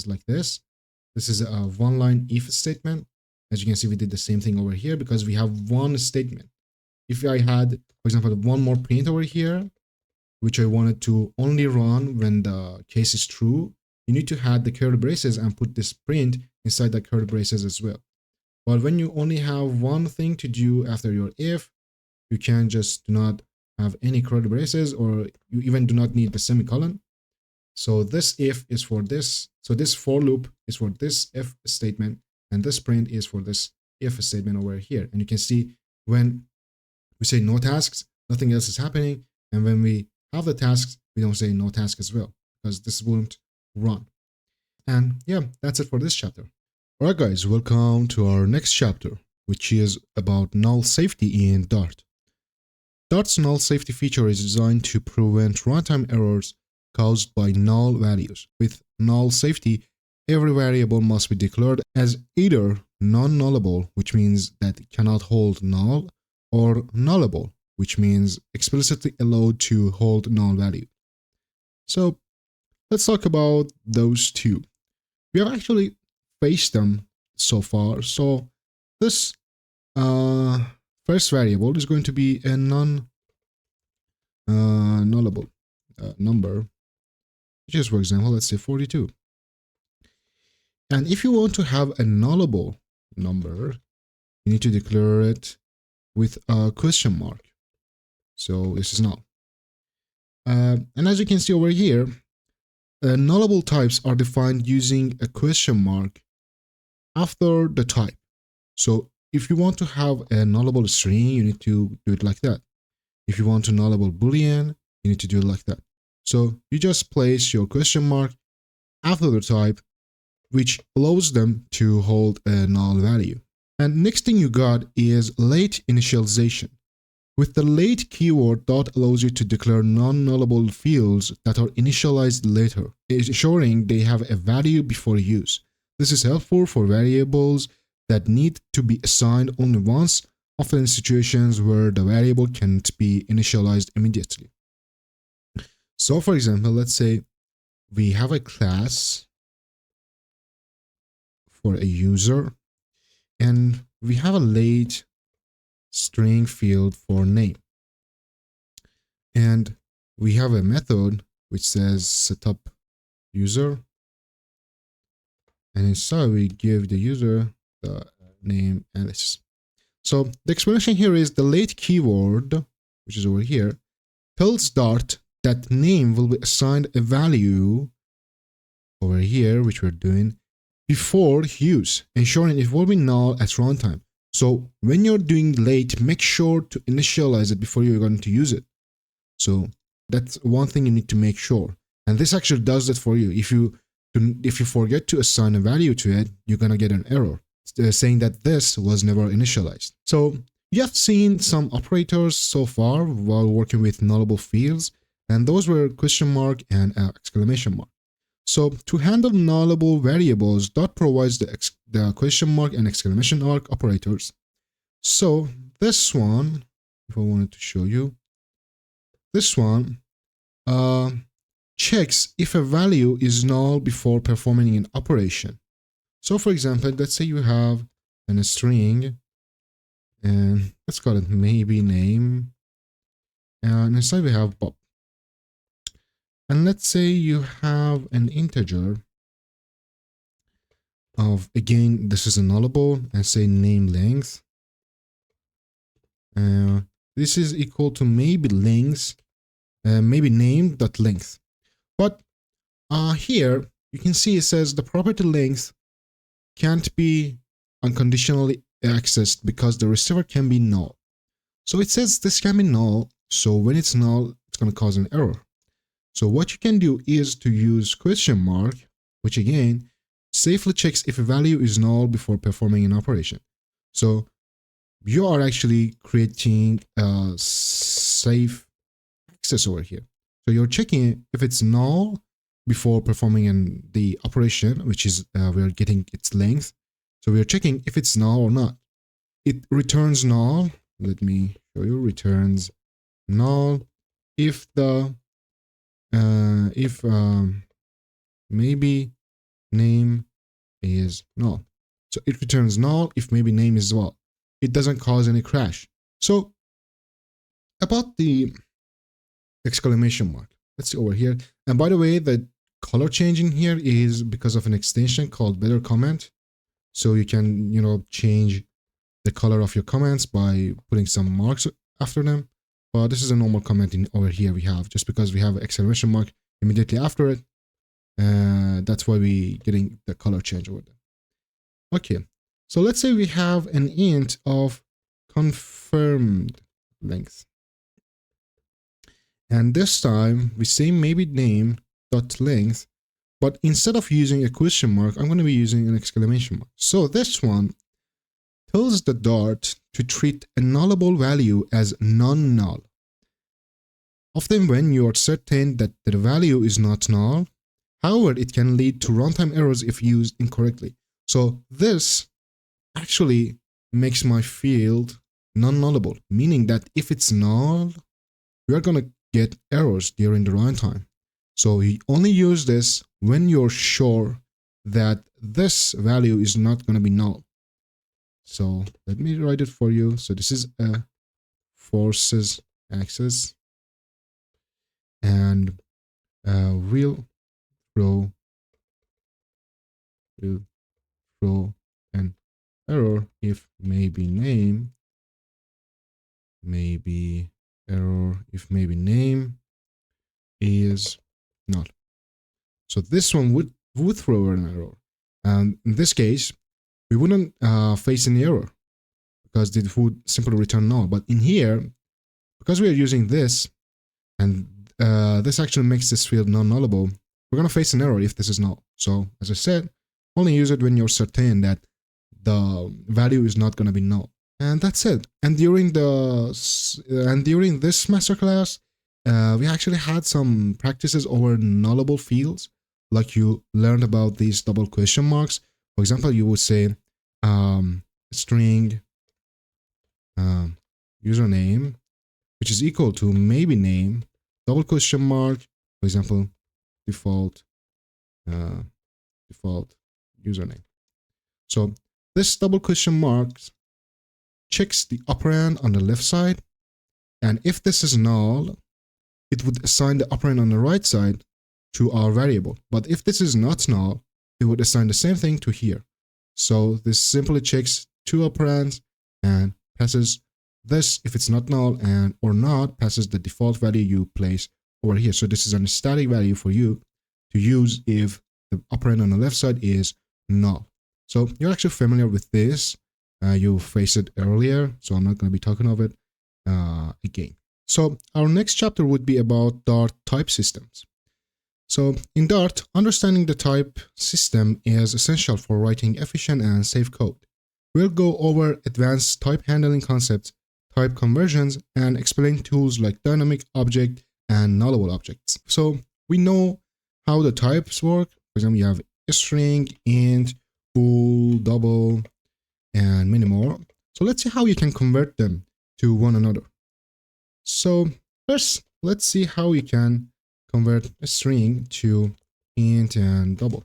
like this. This is a 1-line if statement. As you can see, we did the same thing over here because we have 1 statement. If I had, for example, 1 more print over here, which I wanted to only run when the case is true, you need to add the curly braces and put this print inside the curly braces as well. But when you only have 1 thing to do after your if, you can just do not have any curly braces, or you even do not need the semicolon. So this if is for this. So this for loop is for this if statement, and this print is for this if statement over here. And you can see when we say no tasks, nothing else is happening. And when we have the tasks, we don't say no task as well, because this won't run. And yeah, that's it for this chapter. All right, guys, welcome to our next chapter, which is about null safety in Dart. Dart's null safety feature is designed to prevent runtime errors caused by null values. With null safety, every variable must be declared as either non-nullable, which means that it cannot hold null, or nullable, which means explicitly allowed to hold null value. So let's talk about those two. We have actually faced them so far. So this first variable is going to be a non-nullable number, which is, for example, let's say 42. And if you want to have a nullable number, you need to declare it with a question mark. So this is null. And as you can see over here, nullable types are defined using a question mark after the type. So if you want to have a nullable string, you need to do it like that. If you want a nullable boolean, you need to do it like that. So you just place your question mark after the type, which allows them to hold a null value. And next thing you got is late initialization. With the late keyword, Dart allows you to declare non-nullable fields that are initialized later, ensuring they have a value before use. This is helpful for variables that need to be assigned only once, often in situations where the variable can't be initialized immediately. So for example, let's say we have a class for a user, and we have a late string field for name. And we have a method which says setup user. And inside we give the user the name and this. So the explanation here is the late keyword, which is over here, tells Dart that name will be assigned a value over here, which we're doing, before use, ensuring it will be null at runtime. So when you're doing late, make sure to initialize it before you're going to use it. So that's one thing you need to make sure. And this actually does that for you. If you forget to assign a value to it, you're going to get an error saying that this was never initialized. So you have seen some operators so far while working with nullable fields, and those were question mark and exclamation mark. So to handle nullable variables, Dart provides the question mark and exclamation mark operators. So this one, if I wanted to show you, this one checks if a value is null before performing an operation. So for example, let's say you have a string, and let's call it maybe name, and inside we have Bob. And let's say you have an integer of, again, this is a nullable, and say name length. This is equal to maybe length, maybe name.length. But here you can see it says the property length can't be unconditionally accessed because the receiver can be null. So it says this can be null. So when it's null, it's going to cause an error. So what you can do is to use question mark, which again safely checks if a value is null before performing an operation. So you are actually creating a safe access over here. So you're checking if it's null before performing the operation, which is we're getting its length. So we're checking if it's null or not. It returns null. Let me show you. Returns null if the maybe name is null. So it returns null if maybe name is null. It doesn't cause any crash. So about the exclamation mark, let's see over here. And by the way, the color changing here is because of an extension called Better Comment. So you can, change the color of your comments by putting some marks after them. But this is a normal comment over here we have, just because we have an exclamation mark immediately after it. That's why we getting the color change over there. Okay, so let's say we have an int of confirmed length. And this time we say maybe name dot length, but instead of using a question mark, I'm going to be using an exclamation mark. So this one tells the Dart to treat a nullable value as non-null. often when you are certain that the value is not null. However, it can lead to runtime errors if used incorrectly. So this actually makes my field non-nullable, meaning that if it's null, you are going to get errors during the runtime. So you only use this when you're sure that this value is not going to be null. So let me write it for you. So this is a forces access, and will throw an error if maybe name is null. So this one would throw an error, and in this case we wouldn't face any error because it would simply return null. But in here, because we are using this, and this actually makes this field non-nullable, we're going to face an error if this is null. So as I said, only use it when you're certain that the value is not going to be null. And that's it. And during this masterclass, we actually had some practices over nullable fields, like you learned about these double question marks. For example, you would say string username, which is equal to maybe name, double question mark, for example, default username. So this double question mark checks the operand on the left side, and if this is null, it would assign the operand on the right side to our variable. But if this is not null, it would assign the same thing to here. So this simply checks two operands and passes this if it's not null, and or not passes the default value you place over here. So this is a static value for you to use if the operand on the left side is null. So you're actually familiar with this. You faced it earlier, so I'm not going to be talking of it again. So our next chapter would be about Dart type systems. So in Dart, understanding the type system is essential for writing efficient and safe code. We'll go over advanced type handling concepts, type conversions, and explain tools like dynamic object and nullable objects. So we know how the types work. For example, you have a string, int, bool, double, and many more. So let's see how you can convert them to one another. So first, let's see how you can convert a string to int and double.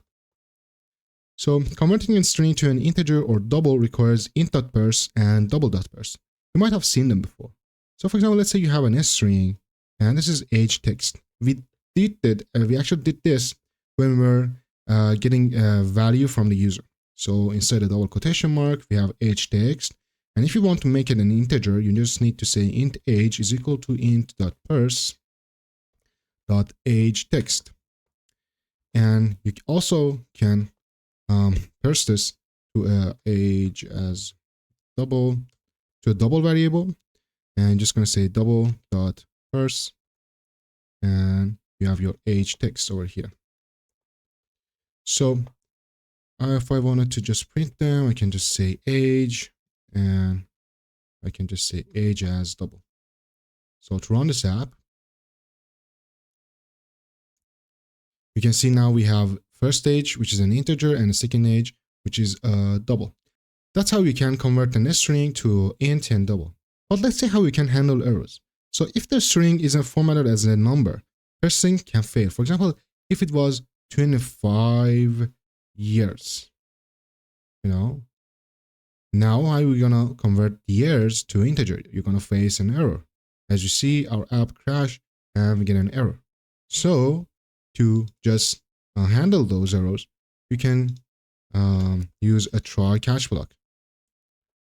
So converting a string to an integer or double requires int.parse and double.parse. You might have seen them before. So for example, let's say you have an string and this is age text. We actually did this when we're getting a value from the user. So inside a double quotation mark, we have age text. And if you want to make it an integer, you just need to say int age is equal to int.parse age text. And you also can parse this to age as double, to a double variable. And just going to say double.parse. And you have your age text over here. So if I wanted to just print them, I can just say age, and I can just say age as double. So to run this app, you can see now we have first age, which is an integer, and a second age, which is a double. That's how you can convert a string to int and double. But let's see how we can handle errors. So if the string isn't formatted as a number, parsing can fail. For example, if it was 25 years, now how are we gonna convert the years to integer? You're gonna face an error. As you see, our app crashed and we get an error. So to just handle those errors, you can use a try catch block.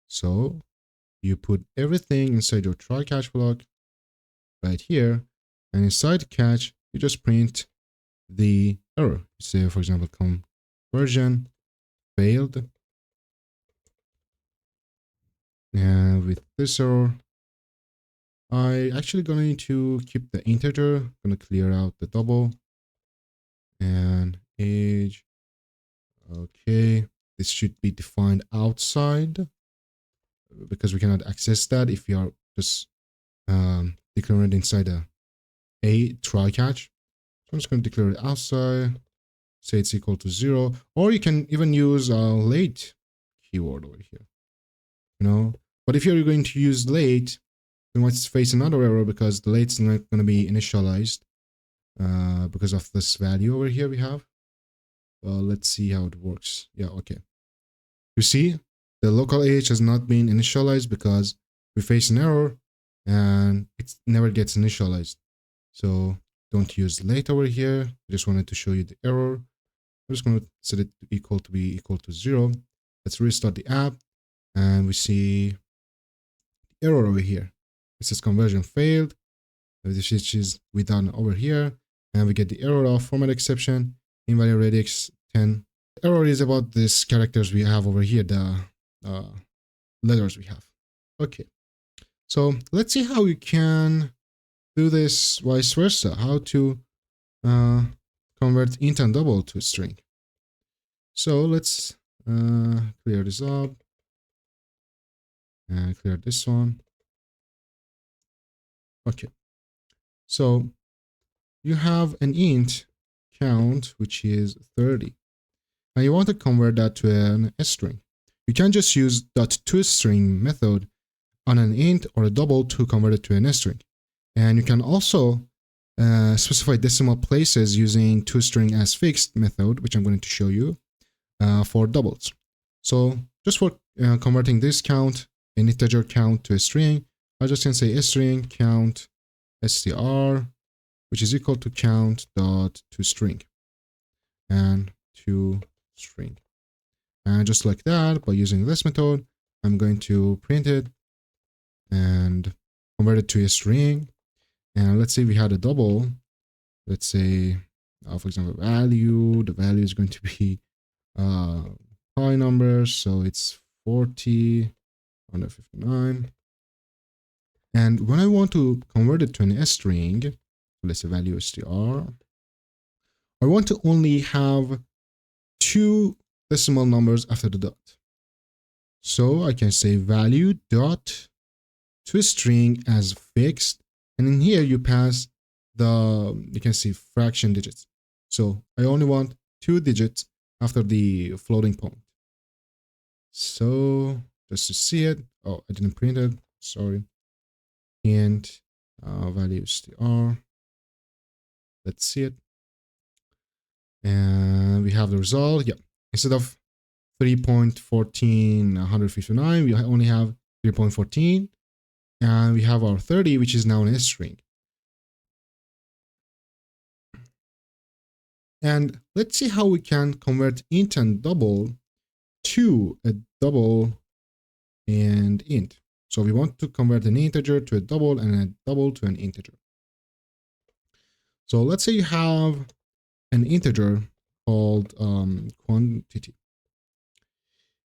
So you put everything inside your try catch block right here, and inside catch, you just print the error. Say, for example, conversion failed. And with this error, I actually going to keep the integer, gonna clear out the double and age. Okay, this should be defined outside because we cannot access that if you are just declaring it inside a a try catch. So I'm just going to declare it outside, say it's equal to 0, or you can even use a late keyword over here, But if you're going to use late, you might face another error because the late's not going to be initialized because of this value over here we have. Well, let's see how it works. Yeah, okay. You see, the local age has not been initialized because we face an error and it never gets initialized. So don't use late over here. I just wanted to show you the error. I'm just going to set it to be equal to 0. Let's restart the app and we see the error over here. It says conversion failed. This is we done over here, and we get the error of format exception, invalid radix 10. The error is about these characters we have over here, the letters we have. Okay, so let's see how we can do this vice versa, how to convert int and double to a string. So let's clear this up and clear this one. Okay, so you have an int count, which is 30. Now you want to convert that to an string. You can just use .toString method on an int or a double to convert it to an string. And you can also specify decimal places using toString as fixed method, which I'm going to show you for doubles. So just for converting this count, an integer count to a string, I just can say string count str, which is equal to count dot toString and toString. And just like that, by using this method, I'm going to print it and convert it to a string. And let's say we had a double. Let's say, for example, value. The value is going to be high number, so it's 40 under 59. And when I want to convert it to an string, let's say value str, I want to only have 2 decimal numbers after the dot. So I can say value dot toString as fixed, and in here you pass you can see fraction digits. So I only want 2 digits after the floating point. So just to see it, oh, I didn't print it, sorry. And value str. Let's see it. And we have the result. Yeah, instead of 3.14 we only have 3.14, and we have our 30, which is now an string. And let's see how we can convert int and double to a double and int. So we want to convert an integer to a double and a double to an integer. So let's say you have an integer called quantity,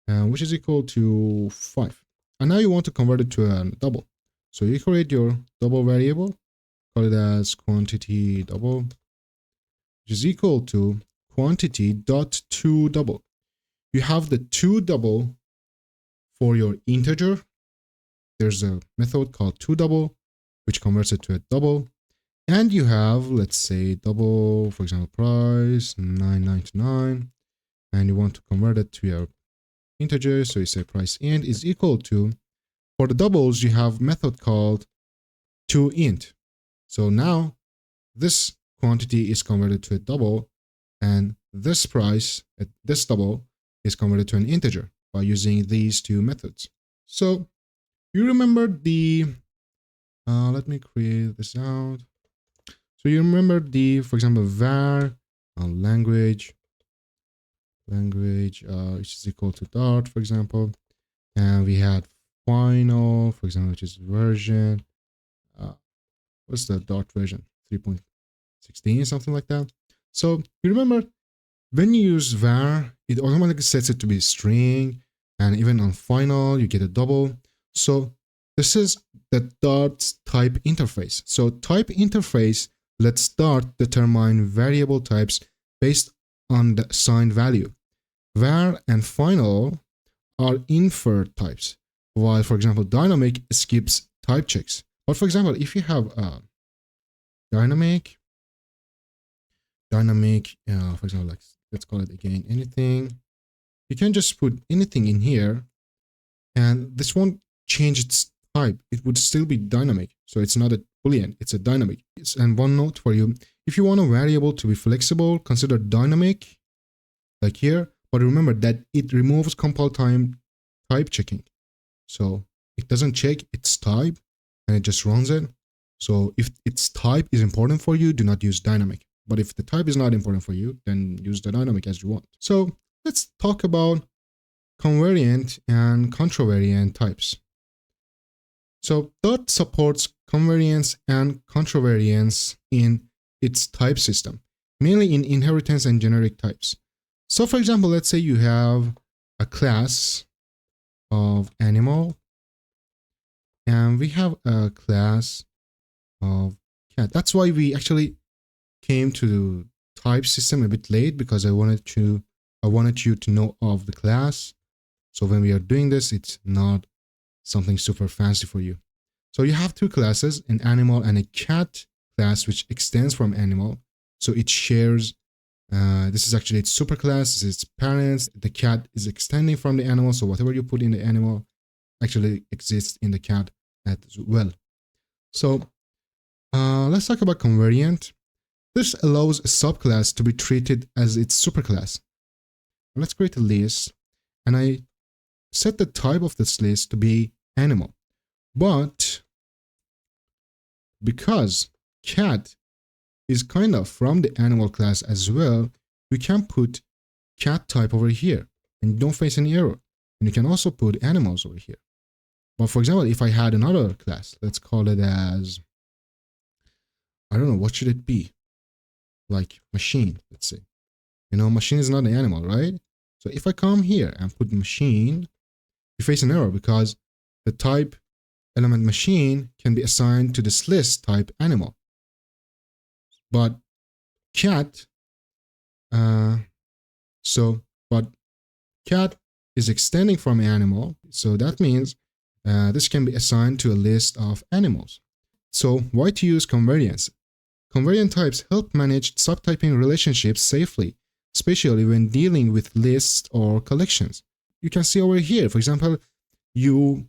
which is equal to 5. And now you want to convert it to a double. So you create your double variable, call it as quantity double, which is equal to quantity dot toDouble. You have the toDouble for your integer. There's a method called toDouble, which converts it to a double. And you have, let's say, double, for example, price $9.99, and you want to convert it to your integer. So you say price int is equal to, for the doubles, you have method called toInt. So now this quantity is converted to a double, and this price, this double, is converted to an integer by using these 2 methods. So you remember the, let me create this out. So you remember the, for example, var language, which is equal to Dart, for example, and we had final, for example, which is version. What's the Dart version? 3.16, something like that. So you remember when you use var, it automatically sets it to be a string, and even on final, you get a double. So this is the Dart's type interface. So type interface lets Dart determine variable types based on the assigned value. Var and final are inferred types, while, for example, dynamic skips type checks. But for example, if you have dynamic, for example, like, let's call it again anything. You can just put anything in here, and this won't change its type. It would still be dynamic. So it's not a Boolean, it's a dynamic. And one note for you, if you want a variable to be flexible, consider dynamic, like here. But remember that it removes compile time type checking. So it doesn't check its type and it just runs it. So if its type is important for you, do not use dynamic. But if the type is not important for you, then use the dynamic as you want. So let's talk about convariant and contravariant types. So Dart supports convariance and contravariance in its type system, mainly in inheritance and generic types. So for example, let's say you have a class of animal, and we have a class of cat. That's why we actually came to type system a bit late, because I wanted you to know of the class. So when we are doing this, it's not something super fancy for you. So you have two classes, an animal and a cat class, which extends from animal. So it shares, this is actually its superclass, this is its parents. The cat is extending from the animal. So whatever you put in the animal actually exists in the cat as well. So let's talk about convariant. This allows a subclass to be treated as its superclass. Let's create a list, and I set the type of this list to be animal. But because cat is kind of from the animal class as well, we can put cat type over here and you don't face any error. And you can also put animals over here. But for example, if I had another class, let's call it as, I don't know, what should it be? Like machine, let's say. You know, machine is not an animal, right? So if I come here and put machine, you face an error because the type element machine can be assigned to this list type animal. But cat, but cat is extending from animal. So that means this can be assigned to a list of animals. So why to use convariance? Convariant types help manage subtyping relationships safely, especially when dealing with lists or collections. You can see over here, for example, you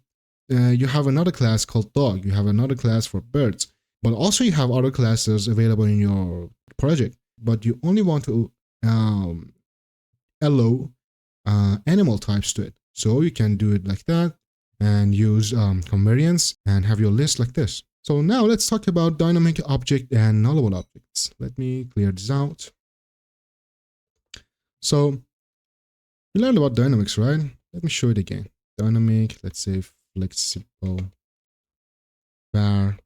have another class called dog, you have another class for birds, but also you have other classes available in your project, but you only want to allow animal types to it. So you can do it like that and use convariance and have your list like this. So now let's talk about dynamic object and nullable objects. Let me clear this out. So we learned about dynamics, right? Let me show it again. Dynamic, let's say flexible var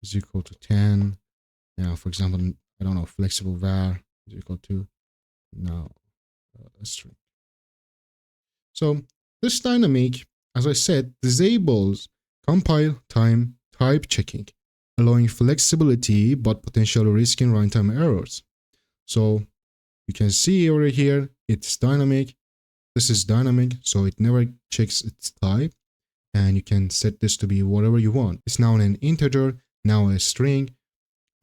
is equal to 10. Now, for example, I don't know, flexible var is equal to now a string. So this dynamic, as I said, disables compile time type checking, allowing flexibility but potentially risking runtime errors. So you can see over here, it's dynamic. This is dynamic, so it never checks its type. And you can set this to be whatever you want. It's now an integer, now a string,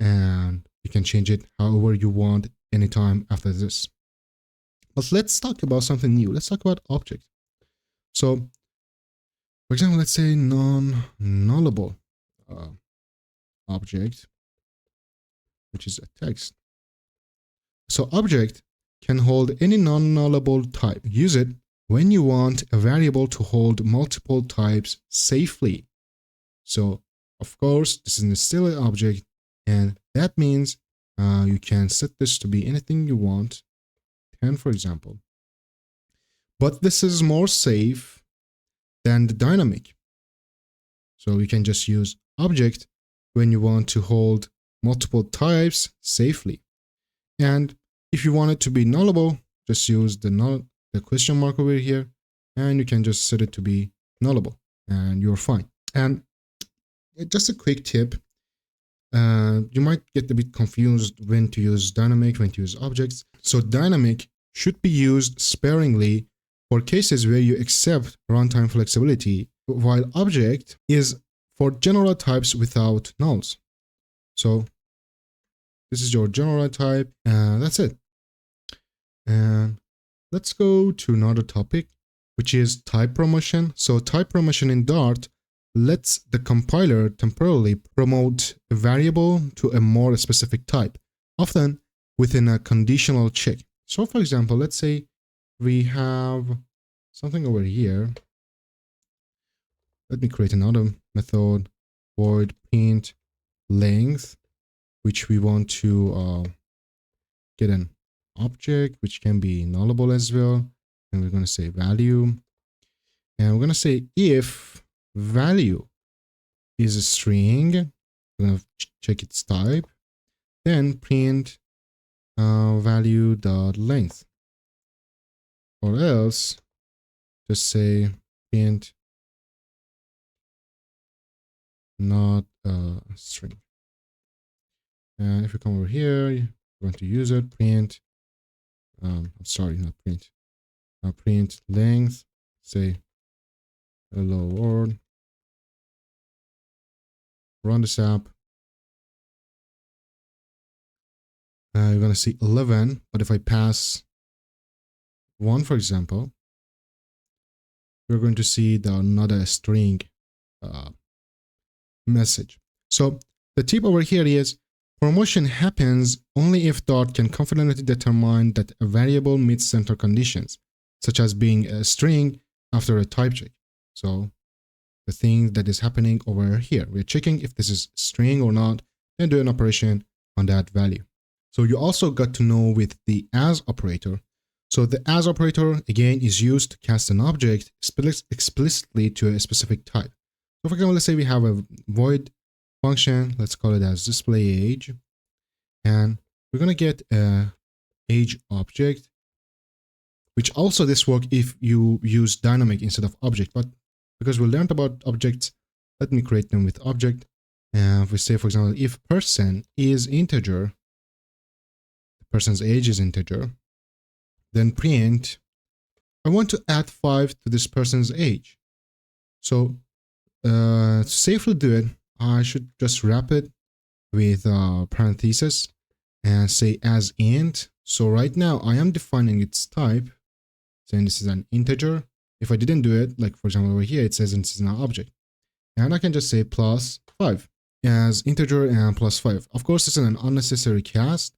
and you can change it however you want anytime after this. But let's talk about something new. Let's talk about object. So, for example, let's say non-nullable object, which is a text. So object can hold any non-nullable type. Use it when you want a variable to hold multiple types safely. So, of course, this is still an object, and that means you can set this to be anything you want, 10 for example. But this is more safe than the dynamic. So you can just use object when you want to hold multiple types safely. And if you want it to be nullable, just use the question mark over here, and you can just set it to be nullable, and you're fine. And just a quick tip, you might get a bit confused when to use dynamic, when to use objects. So dynamic should be used sparingly for cases where you accept runtime flexibility, while object is for general types without nulls. So This is your general type, and that's it. And let's go to another topic, which is type promotion. So type promotion in Dart lets the compiler temporarily promote a variable to a more specific type, often within a conditional check. So for example, let's say we have something over here. Let me create another method, void print length, which we want to get an object, which can be nullable as well. And we're going to say value. And we're going to say if value is a string, we're going to check its type, then print value dot length. Or else just say print not a string. And if you come over here, you're going to use it, print, I'm sorry, not print, print length, say hello world, run this app. You're going to see 11, but if I pass 1, for example, you're going to see the not a string message. So the tip over here is promotion happens only if Dart can confidently determine that a variable meets center conditions, such as being a string after a type check. So the thing that is happening over here, we're checking if this is string or not, and do an operation on that value. So you also got to know with the as operator. So the as operator, again, is used to cast an object explicitly to a specific type. So for example, let's say we have a void function, let's call it as display age, and we're going to get a age object, which also this works if you use dynamic instead of object. But because we learned about objects, let me create them with object. And if we say, for example, if person is integer, the person's age is integer, then print, I want to add 5 to this person's age. So to safely do it, I should just wrap it with parentheses and say as int. So right now I am defining its type, saying this is an integer. If I didn't do it, like for example over here, it says this is an object. And I can just say plus 5 as integer and plus 5. Of course, it's an unnecessary cast.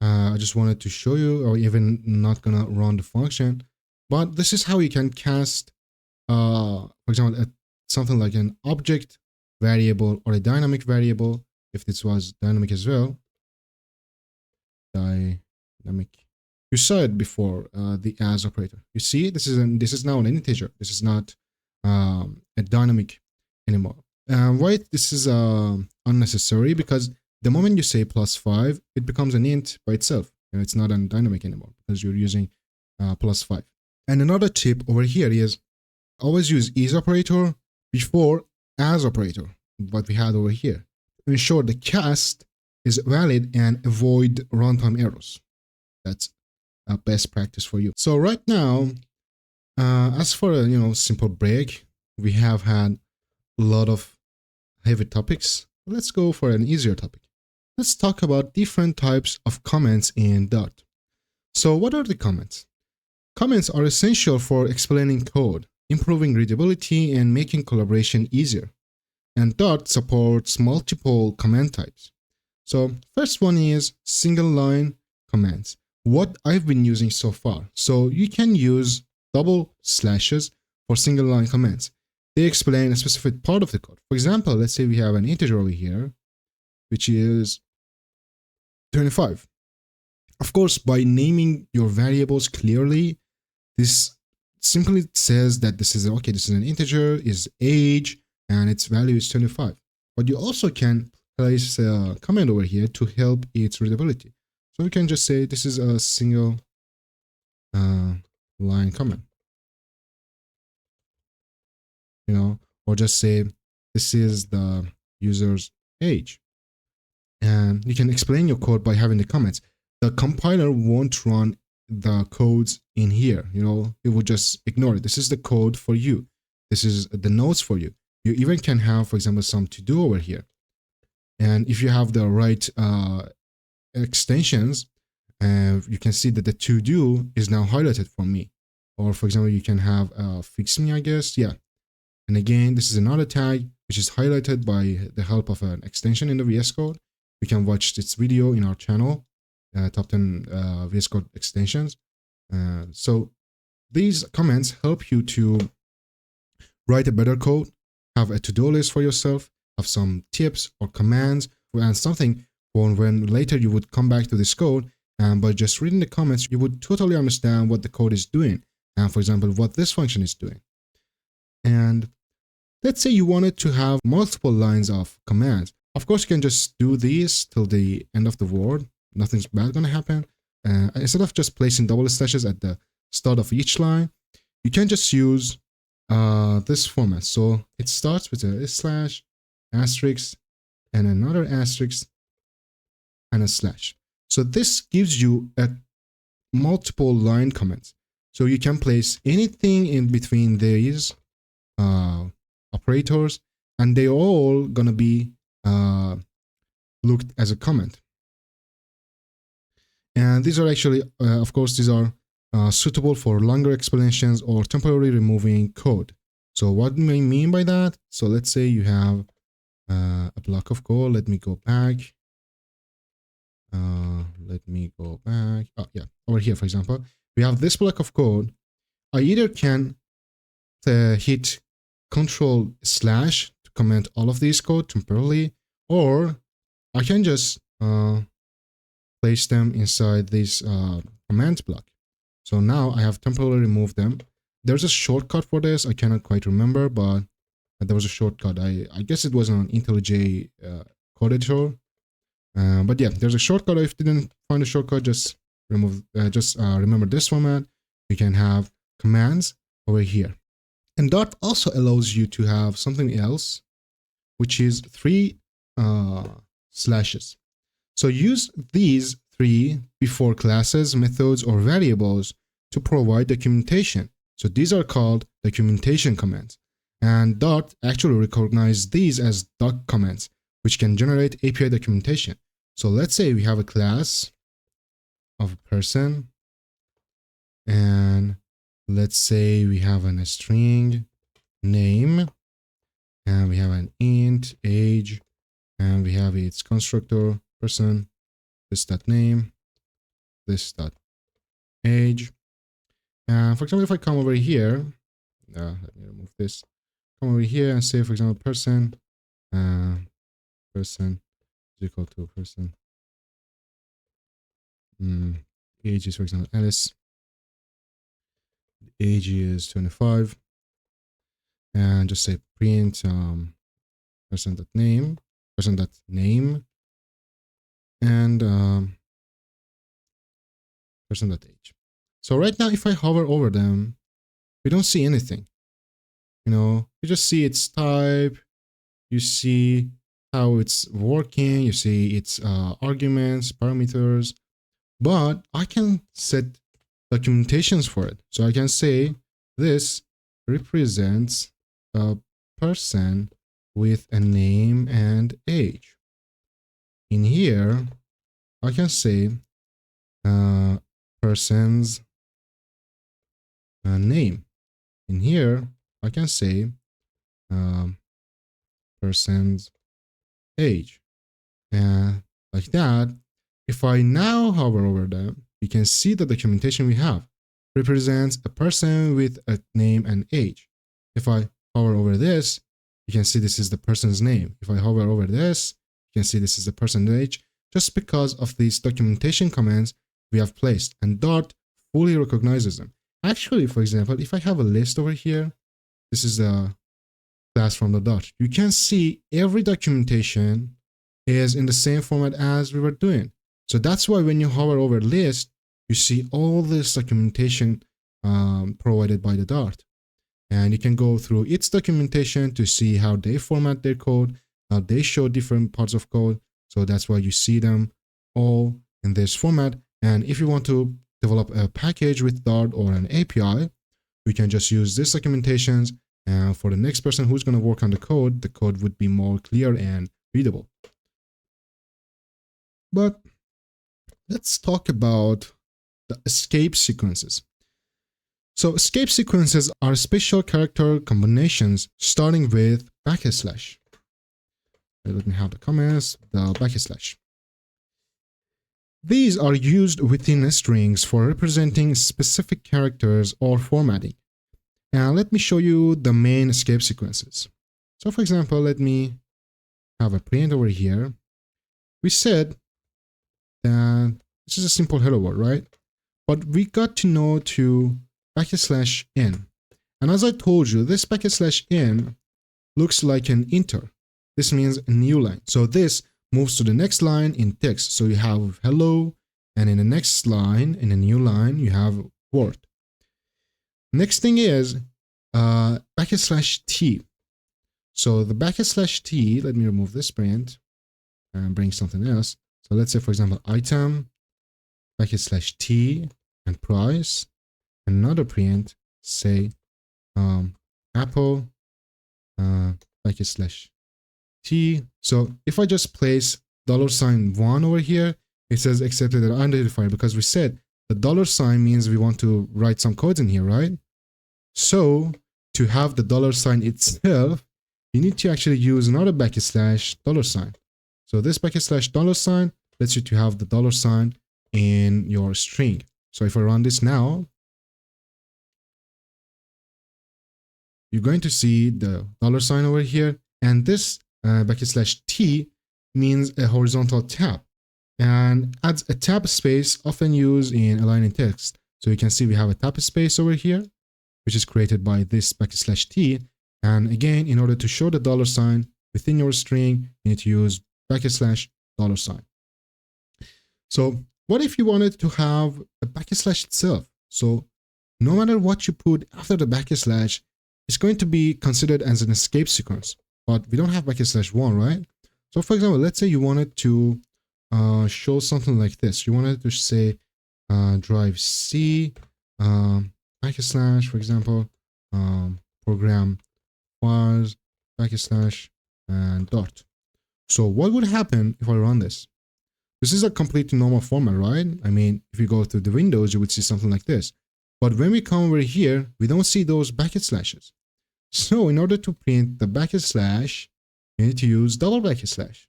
I just wanted to show you, or even not gonna run the function. But this is how you can cast, for example, something like an object variable or a dynamic variable, if this was dynamic as well. Dynamic. You saw it before, the as operator. You see, this is now an integer. This is not a dynamic anymore. Why this is unnecessary? Because the moment you say plus 5, it becomes an int by itself. And it's not a dynamic anymore because you're using plus 5. And another tip over here is always use is operator before as operator, what we had over here, to ensure the cast is valid and avoid runtime errors. That's a best practice for you. So right now, as for a simple break, we have had a lot of heavy topics. Let's go for an easier topic. Let's talk about different types of comments in Dart. So what are the comments? Comments are essential for explaining code, improving readability, and making collaboration easier. And Dart supports multiple comment types. So first one is single line comments, what I've been using so far. So you can use double slashes for single line comments. They explain a specific part of the code. For example, let's say we have an integer over here, which is 25. Of course, by naming your variables clearly, this simply says that this is an integer, is age, and its value is 25. But you also can place a comment over here to help its readability. So we can just say this is a single line comment, or just say this is the user's age. And you can explain your code by having the comments. The compiler won't run the codes in here, it will just ignore it. This is the code for you. This is the notes for you. You even can have, for example, some to do over here. And if you have the right extensions, you can see that the to do is now highlighted for me. Or for example, you can have fix me, I guess. Yeah. And again, this is another tag which is highlighted by the help of an extension in the VSCode. You can watch this video in our channel, top 10 VSCode extensions. So these comments help you to write a better code, have a to-do list for yourself, have some tips or commands, and something for when later you would come back to this code, and by just reading the comments, you would totally understand what the code is doing, and for example, what this function is doing. And let's say you wanted to have multiple lines of commands. Of course, you can just do these till the end of the word. Nothing's bad going to happen. Instead of just placing double slashes at the start of each line, you can just use this format. So it starts with a slash, asterisk, and another asterisk, and a slash. So this gives you a multiple line comments. So you can place anything in between these operators, and they all gonna be looked as a comment. And these are actually, of course, these are suitable for longer explanations or temporarily removing code. So what do I mean by that? So let's say you have a block of code. Let me go back. Oh yeah, over here, for example, we have this block of code. I either can hit Control/ to comment all of these code temporarily, or I can just place them inside this command block. So now I have temporarily removed them. There's a shortcut for this. I cannot quite remember, but there was a shortcut. I guess it was on IntelliJ code editor. But yeah, there's a shortcut. If you didn't find a shortcut, just remember this format. You can have commands over here. And Dart also allows you to have something else, which is 3 slashes. So use these 3 before classes, methods, or variables to provide documentation. So these are called documentation commands. And Dart actually recognizes these as doc commands, which can generate API documentation. So let's say we have a class of a person, and let's say we have a string name, and we have an int age, and we have its constructor person, this.name, this.age. And for example, if I come over here, let me remove this. Come over here and say, for example, person is equal to person. Age is, for example, Alice. Age is 25. And just say print person.name, and person.age. So right now, if I hover over them, we don't see anything. You just see its type, you see how it's working, you see its arguments, parameters, but I can set documentations for it. So I can say this represents a person with a name and age. In here, I can say person's name. In here, I can say person's age. And like that, if I now hover over them, you can see the documentation we have represents a person with a name and age. If I hover over this, you can see this is the person's name. If I hover over this, you can see this is the person's age, just because of these documentation commands we have placed, and Dart fully recognizes them. Actually, for example, if I have a list over here, this is the class from the Dart. You can see every documentation is in the same format as we were doing. So that's why when you hover over list, you see all this documentation provided by the Dart. And you can go through its documentation to see how they format their code, how they show different parts of code. So that's why you see them all in this format. And if you want to develop a package with Dart or an API, we can just use these documentations. And for the next person who's going to work on the code would be more clear and readable. But let's talk about the escape sequences. So escape sequences are special character combinations starting with backslash. Let me have the comments, the backslash. These are used within strings for representing specific characters or formatting. And let me show you the main escape sequences. So for example, let me have a print over here. We said that this is a simple hello world, right? But we got to know to \n. And as I told you, this \n looks like an enter. This means a new line. So this moves to the next line in text. So you have hello, and in the next line, in a new line, you have word. Next thing is \t. So the \t, let me remove this print and bring something else. So let's say, for example, item, \t, and price. Another print, say apple, \t. So if I just place $1 over here, it says accepted an identifier because we said the $sign means we want to write some codes in here, right? So to have the $sign itself, you need to actually use another $sign. So this $sign lets you to have the $sign in your string. So if I run this now, you're going to see the $sign over here, and this \t means a horizontal tab and adds a tab space often used in aligning text. So you can see we have a tab space over here, which is created by this \t. And again, in order to show the $sign within your string, you need to use $sign. So what if you wanted to have a / itself? So no matter what you put after the /, it's going to be considered as an escape sequence, but we don't have \1, right? So for example, let's say you wanted to show something like this. You wanted to say drive C / for example, program was / and Dart. So what would happen if I run this? This is a completely normal format, right? I mean, if you go to the Windows, you would see something like this. But when we come over here, we don't see those /. So in order to print the /, you need to use /.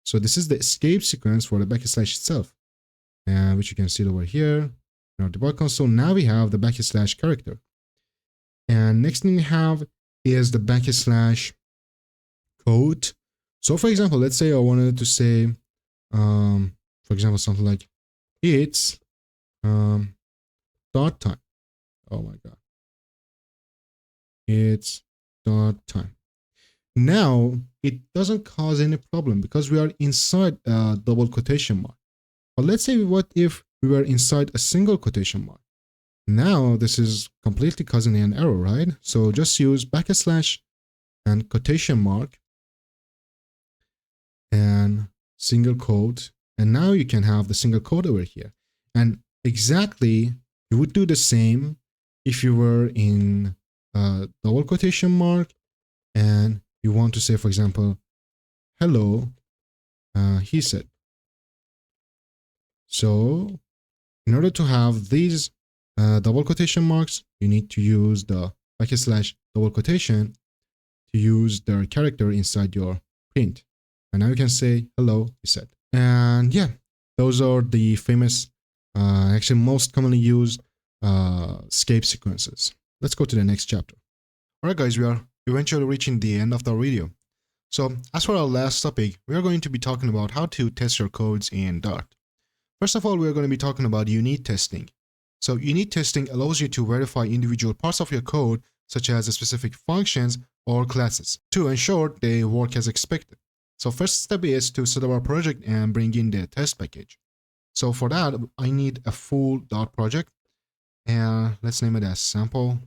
So this is the escape sequence for the / itself, which you can see over here in our debug console. Now we have the / character. And next thing we have is the / code. So for example, let's say I wanted to say, for example, something like it's start time. Oh my God. It's start time. Now it doesn't cause any problem because we are inside a double quotation mark. But let's say what if we were inside a single quotation mark? Now this is completely causing an error, right? So just use / and quotation mark and single quote. And now you can have the single quote over here. And exactly, you would do the same if you were in a double quotation mark and you want to say, for example, hello, he said. So in order to have these double quotation marks, you need to use the / double quotation to use their character inside your print. And now you can say, hello, he said. And yeah, those are the famous, actually most commonly used escape sequences. Let's go to the next chapter. All right, guys, we are eventually reaching the end of the video. So as for our last topic, we are going to be talking about how to test your codes in Dart. First of all, we are going to be talking about unit testing. So unit testing allows you to verify individual parts of your code, such as specific functions or classes, to ensure they work as expected. So first step is to set up our project and bring in the test package. So for that, I need a full Dart project, and let's name it as sample.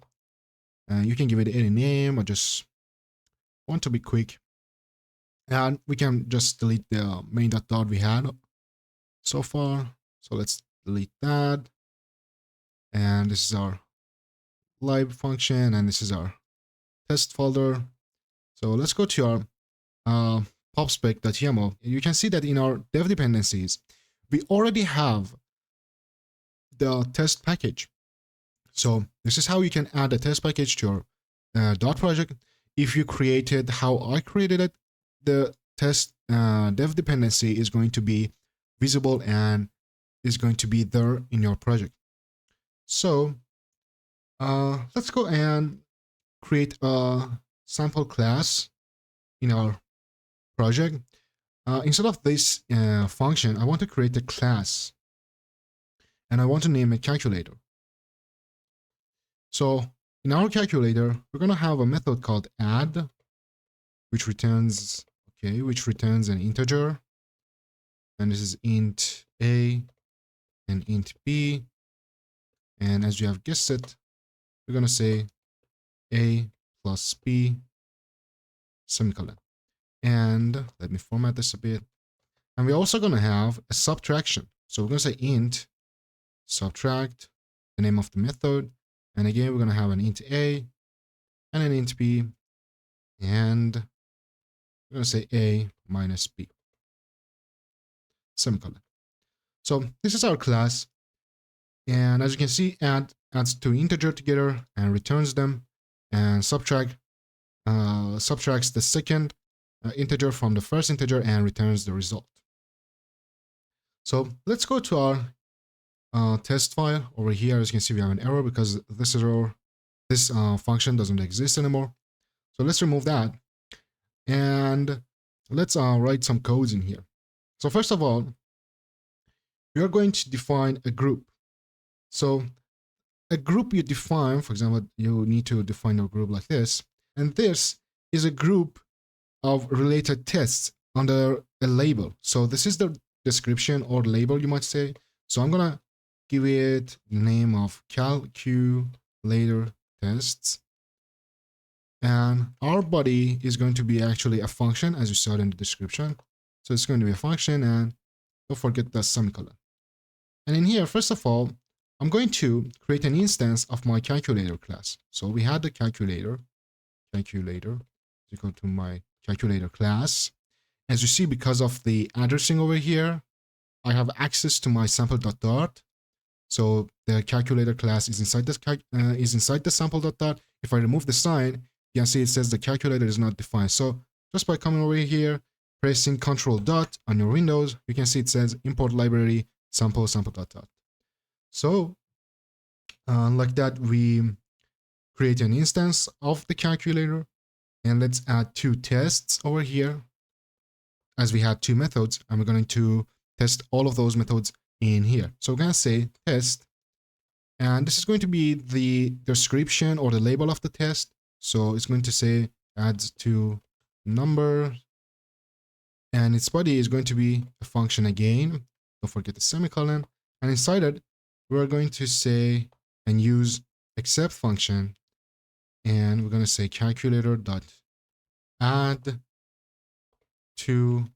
And you can give it any name, or just want to be quick. And we can just delete the main.dart we had so far. So let's delete that. And this is our live function, and this is our test folder. So let's go to our popspec.yaml. You can see that in our dev dependencies, we already have the test package. So this is how you can add a test package to your Dart project. If you created how I created it, the test dev dependency is going to be visible and is going to be there in your project. So let's go and create a sample class in our project. Instead of this function, I want to create a class and I want to name it calculator. So in our calculator, we're going to have a method called add, which returns an integer. And this is int a and int b. And as you have guessed it, we're going to say a plus b semicolon. And let me format this a bit. And we're also going to have a subtraction. So we're going to say int subtract, the name of the method. And again, we're going to have an int a and an int b. And we're going to say a minus b semicolon. So this is our class. And as you can see, add adds two integer together and returns them, and subtracts the second integer from the first integer and returns the result. So let's go to our test file. Over here, as you can see, we have an error because this function doesn't exist anymore. So let's remove that, and let's write some codes in here. So first of all, we are going to define a group. So a group you define, for example, you need to define a group like this, and this is a group of related tests under a label. So this is the description or label, you might say. So I'm gonna give it the name of calculator tests, and our body is going to be actually a function, as you saw in the description. So it's going to be a function, and don't forget the semicolon. And in here, first of all, I'm going to create an instance of my calculator class. So we had the calculator equal to my calculator class. As you see, because of the addressing over here, I have access to my sample.dart. So the calculator class is inside the sample.dart. If I remove the sign, you can see it says the calculator is not defined. So just by coming over here, pressing Ctrl dot on your Windows, you can see it says import library sample.dart. So like that, we create an instance of the calculator, and let's add two tests over here, as we had two methods, and we're going to test all of those methods in here. So we're going to say test, and this is going to be the description or the label of the test. So it's going to say adds to number, and its body is going to be a function again. Don't forget the semicolon. And inside it, we're going to say and use except function, and we're going to say calculator dot add 2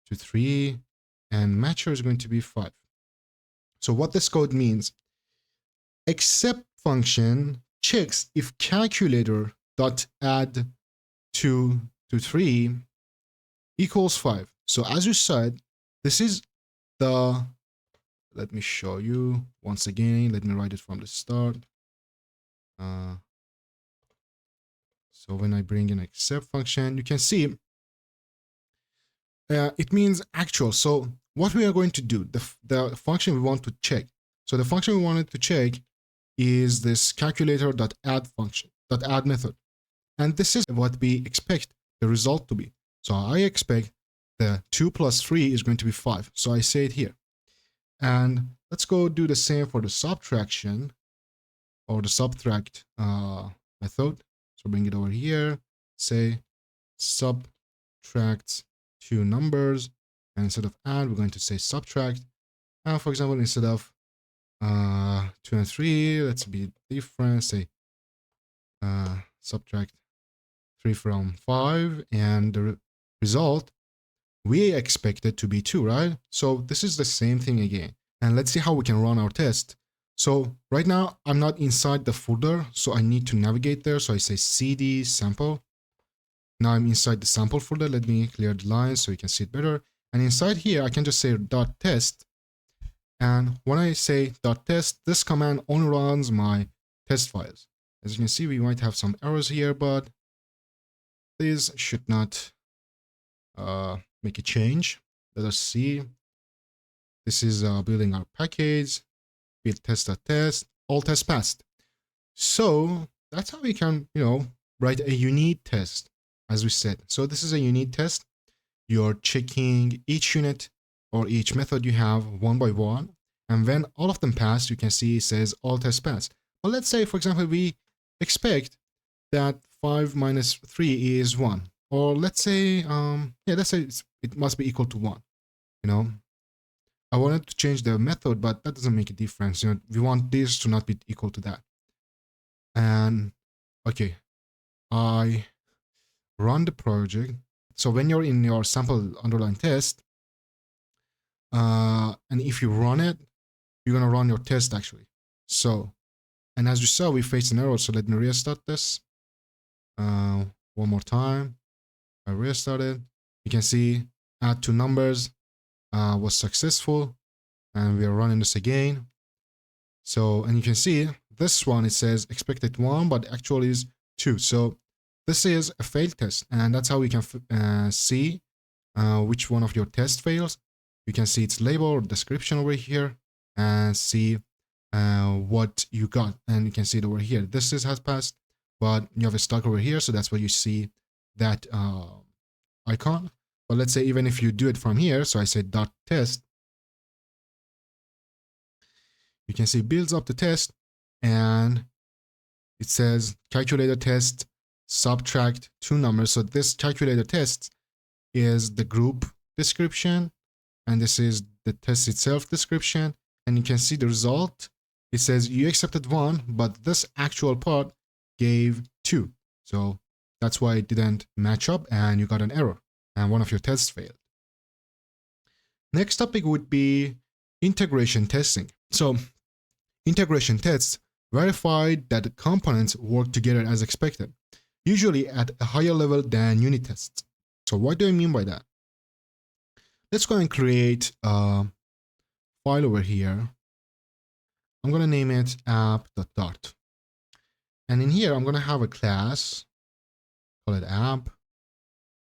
to 3, and matcher is going to be 5. So what this code means, except function checks if calculator dot add 2 to 3 equals 5. So as you said, this is the, let me show you once again. Let me write it from the start. So when I bring in except function, you can see it means actual. So what we are going to do, the function we want to check. So the function we wanted to check is this calculator.add function, .add method. And this is what we expect the result to be. So I expect the 2 plus 3 is going to be 5. So I say it here. And let's go do the same for the subtraction or the subtract method. So bring it over here, say subtract two numbers, and instead of add, we're going to say subtract. For example, instead of 2 and 3, let's be different, say subtract 3 from 5, and the result we expect it to be 2, right? So this is the same thing again. And let's see how we can run our test. So right now I'm not inside the folder, so I need to navigate there. So I say cd sample. Now I'm inside the sample folder. Let me clear the lines so you can see it better. And inside here, I can just say .test. And when I say .test, this command only runs my test files. As you can see, we might have some errors here, but this should not make a change. Let us see. This is building our package. Build test.test. All tests passed. So that's how we can, write a unit test, as we said. So this is a unit test. You're checking each unit or each method you have one by one. And when all of them pass, you can see it says all tests passed. Well, let's say, for example, we expect that 5 minus 3 is 1. Or let's say, let's say it must be equal to 1. I wanted to change the method, but that doesn't make a difference. We want this to not be equal to that. And okay, I run the project. So when you're in your sample underline test, and if you run it, you're gonna run your test actually. So, and as you saw, we faced an error. So let me restart this. One more time. I restarted. You can see add two numbers was successful, and we are running this again. So, and you can see this one, it says expected 1, but actually is 2. So this is a failed test, and that's how we can see which one of your tests fails. You can see its label or description over here and see what you got. And you can see it over here. This has passed, but you have a stuck over here. So that's why you see that icon. But let's say even if you do it from here, so I say .test, you can see it builds up the test and it says calculator test, subtract two numbers. So this calculator test is the group description, and this is the test itself description. And you can see the result. It says you accepted 1, but this actual part gave 2. So that's why it didn't match up and you got an error and one of your tests failed. Next topic would be integration testing. So integration tests verify that the components work together as expected, usually at a higher level than unit tests. So what do I mean by that? Let's go and create a file over here. I'm going to name it app.dart. And in here, I'm going to have a class, call it app.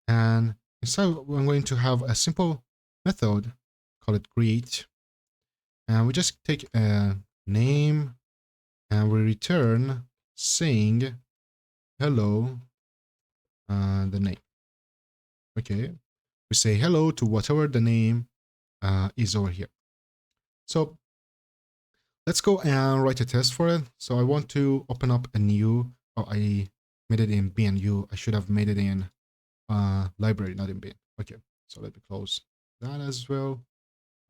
And inside, I'm going to have a simple method, call it greet. And we just take a name and we return saying hello, the name. Okay, we say hello to whatever the name is over here. So let's go and write a test for it. So I want to open up a new, I made it in bin. I should have made it in library, not in bin. Okay, so let me close that as well.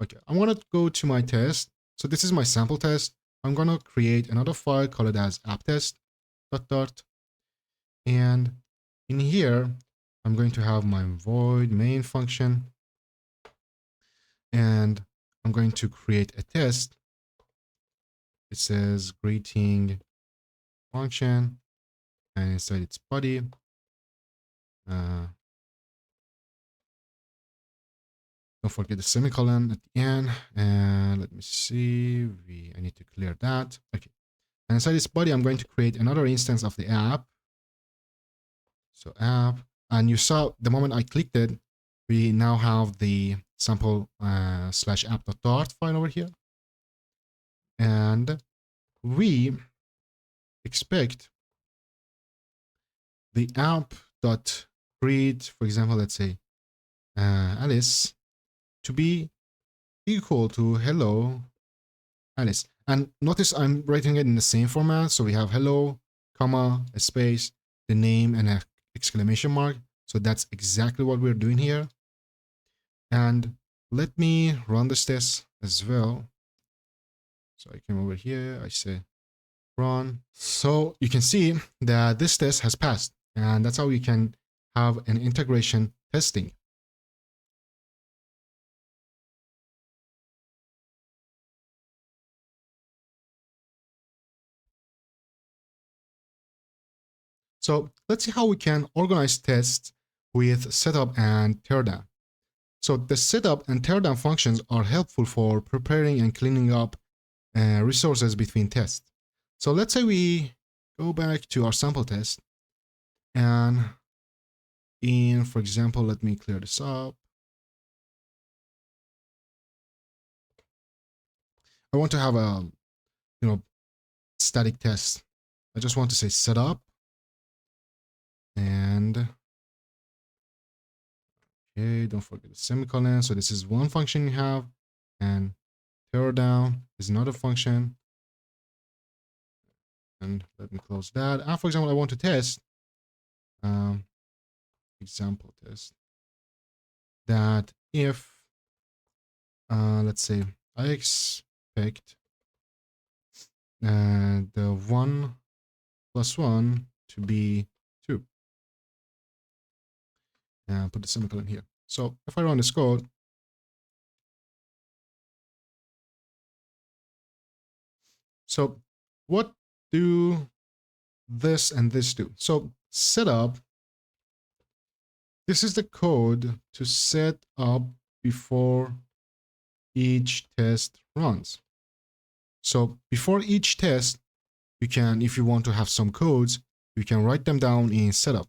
Okay, I'm gonna go to my test. So this is my sample test. I'm gonna create another file, call it as apptest.dart. And in here, I'm going to have my void main function. And I'm going to create a test. It says greeting function, and inside its body, don't forget the semicolon at the end. And let me see, I need to clear that. Okay. And inside this body, I'm going to create another instance of the app. So app, and you saw the moment I clicked it, we now have the sample /app.dart file over here. And we expect the app.greet, for example, let's say Alice, to be equal to hello Alice. And notice I'm writing it in the same format. So we have hello, comma, a space, the name, and an exclamation mark. So that's exactly what we're doing here. And let me run this test as well. So I came over here, I say run. So you can see that this test has passed. And that's how we can have an integration testing. So let's see how we can organize tests with setup and teardown. So the setup and teardown functions are helpful for preparing and cleaning up resources between tests. So let's say we go back to our sample test, and for example, let me clear this up. I want to have a static test. I just want to say setup, and okay, don't forget the semicolon. So this is one function you have, and teardown is another function. And let me close that. And for example, I want to test example test that if let's say I expect the 1 plus 1 to be 2, and put the semicolon here. So if I run this code, so what do this and this do? So setup, this is the code to set up before each test runs. So before each test, you can, if you want to have some codes, you can write them down in setup.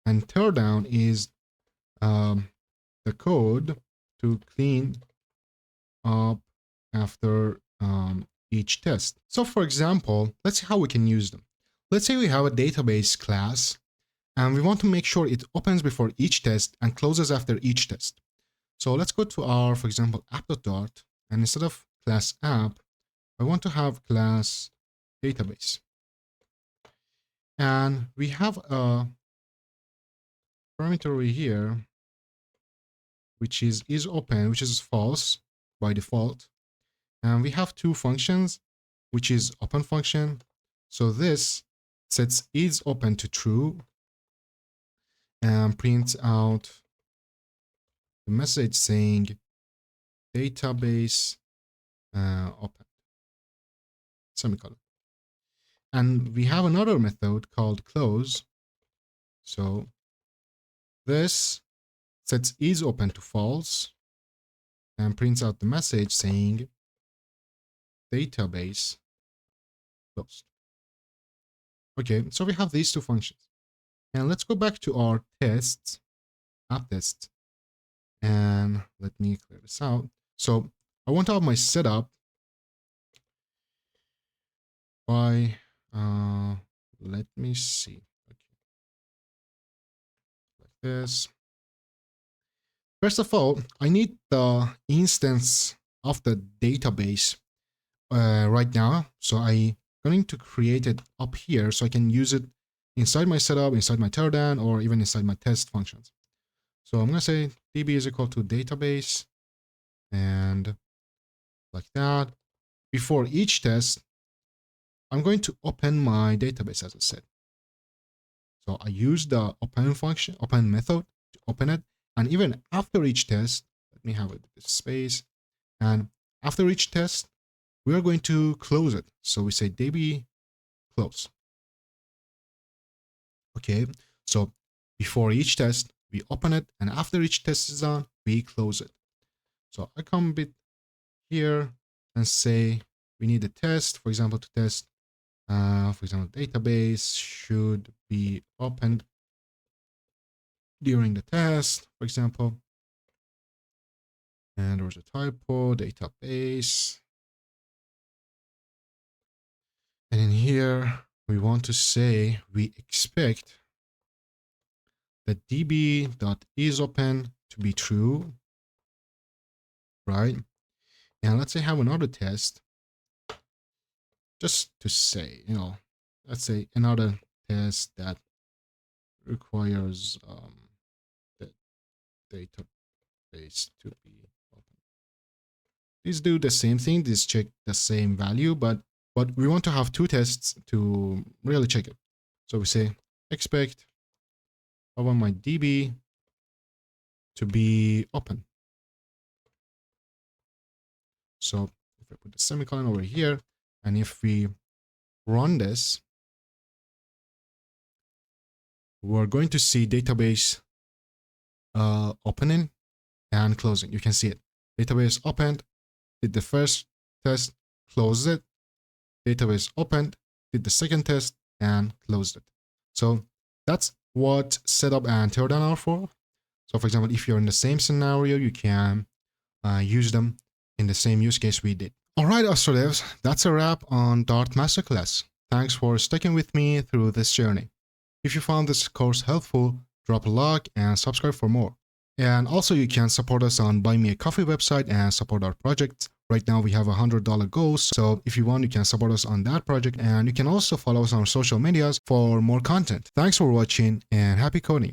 And teardown is the code to clean up after each test. So for example, let's see how we can use them. Let's say we have a database class and we want to make sure it opens before each test and closes after each test. So let's go to our, for example, app.dart, and instead of class app, I want to have class database. And we have a parameter over here, which is open, which is false by default. And we have two functions, which is open function. So this sets is open to true and prints out the message saying database open, semicolon. And we have another method called close. So this sets is open to false and prints out the message saying database closed. Okay, so we have these two functions. And let's go back to our tests, app tests, and let me clear this out. So I want to have my setup by, let me see, okay, like this. First of all, I need the instance of the database right now. So I'm going to create it up here so I can use it inside my setup, inside my teardown, or even inside my test functions. So I'm going to say db is equal to database, and like that. Before each test, I'm going to open my database, as I said. So I use the open function, open method to open it. And even after each test, let me have a space. And after each test, we are going to close it. So we say db close. Okay, so before each test, we open it, and after each test is done, we close it. So I come a bit here and say we need a test, for example, to test, for example, database should be opened during the test, for example. And there was a typo, database. And in here, we want to say we expect the db.isOpen to be true, right? And let's say have another test, just to say, let's say another test that requires the database to be open. These do the same thing, these check the same value, but we want to have two tests to really check it. So we say expect I want my DB to be open. So if I put the semicolon over here, and if we run this, we're going to see database opening, and closing. You can see it. Database opened, did the first test, closed it. Database opened, did the second test, and closed it. So that's what setup and teardown are for. So for example, if you're in the same scenario, you can use them in the same use case we did. All right, Astrodevs, that's a wrap on Dart Masterclass. Thanks for sticking with me through this journey. If you found this course helpful, drop a like and subscribe for more. And also you can support us on Buy Me a Coffee website and support our project. Right now we have $100 goals, so if you want, you can support us on that project, and you can also follow us on social medias for more content. Thanks for watching and happy coding.